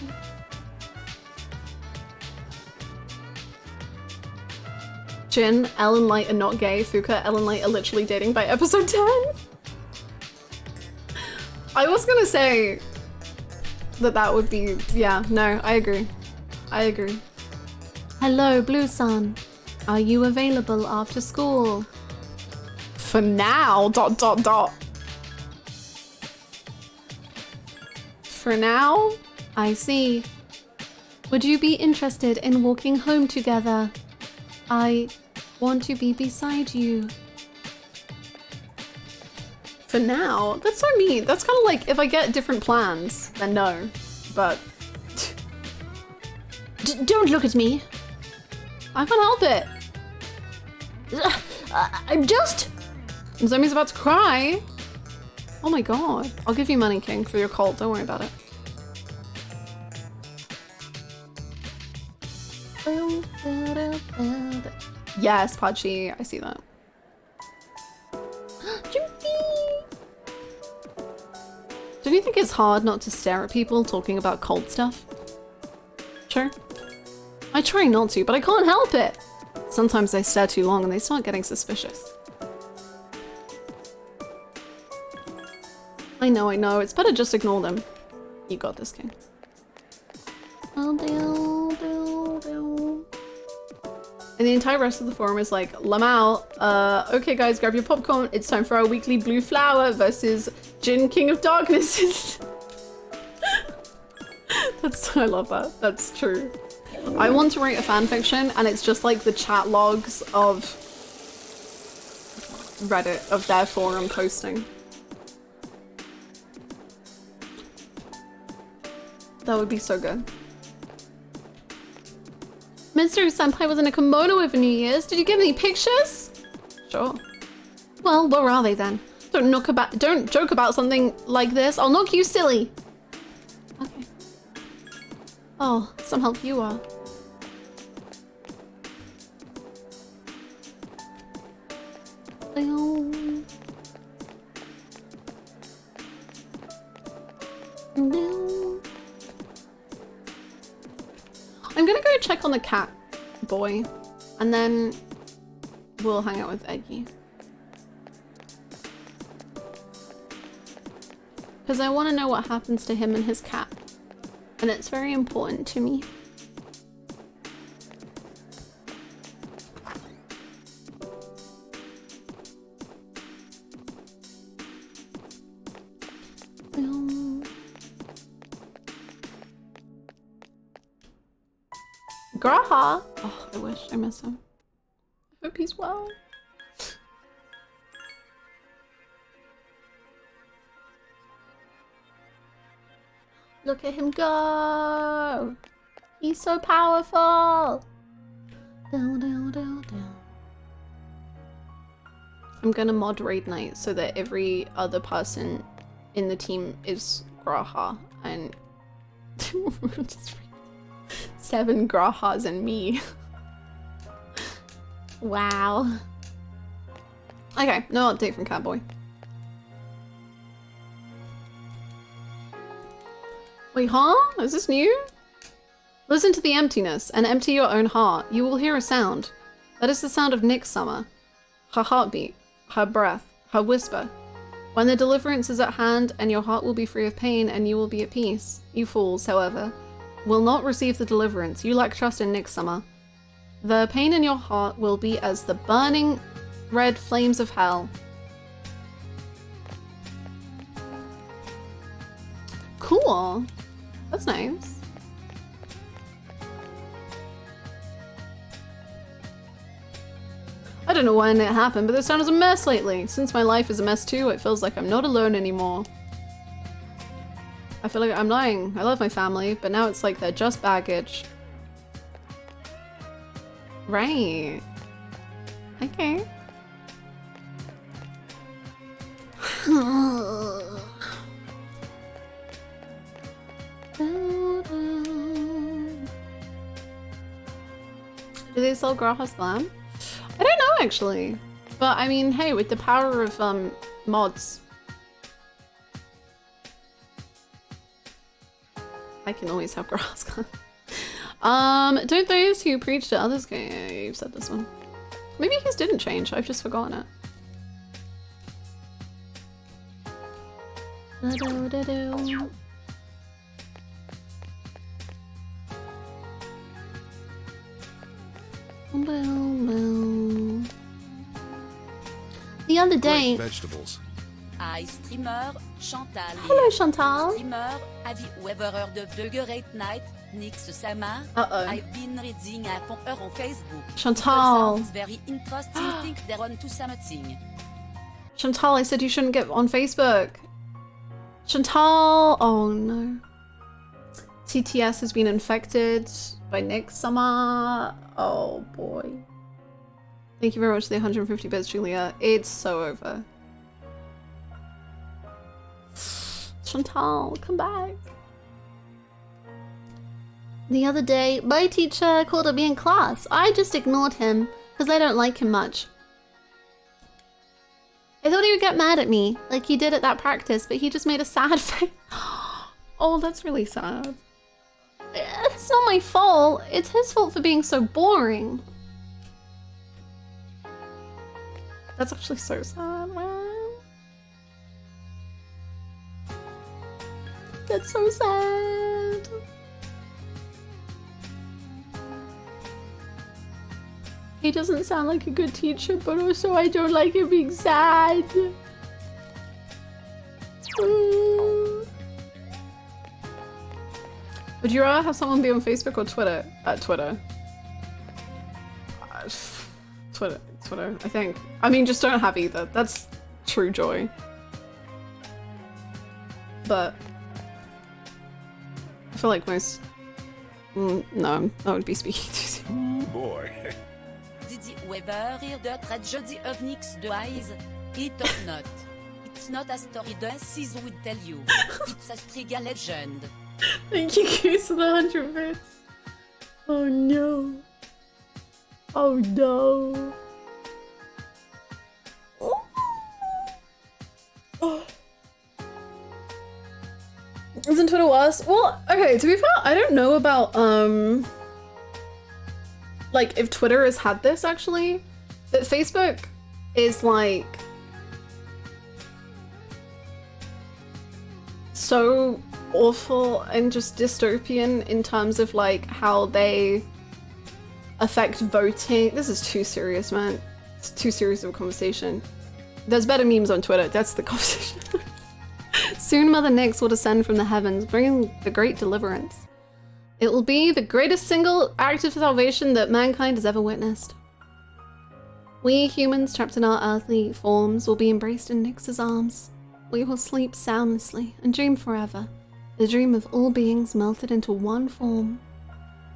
Speaker 1: Jin, Ellen Light are not gay. Fuka, Ellen Light are literally dating by episode 10. I was gonna say that would be, yeah, no, I agree. I agree. Hello, Blue Sun. Are you available after school? For now, ... For now? I see. Would you be interested in walking home together? I want to be beside you. For now? That's so mean. That's kind of like if I get different plans, then no. But... don't look at me. I can't help it. I'm just... Zomi's about to cry. Oh my god. I'll give you money, King, for your cult. Don't worry about it. Yes, Pachi. I see that. Don't you think it's hard not to stare at people talking about cult stuff? Sure. I try not to, but I can't help it. Sometimes I stare too long and they start getting suspicious. I know. It's better just ignore them. You got this, King. And the entire rest of the forum is like, Lamau, okay guys, grab your popcorn. It's time for our weekly Blue Flower versus Jin, King of Darkness. I love that. That's true. I want to write a fanfiction and it's just like the chat logs of Reddit, of their forum posting. That would be so good. Mitsuru Senpai was in a kimono over New Year's. Did you get any pictures? Sure. Well, where are they then? Don't joke about something like this. I'll knock you silly. Okay. Oh, some help you are. I'm gonna go check on the cat boy, and then we'll hang out with Aigis. Because I want to know what happens to him and his cat. And it's very important to me. Graha! Oh, I wish I miss him. I hope he's well. Look at him go! He's so powerful! Down, down, down, down. I'm gonna mod Raid Night so that every other person in the team is Graha and just 7 Grahas and me. Wow. Okay, no update from Catboy. Wait, huh? Is this new? Listen to the emptiness and empty your own heart. You will hear a sound. That is the sound of Nick's summer. Her heartbeat, her breath, her whisper. When the deliverance is at hand and your heart will be free of pain and you will be at peace. You fools, however, will not receive the deliverance. You lack trust in Nick's summer. The pain in your heart will be as the burning red flames of hell. Cool. That's nice. I don't know when it happened, but this town is a mess lately. Since my life is a mess too, it feels like I'm not alone anymore. I feel like I'm lying. I love my family, but now it's like they're just baggage. Right. Okay. Do they sell Graha's Glam? I don't know actually. But I mean, hey, with the power of mods, I can always have Graha's Glam. Don't those who preach to others go? Yeah, you've said this one. Maybe his didn't change, I've just forgotten it. Da-do-da-do. The other day.
Speaker 3: Vegetables.
Speaker 5: I streamer Chantal.
Speaker 1: Hello, Chantal.
Speaker 5: Streamer avis wearer de the Great Night Nix Sama. I've been reading a on Facebook.
Speaker 1: Chantal.
Speaker 5: Sounds very interesting. Think they're on to something.
Speaker 1: Chantal, I said you shouldn't get on Facebook. Chantal. Oh no. TTS has been infected by Nick Summer. Oh boy. Thank you very much for the 150 bits, Julia. It's so over. Chantal, come back. The other day, my teacher called at me in class. I just ignored him because I don't like him much. I thought he would get mad at me like he did at that practice, but he just made a sad face. Oh, that's really sad. It's not my fault. It's his fault for being so boring. That's actually so sad, man. That's so sad. He doesn't sound like a good teacher, but also I don't like him being sad. Would you rather have someone be on Facebook or Twitter? Twitter. Twitter, I think. I mean, just don't have either. That's true joy. But I feel like most... no, I would be speaking too soon.
Speaker 3: Boy.
Speaker 5: Did you ever hear the tragedy of Nick's demise? It or not. It's not a story the Sis would tell you. It's a Striga legend.
Speaker 1: Thank you, Goose, for the 100 bits. Oh no. Oh no. Isn't Twitter worse? Well, okay, to be fair, I don't know about, like, if Twitter has had this, actually. But Facebook is, like, so awful and just dystopian in terms of, like, how they affect voting. This is too serious, man. It's too serious of a conversation. There's better memes on Twitter. That's the conversation. Soon Mother Nyx will descend from the heavens, bringing the great deliverance. It will be the greatest single act of salvation that mankind has ever witnessed. We humans trapped in our earthly forms will be embraced in Nyx's arms. We will sleep soundlessly and dream forever, the dream of all beings melted into one form.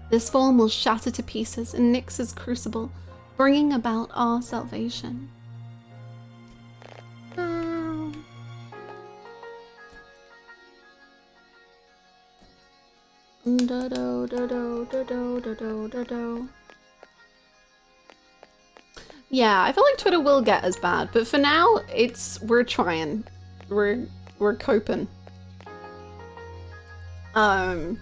Speaker 1: This form will shatter to pieces in Nyx's crucible, bringing about our salvation. Yeah, I feel like Twitter will get as bad, but for now, we're trying. We're coping. But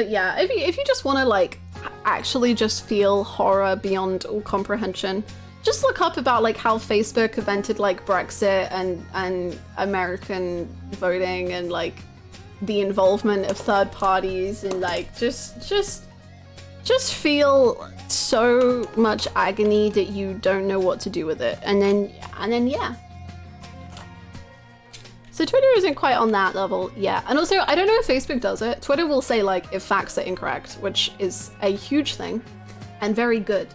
Speaker 1: yeah, if you just want to like actually just feel horror beyond all comprehension, just look up about like how Facebook invented like Brexit and American voting and like the involvement of third parties and like just feel so much agony that you don't know what to do with it, and then yeah. So Twitter isn't quite on that level yet. And also, I don't know if Facebook does it. Twitter will say like if facts are incorrect, which is a huge thing and very good.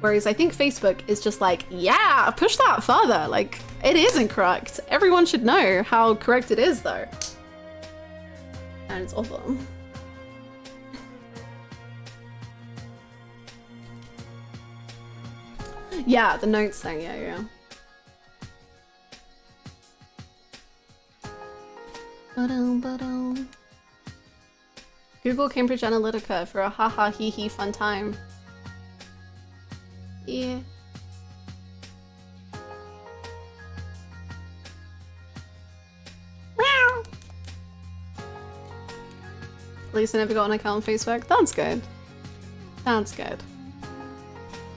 Speaker 1: Whereas I think Facebook is just like, yeah, push that further. Like, it is incorrect. Everyone should know how correct it is though. And it's awful. Yeah, the notes thing, yeah. Google Cambridge Analytica for a haha hee hee fun time. Yeah. Meow. At least I never got an account on Facebook. That's good. That's good.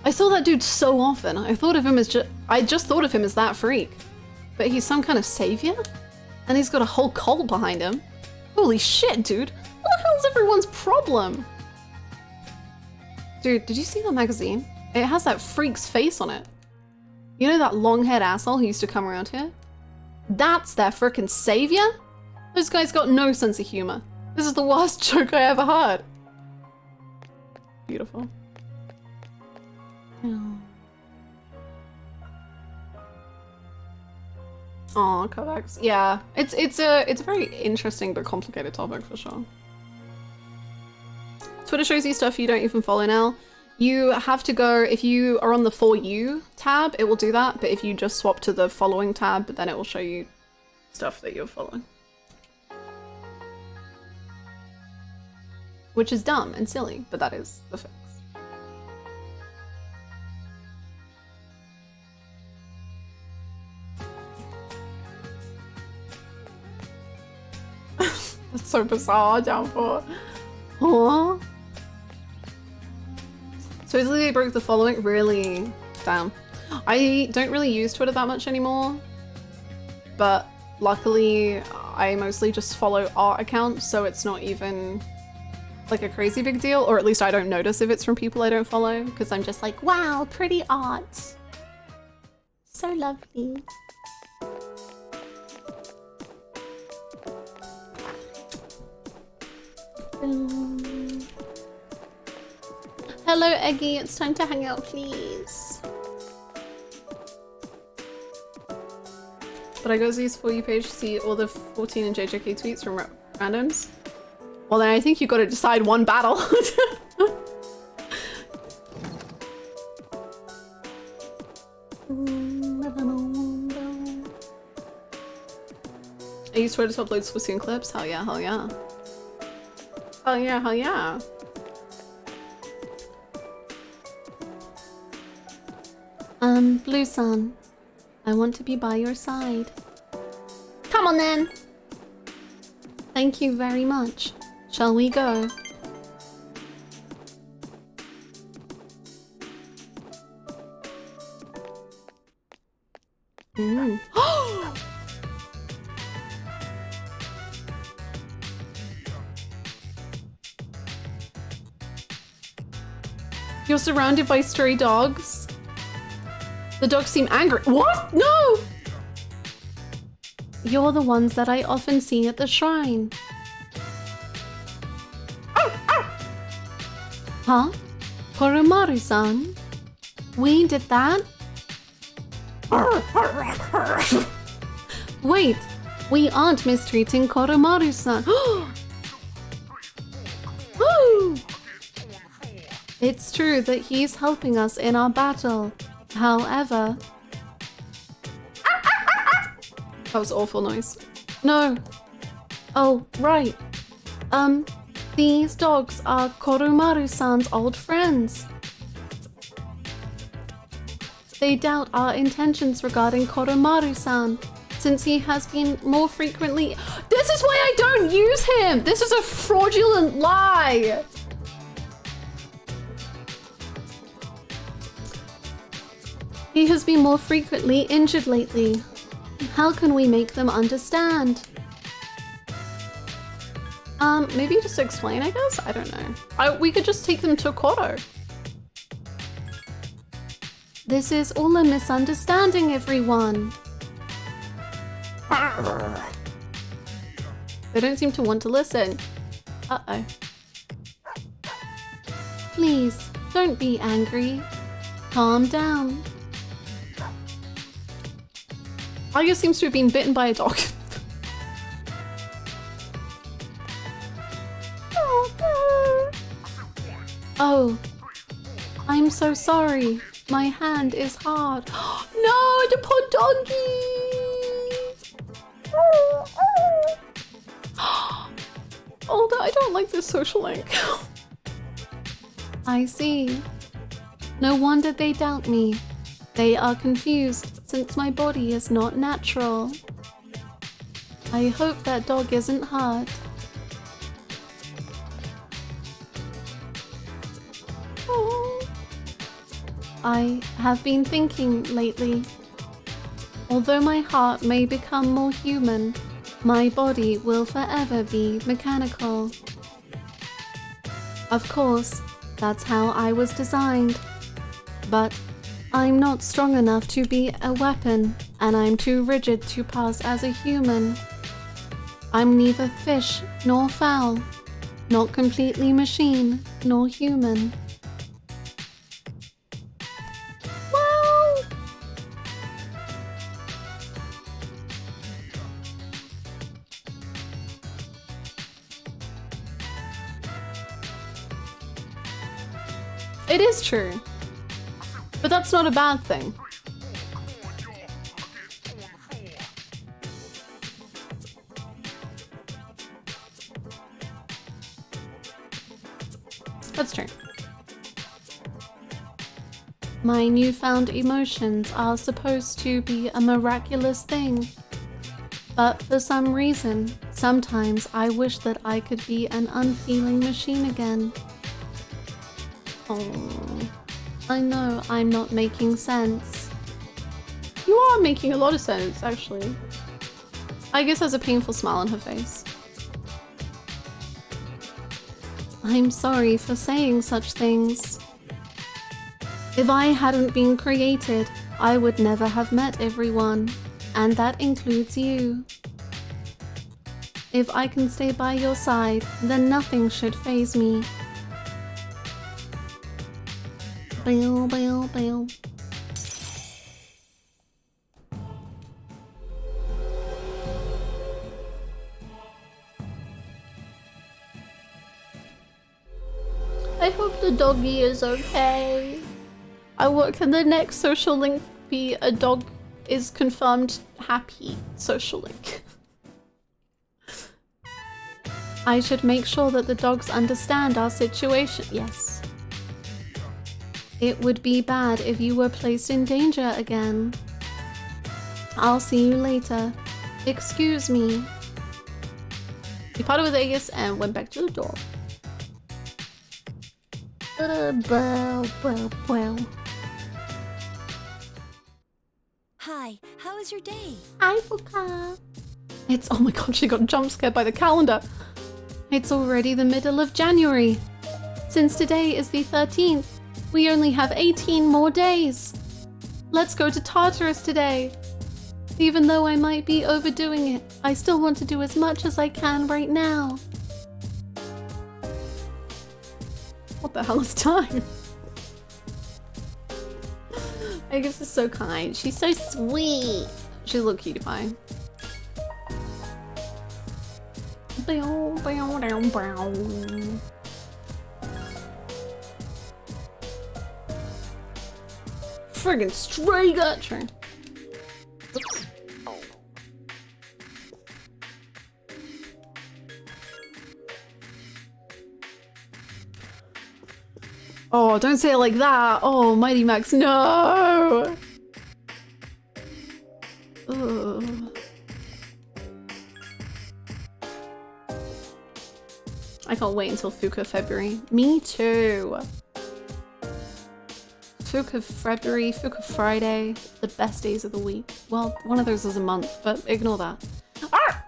Speaker 1: I saw that dude so often. I thought of him as I just thought of him as that freak. But he's some kind of savior? And he's got a whole cult behind him. Holy shit, dude. What the hell's everyone's problem? Dude, did you see that magazine? It has that freak's face on it. You know that long-haired asshole who used to come around here? That's their frickin' savior? This guy's got no sense of humor. This is the worst joke I ever heard. Beautiful. Aw, Kovacs. Yeah, it's a very interesting but complicated topic for sure. Twitter shows you stuff you don't even follow now. You have to go, if you are on the For You tab, it will do that, but if you just swap to the Following tab, then it will show you stuff that you're following. Which is dumb and silly, but that is the fix. That's so bizarre, Downpour. Aww. So easily they broke the following? Really? Damn. I don't really use Twitter that much anymore, but luckily I mostly just follow art accounts, so it's not even like a crazy big deal, or at least I don't notice if it's from people I don't follow, because I'm just like, wow, pretty art. So lovely. Hello, Eggy. It's time to hang out, please. But I go to his For You page to see all the 14 and JJK tweets from randoms. Well, then I think you got to decide one battle. I use Twitter to upload Splatoon clips. Hell yeah, hell yeah. Hell yeah, hell yeah. Blue Sun, I want to be by your side. Come on then. Thank you very much. Shall we go? Mm. You're surrounded by stray dogs. The dogs seem angry. What? No! You're the ones that I often see at the shrine. Huh? Koromaru-san? We did that? Wait, we aren't mistreating Koromaru-san. It's true that he's helping us in our battle. However... That was awful noise. No. Oh, right. These dogs are Koromaru-san's old friends. They doubt our intentions regarding Koromaru-san, since he has been more frequently— This is why I don't use him! This is a fraudulent lie! He has been more frequently injured lately. How can we make them understand? Maybe just explain, I guess? I don't know. We could just take them to Koro. This is all a misunderstanding, everyone. They don't seem to want to listen. Uh-oh. Please, don't be angry. Calm down. Aigis seems to have been bitten by a dog. Oh, I'm so sorry. My hand is hard. No, the poor doggy! Oh, I don't like this social link. I see. No wonder they doubt me. They are confused since my body is not natural. I hope that dog isn't hurt. I have been thinking lately. Although my heart may become more human, my body will forever be mechanical. Of course, that's how I was designed. But I'm not strong enough to be a weapon, and I'm too rigid to pass as a human. I'm neither fish nor fowl, not completely machine nor human. It is true, but that's not a bad thing. That's true. My newfound emotions are supposed to be a miraculous thing, but for some reason, sometimes I wish that I could be an unfeeling machine again. Oh, I know I'm not making sense. You are making a lot of sense, actually. Aigis has a painful smile on her face. I'm sorry for saying such things. If I hadn't been created, I would never have met everyone, and that includes you. If I can stay by your side, then nothing should faze me. Bow, bow, bow. I hope the doggy is okay. Can the next social link be a dog is confirmed happy social link? I should make sure that the dogs understand our situation. Yes. It would be bad if you were placed in danger again. I'll see you later. Excuse me. We parted with Aigis and went back to the door.
Speaker 11: Hi, how was your day?
Speaker 1: Hi, Fuka. It's, oh my god, she got jump scared by the calendar. It's already the middle of January. Since today is the 13th, we only have 18 more days. Let's go to Tartarus today. Even though I might be overdoing it, I still want to do as much as I can right now. What the hell is time? Aigis is so kind. She's so sweet. She's a little cutie pie. Friggin' stray gotcha. Oops. Oh, don't say it like that. Oh, Mighty Max, no. Ugh. I can't wait until Fuka February. Me too. Fuka February, Fuka Friday, the best days of the week. Well, one of those is a month, but ignore that. Ah!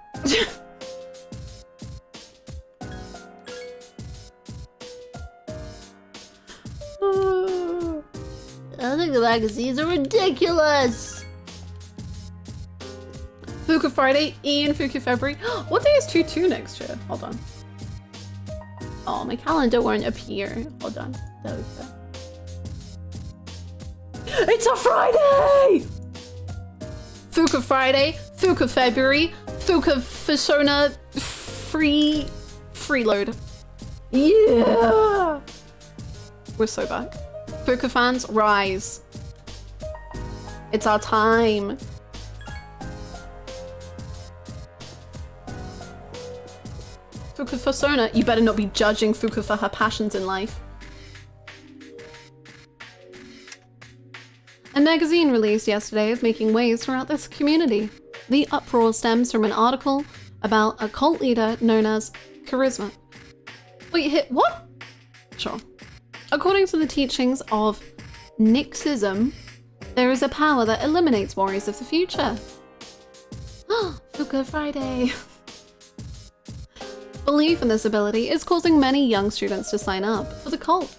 Speaker 1: I think the magazines are ridiculous. Fuka Friday and Fuka February. What day is 2/2 next year? Hold on. Oh, my calendar won't appear. Hold on. There we go. It's a Friday! Fuka Friday, Fuka February, Fuka Persona freeload. Yeah! We're so back. Fuka fans, rise. It's our time. Fuka Persona, you better not be judging Fuka for her passions in life. A magazine released yesterday is making waves throughout this community. The uproar stems from an article about a cult leader known as Charisma. Wait, hit what? Sure. According to the teachings of Nixism, there is a power that eliminates worries of the future. Fuka Friday. Belief in this ability is causing many young students to sign up for the cult.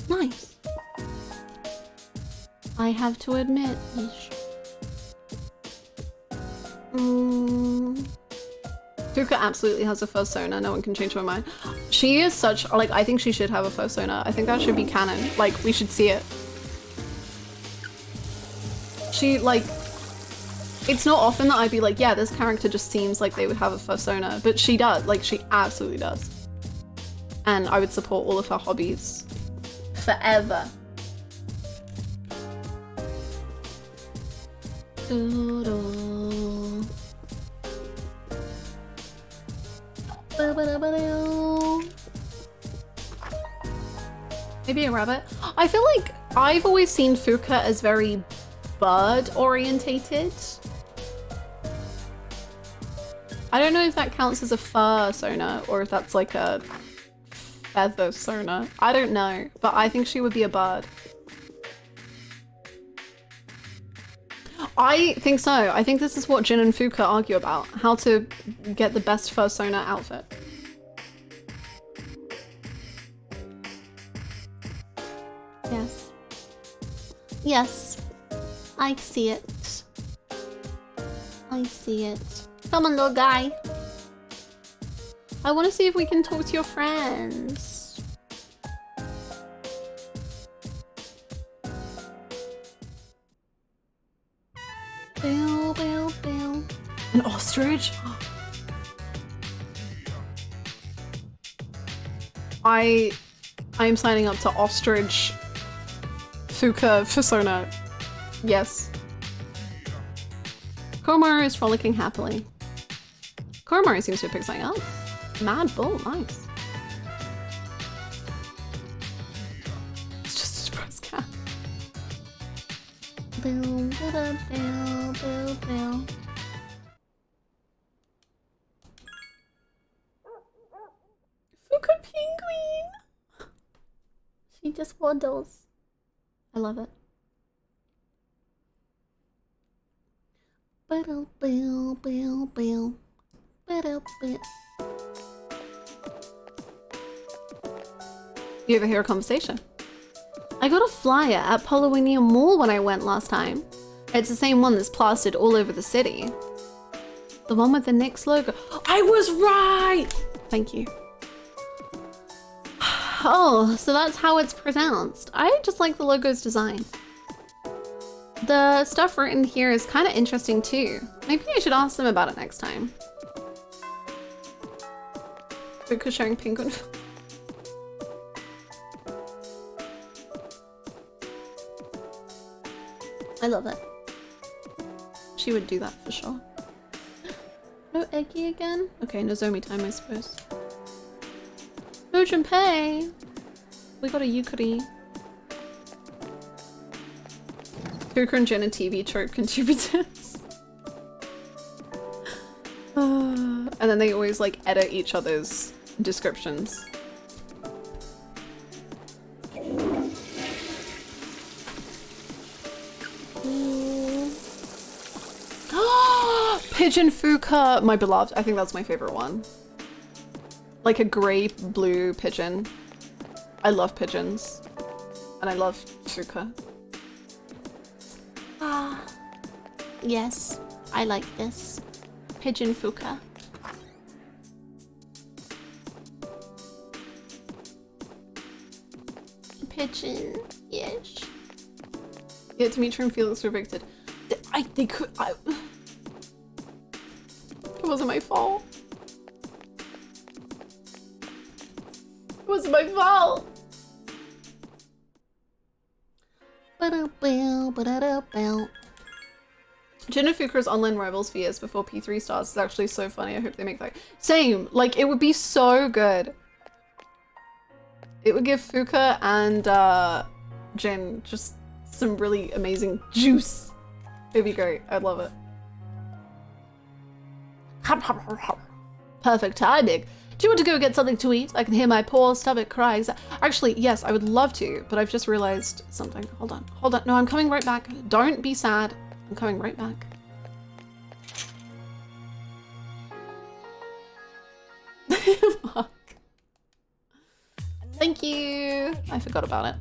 Speaker 1: Nice. I have to admit, Fuka absolutely has a persona. No one can change my mind. She is such, like, I think she should have a persona. I think that should be canon. Like, we should see it. She, like, it's not often that I'd be like, yeah, this character just seems like they would have a persona, but she does. Like, she absolutely does. And I would support all of her hobbies forever. Maybe a rabbit. I feel like I've always seen Fuka as very bird orientated. I don't know if that counts as a fur sona or if that's like a feather sona. I don't know, but I think she would be a bird. I think so. I think this is what Jin and Fuka argue about. How to get the best fursona outfit. Yes. Yes. I see it. I see it. Come on, little guy. I want to see if we can talk to your friends. Bill, Bill, Bill. An ostrich? I am signing up to ostrich Fuka persona. Yes. Koromaru is frolicking happily. Koromaru seems to have picked something up. Mad bull, nice. It's just a surprise cat. Bill, Bill, Bill, Bill, Bill. just waddles. I love it. You ever hear a conversation? I got a flyer at Polownia Mall when I went last time. It's the same one that's plastered all over the city. The one with the Nyx logo. I was right! Thank you. Oh, so that's how it's pronounced. I just like the logo's design. The stuff written here is kind of interesting too. Maybe I should ask them about it next time. Fuka sharing penguin. I love it. She would do that for sure. No Eggy again? Okay, Nozomi time, I suppose. No Junpei! We got a Yukari. Fuka and Jin and TV trope contributors. And then they always like edit each other's descriptions. Pigeon Fuka, my beloved. I think that's my favorite one. Like a grey blue pigeon. I love pigeons. And I love Fuka. Ah, yes, I like this. Pigeon Fuka. Pigeon, yes. Yeah, Dimitri and Felix were evicted. It wasn't my fault. It wasn't my fault. Jin and Fuka's online rivals FES before P3 starts is actually so funny. I hope they make that. Same, like it would be so good. It would give Fuka and Jin just some really amazing juice. It'd be great. I'd love it. Perfect timing. Do you want to go get something to eat? I can hear my poor stomach crying. Actually, yes, I would love to, but I've just realized something. Hold on, hold on. No, I'm coming right back. Don't be sad. I'm coming right back. Fuck. Thank you. I forgot about it.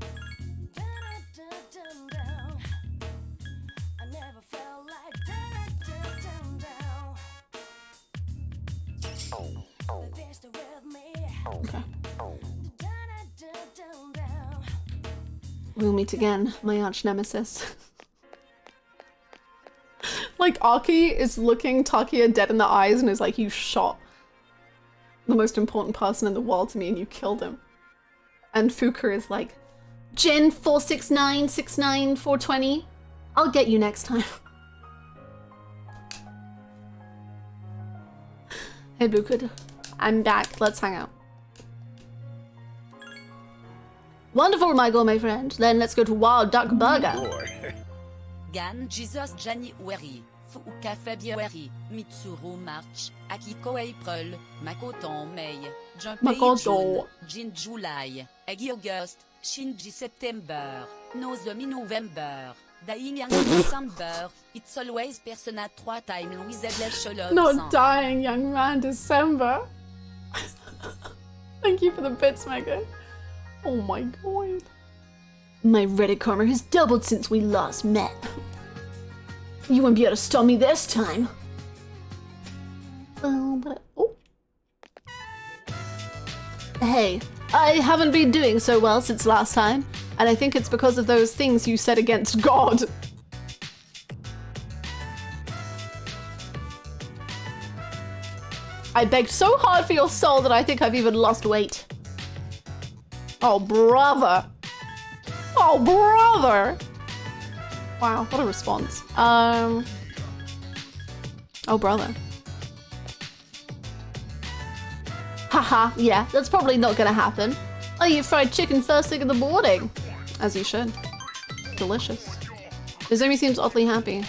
Speaker 1: Okay. We'll meet again, my arch nemesis. Like, Aki is looking Takia dead in the eyes and is like, you shot the most important person in the world to me and you killed him. And Fuka is like, Jin 469 69 420. I'll get you next time. Hey Bukid, I'm back. Let's hang out. Wonderful, my friend. Then let's go to Wild Duck Burger.
Speaker 5: Gan Jesus Jani Weri, Fuka February, Mitsuru March, Akiko April, Makoton May, Junpei June, Jin July, Egi August, Shinji September, Nozomi November, Dying Young December, It's Always Persona 3 Time Louise Sholog.
Speaker 1: Not dying young man December. Thank you for the bits, Megan. Oh my god. My Reddit karma has doubled since we last met. You won't be able to stop me this time. Oh. Hey, I haven't been doing so well since last time, and I think it's because of those things you said against God. I begged so hard for your soul that I think I've even lost weight. Oh, brother. Oh, brother. Wow, what a response. Oh, brother. Haha, yeah, that's probably not gonna happen. I eat fried chicken first thing in the morning. As you should. Delicious. Nozomi seems oddly happy.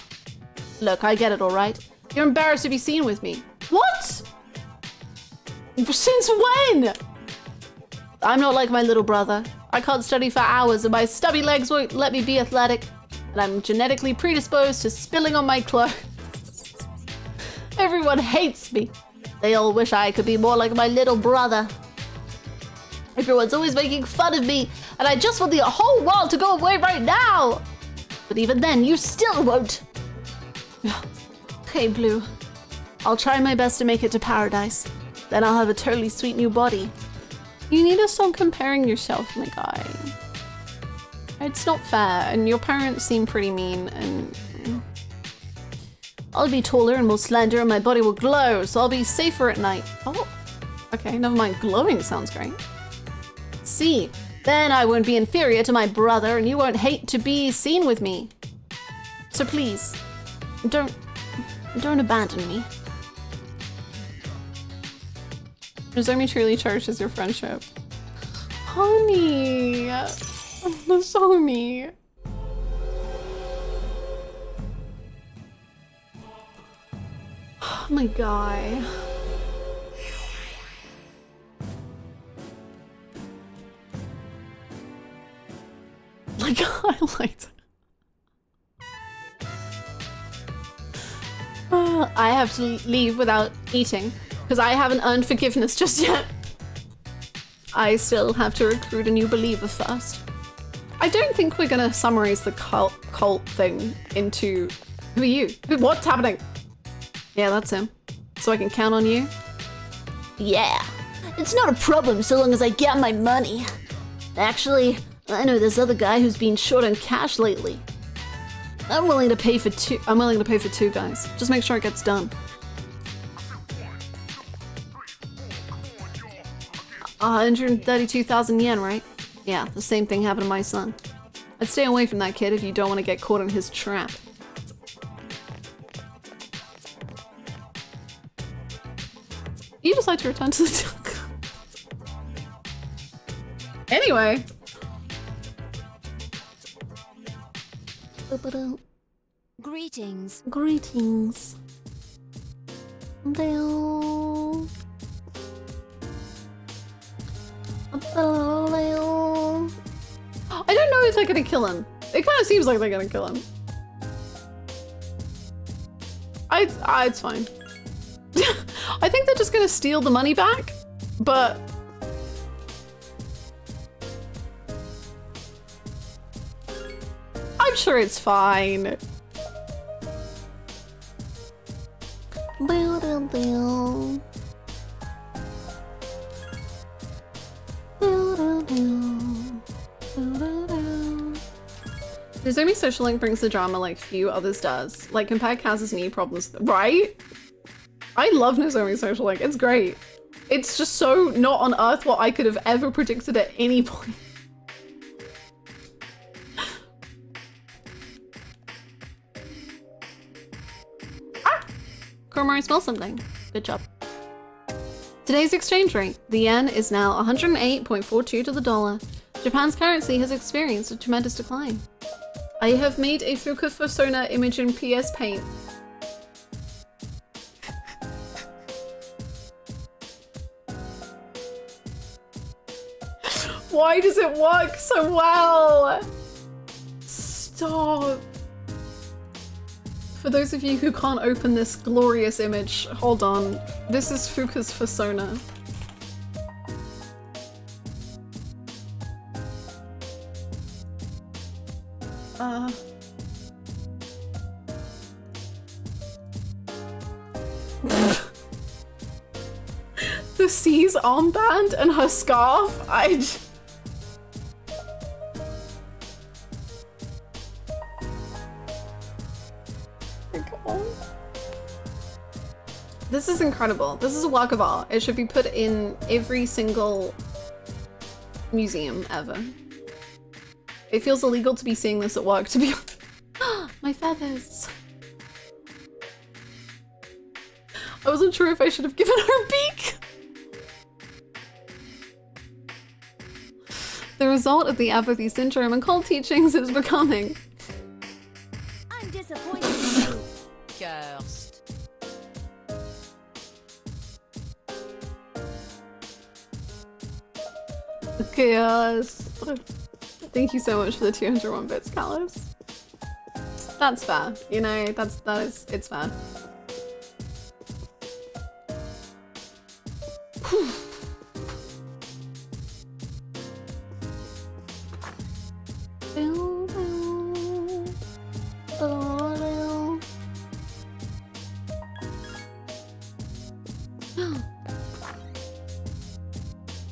Speaker 1: Look, I get it, alright? You're embarrassed to be seen with me. What? Since when? I'm not like my little brother. I can't study for hours and my stubby legs won't let me be athletic. And I'm genetically predisposed to spilling on my clothes. Everyone hates me. They all wish I could be more like my little brother. Everyone's always making fun of me, and I just want the whole world to go away right now. But even then, you still won't. Hey, Blue. I'll try my best to make it to paradise. Then I'll have a totally sweet new body. You need to stop comparing yourself, my guy. It's not fair, and your parents seem pretty mean, and... I'll be taller and more slender, and my body will glow, so I'll be safer at night. Oh, okay, never mind. Glowing sounds great. See, then I won't be inferior to my brother, and you won't hate to be seen with me. So please, don't abandon me. Nozomi truly cherishes your friendship. Honey, Nozomi. Oh my god. Like highlights. I have to leave without eating because I haven't earned forgiveness just yet. I still have to recruit a new believer first. I don't think we're gonna summarize the cult thing into... Who are you? What's happening? Yeah, that's him. So I can count on you?
Speaker 6: Yeah, it's not a problem so long as I get my money. Actually, I know this other guy who's been short on cash lately. I'm willing to pay for two guys. Just make sure it gets done. 132,000 yen, right? Yeah, the same thing happened to my son. I'd stay away from that kid if you don't want to get caught in his trap. You decide to return to the duck. Anyway.
Speaker 2: Greetings.
Speaker 6: Greetings. Hello. Hello.
Speaker 1: I don't know if they're gonna kill him. It kind of seems like they're gonna kill him. It's fine. I think they're just gonna steal the money back, but... I'm sure it's fine. Nozomi Social Link brings the drama like few others does. Like compare Kaz's knee problems, right? I love Nozomi Social Link, it's great. It's just so not on Earth what I could have ever predicted at any point. Koromori, smell something. Good job. Today's exchange rate. The yen is now 108.42 to the dollar. Japan's currency has experienced a tremendous decline. I have made a Fuka Fusona image in PS Paint. Why does it work so well? Stop. For those of you who can't open this glorious image, hold on. This is Fuka's Fusona. The C's armband and her scarf, This is incredible. This is a work of art. It should be put in every single museum ever. It feels illegal to be seeing this at work, to be honest. My feathers. I wasn't sure if I should have given her a beak. The result of the apathy syndrome and cult teachings is becoming.
Speaker 2: I'm disappointed in you.
Speaker 5: Cursed.
Speaker 1: Chaos. Thank you so much for the 201 bits, Callus. That's fair. You know, it's fair. Whew.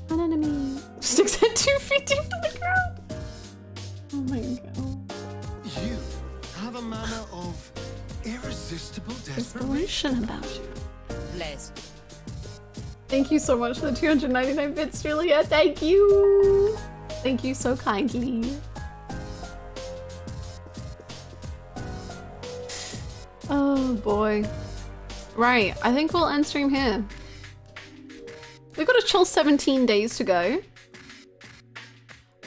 Speaker 1: An enemy sticks at 2 feet deep to the ground. Oh my god.
Speaker 3: You have a manner of irresistible
Speaker 6: Desperation about you.
Speaker 5: Blessed.
Speaker 1: Thank you so much for the 299 bits, Julia. Thank you. Thank you so kindly. Oh boy. Right, I think we'll end stream here. We've got a chill 17 days to go.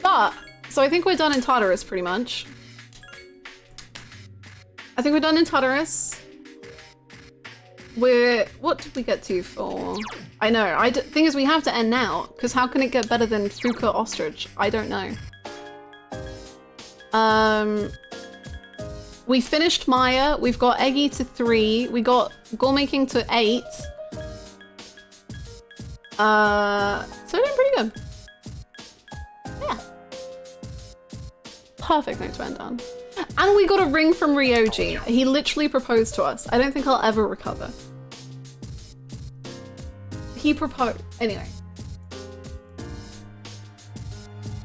Speaker 1: But, so I think we're done in Tartarus pretty much. I think we're done in Tartarus. What did we get to for? I know, thing is we have to end now, because how can it get better than Fuka Ostrich? I don't know. We finished Maya, we've got Eggy to 3, we got Goal Making to 8. So we're doing pretty good. Yeah. Perfect note to end on. And we got a ring from Ryoji. He literally proposed to us. I don't think I'll ever recover. He proposed. Anyway.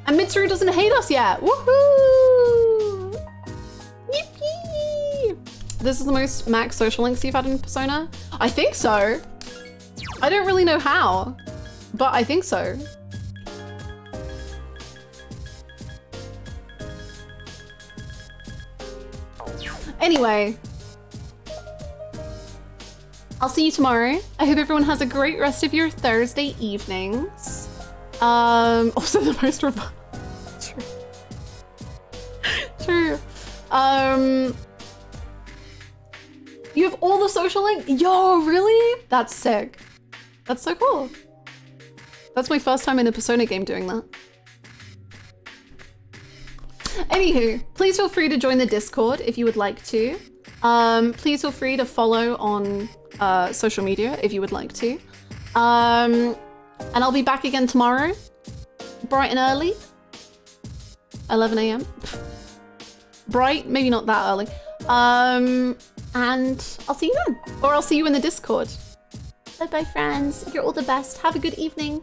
Speaker 1: And Mitsuru doesn't hate us yet. Woohoo! Yippee! This is the most max social links you've had in Persona? I think so. I don't really know how, but I think so. Anyway, I'll see you tomorrow. I hope everyone has a great rest of your Thursday evenings. Also the most True. True. You have all the social links? Yo, really? That's sick. That's so cool. That's my first time in a Persona game doing that. Anywho, please feel free to join the Discord if you would like to. Please feel free to follow on social media if you would like to. And I'll be back again tomorrow, bright and early, 11 AM. Bright, maybe not that early. And I'll see you then, or I'll see you in the Discord. Bye bye friends, you're all the best. Have a good evening.